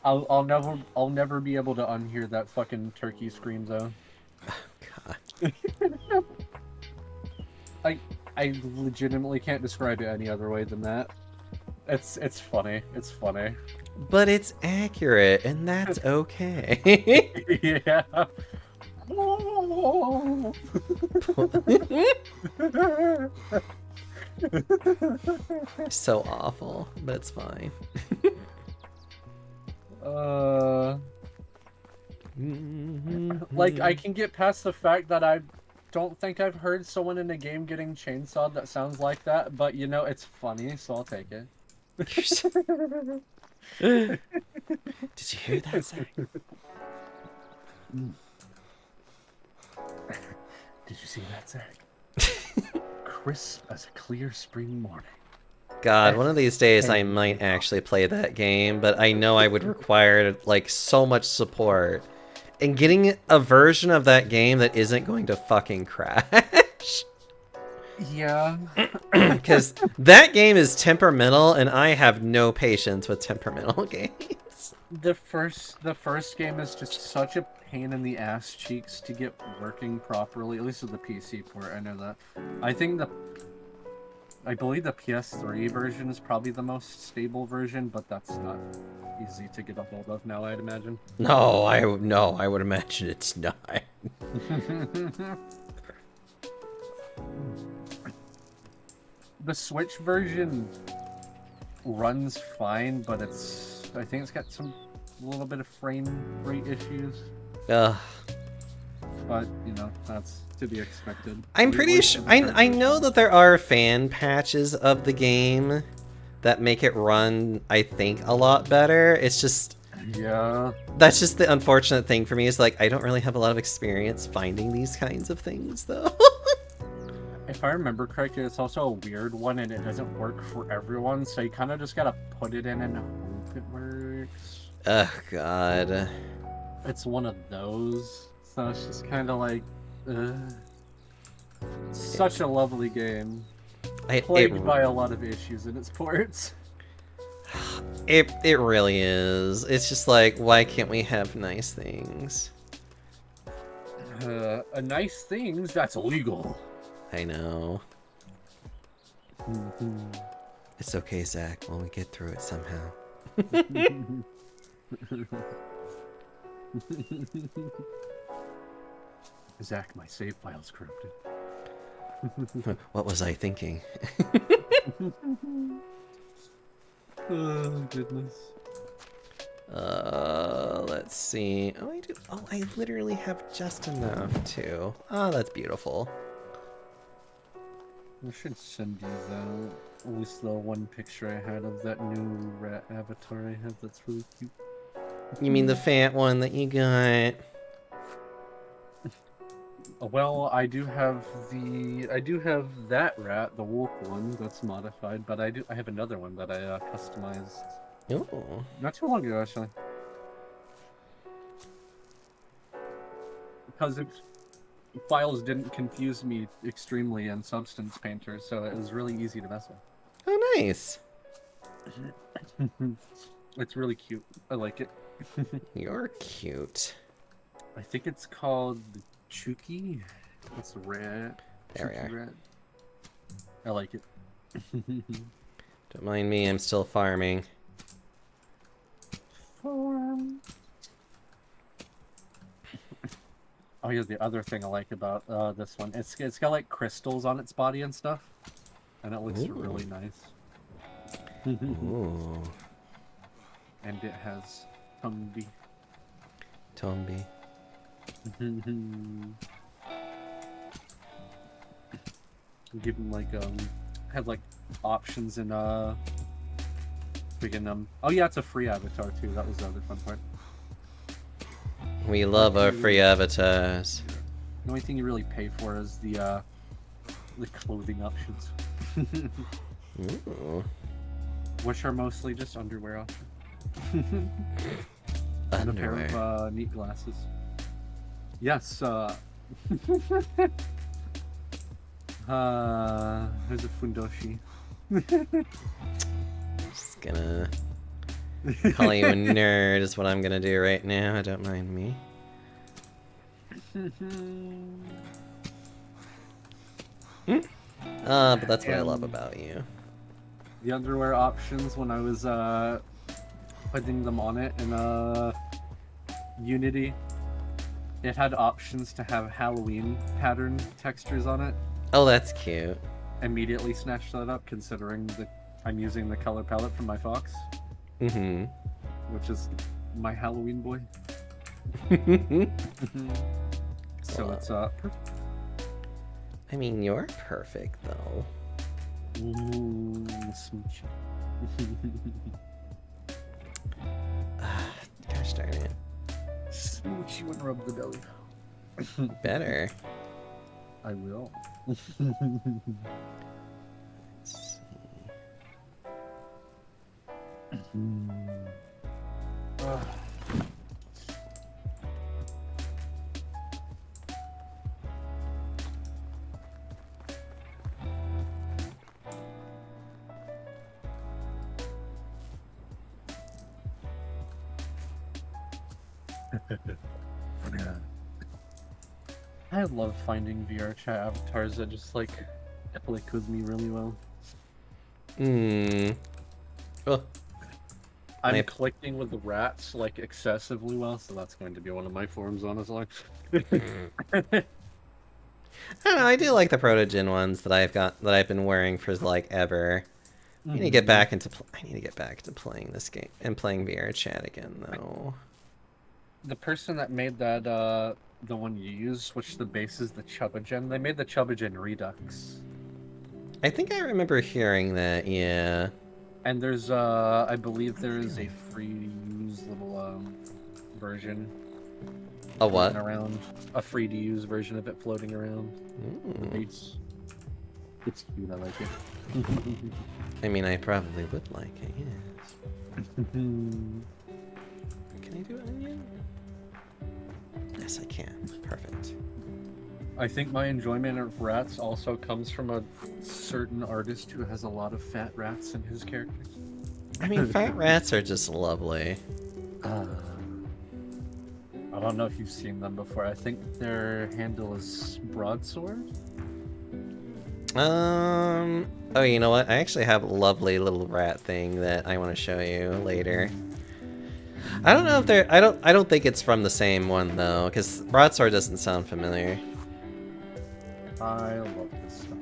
Speaker 4: I'll never be able to unhear that fucking turkey scream though.
Speaker 3: God.
Speaker 4: I legitimately can't describe it any other way than that. It's funny. It's funny.
Speaker 3: But it's accurate, and that's okay.
Speaker 4: Yeah.
Speaker 3: So awful, but it's fine.
Speaker 4: Like, I can get past the fact that I don't think I've heard someone in a game getting chainsawed that sounds like that, but you know, it's funny, so I'll take it.
Speaker 3: Did you hear that, Zach?
Speaker 4: Did you see that, Zach? Crisp as a clear spring morning.
Speaker 3: God, one of these days I might actually play that game, but I know I would require like so much support. And getting a version of that game that isn't going to fucking crash.
Speaker 4: Yeah.
Speaker 3: Because that game is temperamental, and I have no patience with temperamental games.
Speaker 4: The first game is just such a pain in the ass cheeks to get working properly, at least with the PC port. I know that. I believe the PS3 version is probably the most stable version, but that's not easy to get a hold of now, I'd imagine.
Speaker 3: No, I would imagine it's not.
Speaker 4: The Switch version runs fine, but I think it's got a little bit of frame rate issues.
Speaker 3: Ugh.
Speaker 4: But, you know, that's to be expected.
Speaker 3: I'm pretty sure. I know that there are fan patches of the game that make it run, I think, a lot better. It's just.
Speaker 4: Yeah.
Speaker 3: That's just the unfortunate thing for me, is like, I don't really have a lot of experience finding these kinds of things, though.
Speaker 4: If I remember correctly, it's also a weird one and it doesn't work for everyone, so you kind of just gotta put it in and hope it works.
Speaker 3: Oh, God.
Speaker 4: It's one of those, so it's just kind of like, such a lovely game. Plagued by a lot of issues in its ports.
Speaker 3: It really is. It's just like, why can't we have nice things?
Speaker 4: A nice things that's illegal.
Speaker 3: I know. It's okay, Zach. We'll get through it somehow.
Speaker 4: Zach, my save file's corrupted.
Speaker 3: What was I thinking?
Speaker 4: Oh, goodness.
Speaker 3: Let's see. Oh, I do. Oh, I literally have just enough too. Oh, that's beautiful.
Speaker 4: I should send you that. At least the one picture I had of that new rat avatar I have that's really cute.
Speaker 3: You mean the fat one that you got?
Speaker 4: Well, I do have that rat, the wolf one that's modified, but I have another one that I customized
Speaker 3: Ooh.
Speaker 4: not too long ago, actually. Because files didn't confuse me extremely in Substance Painter, so it was really easy to mess with.
Speaker 3: Oh, nice.
Speaker 4: It's really cute. I like it.
Speaker 3: You're cute.
Speaker 4: I think it's called Chuki. That's a rat.
Speaker 3: There we
Speaker 4: Chuki
Speaker 3: are.
Speaker 4: rat. I like it.
Speaker 3: Don't mind me, I'm still farming.
Speaker 4: Farm. Oh yeah, the other thing I like about this one, it's got like crystals on its body and stuff, and it looks really nice.
Speaker 3: Ooh.
Speaker 4: And it has Tumbi.
Speaker 3: Tombi.
Speaker 4: Give him like had like options in freaking oh yeah, it's a free avatar too. That was the other fun part.
Speaker 3: We love our free avatars.
Speaker 4: The only thing you really pay for is the clothing options.
Speaker 3: Ooh.
Speaker 4: Which are mostly just underwear options. And a pair
Speaker 3: Underwear.
Speaker 4: of neat glasses. Yes, there's a fundoshi.
Speaker 3: Just gonna call you a nerd is what I'm gonna do right now. Don't mind me. But that's what I love about you.
Speaker 4: The underwear options when I was putting them on it in Unity, it had options to have Halloween pattern textures on it.
Speaker 3: Oh, that's cute.
Speaker 4: Immediately snatched that up, considering that I'm using the color palette from my Fox,
Speaker 3: Mm-hmm.
Speaker 4: which is my Halloween boy. So it's perfect.
Speaker 3: I mean, you're perfect though.
Speaker 4: Ooh, smooch.
Speaker 3: Gosh darn it.
Speaker 4: Smooch you and rub the belly.
Speaker 3: Better.
Speaker 4: I will.
Speaker 3: Let's see.
Speaker 4: Yeah. I love finding VR chat avatars that just like click with me really well.
Speaker 3: Hmm. Oh,
Speaker 4: I'm
Speaker 3: I-
Speaker 4: clicking with the rats like excessively well, so that's going to be one of my forms, honestly.
Speaker 3: I don't know. I do like the Protogen ones that I've been wearing for like ever. I need to get back into I need to get back to playing this game and playing VR chat again though.
Speaker 4: The person that made that the one you use, switched the bases, the Chubagen. They made the Chubagen Redux.
Speaker 3: I think I remember hearing that. Yeah.
Speaker 4: And there's I believe there is a free to use little version
Speaker 3: A what?
Speaker 4: floating around. A free to use version of it floating around.
Speaker 3: Mm.
Speaker 4: It's cute, I like it.
Speaker 3: I mean, I probably would like it. Yes. Can I do onion? Yes, I can. Perfect.
Speaker 4: I think my enjoyment of rats also comes from a certain artist who has a lot of fat rats in his characters.
Speaker 3: I mean, fat rats are just lovely.
Speaker 4: I don't know if you've seen them before. I think their handle is Broadsword.
Speaker 3: Oh, you know what? I actually have a lovely little rat thing that I want to show you later. I don't know if they're. I don't think it's from the same one though, because Broadsword doesn't sound familiar.
Speaker 4: I love this stuff.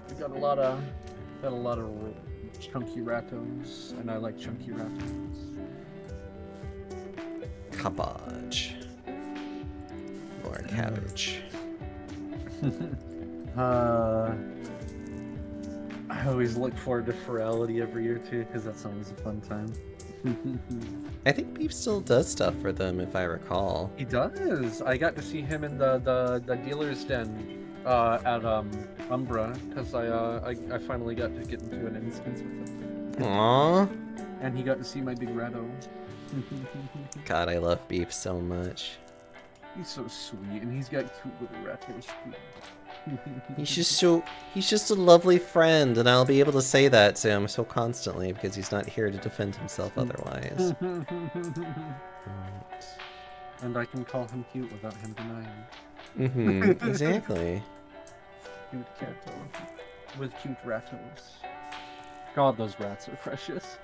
Speaker 4: We got a lot of chunky ratos, and I like chunky ratos.
Speaker 3: Cabbage. More cabbage.
Speaker 4: I always look forward to Ferality every year too, because that's always a fun time.
Speaker 3: I think Beef still does stuff for them, if I recall.
Speaker 4: He does. I got to see him in the dealer's den at Umbra, because I finally got to get into an instance with him.
Speaker 3: Aww.
Speaker 4: And he got to see my big ratto.
Speaker 3: God, I love Beef so much.
Speaker 4: He's so sweet, and he's got cute little rattos too.
Speaker 3: He's just a lovely friend, and I'll be able to say that to him so constantly because he's not here to defend himself otherwise. Right.
Speaker 4: And I can call him cute without him denying.
Speaker 3: Mm-hmm. Exactly.
Speaker 4: Cute cat with cute rattos. God, those rats are precious.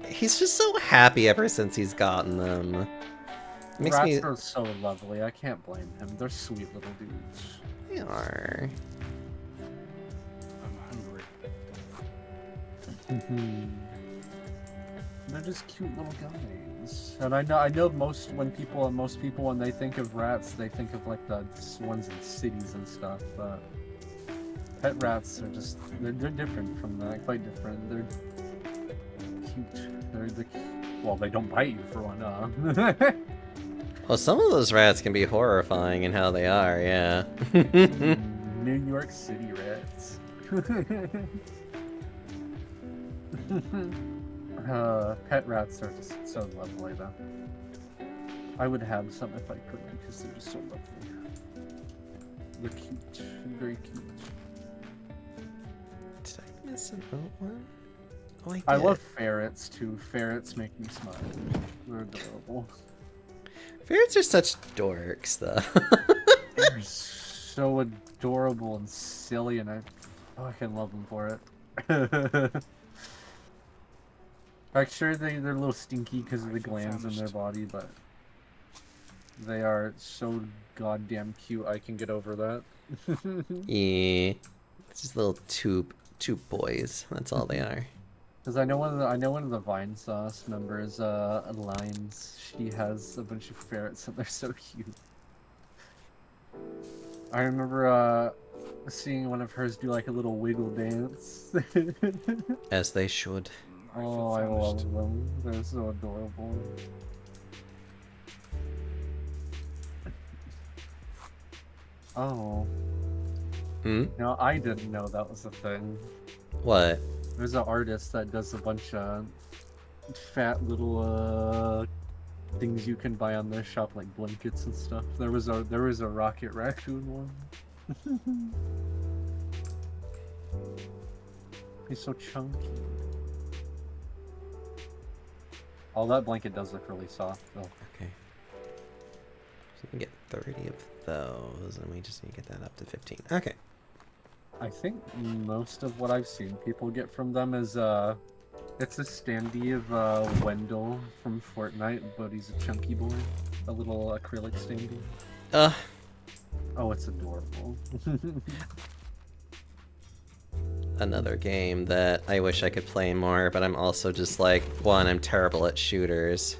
Speaker 3: He's just so happy ever since he's gotten them. Makes
Speaker 4: Rats
Speaker 3: me.
Speaker 4: are so lovely. I can't blame him. They're sweet little dudes.
Speaker 3: They are.
Speaker 2: I'm hungry.
Speaker 4: They're just cute little guys. And I know most people when they think of rats, they think of like the ones in cities and stuff. But pet rats are just they're different from that. Quite different. They're cute. Well, they don't bite you for one.
Speaker 3: Well, some of those rats can be horrifying in how they are. Yeah.
Speaker 4: New York City rats. Pet rats are just so lovely, though. I would have some if I could because they're just so lovely. They're cute, very cute.
Speaker 3: Did I miss an oat one? Oh,
Speaker 4: I
Speaker 3: did.
Speaker 4: love ferrets too. Ferrets make me smile. They're adorable.
Speaker 3: Ferrets are such dorks, though.
Speaker 4: They're so adorable and silly, and I fucking love them for it. Like, sure, they're a little stinky because of the glands in their body, but they are so goddamn cute. I can get over that.
Speaker 3: Yeah. It's just little tube boys. That's all they are.
Speaker 4: Because I know one of the Vine Sauce members, Lines. She has a bunch of ferrets, and they're so cute. I remember seeing one of hers do like a little wiggle dance.
Speaker 3: As they should.
Speaker 4: Oh, I love them. They're so adorable. Oh.
Speaker 3: Hmm?
Speaker 4: No, I didn't know that was a thing.
Speaker 3: What?
Speaker 4: There's an artist that does a bunch of fat little things you can buy on their shop, like blankets and stuff. There was a Rocket Raccoon one. He's so chunky. Oh, that blanket does look really soft, though.
Speaker 3: Okay. So we can get 30 of those, and we just need to get that up to 15. Okay.
Speaker 4: I think most of what I've seen people get from them is, it's a standee of, Wendell from Fortnite, but he's a chunky boy. A little acrylic standee. Oh, it's adorable.
Speaker 3: Another game that I wish I could play more, but I'm also just like, one, I'm terrible at shooters.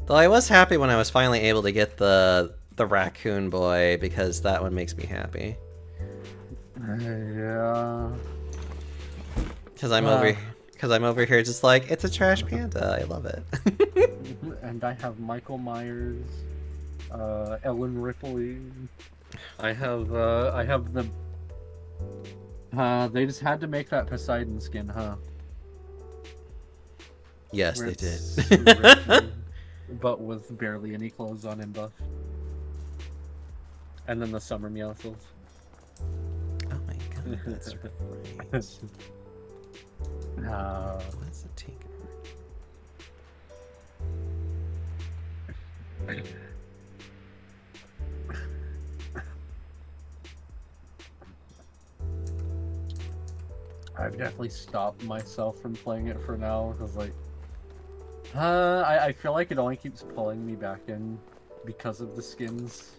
Speaker 3: Though I was happy when I was finally able to get the raccoon boy, because that one makes me happy.
Speaker 4: Yeah.
Speaker 3: Because I'm over here just like, it's a trash panda. I love it.
Speaker 4: And I have Michael Myers, Ellen Ripley. I have the. They just had to make that Poseidon skin, huh?
Speaker 3: Yes,
Speaker 4: Where
Speaker 3: they did.
Speaker 4: it's Ripley, but with barely any clothes on and buff. And then the summer Meowscles.
Speaker 3: Oh my god, that's right. What's the tinker?
Speaker 4: I've definitely stopped myself from playing it for now because, like, I feel like it only keeps pulling me back in because of the skins.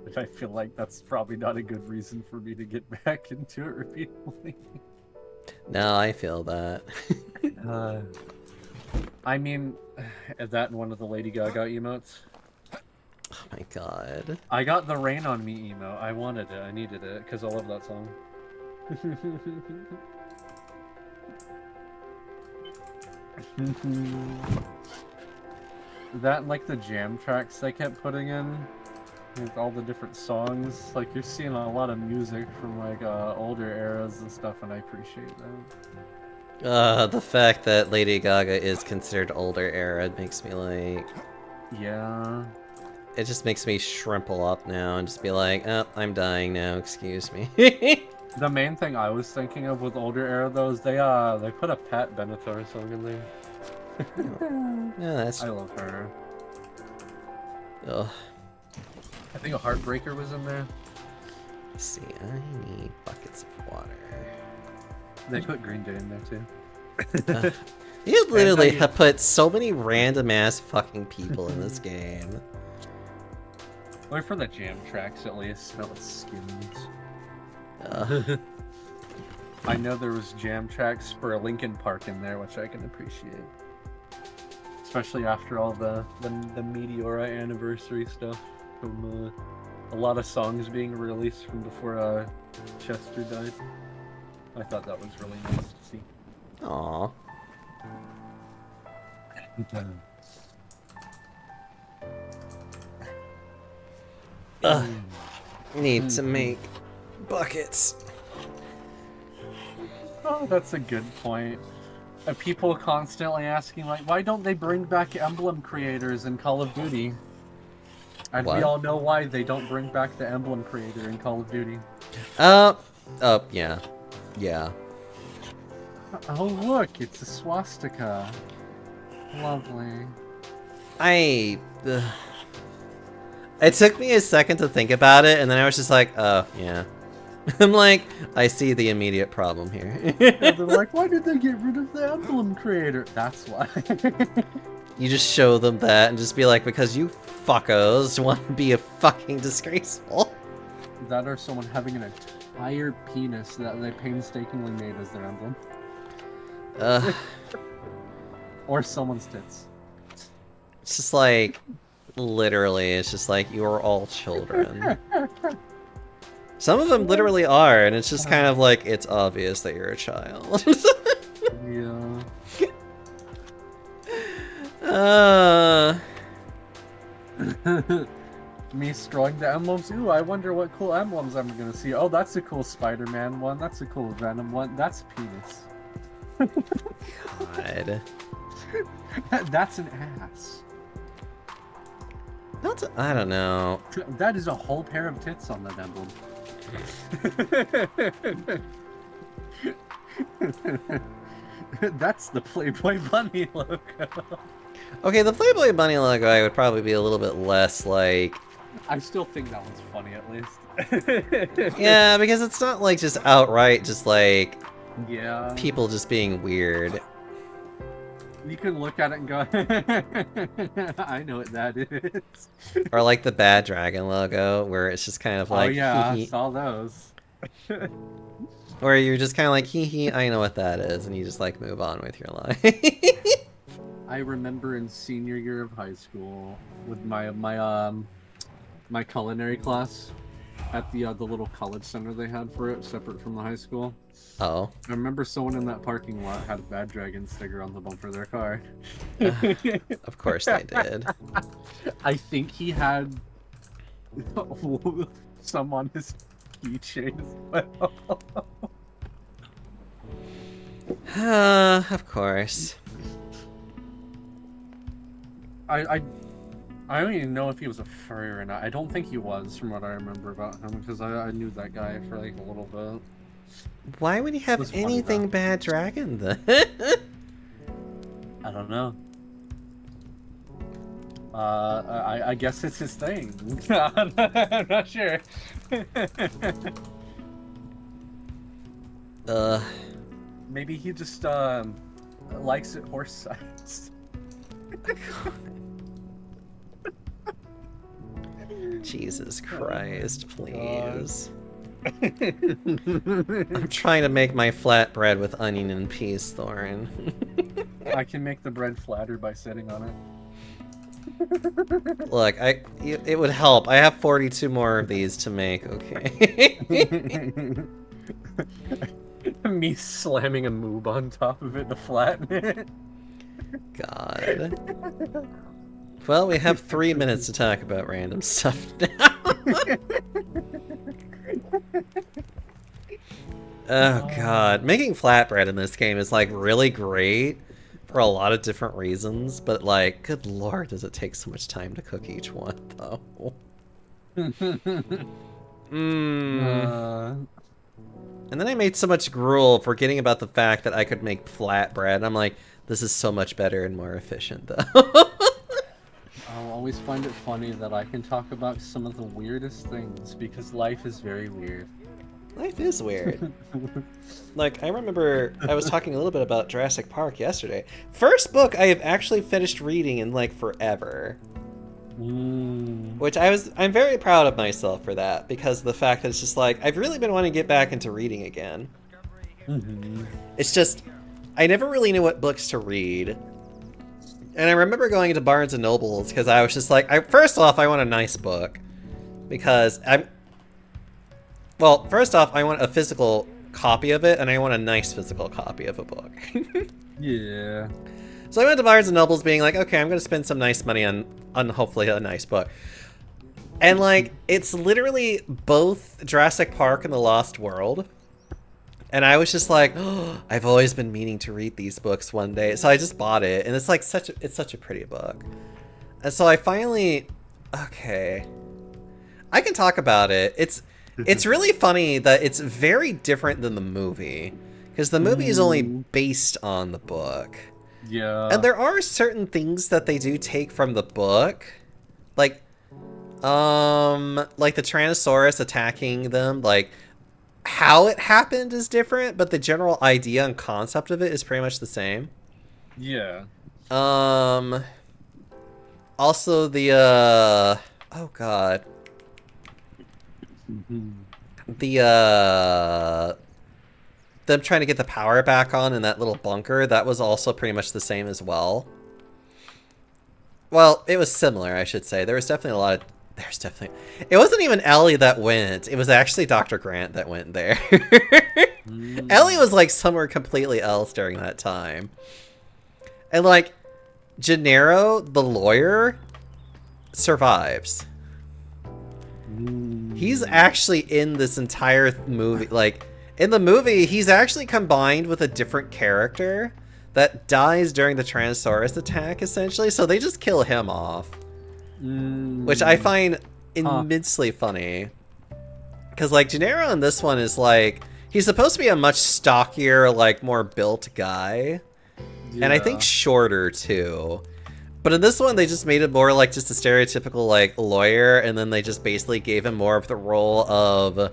Speaker 4: And I feel like that's probably not a good reason for me to get back into it repeatedly.
Speaker 3: No, I feel that.
Speaker 4: I mean, that and one of the Lady Gaga emotes.
Speaker 3: Oh my god.
Speaker 4: I got the Rain on Me emote. I wanted it. I needed it because I love that song. That and like the jam tracks they kept putting in with all the different songs. Like you're seeing a lot of music from like older eras and stuff, and I appreciate that.
Speaker 3: The fact that Lady Gaga is considered older era makes me like...
Speaker 4: Yeah.
Speaker 3: It just makes me shrimple up now and just be like, oh, I'm dying now, excuse me.
Speaker 4: The main thing I was thinking of with older era though is they put a Pat Benatar song in there.
Speaker 3: Yeah, that's...
Speaker 4: I love her.
Speaker 3: Ugh.
Speaker 4: I think a Heartbreaker was in there.
Speaker 3: Let's see, I need buckets of water.
Speaker 4: They put Green Day in there too.
Speaker 3: You literally have put so many random ass fucking people in this game.
Speaker 4: Well, for the jam tracks at least, not with skins. I know there was jam tracks for a Linkin Park in there, which I can appreciate. Especially after all the Meteora anniversary stuff from a lot of songs being released from before Chester died. I thought that was really nice to see.
Speaker 3: Aww. Need to make buckets.
Speaker 4: Oh, that's a good point. People constantly asking, like, why don't they bring back emblem creators in Call of Duty? And
Speaker 3: What?
Speaker 4: we all know why they don't bring back the emblem creator in Call of Duty.
Speaker 3: Yeah. Yeah.
Speaker 4: Oh, look, it's a swastika. Lovely.
Speaker 3: It took me a second to think about it, and then I was just like, oh, yeah. I'm like, I see the immediate problem here.
Speaker 4: And they're like, why did they get rid of the emblem creator? That's why.
Speaker 3: You just show them that and just be like, because you fuckos want to be a fucking disgraceful.
Speaker 4: That or someone having an entire penis that they painstakingly made as their emblem. Or someone's tits.
Speaker 3: It's just like, literally, it's just like, you are all children. Some of them literally are, and it's just kind of like, it's obvious that you're a child.
Speaker 4: Yeah. Me scrolling the emblems. Ooh, I wonder what cool emblems I'm gonna see. Oh, that's a cool Spider-Man one. That's a cool Venom one. That's penis.
Speaker 3: God.
Speaker 4: That's an ass.
Speaker 3: Not, I don't know.
Speaker 4: That is a whole pair of tits on that emblem. That's the Playboy Bunny logo.
Speaker 3: Okay, the Playboy Bunny logo I would probably be a little bit less like...
Speaker 4: I still think that one's funny at least.
Speaker 3: Yeah, because it's not like just outright just like
Speaker 4: Yeah.
Speaker 3: people just being weird.
Speaker 4: You can look at it and go, I know what that is.
Speaker 3: Or like the Bad Dragon logo, where it's just kind of like,
Speaker 4: oh yeah, I
Speaker 3: hee hee.
Speaker 4: saw those.
Speaker 3: Where you're just kind of like, hee hee, I know what that is, and you just like move on with your life.
Speaker 4: I remember in senior year of high school with my culinary class at the little college center they had for it, separate from the high school.
Speaker 3: Oh.
Speaker 4: I remember someone in that parking lot had a Bad Dragon sticker on the bumper of their car.
Speaker 3: Of course they did.
Speaker 4: I think he had some on his keychain as well.
Speaker 3: Of course.
Speaker 4: I don't even know if he was a furry or not. I don't think he was, from what I remember about him, because I knew that guy for like a little bit.
Speaker 3: Why would he have
Speaker 4: was funny,
Speaker 3: anything
Speaker 4: though.
Speaker 3: Bad Dragon then?
Speaker 4: I don't know. I guess it's his thing. I'm not sure. Maybe he just likes it horse-sized.
Speaker 3: Jesus Christ, please. I'm trying to make my flatbread with onion and peas, Thorin.
Speaker 4: I can make the bread flatter by sitting on it.
Speaker 3: Look, it would help. I have 42 more of these to make, okay?
Speaker 4: Me slamming a moob on top of it to flatten it.
Speaker 3: God. Well, we have 3 minutes to talk about random stuff now. Oh god. Making flatbread in this game is like really great for a lot of different reasons, but like, good lord, does it take so much time to cook each one, though. And then I made so much gruel, forgetting about the fact that I could make flatbread. I'm like, this is so much better and more efficient, though.
Speaker 4: I'll always find it funny that I can talk about some of the weirdest things because life is very weird.
Speaker 3: Life is weird. Like, I remember I was talking a little bit about Jurassic Park yesterday. First book I have actually finished reading in like forever. Which I'm very proud of myself for that, because of the fact that it's just like, I've really been wanting to get back into reading again. It's just, I never really knew what books to read. And I remember going into Barnes & Nobles because I was just like, first off, I want a nice book. Because well, first off, I want a physical copy of it, and I want a nice physical copy of a book.
Speaker 4: Yeah.
Speaker 3: So I went to Barnes & Nobles being like, okay, I'm going to spend some nice money on hopefully a nice book. And like, it's literally both Jurassic Park and The Lost World. And I was just like, oh, I've always been meaning to read these books one day. So I just bought it, and it's like it's such a pretty book. And so I finally, okay, I can talk about it. It's really funny that it's very different than the movie, because the movie is only based on the book.
Speaker 4: Yeah.
Speaker 3: And there are certain things that they do take from the book, like the Tyrannosaurus attacking them, like how it happened is different, but the general idea and concept of it is pretty much the same.
Speaker 4: Yeah.
Speaker 3: Also the oh god. Them trying to get the power back on in that little bunker, that was also pretty much the same as well. Well, it was similar, I should say. There was definitely it wasn't even Ellie that went. It was actually Dr. Grant that went there. Ellie was like somewhere completely else during that time. And like, Gennaro, the lawyer, survives. He's actually in this entire movie. Like, in the movie, he's actually combined with a different character that dies during the Tyrannosaurus attack, essentially. So they just kill him off. which I find immensely funny. Because, like, Gennaro in this one is, like, he's supposed to be a much stockier, like, more built guy. And I think shorter, too. But in this one, they just made it more like just a stereotypical, like, lawyer, and then they just basically gave him more of the role of...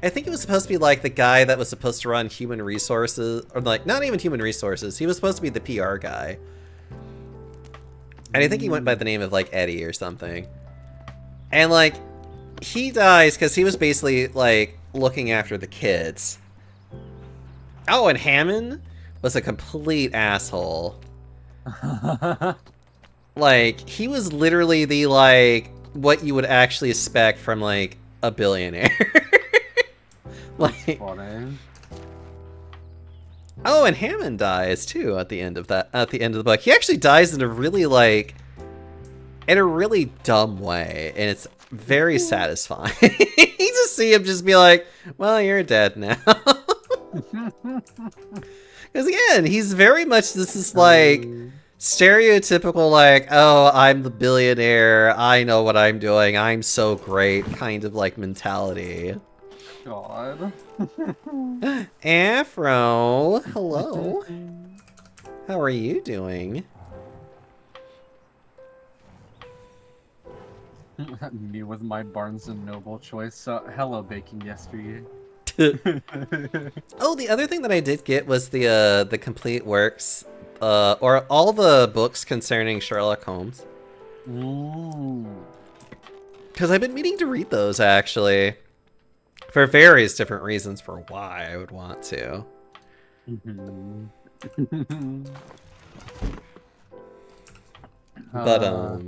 Speaker 3: I think it was supposed to be, like, the guy that was supposed to run human resources, or, like, not even human resources, he was supposed to be the PR guy. And I think he went by the name of, like, Eddie or something. And, like, he dies because he was basically, like, looking after the kids. Oh, and Hammond was a complete asshole. Like, he was literally the, like, what you would actually expect from, like, a billionaire. Like,
Speaker 4: Funny.
Speaker 3: oh, and Hammond dies too at the end of the book. He actually dies in a really, like, in a really dumb way, and it's very satisfying. You just see him just be like, well, you're dead now. Because again, he's very much, this is like stereotypical, like, oh, I'm the billionaire, I know what I'm doing, I'm so great kind of like mentality.
Speaker 4: God.
Speaker 3: Afro, hello. How are you doing?
Speaker 4: Me with my Barnes and Noble choice. Hello, baking yesteryear.
Speaker 3: Oh, the other thing that I did get was the complete works, or all the books concerning Sherlock Holmes.
Speaker 4: Ooh.
Speaker 3: Because I've been meaning to read those, actually. For various different reasons for why I would want to. But,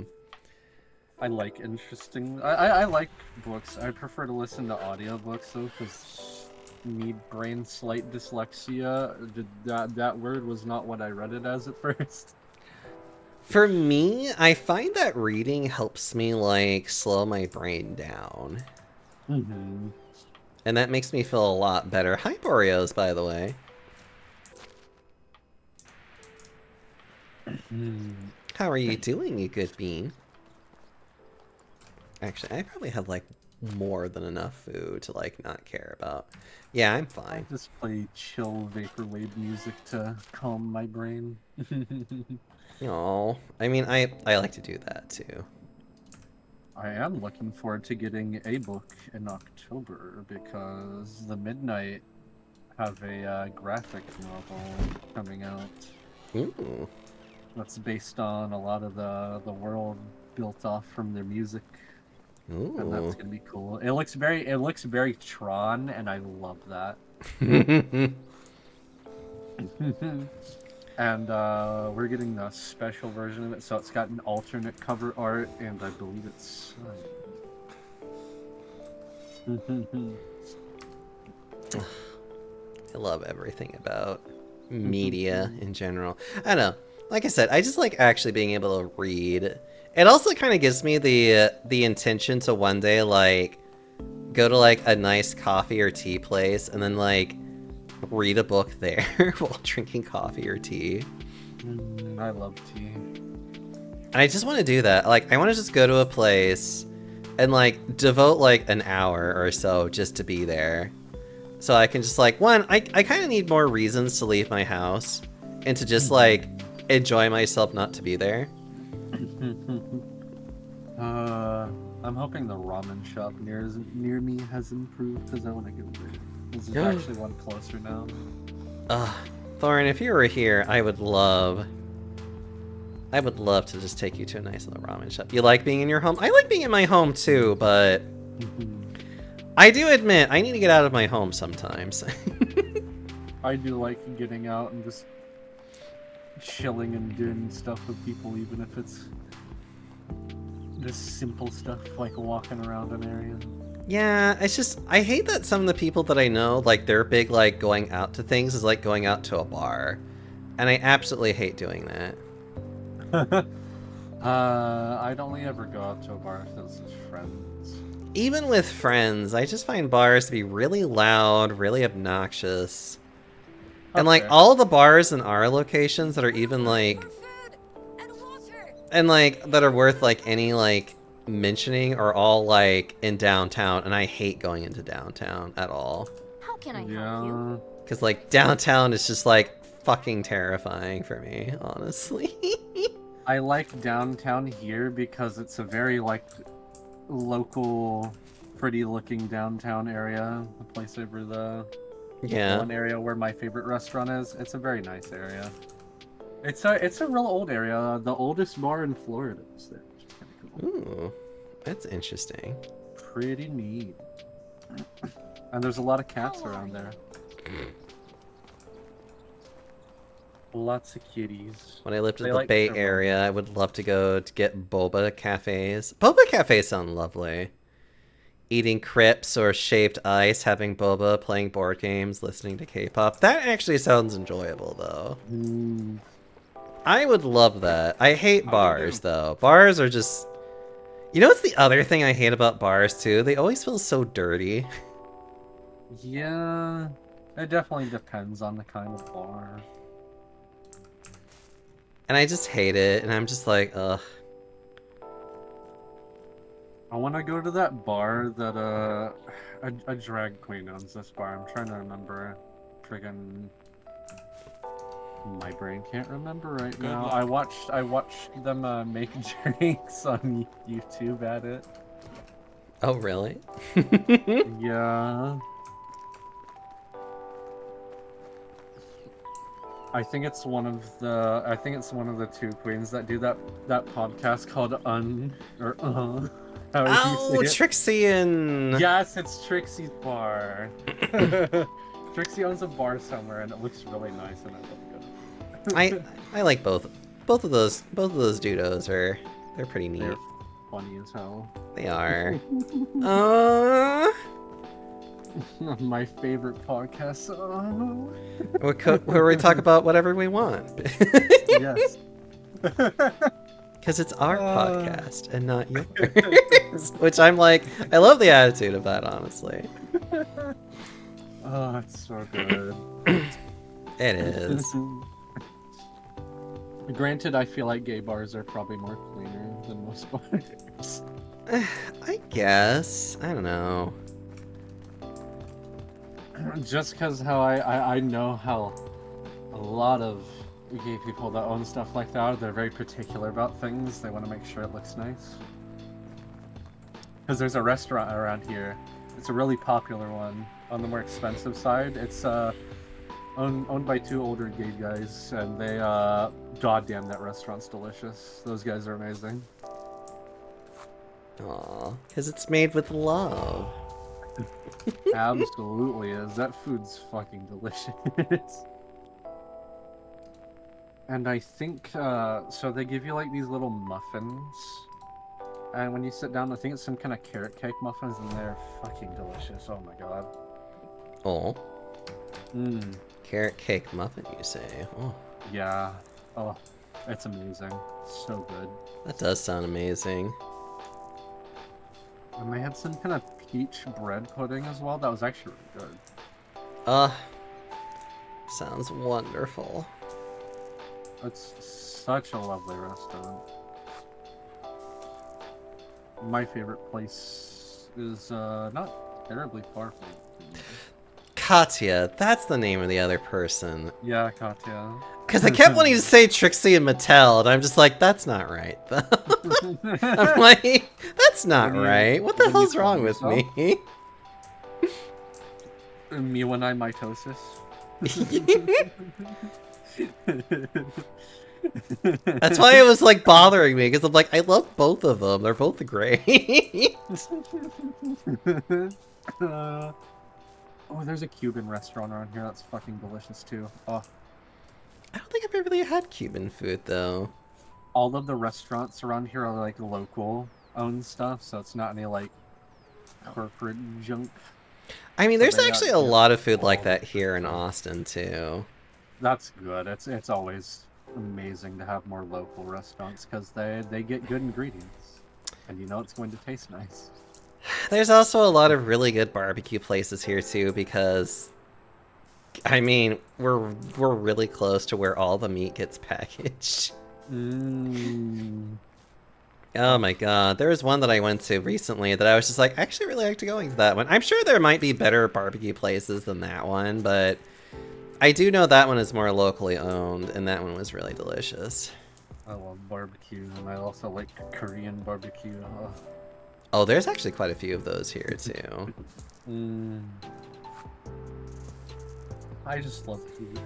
Speaker 4: I like interesting... I like books. I prefer to listen to audiobooks, though, because me brain slight dyslexia, that word was not what I read it as at first.
Speaker 3: for me, I find that reading helps me, like, slow my brain down. And that makes me feel a lot better. Hi, Boreos, by the way. How are you doing, you good bean? Actually, I probably have, like, more than enough food to, like, not care about. Yeah, I'm
Speaker 4: I
Speaker 3: fine.
Speaker 4: just play chill vaporwave music to calm my brain.
Speaker 3: No, I mean, I like to do that, too.
Speaker 4: I am looking forward to getting a book in October because the Midnight have a graphic novel coming out
Speaker 3: Ooh.
Speaker 4: that's based on a lot of the world built off from their music, and that's
Speaker 3: Ooh.
Speaker 4: gonna be cool. It looks very Tron, and I love that. And we're getting the special version of it, so it's got an alternate cover art, and I believe it's
Speaker 3: I love everything about media in general. I don't know. Like I said, I just like actually being able to read. It also kind of gives me the intention to one day, like, go to, like, a nice coffee or tea place and then, like, read a book there while drinking coffee or tea.
Speaker 4: I love tea.
Speaker 3: And I just want to do that. Like, I want to just go to a place and, like, devote, like, an hour or so just to be there. So I can just, like, one, I kind of need more reasons to leave my house and to just, like, enjoy myself not to be there.
Speaker 4: I'm hoping the ramen shop near me has improved because I want to go there. There's actually one closer now.
Speaker 3: Thorin, if you were here, I would love to just take you to a nice little ramen shop. You like being in your home? I like being in my home too, but I do admit I need to get out of my home sometimes.
Speaker 4: I do like getting out and just chilling and doing stuff with people, even if it's just simple stuff like walking around an area.
Speaker 3: Yeah, it's just, I hate that some of the people that I know, like, their big, like, going out to things is like going out to a bar. And I absolutely hate doing that.
Speaker 4: I'd only ever go out to a bar if it was with friends.
Speaker 3: Even with friends, I just find bars to be really loud, really obnoxious. And, like,
Speaker 4: Okay.
Speaker 3: all the bars in our locations that are even, like, and like that are worth like any like mentioning are all like in downtown, and I hate going into downtown at all.
Speaker 6: How can I help you?
Speaker 4: Yeah.
Speaker 3: Because like downtown is just like fucking terrifying for me, honestly.
Speaker 4: I like downtown here because it's a very like local, pretty looking downtown area. The place over the
Speaker 3: Yeah.
Speaker 4: one area where my favorite restaurant is. It's a very nice area. It's a real old area. The oldest bar in Florida is there, which is kind of cool.
Speaker 3: Ooh, that's interesting.
Speaker 4: Pretty neat. And there's a lot of cats
Speaker 6: How are
Speaker 4: around
Speaker 6: you?
Speaker 4: there. Lots of kitties.
Speaker 3: When I lived in
Speaker 4: They
Speaker 3: the
Speaker 4: like
Speaker 3: Bay
Speaker 4: their
Speaker 3: Area, I would love to go to get boba cafes. Boba cafes sound lovely. Eating crepes or shaved ice, having boba, playing board games, listening to K-pop. That actually sounds enjoyable, though.
Speaker 4: Mm,
Speaker 3: I would love that. I hate
Speaker 5: How do you
Speaker 3: bars,
Speaker 5: do?
Speaker 3: though. Bars are just... You know what's the other thing I hate about bars, too? They always feel so dirty.
Speaker 4: yeah, it definitely depends on the kind of bar.
Speaker 3: And I just hate it, and I'm just like, ugh.
Speaker 4: I want to go to that bar that a drag queen owns this bar. I'm trying to remember. Friggin' my brain can't remember right
Speaker 5: Good
Speaker 4: now.
Speaker 5: luck.
Speaker 4: I watched them make drinks on YouTube at it.
Speaker 3: Oh, really?
Speaker 4: Yeah. I think it's one of the two queens that do that podcast called how do you
Speaker 3: Oh,
Speaker 4: say it?
Speaker 3: Trixie and...
Speaker 4: Yes, it's Trixie's bar. Trixie owns a bar somewhere, and it looks really nice, and I love to go.
Speaker 3: I like both of those dudos they're pretty neat.
Speaker 4: They're funny as hell.
Speaker 3: They are. Uh,
Speaker 4: My favorite podcast. Oh.
Speaker 3: where we talk about whatever we want.
Speaker 4: Yes.
Speaker 3: Because it's our podcast and not yours. Which I'm like, I love the attitude of that, honestly.
Speaker 4: Oh, it's so good.
Speaker 3: It is.
Speaker 4: Granted, I feel like gay bars are probably more cleaner than most bars.
Speaker 3: I guess. I don't know.
Speaker 4: Just because how I know how a lot of gay people that own stuff like that, they're very particular about things. They want to make sure it looks nice. Because there's a restaurant around here. It's a really popular one on the more expensive side. It's owned by two older gay guys, and they goddamn, that restaurant's delicious. Those guys are amazing.
Speaker 3: Aw. Because it's made with love.
Speaker 4: Absolutely is. That food's fucking delicious. And I think, so they give you like these little muffins. And when you sit down, I think it's some kind of carrot cake muffins, and they're fucking delicious. Oh my god.
Speaker 3: Oh.
Speaker 4: Mmm.
Speaker 3: Carrot cake muffin, you say? Oh.
Speaker 4: Yeah. Oh, it's amazing. So good.
Speaker 3: That does sound amazing.
Speaker 4: And they had some kind of peach bread pudding as well. That was actually really good.
Speaker 3: Sounds wonderful.
Speaker 4: It's such a lovely restaurant. My favorite place is not terribly far from it.
Speaker 3: Katya, that's the name of the other person.
Speaker 4: Yeah, Katya.
Speaker 3: Because I kept wanting to say Trixie and Mattel, and I'm just like, that's not right. I'm like, that's not
Speaker 4: What do you-
Speaker 3: right. What the
Speaker 4: what do you
Speaker 3: hell's
Speaker 4: call
Speaker 3: wrong with
Speaker 4: yourself?
Speaker 3: me?
Speaker 4: Miwanai mitosis.
Speaker 3: That's why it was like bothering me, because I'm like, I love both of them. They're both great.
Speaker 4: Oh, there's a Cuban restaurant around here that's fucking delicious too. Oh,
Speaker 3: I don't think I've ever really had Cuban food, though.
Speaker 4: all of the restaurants around here are like local owned stuff, so it's not any like corporate junk.
Speaker 3: I mean,
Speaker 4: So
Speaker 3: there's
Speaker 4: they got
Speaker 3: actually a
Speaker 4: Cuban
Speaker 3: lot of food
Speaker 4: all
Speaker 3: like
Speaker 4: over
Speaker 3: that
Speaker 4: the
Speaker 3: here in
Speaker 4: place.
Speaker 3: Austin, too.
Speaker 4: That's good. It's always amazing to have more local restaurants because they get good ingredients, and you know it's going to taste nice.
Speaker 3: There's also a lot of really good barbecue places here too, because I mean, we're really close to where all the meat gets packaged.
Speaker 4: Mm.
Speaker 3: Oh my god, there was one that I went to recently that I was just like, I actually really liked going to that one. I'm sure there might be better barbecue places than that one, but I do know that one is more locally owned, and that one was really delicious.
Speaker 4: I love barbecue, and I also like Korean barbecue.
Speaker 3: Oh, there's actually quite a few of those here too.
Speaker 4: Mm. I just love food.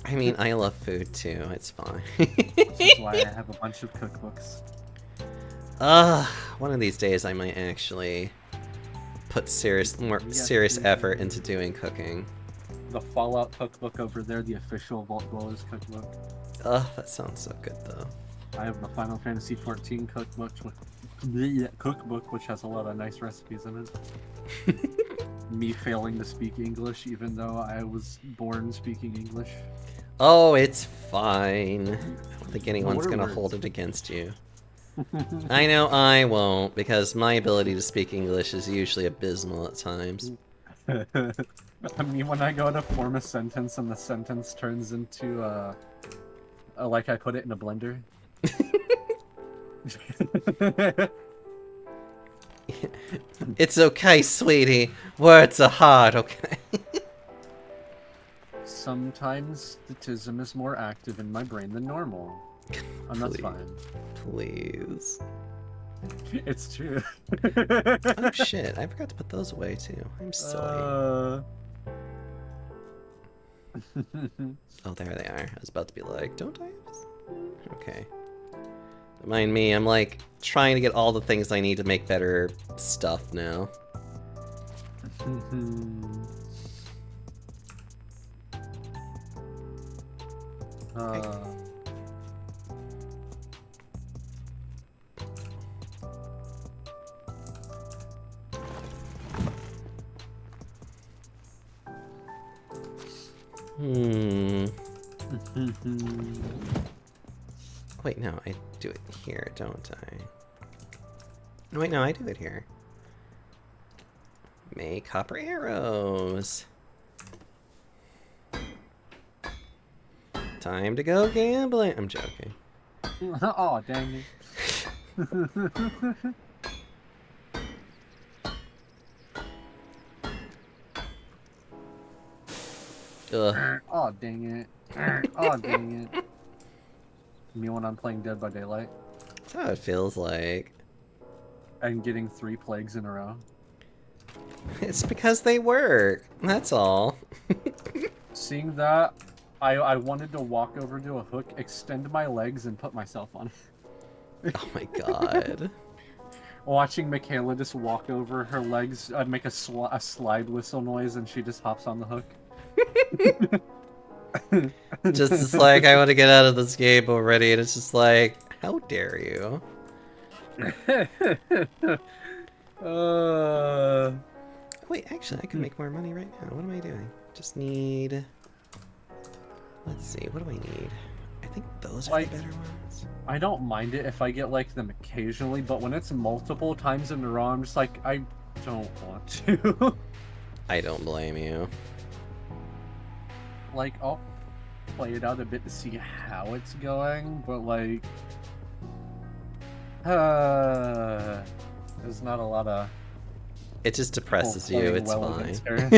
Speaker 3: I mean, I love food too. It's fine.
Speaker 4: Which is why I have a bunch of cookbooks.
Speaker 3: One of these days I might actually put more
Speaker 4: Yeah,
Speaker 3: serious
Speaker 4: dude.
Speaker 3: effort into doing cooking.
Speaker 4: The Fallout cookbook over there, the official Vault Dwellers cookbook.
Speaker 3: That sounds so good though.
Speaker 4: I have the Final Fantasy XIV cookbook, which has a lot of nice recipes in it. Me failing to speak English, even though I was born speaking English.
Speaker 3: Oh, it's fine. I don't think anyone's
Speaker 4: What are
Speaker 3: gonna
Speaker 4: words?
Speaker 3: hold it against you. I know I won't, because my ability to speak English is usually abysmal at times.
Speaker 4: I mean, when I go to form a sentence and the sentence turns into, like I put it in a blender.
Speaker 3: It's okay, sweetie. Words are hard, okay?
Speaker 4: Sometimes statism is more active in my brain than normal. And that's
Speaker 3: Please.
Speaker 4: fine.
Speaker 3: Please.
Speaker 4: It's true.
Speaker 3: Oh shit, I forgot to put those away too. I'm silly. Oh, there they are. I was about to be like, don't I have this? Okay. Mind me, I'm like trying to get all the things I need to make better stuff now. Wait, no, I do it here, don't I? No, wait, no, I do it here. Make copper arrows. Time to go gambling. I'm joking.
Speaker 4: Oh, dang it.
Speaker 3: Ugh.
Speaker 4: Oh, dang it. Oh, dang it. Me when I'm playing Dead by Daylight
Speaker 3: That's how it feels like.
Speaker 4: and getting 3 plagues in a row.
Speaker 3: It's because they work. That's all.
Speaker 4: Seeing that, I wanted to walk over to a hook, extend my legs, and put myself on it.
Speaker 3: Oh my god.
Speaker 4: Watching Michaela just walk over her legs, make a slide whistle noise, and she just hops on the hook.
Speaker 3: Just like, I want to get out of this game already, and it's just like, how dare you? Wait, actually, I can make more money right now. What am I doing? Just need... Let's see, what do I need? I think those are
Speaker 4: Like-
Speaker 3: the better ones.
Speaker 4: I don't mind it if I get like them occasionally, but when it's multiple times in a row, I'm just like, I don't want to.
Speaker 3: I don't blame you.
Speaker 4: Like, I'll play it out a bit to see how it's going, but like, there's not a lot of
Speaker 3: It just depresses
Speaker 4: people
Speaker 3: you,
Speaker 4: playing
Speaker 3: it's
Speaker 4: well
Speaker 3: fine.
Speaker 4: against her.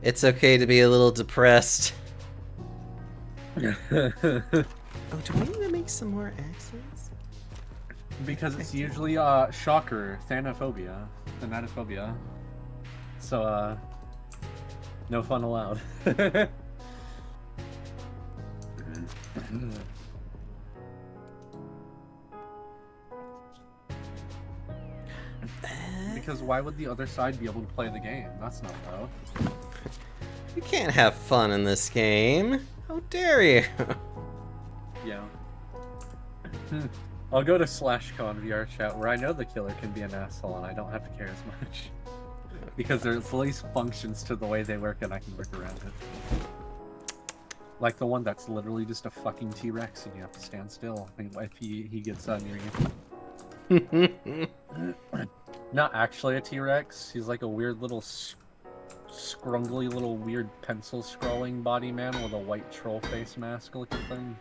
Speaker 3: It's okay to be a little depressed. Oh, do I need to make some more axes?
Speaker 4: Because it's usually shocker, Thanophobia. So no fun allowed. Because why would the other side be able to play the game? That's not allowed.
Speaker 3: You can't have fun in this game. How dare you?
Speaker 4: Yeah. I'll go to /con VR chat where I know the killer can be an asshole and I don't have to care as much. Because there's at least functions to the way they work and I can work around it. Like the one that's literally just a fucking T-Rex and you have to stand still if he gets near you. Not actually a T-Rex, he's like a weird little scrungly little weird pencil scrawling body man with a white troll face mask looking thing.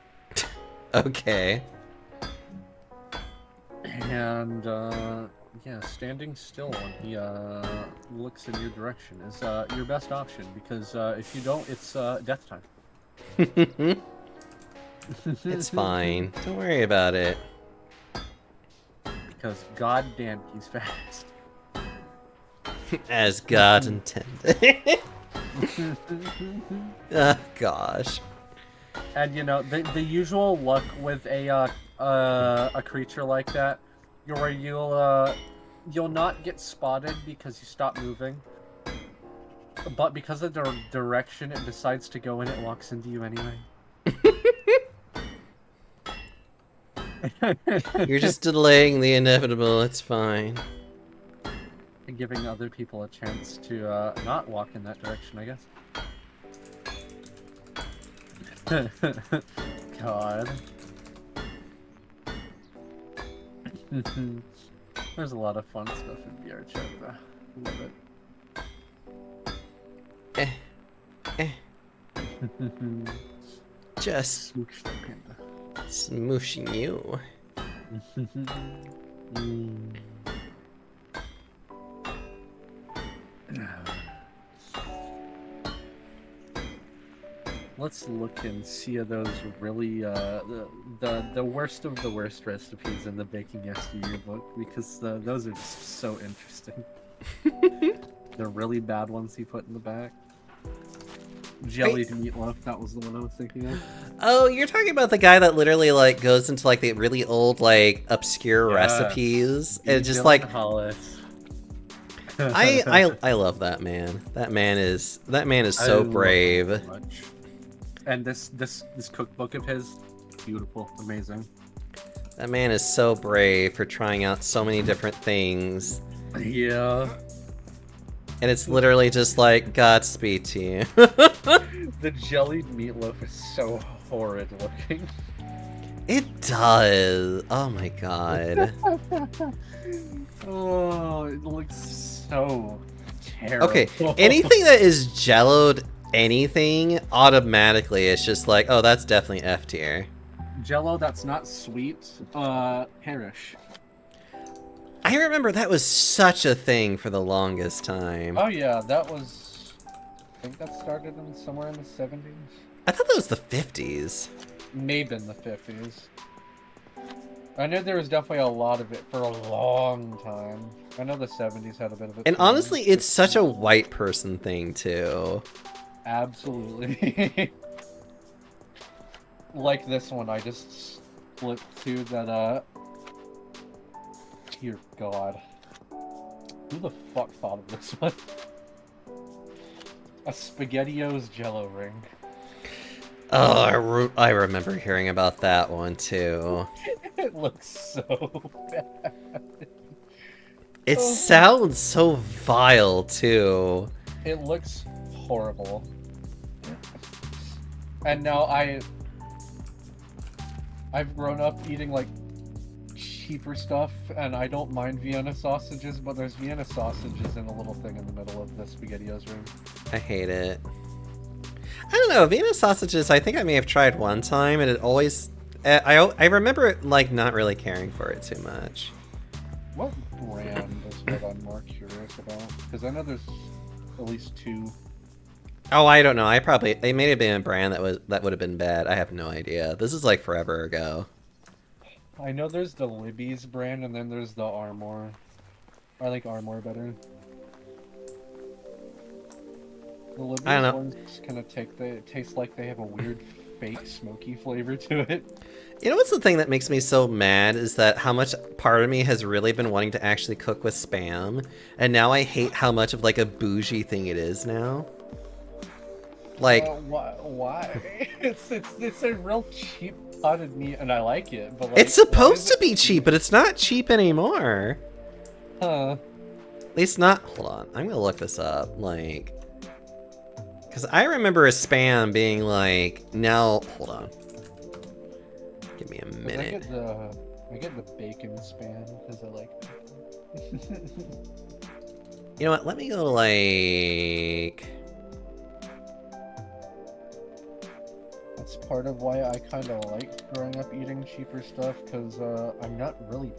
Speaker 3: Okay.
Speaker 4: And yeah, standing still when he looks in your direction is your best option, because if you don't, it's death time.
Speaker 3: It's fine. Don't worry about it.
Speaker 4: Because goddamn, he's fast.
Speaker 3: As God intended. Oh, gosh.
Speaker 4: And you know, the usual luck with a creature like that, where you'll not get spotted because you stop moving, but because of the direction it decides to go in, it walks into you anyway.
Speaker 3: You're just delaying the inevitable. It's fine.
Speaker 4: And giving other people a chance to not walk in that direction, I guess. God. There's a lot of fun stuff in VR chat, though. Love it.
Speaker 3: Just
Speaker 4: Smooch the panda.
Speaker 3: smooshing you. Let's look and see those really the worst of the worst recipes in the Baking Yesteryear book, because those are just so interesting. The really bad ones he put in the back. Jellied meatloaf, that was the one I was thinking of. Oh, you're talking about the guy that literally like goes into like the really old like obscure recipes and just like
Speaker 4: Hollis.
Speaker 3: I love that man. That man is so brave.
Speaker 4: So much. And this cookbook of his, beautiful, amazing.
Speaker 3: That man is so brave for trying out so many different things.
Speaker 4: Yeah.
Speaker 3: And it's literally just like, Godspeed to you.
Speaker 4: The jellied meatloaf is so horrid looking.
Speaker 3: It does. Oh my god.
Speaker 4: Oh, it looks so terrible.
Speaker 3: Okay, anything that is jelloed anything, automatically it's just like, oh, that's definitely F tier.
Speaker 4: Jello that's not sweet, perish.
Speaker 3: I remember that was such a thing for the longest time.
Speaker 4: Oh yeah, that was... I think that started in somewhere in the 70s?
Speaker 3: I thought that was the 50s.
Speaker 4: Maybe in the 50s. I know there was definitely a lot of it for a long time. I know the 70s had a bit of it.
Speaker 3: And
Speaker 4: too.
Speaker 3: honestly, it's such a white person thing, too.
Speaker 4: Absolutely. Like this one, I just flipped to that, Dear God. Who the fuck thought of this one? A SpaghettiOs Jello ring.
Speaker 3: Oh, I remember hearing about that one, too.
Speaker 4: It looks so bad.
Speaker 3: It sounds so vile, too.
Speaker 4: It looks horrible. And now I've grown up eating like cheaper stuff, and I don't mind Vienna sausages, but there's Vienna sausages in a little thing in the middle of the SpaghettiOs ring.
Speaker 3: I hate it. I don't know, Vienna sausages, I think I may have tried one time, and it always... I remember it, like, not really caring for it too much.
Speaker 4: What brand is what I'm more curious about? Because I know there's at least two.
Speaker 3: Oh, I don't know. It may have been a brand that would have been bad. I have no idea. This is like forever ago.
Speaker 4: I know there's the Libby's brand, and then there's the Armour. I like Armour better. The Libby's
Speaker 3: I don't know.
Speaker 4: ones kind of taste like they have a weird fake smoky flavor to it.
Speaker 3: You know what's the thing that makes me so mad is that how much part of me has really been wanting to actually cook with Spam, and now I hate how much of like a bougie thing it is now. Like,
Speaker 4: why? It's a real cheap potted meat, and I like it. But like,
Speaker 3: it's supposed to be cheap, but it's not cheap anymore.
Speaker 4: Huh?
Speaker 3: At least not. Hold on, I'm gonna look this up. Like, because I remember a Spam being like, now hold on. Give me a minute.
Speaker 4: I get the bacon Spam because I like bacon.
Speaker 3: You know what? Let me go like.
Speaker 4: part of why I kind of like growing up eating cheaper stuff, because I'm not really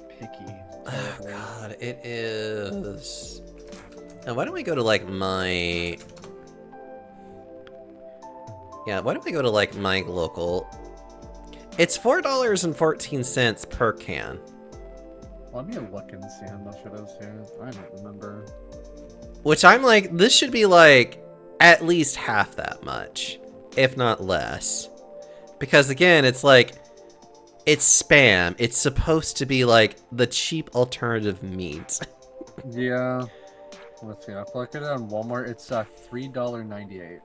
Speaker 4: picky.
Speaker 3: Oh
Speaker 4: terribly.
Speaker 3: god, it is. Now, why don't we go to like my... Yeah, why don't we go to like my local... It's $4.14 per can.
Speaker 4: Let me look and see how much it is here. I don't remember.
Speaker 3: Which I'm like, this should be like at least half that much, if not less. Because again, it's like, it's Spam. It's supposed to be like the cheap alternative meat.
Speaker 4: Yeah. Let's see. If I look at it on Walmart, it's $3.98.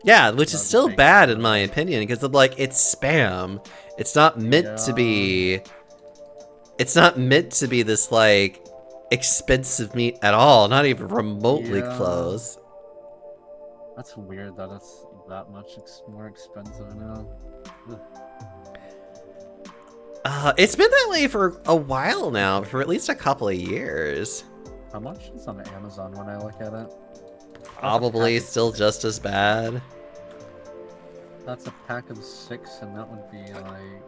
Speaker 3: Yeah, which is
Speaker 4: Not
Speaker 3: still
Speaker 4: big.
Speaker 3: bad in my opinion, because like it's Spam. It's not meant to be. It's not meant to be this like expensive meat at all. Not even remotely
Speaker 4: Yeah.
Speaker 3: close.
Speaker 4: That's weird that it's that much more expensive now. Ugh.
Speaker 3: It's been that way for a while now, for at least a couple of years.
Speaker 4: How much is on Amazon when I look at it?
Speaker 3: Probably still just as bad.
Speaker 4: That's a pack of 6, and that would be like...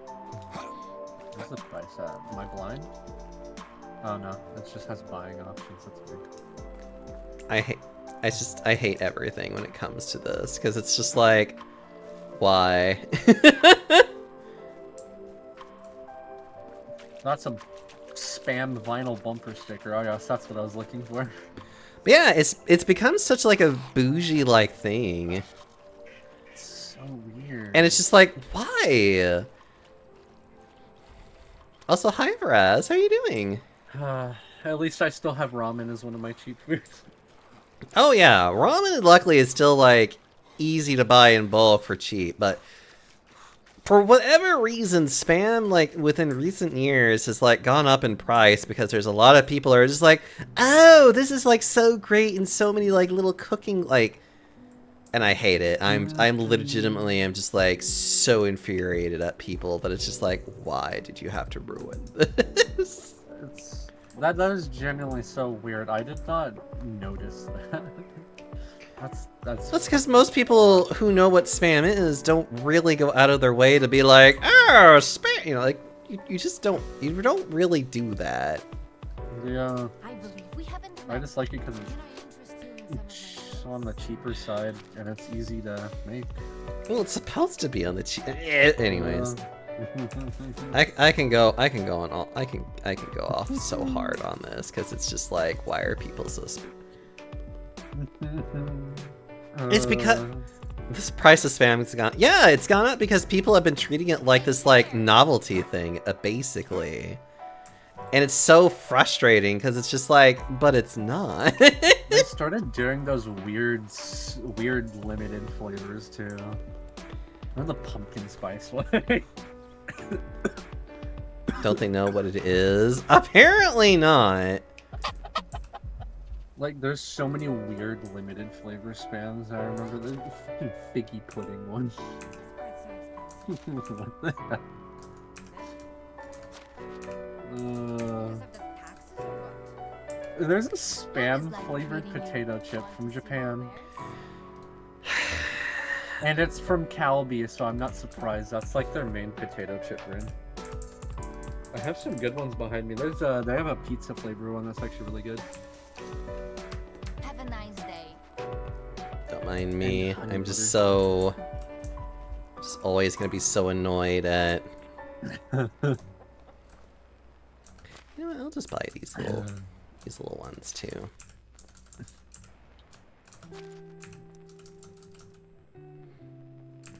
Speaker 4: What's the price at? Am I blind? Oh no, it just has buying options. That's weird.
Speaker 3: I hate everything when it comes to this, because it's just like, why?
Speaker 4: That's a Spam vinyl bumper sticker. Oh yes, that's what I was looking for.
Speaker 3: But yeah, it's become such like a bougie like thing,
Speaker 4: It's so weird.
Speaker 3: and it's just like, why? Also, hi Varaz, how are you doing?
Speaker 4: At least I still have ramen as one of my cheap foods.
Speaker 3: Oh yeah, ramen luckily is still like easy to buy in bulk for cheap, but for whatever reason, Spam like within recent years has like gone up in price because there's a lot of people who are just like, oh, this is like so great and so many like little cooking like, and I hate it. I'm legitimately am just like so infuriated at people that it's just like, why did you have to ruin this?
Speaker 4: That is genuinely so weird. I did not notice that. That's
Speaker 3: because most people who know what Spam is don't really go out of their way to be like, oh, Spam, you know, like you just don't really do that.
Speaker 4: yeah.
Speaker 6: I believe we haven't
Speaker 4: I just like it because
Speaker 6: Can I interest you in
Speaker 4: it's on the cheaper side and it's easy to make.
Speaker 3: Well, it's supposed to be on the cheap. Anyways,
Speaker 4: Uh,
Speaker 3: I can go on all I can go off so hard on this because it's just like, why are people so? It's because this price of Spam has gone. Yeah, it's gone up because people have been treating it like this like novelty thing, basically. And it's so frustrating because it's just like, but it's not.
Speaker 4: they started doing those weird limited flavors too. And the pumpkin spice one.
Speaker 3: Don't they know what it is? Apparently not.
Speaker 4: Like, there's so many weird limited flavor spams. I remember the fucking figgy pudding one. What the heck? There's a spam flavored potato chip from Japan. And it's from Calbee, so I'm not surprised. That's like their main potato chip brand. I have some good ones behind me. There's they have a pizza flavor one that's actually really good.
Speaker 6: Have a nice day.
Speaker 3: Don't mind me.
Speaker 4: And honey
Speaker 3: I'm just always gonna be so annoyed at. You know what? I'll just buy these little ones too.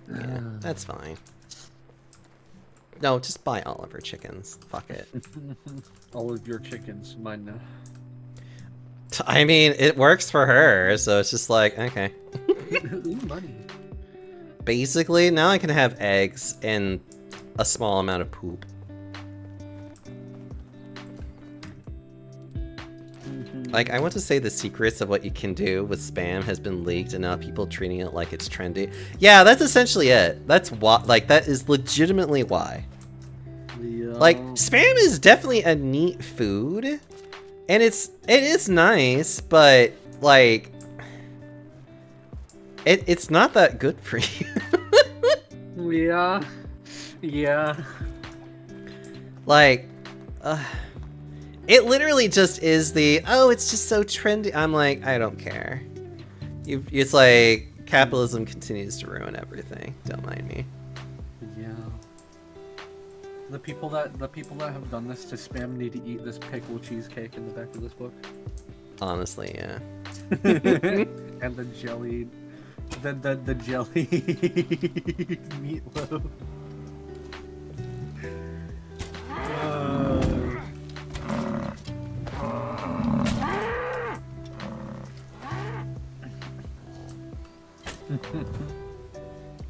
Speaker 3: Yeah, that's fine. No, just buy all of her chickens. Fuck it.
Speaker 4: All of your chickens, mine now.
Speaker 3: I mean, it works for her, so it's just like, okay.
Speaker 4: Ooh, money.
Speaker 3: Basically, now I can have eggs and a small amount of poop. Like, I want to say the secrets of what you can do with Spam has been leaked, and now people treating it like it's trendy. Yeah, that's essentially it. That's why. Like, that is legitimately why. Like, Spam is definitely a neat food, and it is nice, but like, it's not that good for you.
Speaker 4: Yeah. Yeah.
Speaker 3: Like, it literally just is the, oh, it's just so trendy. I'm like, I don't care. It's like, capitalism continues to ruin everything. Don't mind me.
Speaker 4: Yeah. The people that have done this to spam need to eat this pickle cheesecake in the back of this book.
Speaker 3: Honestly, yeah.
Speaker 4: And the jelly, the jelly meatloaf.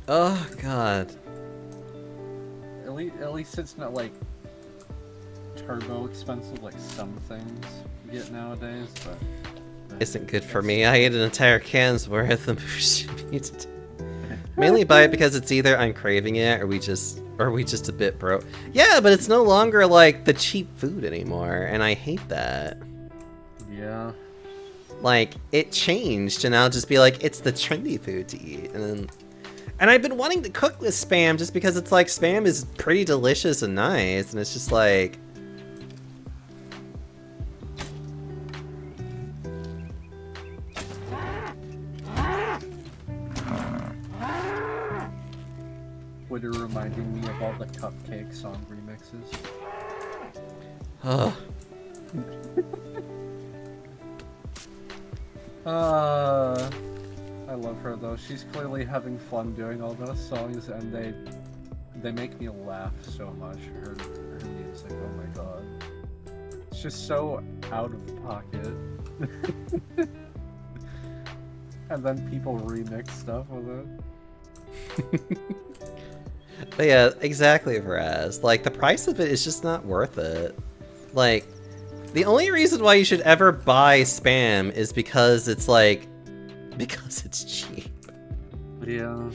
Speaker 3: Oh god.
Speaker 4: At least it's not like turbo expensive like some things you get nowadays, but
Speaker 3: Isn't good for me. I ate an entire can's worth of meat. Mainly buy it because it's either I'm craving it or we just a bit broke. Yeah, but it's no longer like the cheap food anymore, and I hate that.
Speaker 4: yeah.
Speaker 3: Like, it changed, and I'll just be like, it's the trendy food to eat. And I've been wanting to cook with Spam just because it's like, Spam is pretty delicious and nice, and it's just like...
Speaker 4: Twitter reminding me of all the Cupcake song remixes.
Speaker 3: Ugh.
Speaker 4: I love her though. She's clearly having fun doing all those songs, and they make me laugh so much. Her music, oh my god, it's just so out of pocket. And then people remix stuff with it.
Speaker 3: But yeah, exactly, Raz. Like, the price of it is just not worth it. Like, the only reason why you should ever buy Spam is because it's like... because it's cheap.
Speaker 4: Yeah.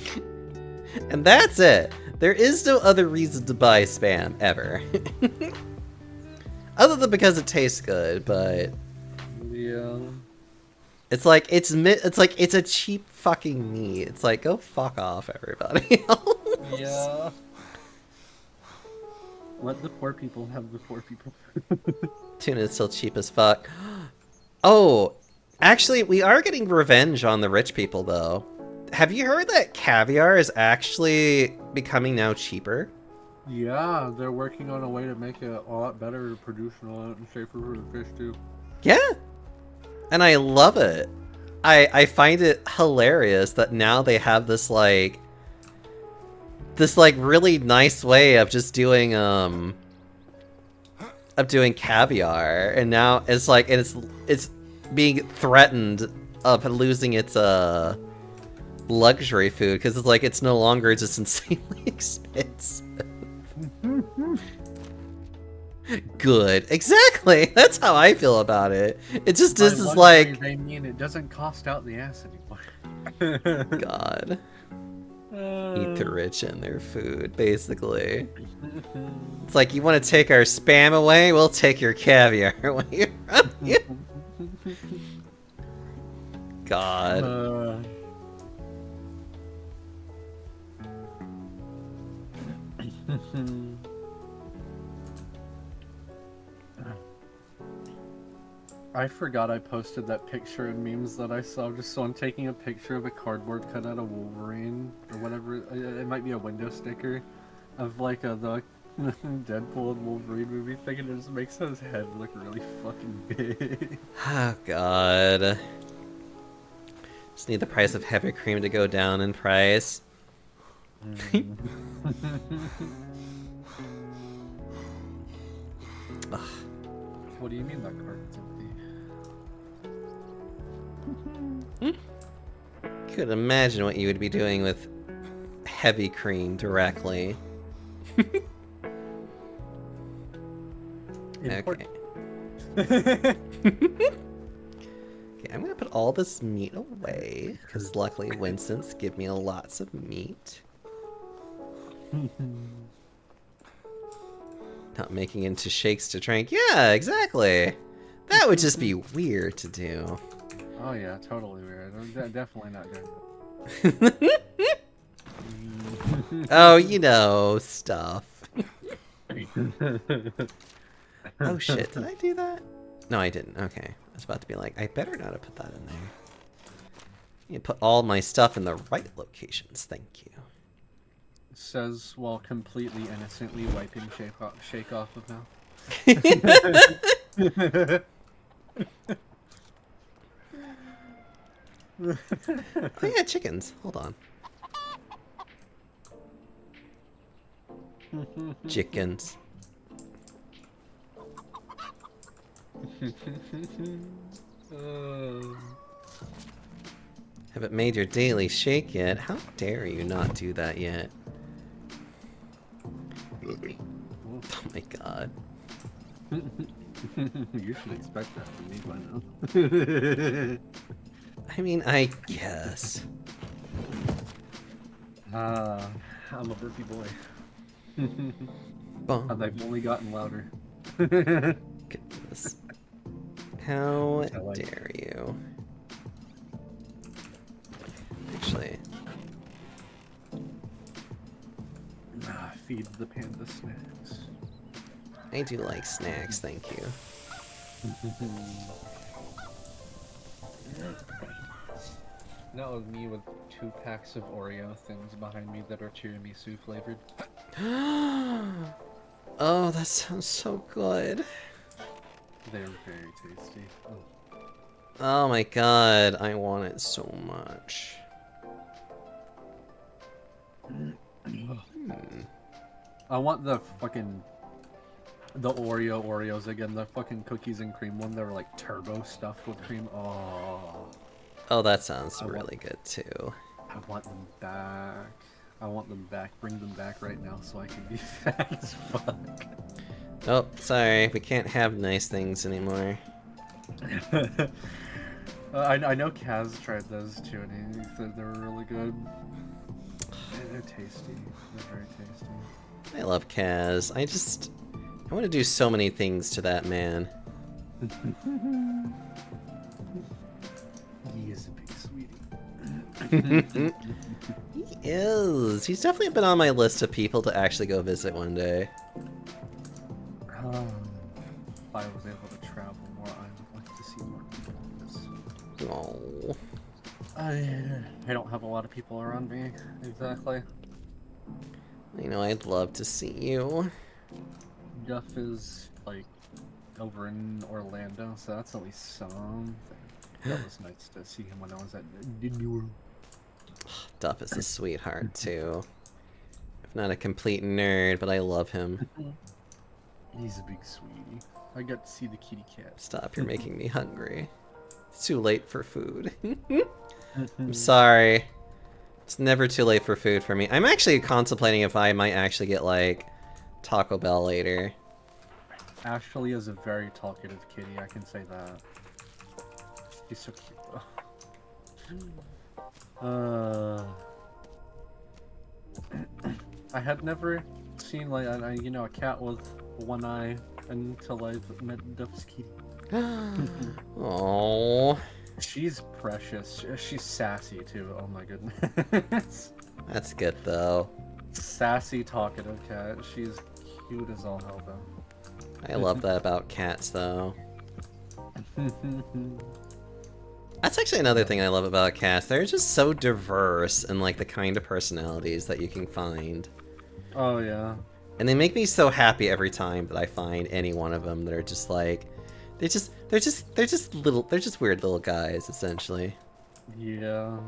Speaker 3: And that's it. There is no other reason to buy Spam, ever. Other than because it tastes good, but...
Speaker 4: Yeah.
Speaker 3: It's like, it's a cheap fucking meat. It's like, go fuck off, everybody else.
Speaker 4: Yeah. Let the poor people have the poor people.
Speaker 3: Tuna is still cheap as fuck. Oh, actually, we are getting revenge on the rich people, though. Have you heard that caviar is actually becoming now cheaper?
Speaker 4: Yeah, they're working on a way to make it a lot better to produce and a lot safer for the fish too.
Speaker 3: Yeah. And I love it. I find it hilarious that now they have this really nice way of just doing caviar, and now it's like, and it's being threatened of losing its luxury food because it's like, it's no longer just insanely expensive. Good, exactly. That's how I feel about it. It just
Speaker 4: By
Speaker 3: is
Speaker 4: luxury,
Speaker 3: like,
Speaker 4: they mean it doesn't cost out the ass anymore.
Speaker 3: God. Eat the rich and their food, basically. It's like, you want to take our Spam away? We'll take your caviar away. God.
Speaker 4: I forgot I posted that picture in memes that I saw of just someone taking a picture of a cardboard cutout of Wolverine or whatever. It might be a window sticker of like the Deadpool and Wolverine movie thing, and it just makes his head look really fucking big.
Speaker 3: Oh, God. Just need the price of heavy cream to go down in price.
Speaker 4: What do you mean that carton's empty?
Speaker 3: Could imagine what you would be doing with heavy cream directly. Okay. Okay, I'm gonna put all this meat away, because luckily Winston's give me lots of meat. Not making into shakes to drink. Yeah, exactly. That would just be weird to do.
Speaker 4: Oh yeah, totally weird. I'm definitely not doing that.
Speaker 3: Oh, you know, stuff. Oh shit, did I do that? No, I didn't. Okay. I was about to be like, I better not have put that in there. You put all my stuff in the right locations, thank you.
Speaker 4: Says while completely innocently wiping shake off of mouth.
Speaker 3: Oh yeah, chickens. Hold on. Chickens. Haven't made your daily shake yet. How dare you not do that yet? Oh my god.
Speaker 4: You should expect that from me by now.
Speaker 3: I mean, I guess.
Speaker 4: I'm a burpy boy.
Speaker 3: Bum.
Speaker 4: And they've only gotten louder.
Speaker 3: Goodness. How
Speaker 4: I like
Speaker 3: dare you? Actually,
Speaker 4: Feed the panda snacks.
Speaker 3: I do like snacks, thank you.
Speaker 4: That was me with 2 packs of Oreo things behind me that are tiramisu flavored.
Speaker 3: Oh, that sounds so good.
Speaker 4: They're very tasty. Oh.
Speaker 3: Oh my god, I want it so much.
Speaker 4: I want the Oreos again, the fucking cookies and cream one that were like turbo stuffed with cream. Oh,
Speaker 3: Oh, that sounds really good too.
Speaker 4: I want them back. I want them back. Bring them back right now so I can be fat as fuck.
Speaker 3: Oh, sorry, we can't have nice things anymore.
Speaker 4: I know Kaz tried those too, and he said they were really good. They're tasty. They're very tasty.
Speaker 3: I love Kaz. I want to do so many things to that man.
Speaker 4: He is a big sweetie.
Speaker 3: He is. He's definitely been on my list of people to actually go visit one day.
Speaker 4: If I was able to travel more, I would like to see more people.
Speaker 3: Oh.
Speaker 4: I don't have a lot of people around me, exactly.
Speaker 3: You know, I'd love to see you.
Speaker 4: Duff is, like, over in Orlando, so that's at least something. That was nice to see him when I was at Disney World.
Speaker 3: Duff is a sweetheart, too. If not a complete nerd, but I love him.
Speaker 4: He's a big sweetie. I got to see the kitty cat.
Speaker 3: Stop, you're making me hungry. It's too late for food. I'm sorry. It's never too late for food for me. I'm actually contemplating if I might actually get, like, Taco Bell later.
Speaker 4: Ashley is a very talkative kitty, I can say that. She's so cute, though. I had never seen, like, a cat with one eye until I met Duff's kitty.
Speaker 3: Oh,
Speaker 4: She's precious. She's sassy, too. Oh my goodness.
Speaker 3: that's good, though.
Speaker 4: Sassy, talkative cat. She's cute as all hell, though.
Speaker 3: I love that about cats, though. That's actually another thing I love about cats. They're just so diverse in, like, the kind of personalities that you can find.
Speaker 4: Oh, yeah.
Speaker 3: And they make me so happy every time that I find any one of them that are just like, they're just weird little guys, essentially.
Speaker 4: Yeah.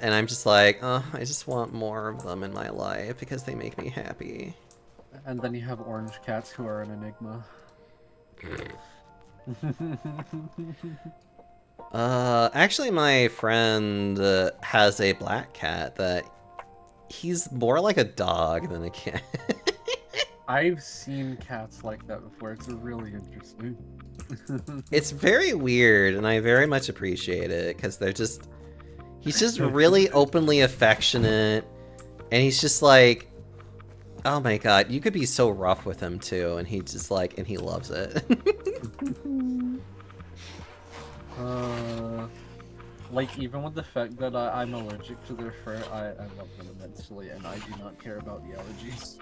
Speaker 3: And I'm just like, oh, I just want more of them in my life because they make me happy.
Speaker 4: And then you have orange cats who are an enigma.
Speaker 3: Actually, my friend has a black cat that he's more like a dog than a cat.
Speaker 4: I've seen cats like that before. It's really interesting.
Speaker 3: It's very weird, and I very much appreciate it because he's just really openly affectionate, and he's just like, oh my god, you could be so rough with him too, and he just like, and he loves it.
Speaker 4: Like, even with the fact that I'm allergic to their fur, I love them immensely, and I do not care about the allergies.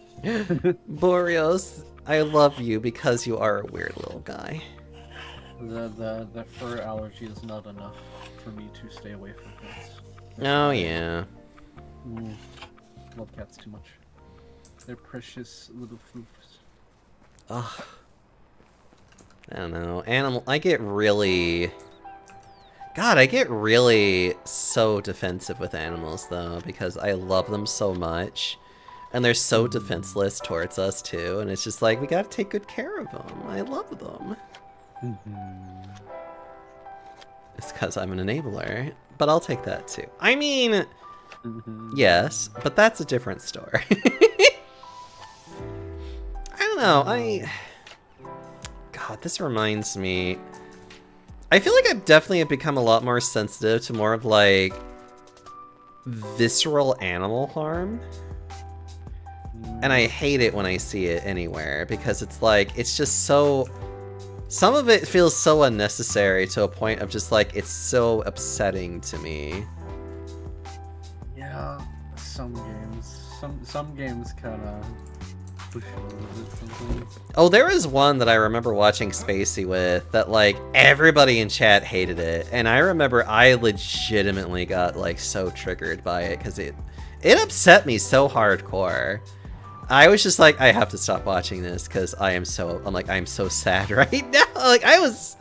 Speaker 3: Boreos, I love you because you are a weird little guy.
Speaker 4: The fur allergy is not enough for me to stay away from cats.
Speaker 3: Oh yeah.
Speaker 4: Love cats too much. They're precious little floofs.
Speaker 3: Ugh. I don't know. I get really so defensive with animals though, because I love them so much. And they're so defenseless towards us too, and it's just like, we gotta take good care of them. I love them. It's because I'm an enabler, but I'll take that too. I mean, yes, but that's a different story. I don't know, God, this reminds me... I feel like I've definitely become a lot more sensitive to more of, like, visceral animal harm. And I hate it when I see it anywhere, because it's like, it's just so... Some of it feels so unnecessary to a point of just like, it's so upsetting to me.
Speaker 4: Yeah, some games kind of push a little bit sometimes.
Speaker 3: Oh, there was one that I remember watching Spacey with that, like, everybody in chat hated it. And I remember I legitimately got, like, so triggered by it, because it upset me so hardcore. I was just like, I have to stop watching this because I'm so sad right now. Like, I was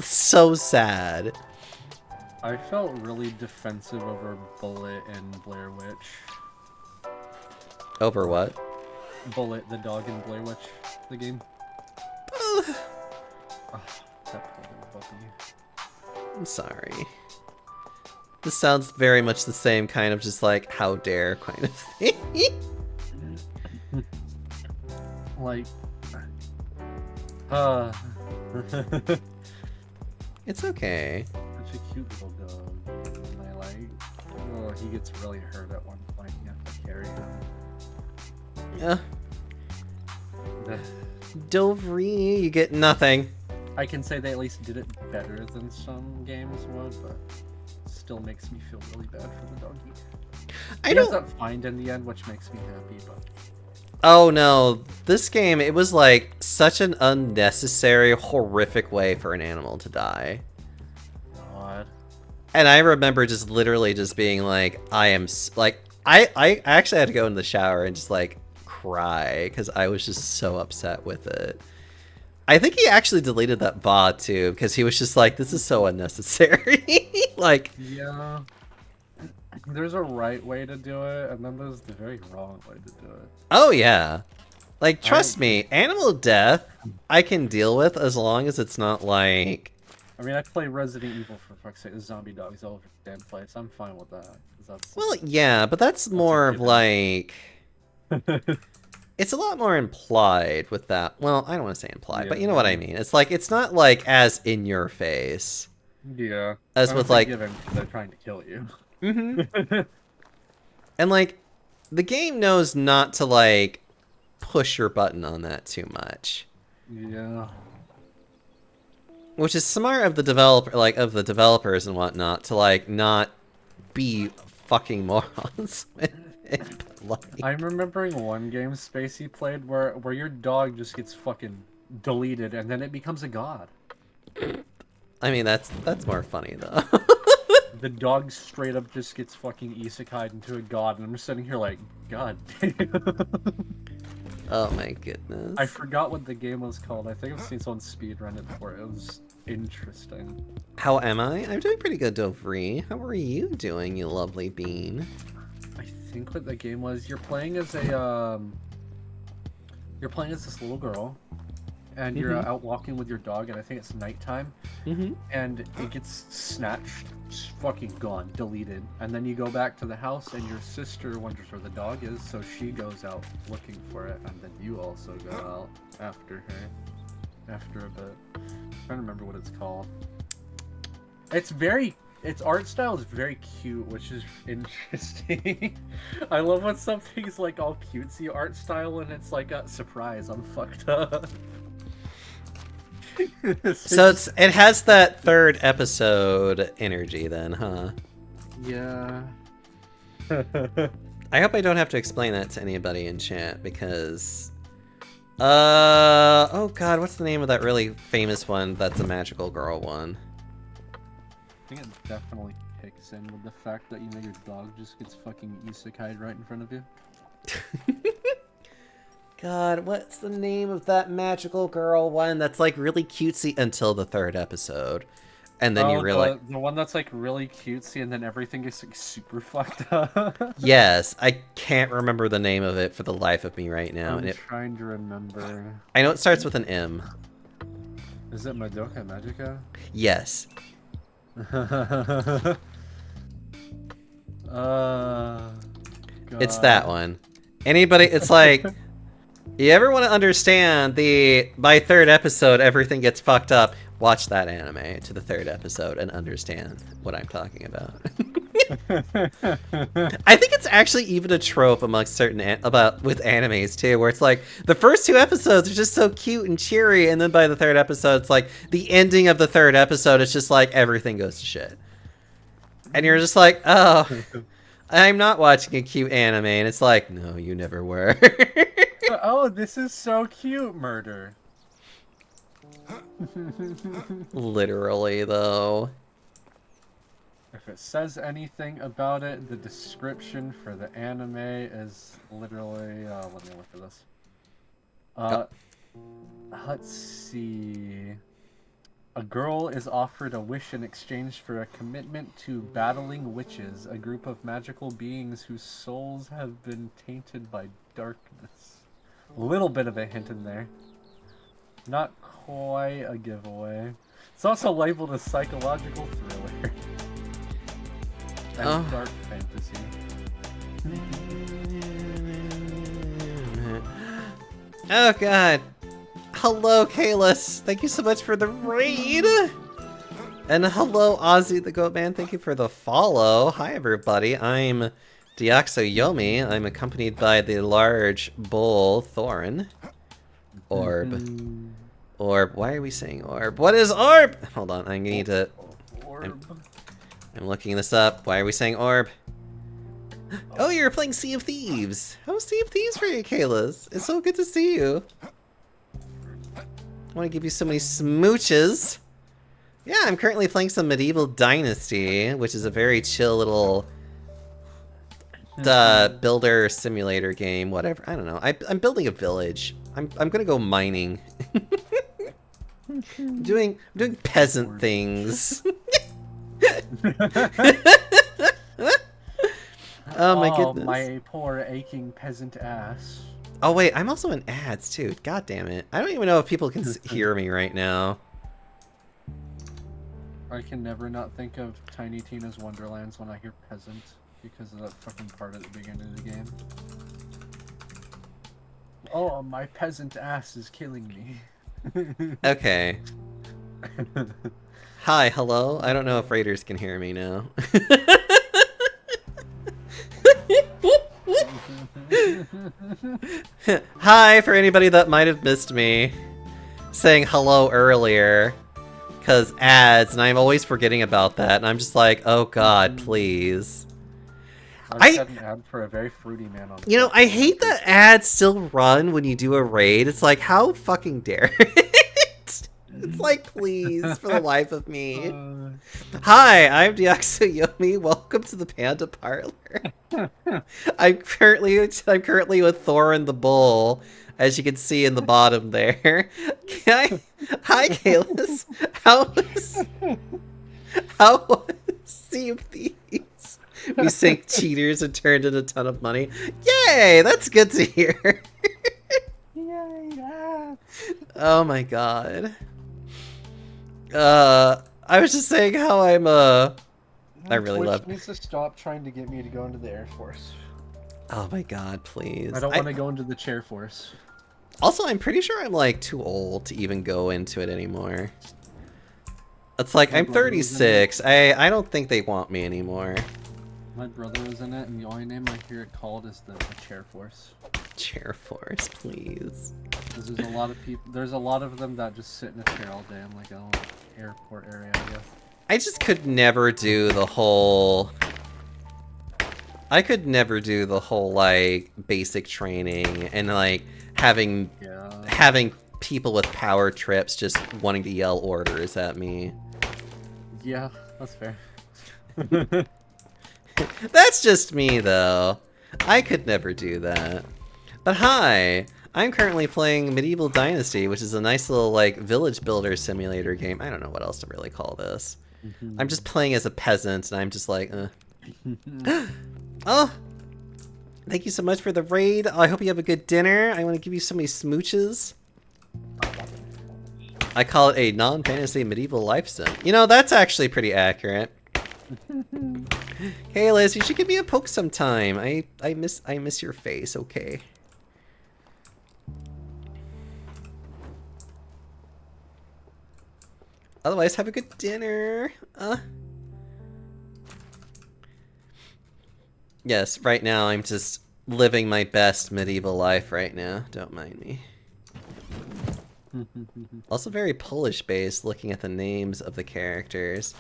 Speaker 3: so sad.
Speaker 4: I felt really defensive over Bullet and Blair Witch.
Speaker 3: Over what?
Speaker 4: Bullet, the dog in Blair Witch, the game.
Speaker 3: Oh,
Speaker 4: That poor little puppy.
Speaker 3: I'm sorry. This sounds very much the same kind of just like, how dare kind of thing.
Speaker 4: Like,
Speaker 3: It's okay.
Speaker 4: such a cute little dog. And I like, oh, he gets really hurt at one point. You have to carry him.
Speaker 3: Dovry, you get nothing.
Speaker 4: I can say they at least did it better than some games would, but still makes me feel really bad for the doggy. He ends up fine in the end, which makes me happy, but...
Speaker 3: Oh no, this game, it was like such an unnecessary, horrific way for an animal to die.
Speaker 4: God.
Speaker 3: And I remember just literally just being like, I actually had to go in the shower and just like cry because I was just so upset with it. I think he actually deleted that VOD too because he was just like, this is so unnecessary. Like,
Speaker 4: yeah. There's a right way to do it, and then there's the very wrong way to do it.
Speaker 3: oh yeah. Like, trust me, animal death I can deal with as long as it's not like...
Speaker 4: I mean, I play Resident Evil for fuck's sake, the zombie dogs all over the damn place. I'm fine with that. 'Cause that's...
Speaker 3: Well, yeah, but that's more of like... It's a lot more implied with that. Well, I don't want to say implied, but you know what I mean. It's like, it's not like as in your face.
Speaker 4: Yeah.
Speaker 3: As with like...
Speaker 4: Given they're trying to kill you.
Speaker 3: Mm-hmm. And like, the game knows not to like push your button on that too much.
Speaker 4: Yeah.
Speaker 3: Which is smart of the developers and whatnot to like not be fucking morons with it. But, like...
Speaker 4: I'm remembering one game Spacey played where your dog just gets fucking deleted and then it becomes a god.
Speaker 3: I mean, that's more funny though.
Speaker 4: The dog straight up just gets fucking isekai'd into a god, and I'm just sitting here like, god damn.
Speaker 3: Oh my goodness.
Speaker 4: I forgot what the game was called. I think I've seen someone speedrun it before. It was interesting.
Speaker 3: How am I? I'm doing pretty good, Dovry. How are you doing, you lovely bean?
Speaker 4: I think what the game was, you're playing as this little girl, and you're out walking with your dog, and I think it's nighttime, and it gets snatched, just fucking gone, deleted, and then you go back to the house, and your sister wonders where the dog is, so she goes out looking for it, and then you also go out after her, after a bit. I'm trying to remember what it's called. Its art style is very cute, which is interesting. I love when something's like all cutesy art style, and it's like a surprise, I'm fucked up.
Speaker 3: So it has that third episode energy then, huh?
Speaker 4: Yeah.
Speaker 3: I hope I don't have to explain that to anybody in chat because oh god, what's the name of that really famous one that's a magical girl one?
Speaker 4: I think it definitely kicks in with the fact that, you know, your dog just gets fucking isekai'd right in front of you.
Speaker 3: God, what's the name of that magical girl one that's like really cutesy until the third episode? And then you realize...
Speaker 4: The one that's like really cutesy and then everything gets like super fucked up.
Speaker 3: Yes, I can't remember the name of it for the life of me right now.
Speaker 4: I'm trying to remember.
Speaker 3: I know it starts with an M.
Speaker 4: Is it Madoka Magica?
Speaker 3: Yes. It's that one. Anybody, it's like... You ever want to understand by third episode everything gets fucked up, watch that anime to the third episode and understand what I'm talking about. I think it's actually even a trope amongst certain with animes too, where it's like the first two episodes are just so cute and cheery, and then by the third episode it's like the ending of the third episode it's just like everything goes to shit. And you're just like, oh, I'm not watching a cute anime, and it's like, no, you never were.
Speaker 4: Oh, this is so cute, murder.
Speaker 3: Literally, though.
Speaker 4: If it says anything about it, the description for the anime is literally... let me look at this. Let's see... A girl is offered a wish in exchange for a commitment to battling witches, a group of magical beings whose souls have been tainted by darkness. A little bit of a hint in there. Not quite a giveaway. It's also labeled a psychological thriller. And dark fantasy.
Speaker 3: Oh god. Hello, Kalis. Thank you so much for the raid. And hello, Ozzy the Goat Man. Thank you for the follow. Hi, everybody. I'm Deoxoyomi. I'm accompanied by the large bull Thorin. Orb. Orb. Why are we saying orb? What is orb? Hold on. I need to... I'm looking this up. Why are we saying orb? Oh, you're playing Sea of Thieves. How's Sea of Thieves for you, Kalis? It's so good to see you. I want to give you so many smooches. Yeah, I'm currently playing some Medieval Dynasty, which is a very chill little builder simulator game. Whatever, I don't know. I'm building a village. I'm gonna go mining. I'm doing peasant things. Oh my goodness.
Speaker 4: My poor aching peasant ass.
Speaker 3: Oh wait, I'm also in ads too. God damn it. I don't even know if people can hear me right now.
Speaker 4: I can never not think of Tiny Tina's Wonderlands when I hear peasant because of that fucking part at the beginning of the game. Oh, my peasant ass is killing me.
Speaker 3: Okay. Hi, hello. I don't know if Raiders can hear me now. Hi, for anybody that might have missed me saying hello earlier. Because ads, and I'm always forgetting about that, and I'm just like, oh god, please.
Speaker 4: I had an ad for a very fruity man on.
Speaker 3: You know, I hate that ads still run when you do a raid. It's like, how fucking dare it? It's like, please, for the life of me. Hi, I'm Deoxoyomi. Welcome to the Panda Parlor. I'm currently with Thorin the Bull, as you can see in the bottom there. Hi, Kalis. How was Sea of Thieves? We sank cheaters and turned in a ton of money. Yay! That's good to hear.
Speaker 4: Yay! Yeah.
Speaker 3: Oh my god. I was just saying how I'm I really
Speaker 4: Twitch
Speaker 3: love.
Speaker 4: needs to stop trying to get me to go into the Air Force.
Speaker 3: Oh my god, please.
Speaker 4: I don't want to go into the Chair Force.
Speaker 3: Also, I'm pretty sure I'm like too old to even go into it anymore. It's like I'm 36. I don't think they want me anymore.
Speaker 4: My brother was in it, and the only name I hear it called is the Chair Force.
Speaker 3: Chair Force, please.
Speaker 4: 'Cause there's a lot of people. There's a lot of them that just sit in a chair all day. I'm like, oh, airport area, I guess.
Speaker 3: I just could never do the whole... I could never do the whole, like, basic training and, like, having people with power trips just wanting to yell orders at me.
Speaker 4: Yeah, that's fair.
Speaker 3: That's just me, though. I could never do that. But hi! I'm currently playing Medieval Dynasty, which is a nice little, like, village builder simulator game. I don't know what else to really call this. I'm just playing as a peasant, and I'm just like, Oh! Thank you so much for the raid. I hope you have a good dinner. I want to give you so many smooches. I call it a non-fantasy medieval life sim. You know, that's actually pretty accurate. Hey Liz, you should give me a poke sometime. I miss your face, okay? Otherwise, have a good dinner. Yes, right now I'm just living my best medieval life right now. Don't mind me. Also very Polish based, looking at the names of the characters.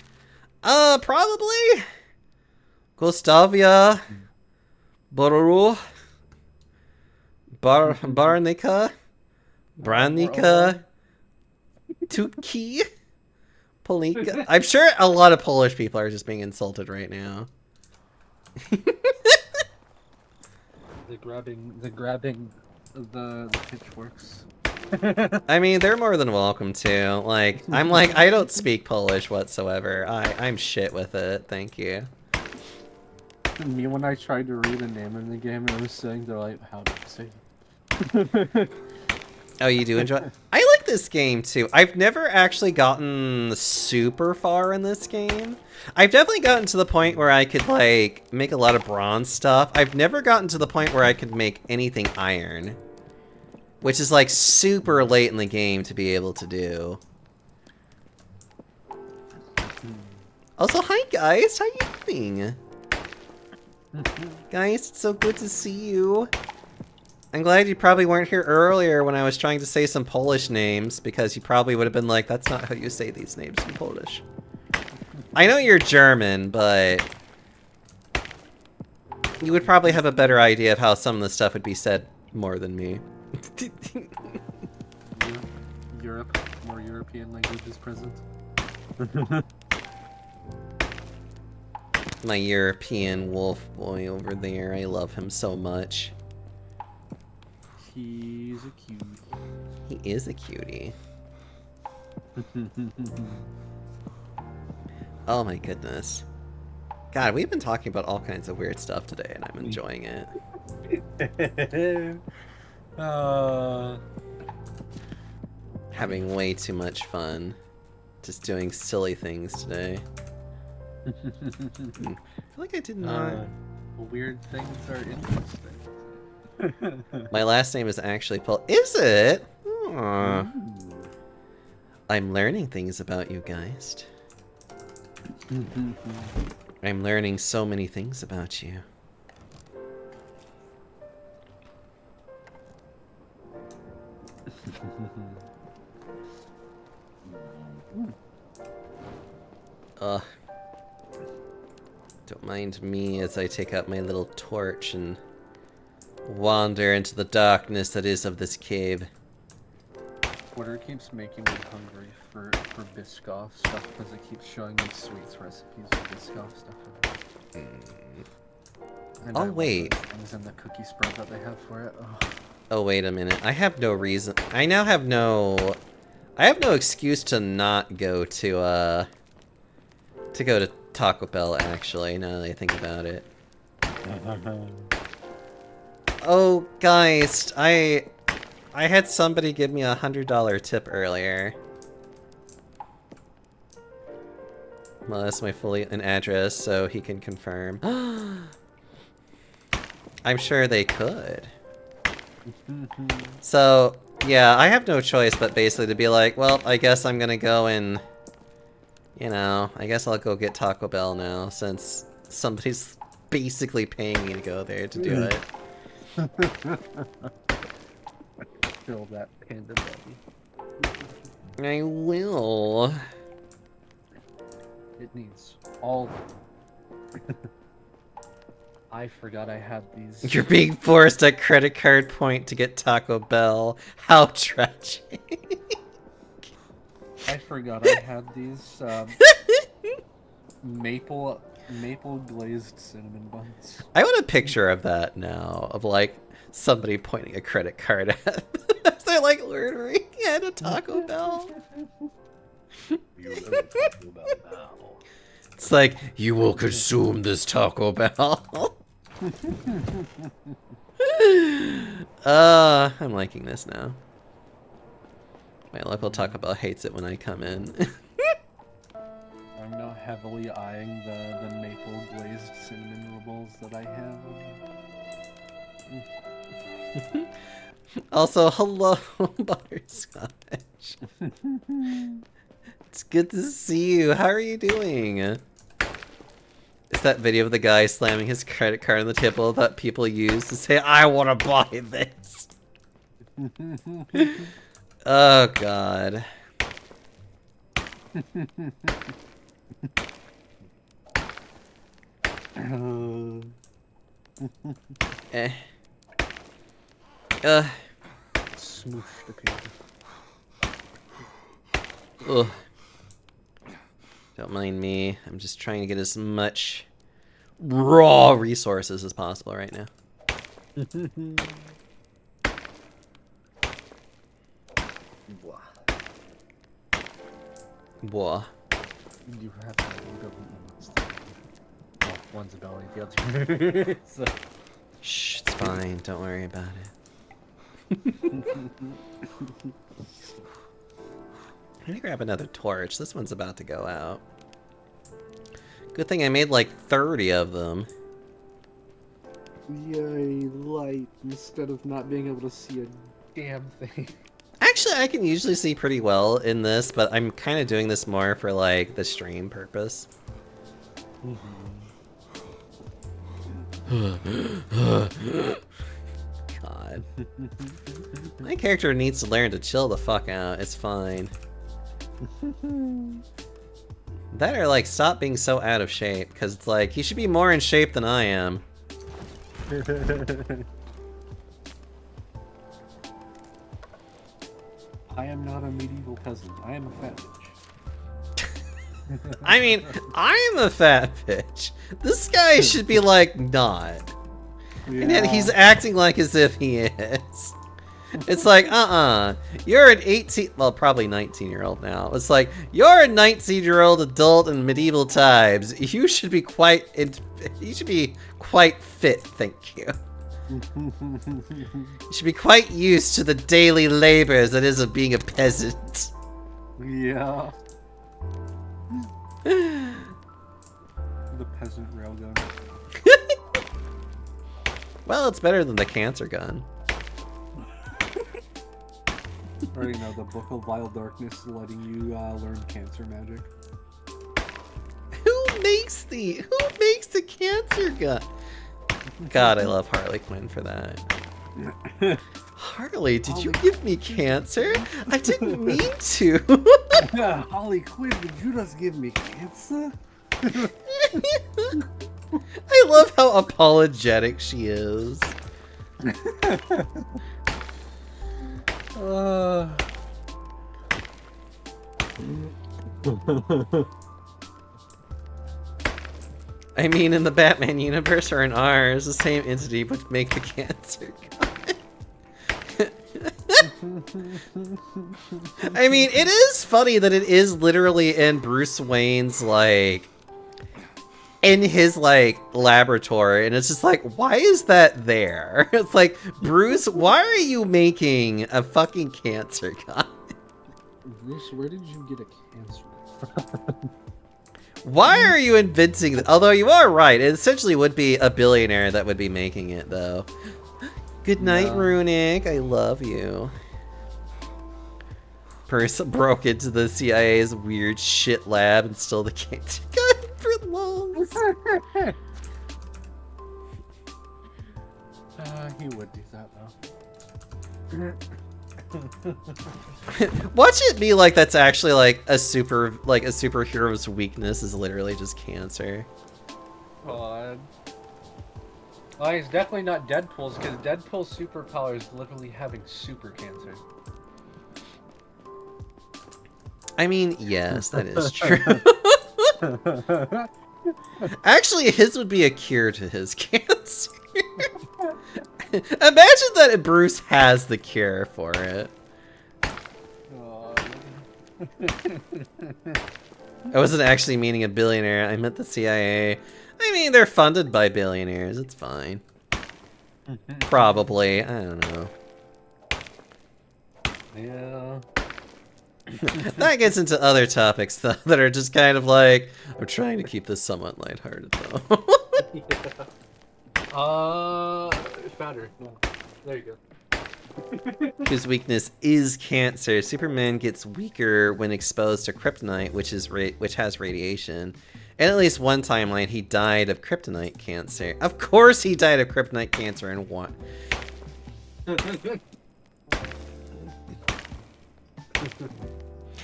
Speaker 3: Probably Gustavia, Boru, Barnica, Branica, Tuki, Polika. I'm sure a lot of Polish people are just being insulted right now.
Speaker 4: They're grabbing the pitchforks.
Speaker 3: I mean, they're more than welcome to. Like, I'm like, I don't speak Polish whatsoever. I'm shit with it. Thank you.
Speaker 4: Me, when I tried to read a name in the game, I was saying, they're like, how do you say it?
Speaker 3: Oh, you do enjoy? I like this game too. I've never actually gotten super far in this game. I've definitely gotten to the point where I could like make a lot of bronze stuff. I've never gotten to the point where I could make anything iron, which is like super late in the game to be able to do. Also, hi guys, how you doing? Guys, it's so good to see you. I'm glad you probably weren't here earlier when I was trying to say some Polish names, because you probably would have been like, that's not how you say these names in Polish. I know you're German, but you would probably have a better idea of how some of the stuff would be said more than me.
Speaker 4: Europe, more European languages present.
Speaker 3: My European wolf boy over there, I love him so much.
Speaker 4: He's a cutie.
Speaker 3: He is a cutie. Oh my goodness. God, we've been talking about all kinds of weird stuff today, and I'm enjoying it. Having way too much fun. Just doing silly things today. I feel like I did not...
Speaker 4: Weird things are interesting.
Speaker 3: My last name is actually Paul. Is it? Aw. I'm learning things about you, Geist. I'm learning so many things about you. Don't mind me as I take out my little torch and wander into the darkness that is of this cave.
Speaker 4: Twitter keeps making me hungry for Biscoff stuff because it keeps showing me sweets recipes of Biscoff stuff. And I
Speaker 3: Oh
Speaker 4: love
Speaker 3: wait.
Speaker 4: those things and the cookie spread that they have for it. Oh.
Speaker 3: Oh wait a minute. I have no reason. I now have no. I have no excuse to not go to Taco Bell. Actually, now that I think about it. Oh, guys, I had somebody give me $100 tip earlier. Well, that's my an address, so he can confirm. I'm sure they could. So, yeah, I have no choice but basically to be like, well, I guess I'm gonna go and, you know, I guess I'll go get Taco Bell now, since somebody's basically paying me to go there to do it.
Speaker 4: fill that panda belly.
Speaker 3: I will.
Speaker 4: It needs all. I forgot I had these.
Speaker 3: You're being forced a credit card point to get Taco Bell. How tragic.
Speaker 4: I forgot I had these maple glazed cinnamon buns.
Speaker 3: I want a picture of that now, of like somebody pointing a credit card at as they're like ordering at a Taco Bell. It's like, you will consume this Taco Bell. I'm liking this now. My local Taco Bell hates it when I come in.
Speaker 4: I'm now heavily eyeing the maple glazed cinnamon rolls that I have.
Speaker 3: Also, hello, Butterscotch. It's good to see you. How are you doing? It's that video of the guy slamming his credit card on the table that people use to say, I want to buy this. Oh, God. Eh.
Speaker 4: Smoosh the paper.
Speaker 3: Ugh. Don't mind me. I'm just trying to get as much raw resources as possible right now. Boah.
Speaker 4: You have to load up well, one's a belly, the other. So.
Speaker 3: Shh, it's fine. Don't worry about it. I need to grab another torch. This one's about to go out. Good thing I made like 30 of them.
Speaker 4: Yay, light, instead of not being able to see a damn thing.
Speaker 3: Actually, I can usually see pretty well in this, but I'm kind of doing this more for like the stream purpose. God. My character needs to learn to chill the fuck out. It's fine. That or like stop being so out of shape, because it's like he should be more in shape than I am.
Speaker 4: I am not a medieval peasant. I am a fat bitch.
Speaker 3: I mean, I am a fat bitch. This guy should be like not. And yet he's acting like as if he is. It's like, you're an 18, well, probably 19-year-old now. It's like, you're a 19-year-old adult in medieval times. You should be quite fit, thank you. You should be quite used to the daily labors that is of being a peasant.
Speaker 4: Yeah. The peasant railgun.
Speaker 3: Well, it's better than the cancer gun.
Speaker 4: Or, you know, the Book of Vile Darkness letting you learn cancer magic.
Speaker 3: Who makes the cancer gun? God, I love Harley Quinn for that. Harley, did you give me cancer? I didn't mean to.
Speaker 4: Harley Quinn, did you just give me cancer?
Speaker 3: I love how apologetic she is. I mean, in the Batman universe or in ours, the same entity would make the cancer gun. I mean, it is funny that it is literally in Bruce Wayne's, like, in his, like, laboratory, and it's just like, why is that there? It's like, Bruce, why are you making a fucking cancer gun?
Speaker 4: Bruce, where did you get a cancer from?
Speaker 3: Why are you inventing that? Although you are right, it essentially would be a billionaire that would be making it, though. Good night, Runic. I love you. Person broke into the CIA's weird shit lab and stole the cancer gun for loans.
Speaker 4: He would do that, though.
Speaker 3: Watch it be like that's actually like a superhero's weakness is literally just cancer.
Speaker 4: God. Well, it's definitely not Deadpool's, because Deadpool's superpower is literally having super cancer.
Speaker 3: I mean, yes, that is true. Actually, his would be a cure to his cancer. Imagine that Bruce has the cure for it. I wasn't actually meaning a billionaire, I meant the CIA. I mean, they're funded by billionaires, it's fine. Probably, I don't know.
Speaker 4: Yeah.
Speaker 3: That gets into other topics, though, that are just kind of like, I'm trying to keep this somewhat lighthearted, though.
Speaker 4: Fatter. No. There you go.
Speaker 3: His weakness is cancer. Superman gets weaker when exposed to kryptonite, which has radiation. And at least one timeline, he died of kryptonite cancer. Of course he died of kryptonite cancer in one.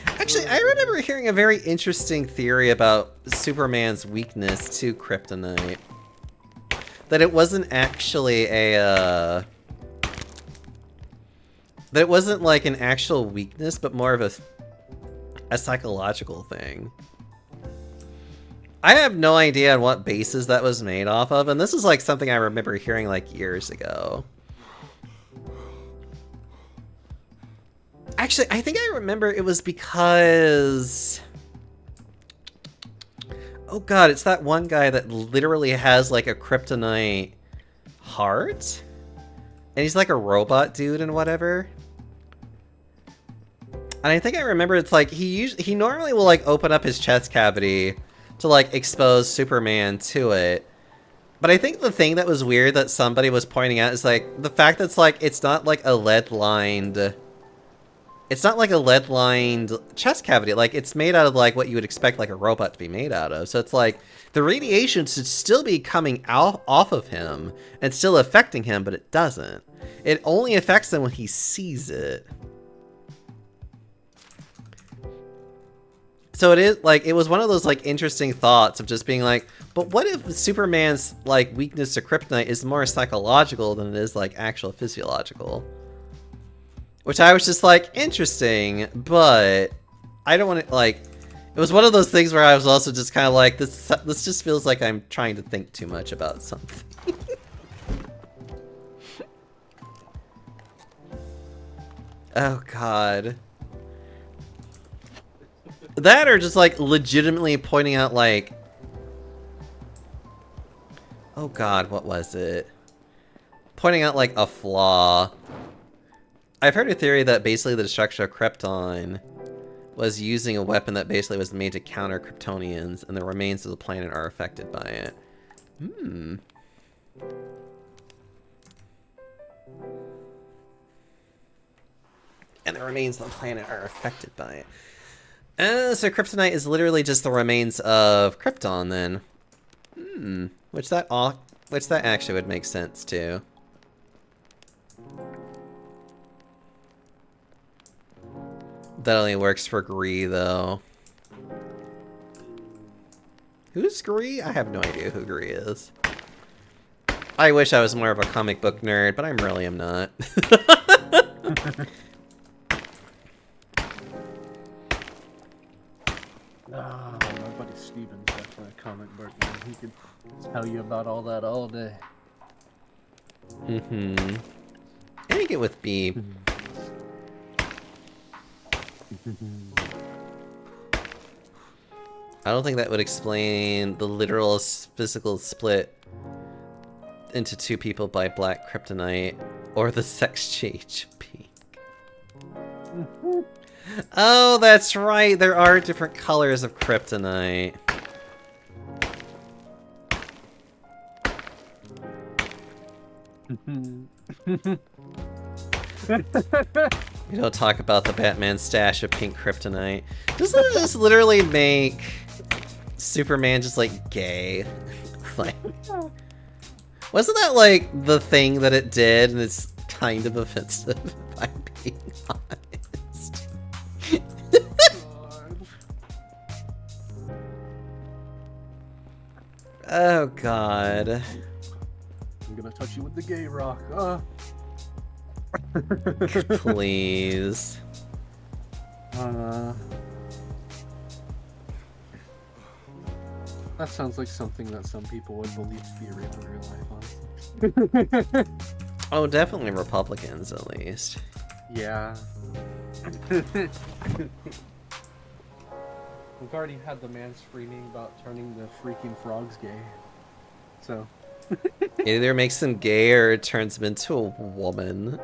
Speaker 3: Actually, I remember hearing a very interesting theory about Superman's weakness to kryptonite. That it wasn't actually that it wasn't like an actual weakness, but more of a psychological thing. I have no idea on what basis that was made off of, and this is like something I remember hearing like years ago. Actually, I think I remember it was because... Oh god, it's that one guy that literally has like a kryptonite heart? And he's like a robot dude and whatever. And I think I remember it's like he normally will like open up his chest cavity to like expose Superman to it. But I think the thing that was weird that somebody was pointing out is like the fact that it's like it's not like a lead-lined chest cavity. Like, it's made out of, like, what you would expect, like, a robot to be made out of. So it's like, the radiation should still be coming out off of him and still affecting him, but it doesn't. It only affects him when he sees it. So it is, like, it was one of those, like, interesting thoughts of just being like, but what if Superman's, like, weakness to kryptonite is more psychological than it is, like, actual physiological? Which I was just like, interesting, but I don't want to, like, it was one of those things where I was also just kind of like, this just feels like I'm trying to think too much about something. Oh, God. That or just, like, legitimately pointing out, like, oh, God, what was it? Pointing out, like, a flaw. I've heard a theory that basically the destruction of Krypton was using a weapon that basically was made to counter Kryptonians, and the remains of the planet are affected by it. Hmm. And the remains of the planet are affected by it. So Kryptonite is literally just the remains of Krypton, then. Hmm. Which that actually would make sense, too. That only works for Gree, though. Who's Gree? I have no idea who Gree is. I wish I was more of a comic book nerd, but I really am not.
Speaker 4: My buddy Steven's definitely a comic book nerd. He could tell you about all that all day.
Speaker 3: Mm-hmm. And you get with B. I don't think that would explain the literal physical split into two people by black kryptonite or the sex change of pink. Oh, that's right. There are different colors of kryptonite. We don't talk about the Batman stash of pink kryptonite. Doesn't this literally make Superman just like gay? Like, wasn't that like the thing that it did, and it's kind of offensive if I'm being honest? Oh god.
Speaker 4: I'm gonna touch you with the gay rock.
Speaker 3: Please.
Speaker 4: That sounds like something that some people would believe to be real in real life, honestly.
Speaker 3: Oh, definitely Republicans, at least.
Speaker 4: Yeah. We've already had the man screaming about turning the freaking frogs gay. So.
Speaker 3: It either makes him gay or it turns him into a woman.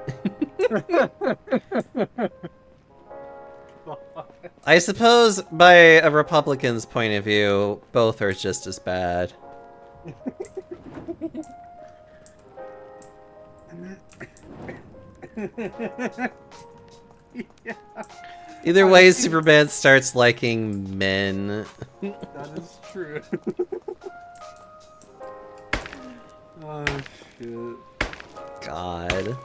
Speaker 3: I suppose, by a Republican's point of view, both are just as bad.
Speaker 4: Yeah.
Speaker 3: Either way, Superman starts liking men.
Speaker 4: That is true. Oh, shit.
Speaker 3: God.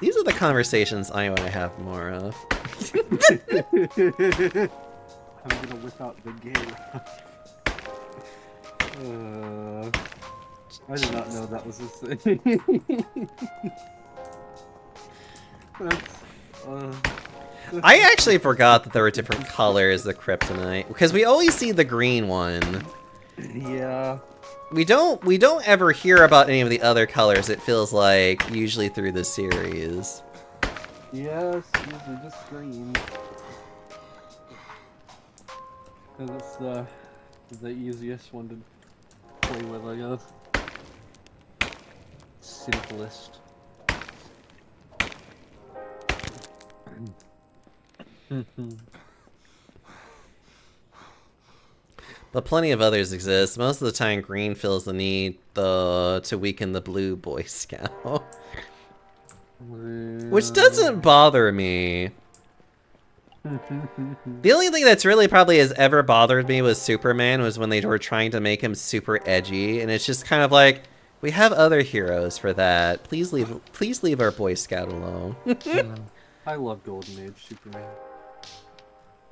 Speaker 3: These are the conversations I want to have more of.
Speaker 4: I'm gonna whip out the game. I did not know that was a thing.
Speaker 3: I actually forgot that there were different colors of kryptonite because we always see the green one.
Speaker 4: Yeah.
Speaker 3: We don't ever hear about any of the other colors. It feels like usually through the series.
Speaker 4: Yes, usually just green. And it's the easiest one to play with, I guess. Simplest.
Speaker 3: But plenty of others exist. Most of the time, green feels the need to weaken the blue Boy Scout. Which doesn't bother me. The only thing that's really probably has ever bothered me with Superman was when they were trying to make him super edgy, and it's just kind of like, we have other heroes for that. Please leave our Boy Scout alone.
Speaker 4: I love Golden Age Superman.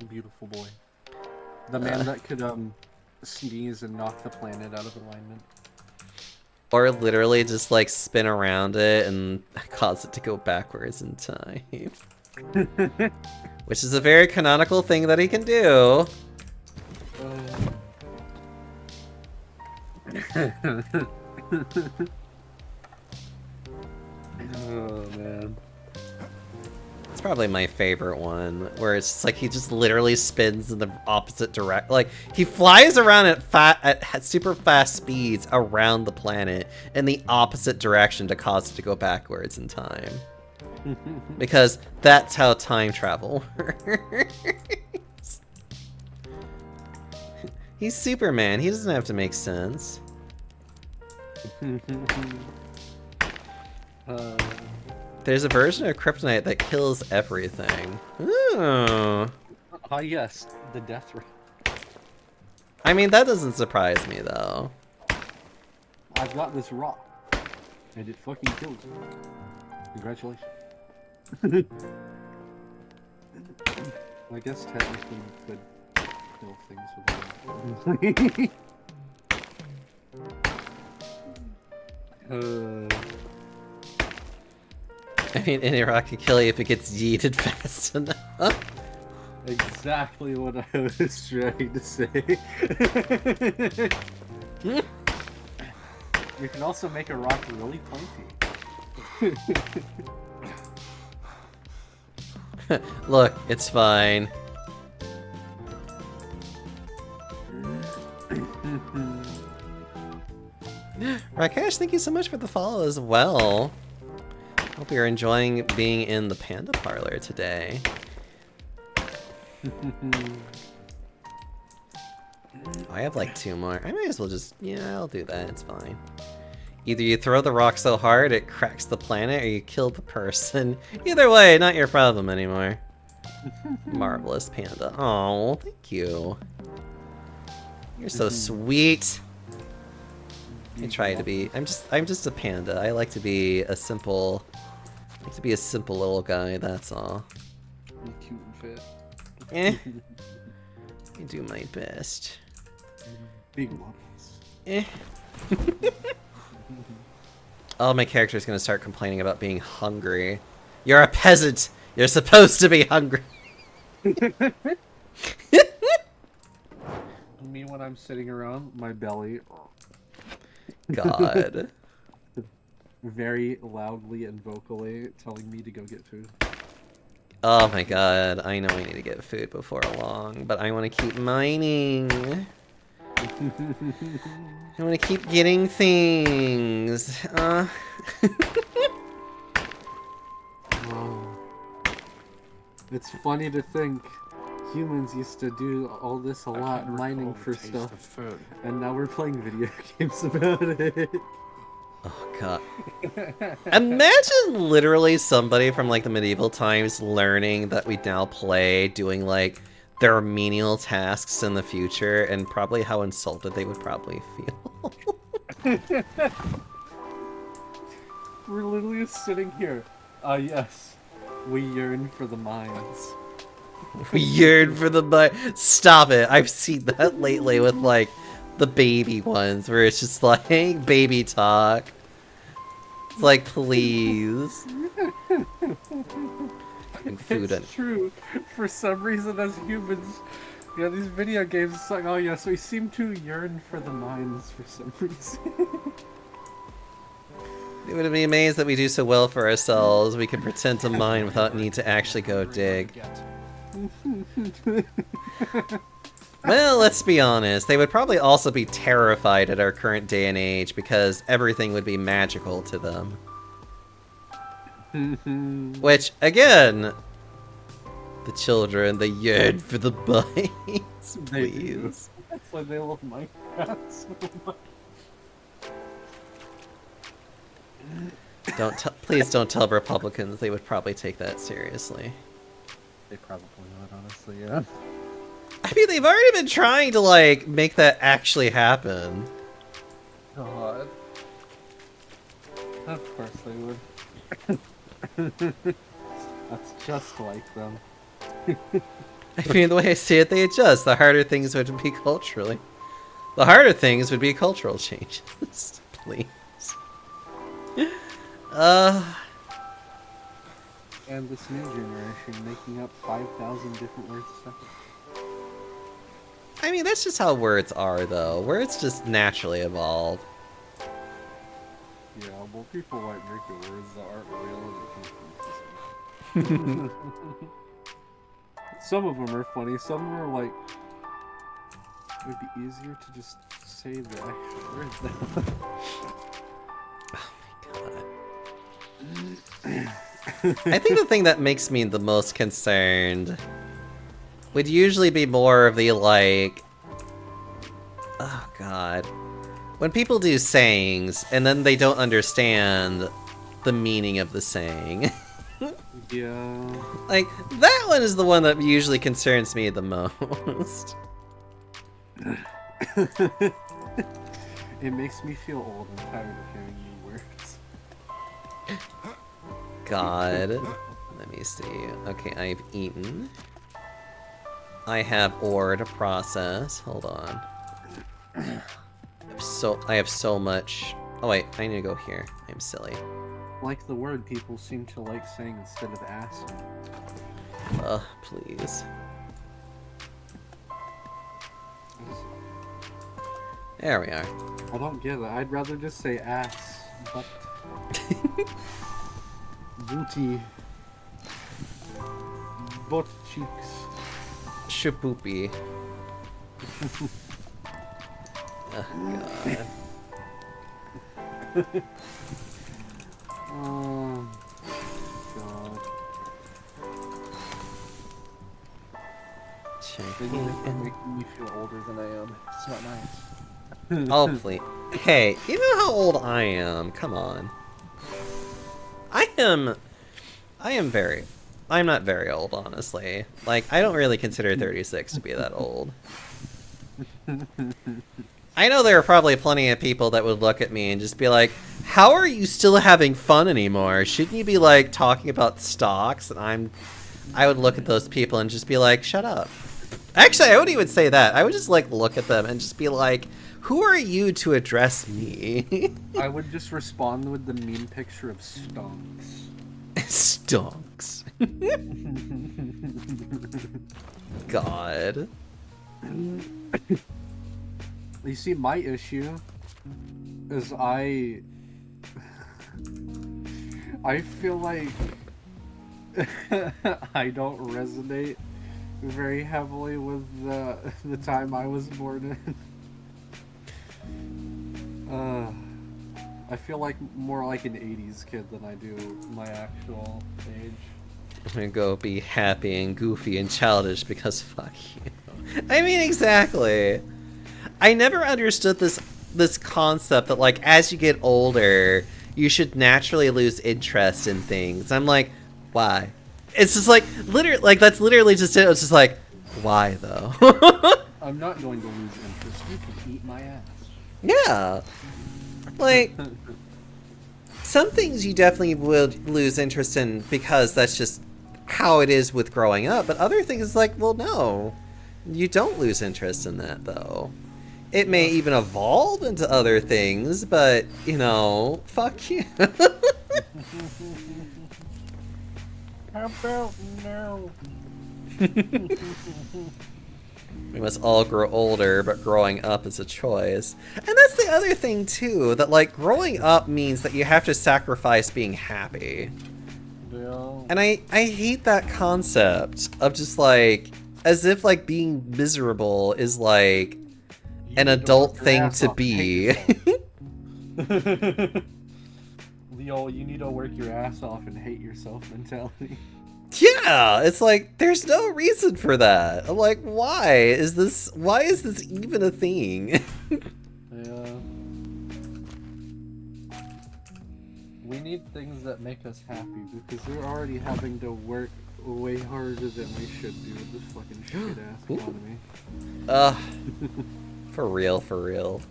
Speaker 4: Beautiful boy. The man that could sneeze and knock the planet out of alignment.
Speaker 3: Or literally just like spin around it and cause it to go backwards in time. Which is a very canonical thing that he can do.
Speaker 4: Oh man.
Speaker 3: It's probably my favorite one, where it's just like he just literally spins in the opposite direction. Like he flies around at super fast speeds around the planet in the opposite direction to cause it to go backwards in time. Because that's how time travel works. He's Superman. He doesn't have to make sense. There's a version of kryptonite that kills everything. Ooh.
Speaker 4: Ah, yes, the death ray.
Speaker 3: I mean, that doesn't surprise me, though.
Speaker 4: I've got this rock, and it fucking kills me. Congratulations. I guess technically you could kill things with
Speaker 3: I mean, any rock can kill you if it gets yeeted fast enough.
Speaker 4: Exactly what I was trying to say. You can also make a rock really pointy.
Speaker 3: Look, it's fine. Rakesh, thank you so much for the follow as well. Hope you're enjoying being in the Panda Parlor today. I have like 2 more. I might as well just, yeah, I'll do that. It's fine. Either you throw the rock so hard it cracks the planet, or you kill the person. Either way, not your problem anymore. Marvelous Panda. Oh, thank you. You're so sweet. I try to be. I'm just a panda. I like to be a simple. I like to be a simple little guy. That's all.
Speaker 4: You're cute and fit.
Speaker 3: Eh. I do my best.
Speaker 4: Big ones.
Speaker 3: Eh. Oh, my character's gonna start complaining about being hungry. You're a peasant! You're supposed to be hungry!
Speaker 4: Me when I'm sitting around, my belly
Speaker 3: God.
Speaker 4: very loudly and vocally telling me to go get food.
Speaker 3: Oh my god, I know I need to get food before long, but I want to keep mining. I want to keep getting things.
Speaker 4: Oh. It's funny to think humans used to do all this a lot, mining for stuff, and now we're playing video games about it.
Speaker 3: Oh god. Imagine literally somebody from like the medieval times learning that we now play, doing like their menial tasks in the future, and probably how insulted they would probably feel.
Speaker 4: We're literally sitting here. Yes, we yearn for the mines.
Speaker 3: We yearn for the Stop it. I've seen that lately with like the baby ones where it's just like baby talk. It's like, please. Food
Speaker 4: It's true. For some reason, as humans, these video games, it's like, oh yes, we seem to yearn for the mines for some reason.
Speaker 3: It would be amazed that we do so well for ourselves. We can pretend to mine without need to actually go dig. Well, let's be honest. They would probably also be terrified at our current day and age because everything would be magical to them. Which, again, the children, they yearn for the bites, please.
Speaker 4: That's why they love Minecraft so much.
Speaker 3: Please don't tell Republicans. They would probably take that seriously.
Speaker 4: They probably would, honestly, yeah.
Speaker 3: I mean, they've already been trying to, like, make that actually happen.
Speaker 4: God. Of course they would. That's just like them.
Speaker 3: I mean, the way I see it, they adjust. The harder things would be culturally. The harder things would be cultural changes. Please.
Speaker 4: And this new generation making up 5,000 different words a second.
Speaker 3: I mean, that's just how words are, though. Words just naturally evolve.
Speaker 4: Yeah, well, people like making words that aren't real and some of them are funny, some of them are like, it would be easier to just say the actual words then.
Speaker 3: I think the thing that makes me the most concerned would usually be more of the, like... Oh, God. When people do sayings, and then they don't understand the meaning of the saying.
Speaker 4: Yeah.
Speaker 3: Like, that one is the one that usually concerns me the most.
Speaker 4: It makes me feel old and tired of hearing new words.
Speaker 3: God. Let me see. Okay, I've eaten. I have ore to process. Hold on. I have so much. Oh wait, I need to go here. I'm silly.
Speaker 4: Like the word people seem to like saying instead of ass.
Speaker 3: Ugh, please. There we are.
Speaker 4: I don't get it. I'd rather just say ass, but booty, butt cheeks.
Speaker 3: Shaboopy. Oh, God.
Speaker 4: Oh, God. They need to quit making me feel older than I am. It's not nice.
Speaker 3: Oh, please. Hey, you know how old I am. Come on. I'm not very old, honestly. Like, I don't really consider 36 to be that old. I know there are probably plenty of people that would look at me and just be like, how are you still having fun anymore? Shouldn't you be, like, talking about stocks? And I would look at those people and just be like, shut up. Actually, I wouldn't even say that. I would just, like, look at them and just be like, Who are you to address me?
Speaker 4: I would just respond with the meme picture of stonks.
Speaker 3: Stonks. God.
Speaker 4: You see, my issue is I feel like I don't resonate very heavily with the time I was born in. I feel like more like an 80s kid than I do my actual age.
Speaker 3: I'm gonna go be happy and goofy and childish because fuck you. I mean, exactly. I never understood this concept that like as you get older, you should naturally lose interest in things. I'm like, why? It's just like literally like that's literally just it. It's just like, why though?
Speaker 4: I'm not going to lose interest. You can eat my ass.
Speaker 3: Yeah. Like some things you definitely will lose interest in because that's just how it is with growing up, but other things like, well, no. You don't lose interest in that though. It may even evolve into other things, but you know, fuck you.
Speaker 4: How about no?
Speaker 3: We must all grow older, but growing up is a choice. And that's the other thing too, that like growing up means that you have to sacrifice being happy.
Speaker 4: Yeah.
Speaker 3: And I hate that concept of just like as if like being miserable is like
Speaker 4: You
Speaker 3: an
Speaker 4: need to
Speaker 3: adult
Speaker 4: work your
Speaker 3: thing
Speaker 4: ass
Speaker 3: to
Speaker 4: off.
Speaker 3: be.
Speaker 4: Hate yourself. Leo, you need to work your ass off and hate yourself mentality.
Speaker 3: Yeah, it's like there's no reason for that. I'm like, why is this even a thing?
Speaker 4: Yeah. We need things that make us happy because we're already having to work way harder than we should do with this fucking shit ass economy.
Speaker 3: For real, for real.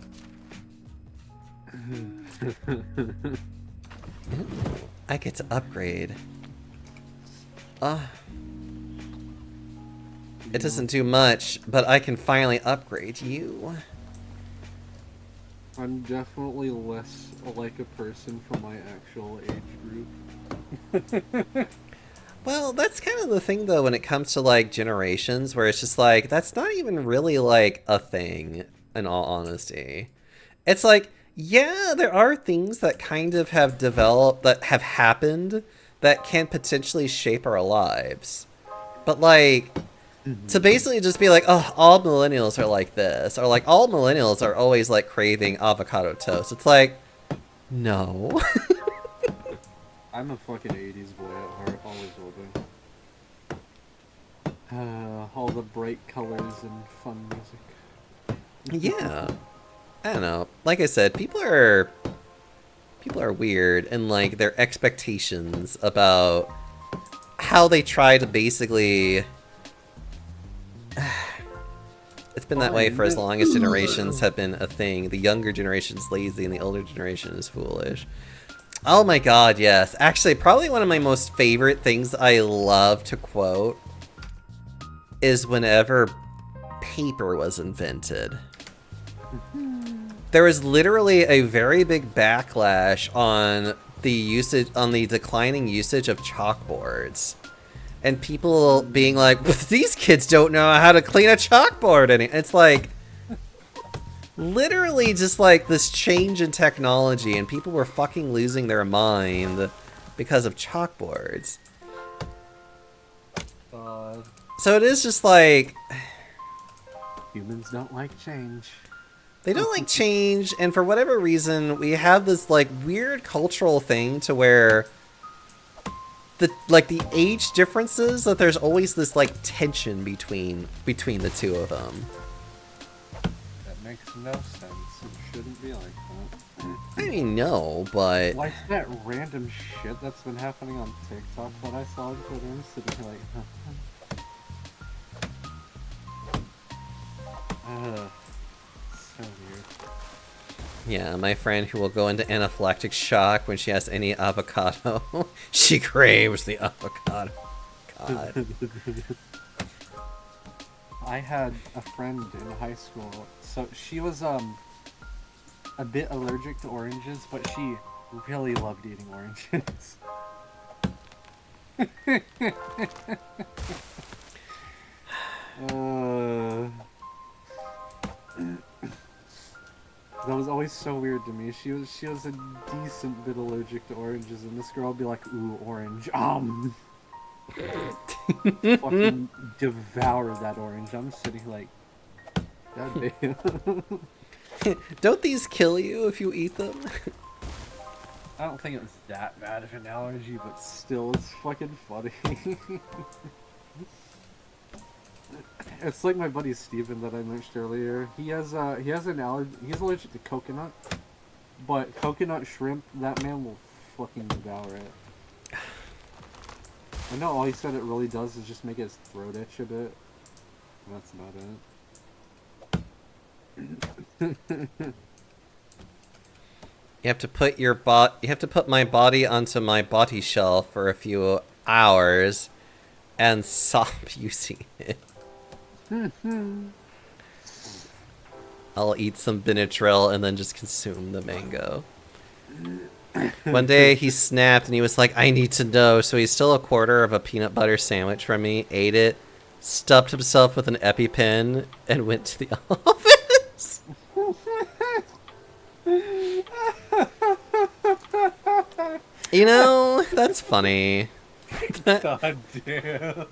Speaker 3: I get to upgrade. It doesn't do much, but I can finally upgrade you.
Speaker 4: I'm definitely less like a person from my actual age group.
Speaker 3: Well, that's kind of the thing though when it comes to like generations where it's just like that's not even really like a thing in all honesty. It's like, yeah, there are things that kind of have developed that have happened that can potentially shape our lives. But like to basically just be like, oh, all millennials are like this, or like all millennials are always like craving avocado toast. It's like, no.
Speaker 4: I'm a fucking 80s boy at heart, always will be. All the bright colors and fun music.
Speaker 3: Yeah. I don't know. Like I said, people are weird and like their expectations about how they try to basically it's been that way for as long as generations have been a thing. The younger generation's lazy and the older generation is foolish. Oh my god, yes. Actually, probably one of my most favorite things I love to quote is whenever paper was invented. There was literally a very big backlash on the declining usage of chalkboards. And people being like, these kids don't know how to clean a chalkboard. And it's like, literally just like this change in technology and people were fucking losing their mind because of chalkboards. So it is just like...
Speaker 4: Humans don't like change.
Speaker 3: They don't like change, and for whatever reason, we have this like weird cultural thing to where the age differences, that there's always this like tension between the two of them.
Speaker 4: That makes no sense. It shouldn't be like that.
Speaker 3: I mean, no, but
Speaker 4: Like that random shit that's been happening on TikTok that I saw on Twitter, I'm sitting here like, so weird.
Speaker 3: yeah, my friend who will go into anaphylactic shock when she has any avocado. She craves the avocado. God.
Speaker 4: I had a friend in high school, so she was a bit allergic to oranges, but she really loved eating oranges. That was always so weird to me. She was a decent bit allergic to oranges, and this girl would be like, "Ooh, orange, fucking devour that orange." I'm sitting like, God damn.
Speaker 3: Don't these kill you if you eat them?
Speaker 4: I don't think it was that bad of an allergy, but still, it's fucking funny. It's like my buddy Steven that I mentioned earlier. He has an allergy. He's allergic to coconut, but coconut shrimp, that man will fucking devour it. I know all he said it really does is just make his throat itch a bit. That's about it.
Speaker 3: You have to put you have to put my body onto my body shelf for a few hours and stop using it. I'll eat some Benadryl and then just consume the mango. One day he snapped and he was like, I need to know. So he stole a quarter of a peanut butter sandwich from me, ate it, stuffed himself with an EpiPen, and went to the office. You know, that's funny.
Speaker 4: God damn.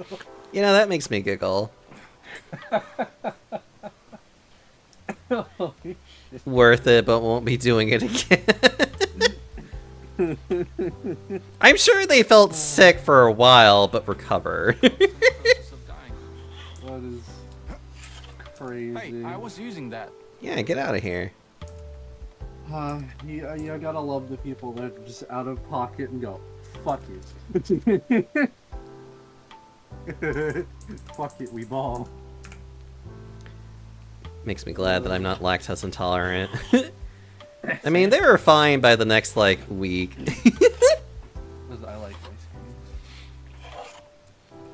Speaker 3: You know, that makes me giggle.
Speaker 4: Holy shit.
Speaker 3: Worth it, but won't be doing it again. I'm sure they felt sick for a while, but recovered.
Speaker 4: That is crazy.
Speaker 5: Hey, I was using that.
Speaker 3: Yeah, get out of here.
Speaker 4: You gotta love the people that are just out of pocket and go, fuck you. Fuck it, we ball.
Speaker 3: Makes me glad that I'm not lactose intolerant. I mean, they were fine by the next, like, week.
Speaker 4: Because I like ice cream.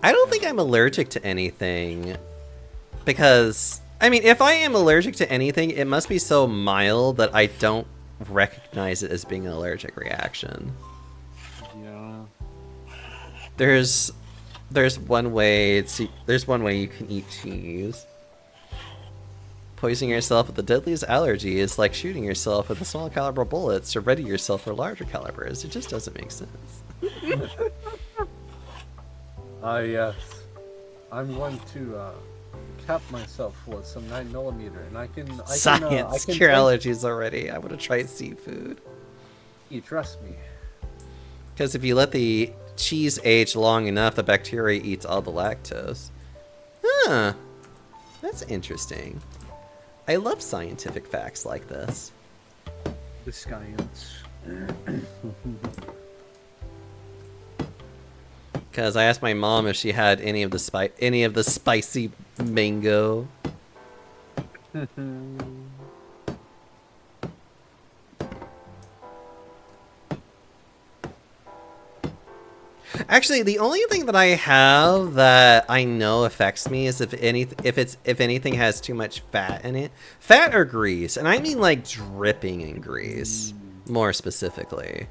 Speaker 3: I don't think I'm allergic to anything. Because, I mean, if I am allergic to anything, it must be so mild that I don't recognize it as being an allergic reaction.
Speaker 4: Yeah.
Speaker 3: There's one way you can eat cheese. Poisoning yourself with the deadliest allergy is like shooting yourself with the small caliber bullets to ready yourself for larger calibers. It just doesn't make sense.
Speaker 4: Yes. I'm going to cap myself with some 9mm, and I can
Speaker 3: Science, cure allergies already. I want to try seafood.
Speaker 4: You trust me.
Speaker 3: Because if you let the cheese age long enough, the bacteria eats all the lactose. Huh. That's interesting. I love scientific facts like this.
Speaker 4: The science.
Speaker 3: Because I asked my mom if she had any of the spicy mango. Actually, the only thing that I have that I know affects me is if anything has too much fat in it. Fat or grease, and I mean like dripping in grease, more specifically.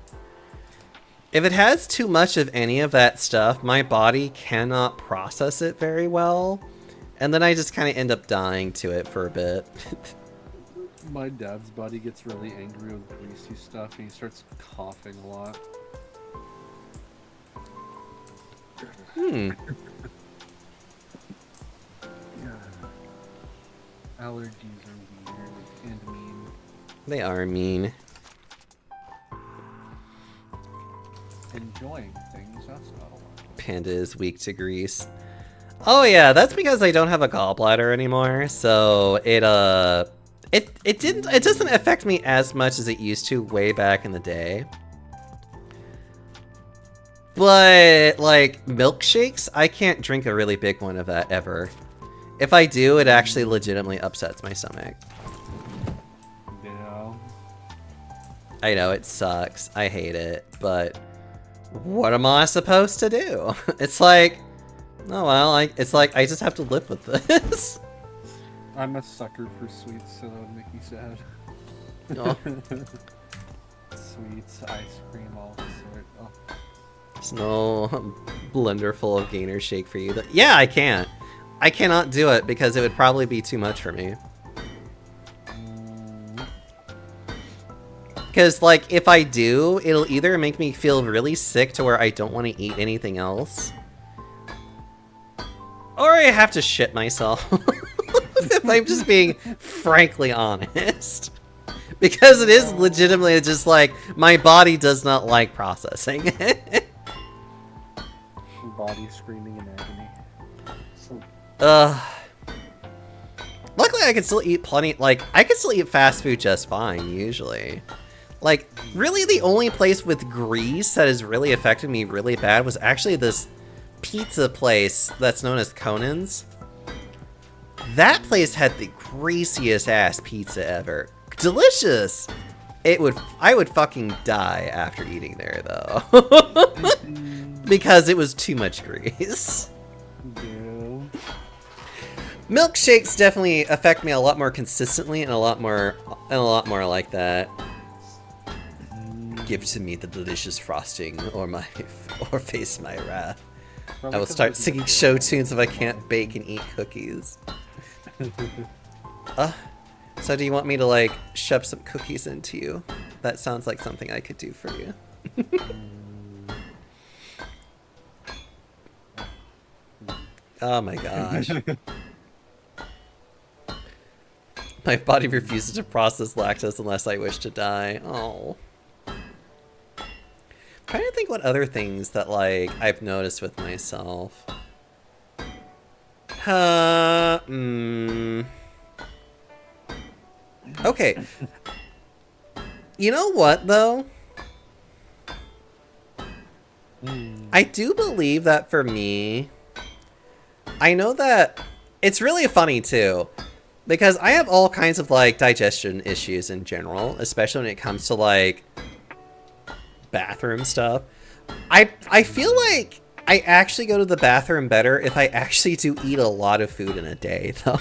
Speaker 3: If it has too much of any of that stuff, my body cannot process it very well, and then I just kind of end up dying to it for a bit.
Speaker 4: My dad's body gets really angry with greasy stuff, and he starts coughing a lot.
Speaker 3: Hmm.
Speaker 4: Allergies are weird and mean.
Speaker 3: They are mean.
Speaker 4: Enjoying things, that's not a lot.
Speaker 3: Panda is weak to grease. Oh yeah, that's because I don't have a gallbladder anymore, so it doesn't affect me as much as it used to way back in the day. But like milkshakes, I can't drink a really big one of that ever. If I do, it actually legitimately upsets my stomach.
Speaker 4: Yeah.
Speaker 3: I know it sucks. I hate it, but what am I supposed to do? It's like, oh well, it's like I just have to live with this.
Speaker 4: I'm a sucker for sweets, so that would make me sad.
Speaker 3: Oh,
Speaker 4: Sweets, ice cream, all sort. Oh.
Speaker 3: there's no blender full of gainer shake for you. Yeah, I can't. I cannot do it because it would probably be too much for me. Because, like, if I do, it'll either make me feel really sick to where I don't want to eat anything else, or I have to shit myself. If I'm just being frankly honest. Because it is legitimately just like, my body does not like processing it.
Speaker 4: Body screaming in agony. So,
Speaker 3: Luckily, I can still eat plenty. Like, I can still eat fast food just fine, usually. Like, really the only place with grease that has really affected me really bad was actually this pizza place that's known as Conan's. That place had the greasiest ass pizza ever. Delicious! I would fucking die after eating there, though. Because it was too much grease.
Speaker 4: yeah.
Speaker 3: Milkshakes definitely affect me a lot more consistently and a lot more like that. Give to me the delicious frosting or face my wrath. I will start singing show tunes if I can't bake and eat cookies. So do you want me to, like, shove some cookies into you? That sounds like something I could do for you. Oh my gosh. My body refuses to process lactose unless I wish to die. Oh. Trying to think what other things that, like, I've noticed with myself. Okay. You know what, though? I do believe that for me, I know that it's really funny, too. Because I have all kinds of, like, digestion issues in general, especially when it comes to, like, bathroom stuff. I feel like I actually go to the bathroom better if I actually do eat a lot of food in a day, though.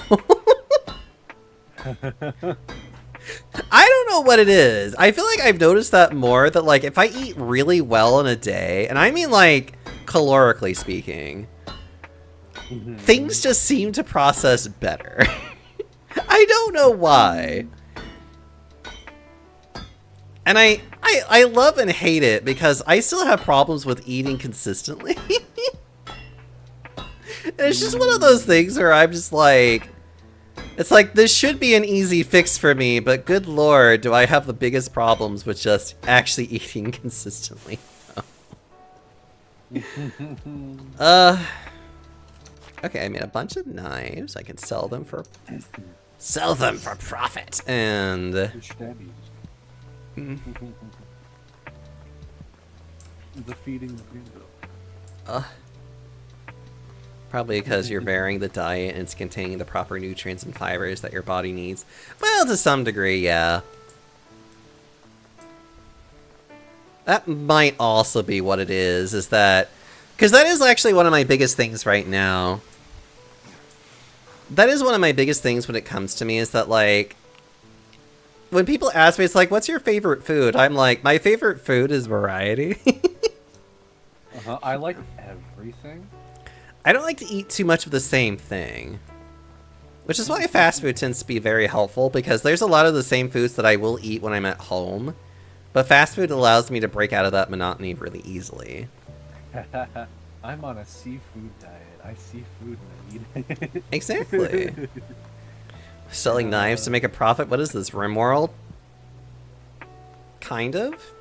Speaker 3: I don't know what it is. I feel like I've noticed that more, that, like, if I eat really well in a day, and I mean, like, calorically speaking, things just seem to process better. I don't know why. And I love and hate it because I still have problems with eating consistently. And it's just one of those things where I'm just like, it's like, this should be an easy fix for me, but good lord, do I have the biggest problems with just actually eating consistently. Okay, I made a bunch of knives. I can sell them for profit. And
Speaker 4: defeating the window.
Speaker 3: Probably because you're varying the diet and it's containing the proper nutrients and fibers that your body needs. Well, to some degree, yeah. That might also be what it is that... Because that is actually one of my biggest things right now. That is one of my biggest things when it comes to me, is that, like... When people ask me, it's like, what's your favorite food? I'm like, my favorite food is variety.
Speaker 4: I like everything.
Speaker 3: I don't like to eat too much of the same thing. Which is why fast food tends to be very helpful, because there's a lot of the same foods that I will eat when I'm at home. But fast food allows me to break out of that monotony really easily.
Speaker 4: I'm on a seafood diet. I see food and I eat it.
Speaker 3: Exactly. Selling knives to make a profit? What is this, RimWorld? Kind of?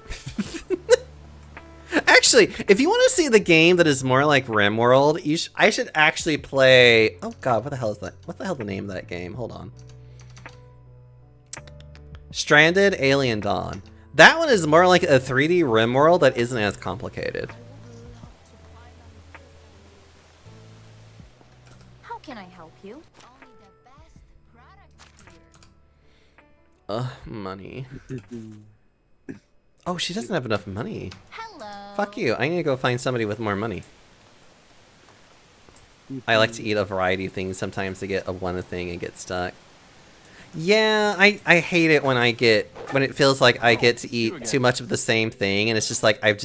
Speaker 3: Actually, if you want to see the game that is more like RimWorld, I should actually play... Oh god, what the hell is that? What the hell is the name of that game? Hold on. Stranded Alien Dawn. That one is more like a 3D RimWorld that isn't as complicated.
Speaker 6: How can I help you? Only the best product here.
Speaker 3: Money. Oh, she doesn't have enough money.
Speaker 6: Hello.
Speaker 3: Fuck you. I need to go find somebody with more money. I like to eat a variety of things sometimes to get a one thing and get stuck. Yeah, I hate it when it feels like I get to eat too much of the same thing, and it's just like I'm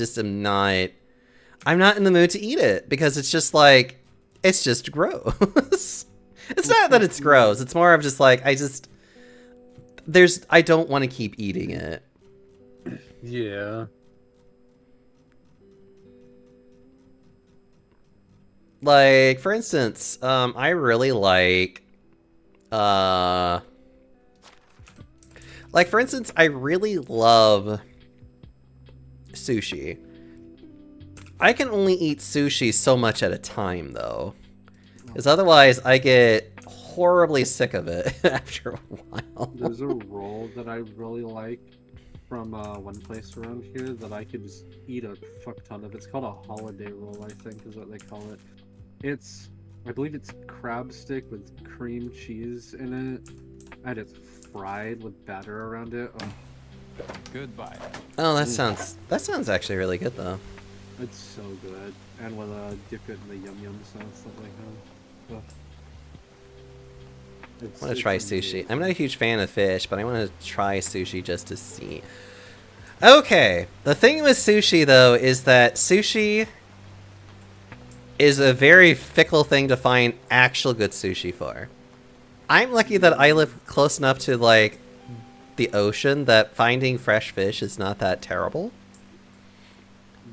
Speaker 3: not in the mood to eat it because it's just like it's just gross. It's not that it's gross. It's more of just like I don't want to keep eating it.
Speaker 4: Yeah.
Speaker 3: Like, for instance, I really like for instance, I really love sushi. I can only eat sushi so much at a time, though. Because otherwise, I get horribly sick of it after a while.
Speaker 4: There's a roll that I really like from one place around here that I could just eat a fuck ton of. It's called a holiday roll, I think is what they call it. I believe it's crab stick with cream cheese in it, and it's fried with batter around it. Oh,
Speaker 5: Goodbye.
Speaker 3: Oh, that sounds actually really good, though.
Speaker 4: it's so good. And with dip it in the yum yum sauce, stuff like that. Oh.
Speaker 3: I want to try sushi. I'm not a huge fan of fish, but I want to try sushi just to see. Okay, the thing with sushi, though, is that sushi is a very fickle thing to find actual good sushi for. I'm lucky that I live close enough to, like, the ocean that finding fresh fish is not that terrible.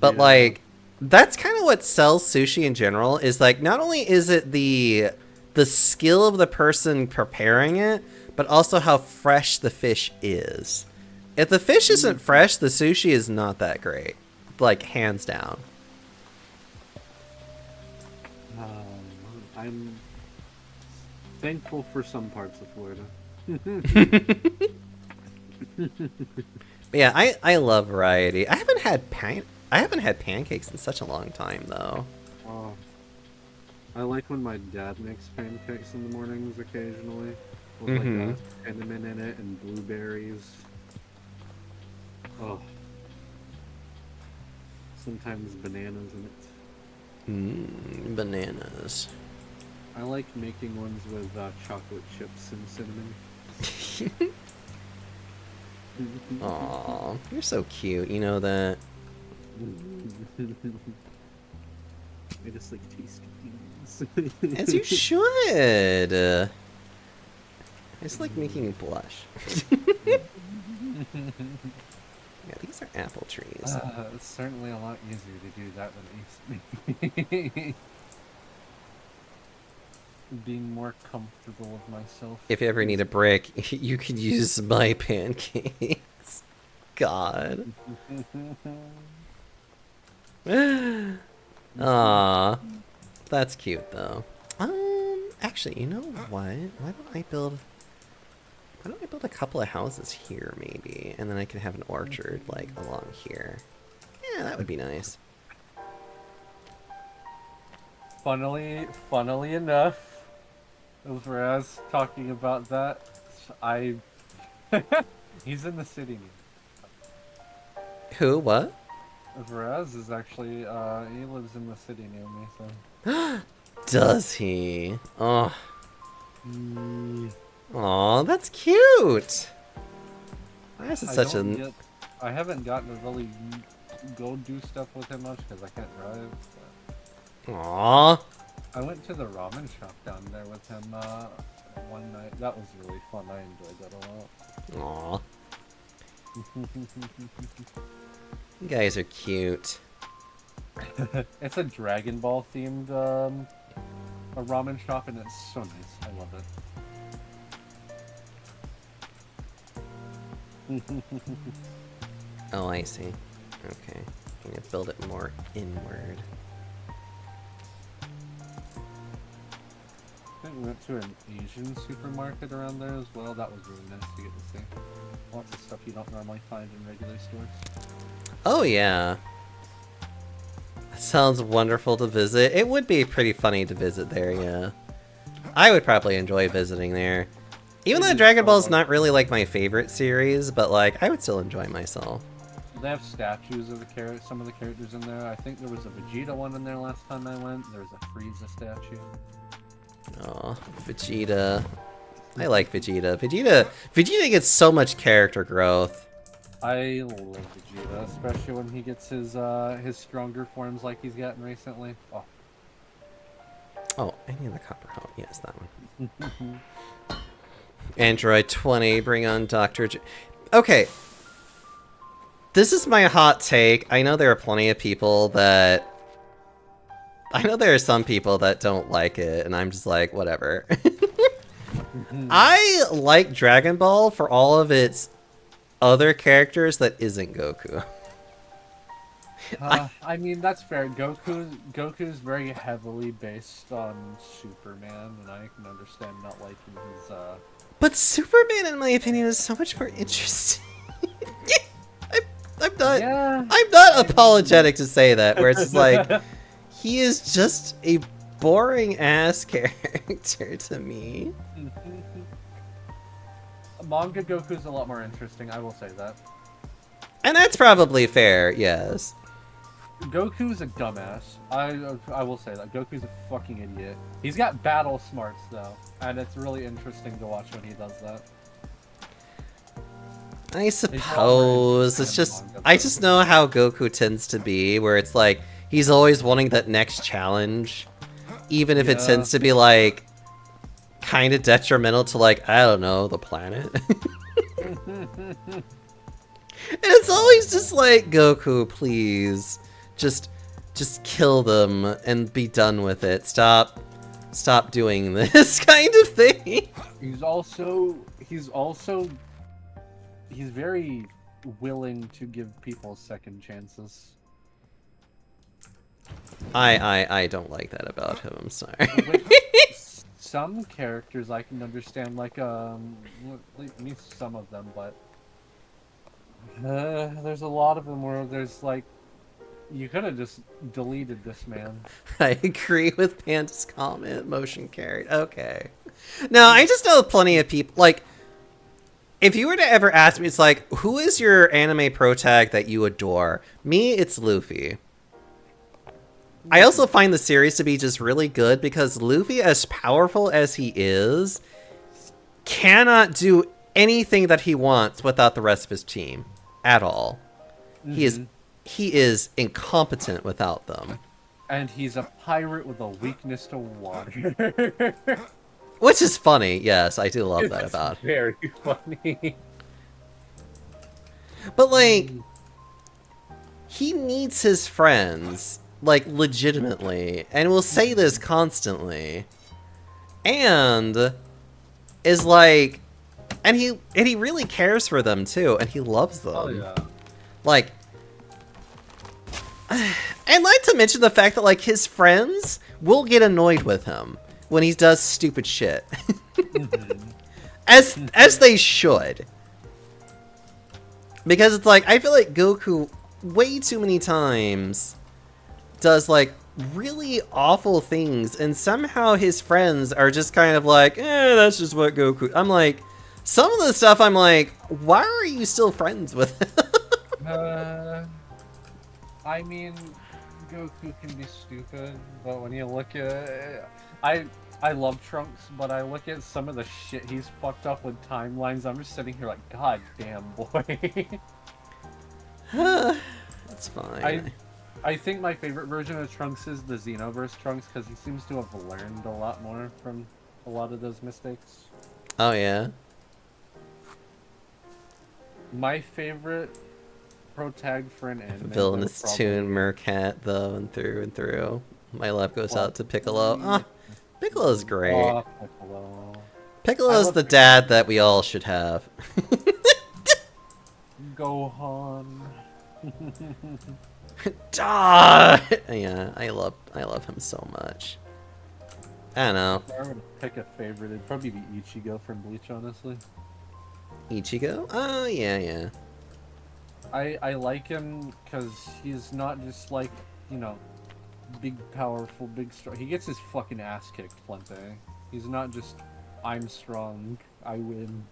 Speaker 3: But,
Speaker 4: Yeah.
Speaker 3: like, that's kind of what sells sushi in general, is, like, not only is it the skill of the person preparing it, but also how fresh the fish is. If the fish isn't fresh, the sushi is not that great. Like, hands down.
Speaker 4: I'm thankful for some parts of Florida.
Speaker 3: But yeah, I love variety. I haven't had pancakes in such a long time, though.
Speaker 4: Oh, I like when my dad makes pancakes in the mornings occasionally, with like a cinnamon in it and blueberries. Oh, sometimes bananas in it.
Speaker 3: Bananas.
Speaker 4: I like making ones with chocolate chips and cinnamon.
Speaker 3: Aw, you're so cute. You know that.
Speaker 4: I just like tasty things.
Speaker 3: As you should. I just like making you blush. Yeah, these are apple trees.
Speaker 4: It's certainly a lot easier to do that than me. Being more comfortable with myself.
Speaker 3: If you ever need a brick, you could use my pancakes. God. Aw. That's cute, though. Actually, you know what? Why don't I build a couple of houses here, maybe? And then I can have an orchard, like, along here. Yeah, that would be nice.
Speaker 4: Funnily enough, as Raz talking about that, he's in the city now.
Speaker 3: Who? What?
Speaker 4: Raz is actually, he lives in the city near me, so.
Speaker 3: Does he? Oh. Aw, that's cute! Why is it such a...
Speaker 4: I haven't gotten to really go do stuff with him much because I can't drive. But
Speaker 3: Aw.
Speaker 4: I went to the ramen shop down there with him one night. That was really fun. I enjoyed that a lot.
Speaker 3: Aw. You guys are cute.
Speaker 4: It's a Dragon Ball themed a ramen shop, and it's so nice. I love it.
Speaker 3: Oh, I see. Okay. I'm gonna build it more inward.
Speaker 4: I think we went to an Asian supermarket around there as well. That was really nice to get to see. Lots of stuff you don't normally find in regular stores.
Speaker 3: Oh, yeah. That sounds wonderful to visit. It would be pretty funny to visit there, yeah. I would probably enjoy visiting there. Even though Dragon Ball is not really like my favorite series, but like I would still enjoy myself.
Speaker 4: They have statues of some of the characters in there. I think there was a Vegeta one in there last time I went. There was a Frieza statue.
Speaker 3: Oh, Vegeta. I like Vegeta. Vegeta gets so much character growth.
Speaker 4: I love Vegeta, especially when he gets his stronger forms like he's gotten recently. Oh.
Speaker 3: Oh, I need the copper helmet. Yes, that one. Android 20, bring on Dr. J. Okay. This is my hot take. I know there are plenty of people that... I know there are some people that don't like it, and I'm just like, whatever. I like Dragon Ball for all of its other characters that isn't Goku.
Speaker 4: I mean, that's fair. Goku's very heavily based on Superman, and I can understand not liking his,
Speaker 3: But Superman, in my opinion, is so much more interesting. I'm not.
Speaker 4: Yeah.
Speaker 3: I'm not apologetic to say that. Where it's just like, he is just a boring ass character to me.
Speaker 4: Manga Goku's a lot more interesting, I will say that.
Speaker 3: And that's probably fair. Yes.
Speaker 4: Goku's a dumbass. I will say that. Goku's a fucking idiot. He's got battle smarts, though, and it's really interesting to watch when he does that.
Speaker 3: I suppose it's just I just know how Goku tends to be, where it's like he's always wanting that next challenge, even if it tends to be like kind of detrimental to, like, I don't know, the planet. And it's always just like, Goku, please, just kill them and be done with it. Stop doing this kind of thing. He's
Speaker 4: very willing to give people second chances.
Speaker 3: I don't like that about him. I'm sorry.
Speaker 4: With some characters I can understand, like at least some of them, but there's a lot of them where there's like, you could have just deleted this man.
Speaker 3: I agree with Panda's comment. Motion carried. Okay. No, I just know plenty of people. Like, if you were to ever ask me, it's like, who is your anime protag that you adore? Me, it's Luffy. I also find the series to be just really good because Luffy, as powerful as he is, cannot do anything that he wants without the rest of his team at all.
Speaker 4: Mm-hmm.
Speaker 3: He is incompetent without them.
Speaker 4: And he's a pirate with a weakness to water.
Speaker 3: Which is funny. Yes, I do love that about him.
Speaker 4: Very funny.
Speaker 3: But, like, he needs his friends, like, legitimately, and will say this constantly. And is like, and he really cares for them too, and he loves them.
Speaker 4: Oh yeah.
Speaker 3: Like, and like to mention the fact that, like, his friends will get annoyed with him when he does stupid shit. as they should. Because it's like, I feel like Goku way too many times does, like, really awful things, and somehow his friends are just kind of like, that's just what Goku... I'm like, some of the stuff I'm like, why are you still friends with him?
Speaker 4: I mean, Goku can be stupid, but when you look at... I love Trunks, but I look at some of the shit he's fucked up with timelines, I'm just sitting here like, god damn, boy.
Speaker 3: That's fine.
Speaker 4: I think my favorite version of Trunks is the Xenoverse Trunks, because he seems to have learned a lot more from a lot of those mistakes.
Speaker 3: Oh, yeah?
Speaker 4: My favorite protag for an anime...
Speaker 3: Villainous tune, Mercat, though, and through. My love goes out to Piccolo. Piccolo's great.
Speaker 4: Oh, Piccolo.
Speaker 3: Piccolo's the dad that we all should have.
Speaker 4: Gohan.
Speaker 3: Yeah, I love him so much. I don't know.
Speaker 4: If I were to pick a favorite, it'd probably be Ichigo from Bleach, honestly.
Speaker 3: Ichigo? Oh, yeah.
Speaker 4: I like him because he's not just like, you know, big, powerful, big, strong. He gets his fucking ass kicked plenty. He's not just, I'm strong, I win.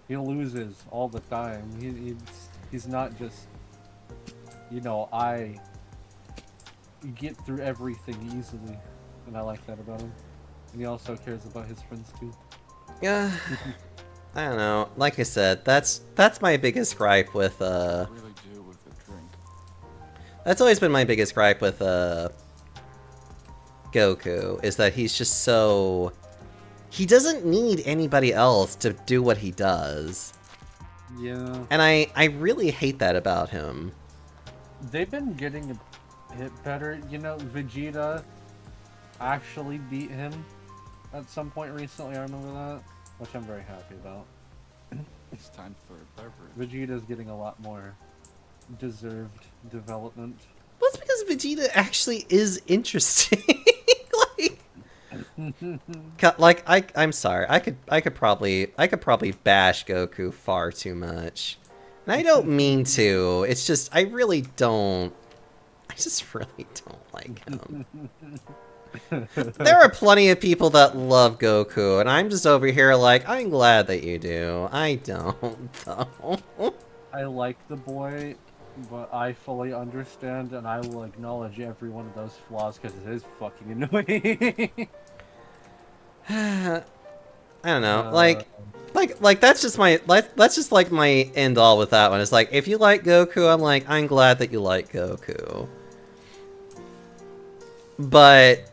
Speaker 4: He loses all the time. He's not just, you know, I get through everything easily. And I like that about him. And he also cares about his friends too.
Speaker 3: Yeah, I don't know. Like I said, that's my biggest gripe with
Speaker 5: Really do with the drink.
Speaker 3: That's always been my biggest gripe with Goku, is that he's just so... He doesn't need anybody else to do what he does.
Speaker 4: Yeah.
Speaker 3: And I really hate that about him.
Speaker 4: They've been getting a bit better. You know, Vegeta actually beat him at some point recently. I remember that, which I'm very happy about.
Speaker 5: It's time for a beverage.
Speaker 4: Vegeta's getting a lot more deserved development.
Speaker 3: Well, it's because Vegeta actually is interesting. I'm sorry. I could probably bash Goku far too much. And I don't mean to. It's just I just really don't like him. There are plenty of people that love Goku, and I'm just over here like, I'm glad that you do. I don't, though.
Speaker 4: I like the boy, but I fully understand, and I will acknowledge every one of those flaws because it is fucking annoying.
Speaker 3: I don't know, like that's just like my end all with that one. It's like, if you like Goku, I'm like, I'm glad that you like Goku. But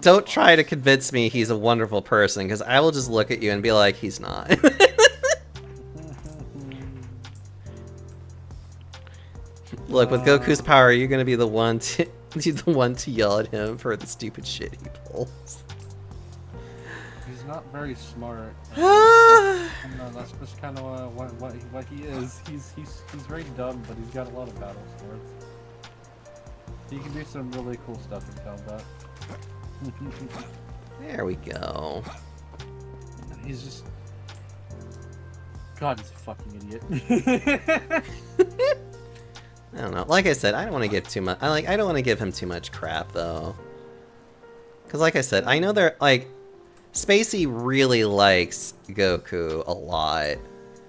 Speaker 3: don't try to convince me he's a wonderful person, because I will just look at you and be like, he's not. Look, with Goku's power, you're gonna be the one to yell at him for the stupid shit he pulls.
Speaker 4: He's not very smart.
Speaker 3: Ah.
Speaker 4: No, that's just kind of what he is. He's very dumb, but he's got a lot of battle skills. He can do some really cool stuff in combat.
Speaker 3: There we go.
Speaker 4: He's just... God, he's a fucking idiot.
Speaker 3: I don't know. Like I said, I don't want to give too much. I don't want to give him too much crap though. Because like I said, I know they're like, Spacey really likes Goku a lot,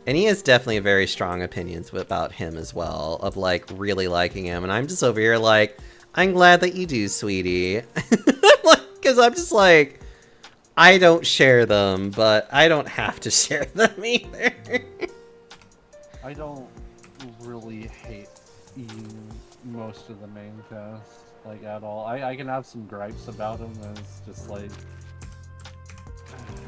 Speaker 3: and he has definitely very strong opinions about him as well, of like really liking him. And I'm just over here like, I'm glad that you do, sweetie. Because I'm just like, I don't share them, but I don't have to share them either.
Speaker 4: I don't really hate most of the main cast, like, at all. I can have some gripes about him, and it's just like,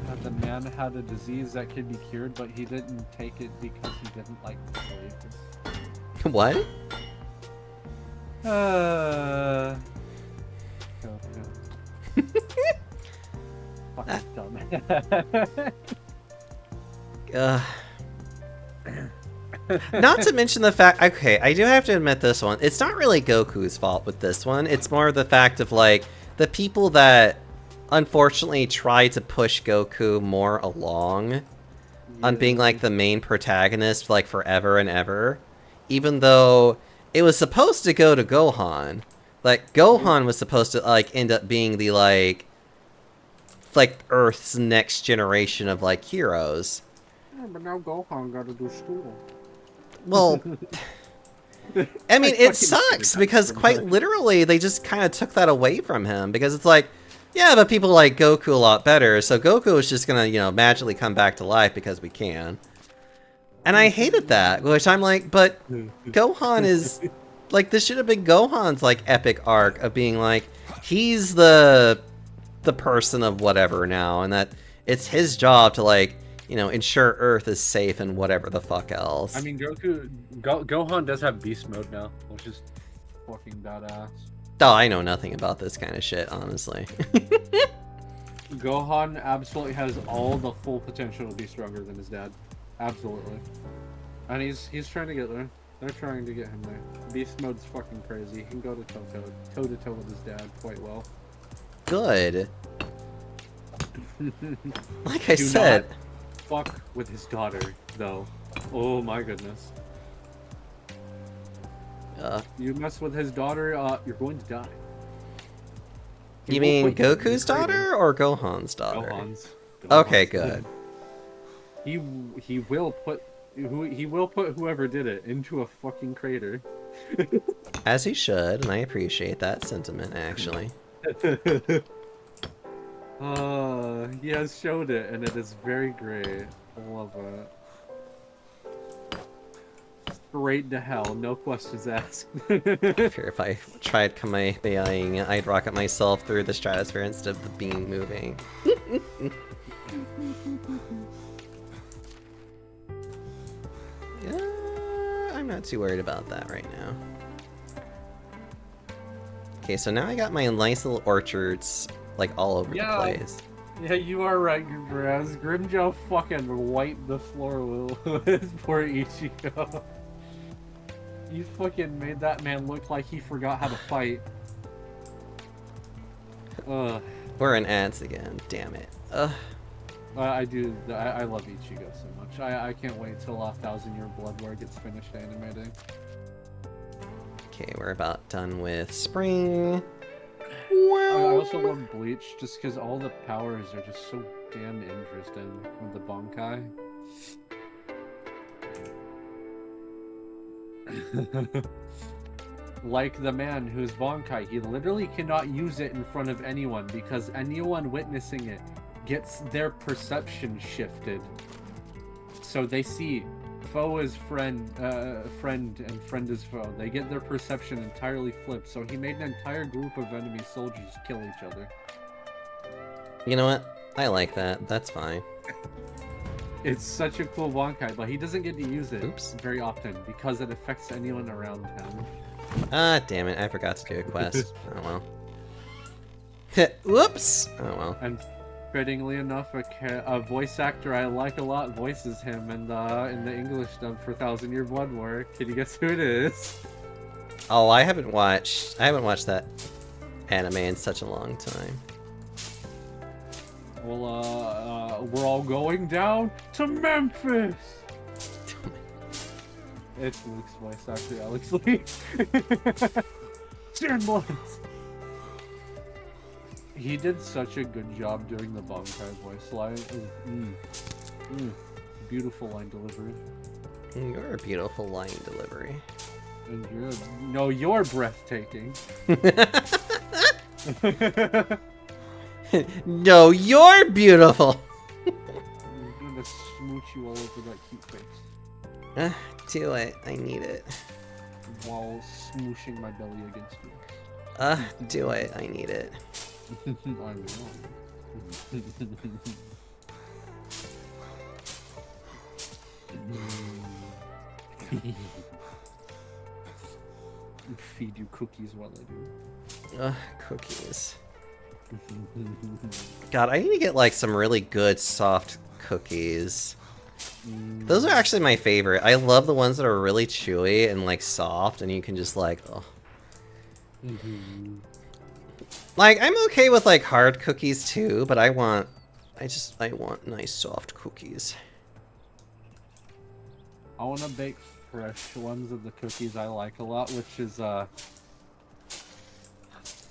Speaker 4: that the man had a disease that could be cured, but he didn't take it because he didn't like the slave.
Speaker 3: What?
Speaker 4: Fucking dumb.
Speaker 3: Not to mention the fact, okay, I do have to admit this one. It's not really Goku's fault with this one. It's more the fact of, like, the people that unfortunately try to push Goku more along on being, like, the main protagonist, like, forever and ever. Even though it was supposed to go to Gohan. Like, Gohan was supposed to, like, end up being the, like Earth's next generation of, like, heroes.
Speaker 4: Yeah, but now Gohan gotta do school.
Speaker 3: Well, I mean, it sucks because quite literally they just kind of took that away from him, because it's like, yeah, but people like Goku a lot better, so Goku is just gonna, you know, magically come back to life because we can. And I hated that, which I'm like, but Gohan is, like, this should have been Gohan's, like, epic arc of being like, he's the person of whatever now, and that it's his job to, like, you know, ensure Earth is safe and whatever the fuck else.
Speaker 4: I mean, Gohan does have beast mode now, which is fucking badass.
Speaker 3: Oh, I know nothing about this kind of shit, honestly.
Speaker 4: Gohan absolutely has all the full potential to be stronger than his dad. Absolutely. And he's trying to get there. They're trying to get him there. Beast mode's fucking crazy. He can go to toe-to-toe with his dad quite well.
Speaker 3: Good. Like I
Speaker 4: Do
Speaker 3: said...
Speaker 4: not fuck with his daughter, though. Oh my goodness. You mess with his daughter, you're going to die.
Speaker 3: You mean Goku's daughter or Gohan's daughter?
Speaker 4: Gohan's.
Speaker 3: Okay, good.
Speaker 4: He will put whoever did it into a fucking crater.
Speaker 3: As he should, and I appreciate that sentiment, actually.
Speaker 4: He has showed it, and it is very great. I love it. Straight to hell, no questions asked.
Speaker 3: Fear if I tried Kamehamehaing, I'd rocket myself through the stratosphere instead of the beam moving. I'm not too worried about that right now. Okay, so now I got my nice little orchards, like, all over the place.
Speaker 4: Yeah, you are right, Graz. Grimjow fucking wiped the floor with poor Ichigo. You fucking made that man look like he forgot how to fight. Ugh.
Speaker 3: We're in ads again, damn it. Ugh.
Speaker 4: I do. I love Ichigo so much. I can't wait till 1,000 Year Blood War gets finished animating.
Speaker 3: Okay, we're about done with spring.
Speaker 4: I also love Bleach just because all the powers are just so damn interesting with the Bankai. Like the man whose Bankai, he literally cannot use it in front of anyone because anyone witnessing it gets their perception shifted. So they see foe is friend, friend, and friend is foe. They get their perception entirely flipped, so he made an entire group of enemy soldiers kill each other.
Speaker 3: You know what? I like that. That's fine.
Speaker 4: It's such a cool Bankai, but he doesn't get to use it
Speaker 3: Oops.
Speaker 4: very often because it affects anyone around him.
Speaker 3: Ah, damn it. I forgot to do a quest. Oh well. Whoops! Oh well.
Speaker 4: And fittingly enough, a voice actor I like a lot voices him in the English dub for 1,000 Year Blood War. Can you guess who it is?
Speaker 3: Oh, I haven't watched that anime in such a long time.
Speaker 4: Well, we're all going down to Memphis! It's Luke's voice actor, Alex Lee. Sandbloods! He did such a good job doing the Bankai voice line. Beautiful line delivery.
Speaker 3: You're a beautiful line delivery.
Speaker 4: And you're breathtaking.
Speaker 3: No, you're beautiful!
Speaker 4: I'm gonna smooch you all over that cute face.
Speaker 3: Do it. I need it.
Speaker 4: While smooshing my belly against yours.
Speaker 3: Do it. I need it.
Speaker 4: I will. Feed you cookies while I do.
Speaker 3: Cookies. God, I need to get like some really good soft cookies. Those are actually my favorite. I love the ones that are really chewy and like soft and you can just like, oh. Like, I'm okay with like hard cookies too, but I want nice soft cookies.
Speaker 4: I want to bake fresh ones of the cookies I like a lot, which is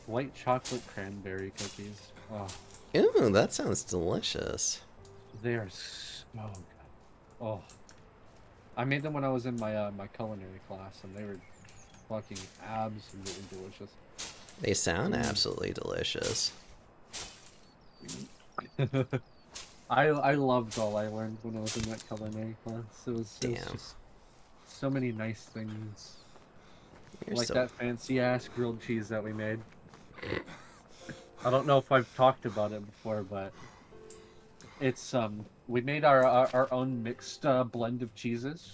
Speaker 4: white chocolate cranberry cookies. Oh,
Speaker 3: Ooh, that sounds delicious.
Speaker 4: they are so good. Oh, I made them when I was in my my culinary class, and they were fucking absolutely delicious.
Speaker 3: They sound absolutely delicious.
Speaker 4: I loved all I learned when I was in that culinary class. It was
Speaker 3: Damn.
Speaker 4: just so many nice things.
Speaker 3: You're
Speaker 4: Like
Speaker 3: so...
Speaker 4: that fancy ass grilled cheese that we made. I don't know if I've talked about it before, but it's we made our own mixed blend of cheeses.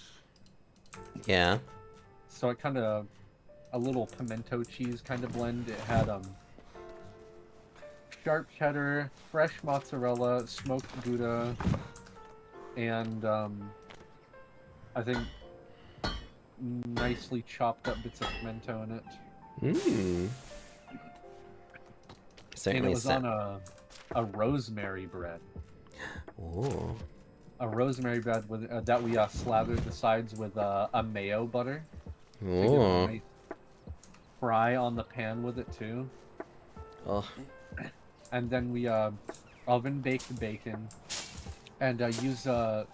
Speaker 3: Yeah.
Speaker 4: So it kind of a little pimento cheese kind of blend. It had sharp cheddar, fresh mozzarella, smoked Gouda, and I think nicely chopped up bits of pimento in it.
Speaker 3: Mmm.
Speaker 4: And it was on a rosemary bread.
Speaker 3: Oh.
Speaker 4: A rosemary bread with that we slathered the sides with a mayo butter. To give it a
Speaker 3: Oh.
Speaker 4: nice fry on the pan with it too.
Speaker 3: Oh.
Speaker 4: And then we oven baked bacon and use I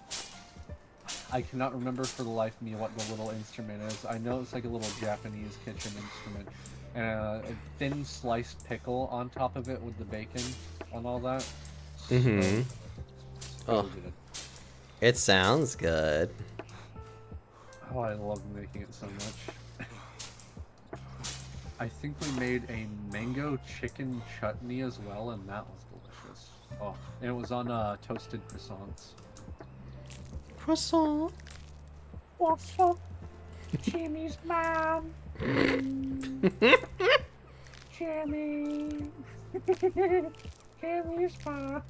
Speaker 4: cannot remember for the life of me what the little instrument is. I know it's like a little Japanese kitchen instrument. and a thin sliced pickle on top of it with the bacon and all that.
Speaker 3: Mm-hmm.
Speaker 4: So
Speaker 3: Oh.
Speaker 4: good.
Speaker 3: It sounds good.
Speaker 4: Oh, I love making it so much. I think we made a mango chicken chutney as well, and that was delicious. Oh, and it was on toasted croissants.
Speaker 3: Croissant.
Speaker 4: What's up, Jimmy's mom? Jimmy. Jimmy's mom.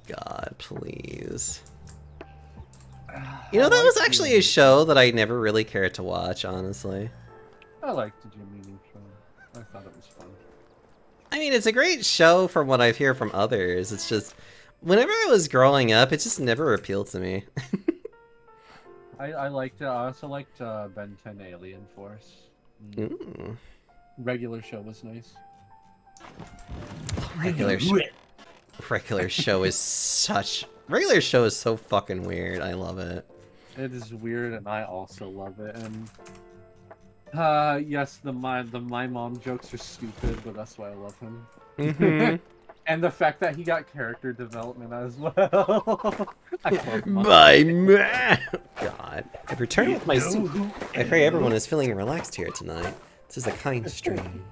Speaker 3: God, please. You know, that was actually a show that I never really cared to watch, honestly.
Speaker 4: I liked the Jimmy Neutron. I thought it was fun.
Speaker 3: I mean, it's a great show from what I've heard from others. It's just, whenever I was growing up, it just never appealed to me.
Speaker 4: I liked it. I also liked Ben 10 Alien Force.
Speaker 3: Ooh.
Speaker 4: Regular show was nice.
Speaker 3: Regular show is such... Regular show is so fucking weird. I love it.
Speaker 4: It is weird, and I also love it. And yes, the my mom jokes are stupid, but that's why I love him.
Speaker 3: Mm-hmm.
Speaker 4: And the fact that he got character development as well. I love mom.
Speaker 3: My man! God. I've returned with my soup. I pray everyone is feeling relaxed here tonight. This is a kind stream.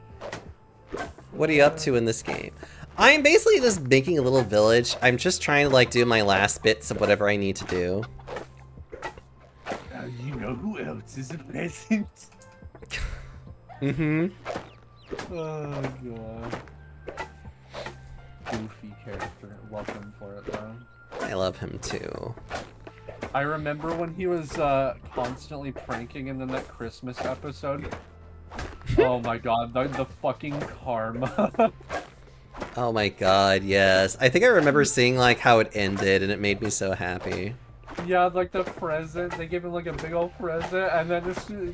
Speaker 3: What are you up to in this game? I'm basically just making a little village. I'm just trying to, like, do my last bits of whatever I need to do.
Speaker 4: You know who else is a peasant?
Speaker 3: Mm-hmm.
Speaker 4: Oh, God. Goofy character. Love him for it, though.
Speaker 3: I love him, too.
Speaker 4: I remember when he was constantly pranking in that Christmas episode. Oh my god, the fucking karma.
Speaker 3: Oh my god, yes. I think I remember seeing, like, how it ended, and it made me so happy.
Speaker 4: Yeah, like the present, they gave him like a big old present, and then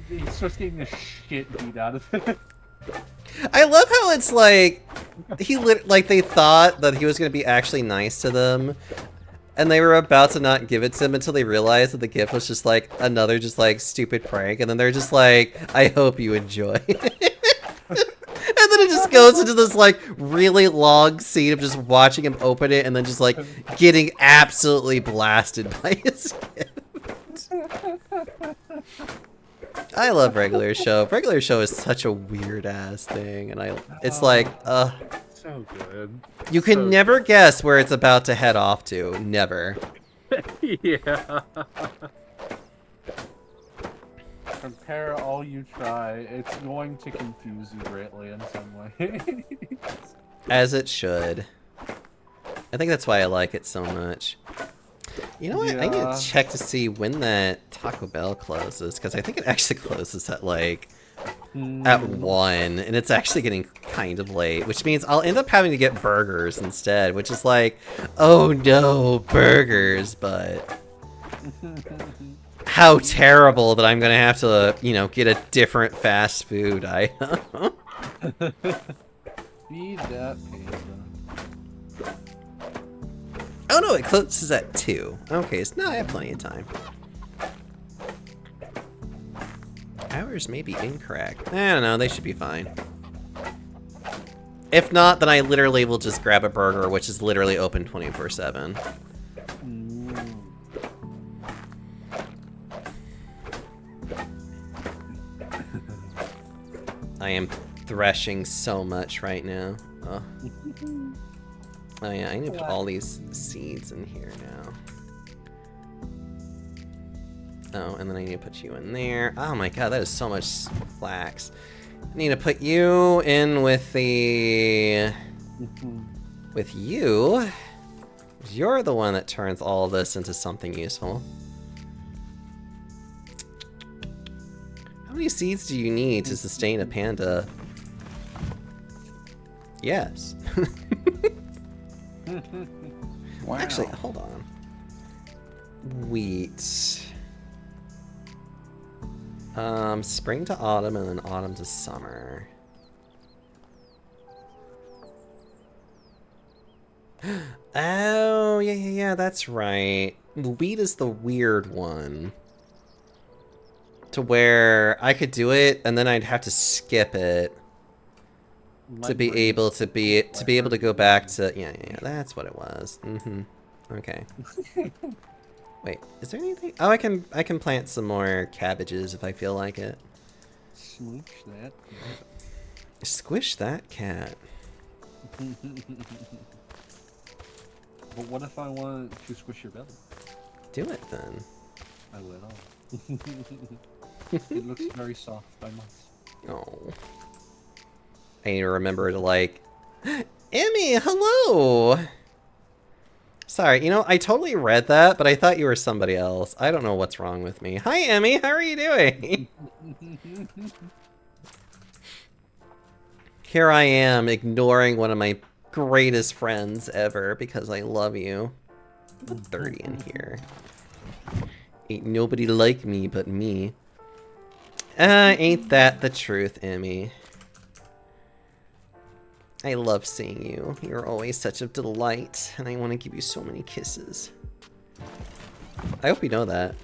Speaker 4: he starts getting the shit beat out of it.
Speaker 3: I love how it's like, they thought that he was going to be actually nice to them, and they were about to not give it to him until they realized that the gift was just like another just like stupid prank, and then they're just like, I hope you enjoy. And then it just goes into this like really long scene of just watching him open it and then just like getting absolutely blasted by his gift. I love Regular Show. Regular Show is such a weird ass thing, and it's like,
Speaker 4: so good.
Speaker 3: you can never guess where it's about to head off to. Never.
Speaker 4: Yeah. Compare all you try, it's going to confuse you greatly in some way.
Speaker 3: As it should. I think that's why I like it so much. You know what? I need to check to see when that Taco Bell closes, because I think it actually closes at like at 1, and it's actually getting kind of late, which means I'll end up having to get burgers instead, which is like, oh no, burgers, but how terrible that I'm gonna have to, you know, get a different fast food item.
Speaker 4: Feed that pizza.
Speaker 3: Oh no, it closes at 2. Okay, so now I have plenty of time. Hours may be incorrect. I don't know, they should be fine. If not, then I literally will just grab a burger, which is literally open 24/7. I am threshing so much right now. Oh. Oh yeah, I need to put all these seeds in here now. Oh, and then I need to put you in there. Oh my god, that is so much flax. I need to put you in with the... with you. You're the one that turns all of this into something useful. How many seeds do you need to sustain a panda? Yes.
Speaker 1: Wow.
Speaker 3: Actually, hold on. Wheat. Spring to autumn and then autumn to summer. Oh, yeah, that's right. Wheat is the weird one. to where I could do it and then I'd have to skip it
Speaker 4: My
Speaker 3: to be
Speaker 4: brain
Speaker 3: able
Speaker 4: is
Speaker 3: to be able to go back to yeah, that's what it was. Okay. Wait, is there anything? Oh, I can plant some more cabbages if I feel like it.
Speaker 4: Smooch that.
Speaker 3: Squish that cat.
Speaker 4: But what if I want to squish your belly?
Speaker 3: Do it then.
Speaker 4: I will. It looks very soft, I must.
Speaker 3: Oh. I need to remember to like Emmy, hello! Sorry, you know, I totally read that, but I thought you were somebody else. I don't know what's wrong with me. Hi, Emmy, how are you doing? Here I am, ignoring one of my greatest friends ever because I love you. Put 30 in here. Ain't nobody like me but me. Ain't that the truth, Emmy? I love seeing you. You're always such a delight, and I want to give you so many kisses. I hope you know that.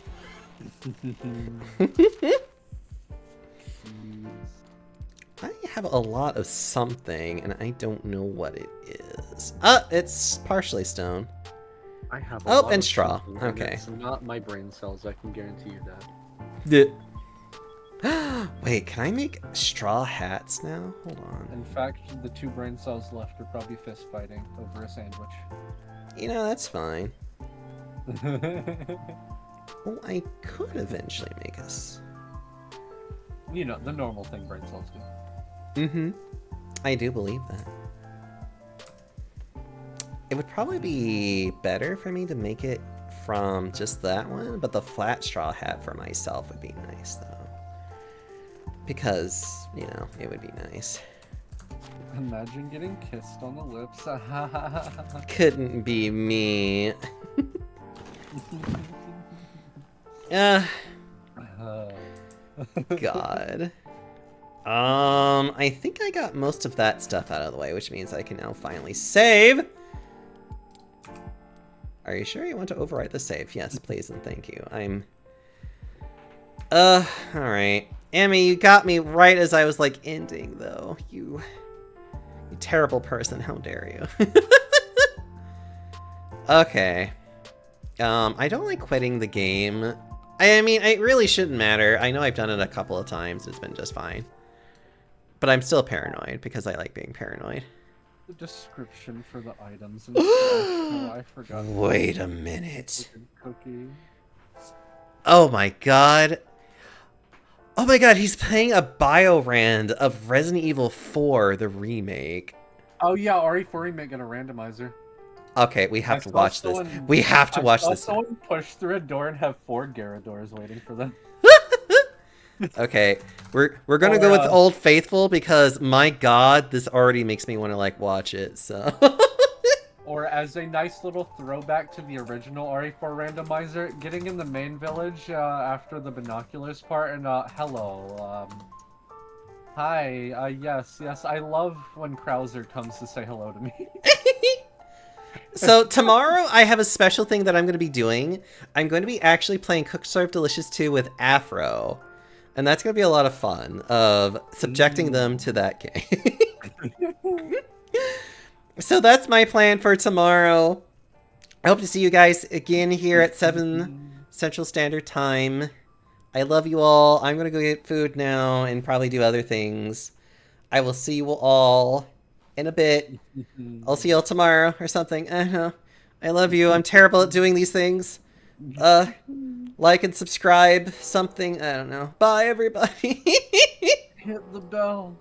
Speaker 3: I have a lot of something, and I don't know what it is. It's partially stone.
Speaker 4: I have
Speaker 3: Oh, and straw.
Speaker 4: something, and
Speaker 3: Okay.
Speaker 4: It's not my brain cells, I can guarantee you that.
Speaker 3: Wait, can I make straw hats now? Hold on.
Speaker 4: In fact, the 2 brain cells left are probably fist fighting over a sandwich.
Speaker 3: You know, that's fine. Well, I could eventually make us.
Speaker 4: You know, the normal thing brain cells do.
Speaker 3: I do believe that. It would probably be better for me to make it from just that one, but the flat straw hat for myself would be nice, though. Because, you know, it would be nice.
Speaker 4: Imagine getting kissed on the lips.
Speaker 3: Couldn't be me. Uh, God. I think I got most of that stuff out of the way, which means I can now finally save. Are you sure you want to overwrite the save? Yes, please and thank you. Alright. Emmy, you got me right as I was, like, ending, though. You terrible person, how dare you. Okay. I don't like quitting the game. I mean, it really shouldn't matter. I know I've done it a couple of times, it's been just fine. But I'm still paranoid, because I like being paranoid.
Speaker 4: The description for the items and stuff. Oh, I forgot.
Speaker 3: Wait a minute.
Speaker 4: Cookie.
Speaker 3: Oh my god. Oh my god, he's playing a Biorand of Resident Evil 4, the remake.
Speaker 4: Oh yeah, RE4 remake got a randomizer.
Speaker 3: Okay, we have
Speaker 4: I
Speaker 3: to
Speaker 4: saw
Speaker 3: watch this.
Speaker 4: someone-
Speaker 3: We have to watch
Speaker 4: I saw
Speaker 3: this.
Speaker 4: someone push through a door and have 4 Gyarados waiting for them.
Speaker 3: Okay, we're gonna
Speaker 4: Or,
Speaker 3: go with Old Faithful because my god, this already makes me want to like watch it. So.
Speaker 4: Or as a nice little throwback to the original RE4 randomizer, getting in the main village after the binoculars part and hello, hi, yes, I love when Krauser comes to say hello to me.
Speaker 3: So tomorrow I have a special thing that I'm going to be doing. I'm going to be actually playing Cook Serve Delicious 2 with Afro. And that's going to be a lot of fun of subjecting them to that game. So that's my plan for tomorrow. I hope to see you guys again here at 7 Central Standard Time. I love you all. I'm going to go get food now and probably do other things. I will see you all in a bit. I'll see y'all tomorrow or something. I don't know. I love you. I'm terrible at doing these things. Like and subscribe. Something. I don't know. Bye, everybody.
Speaker 4: Hit the bell.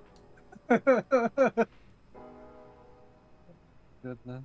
Speaker 4: Goodness.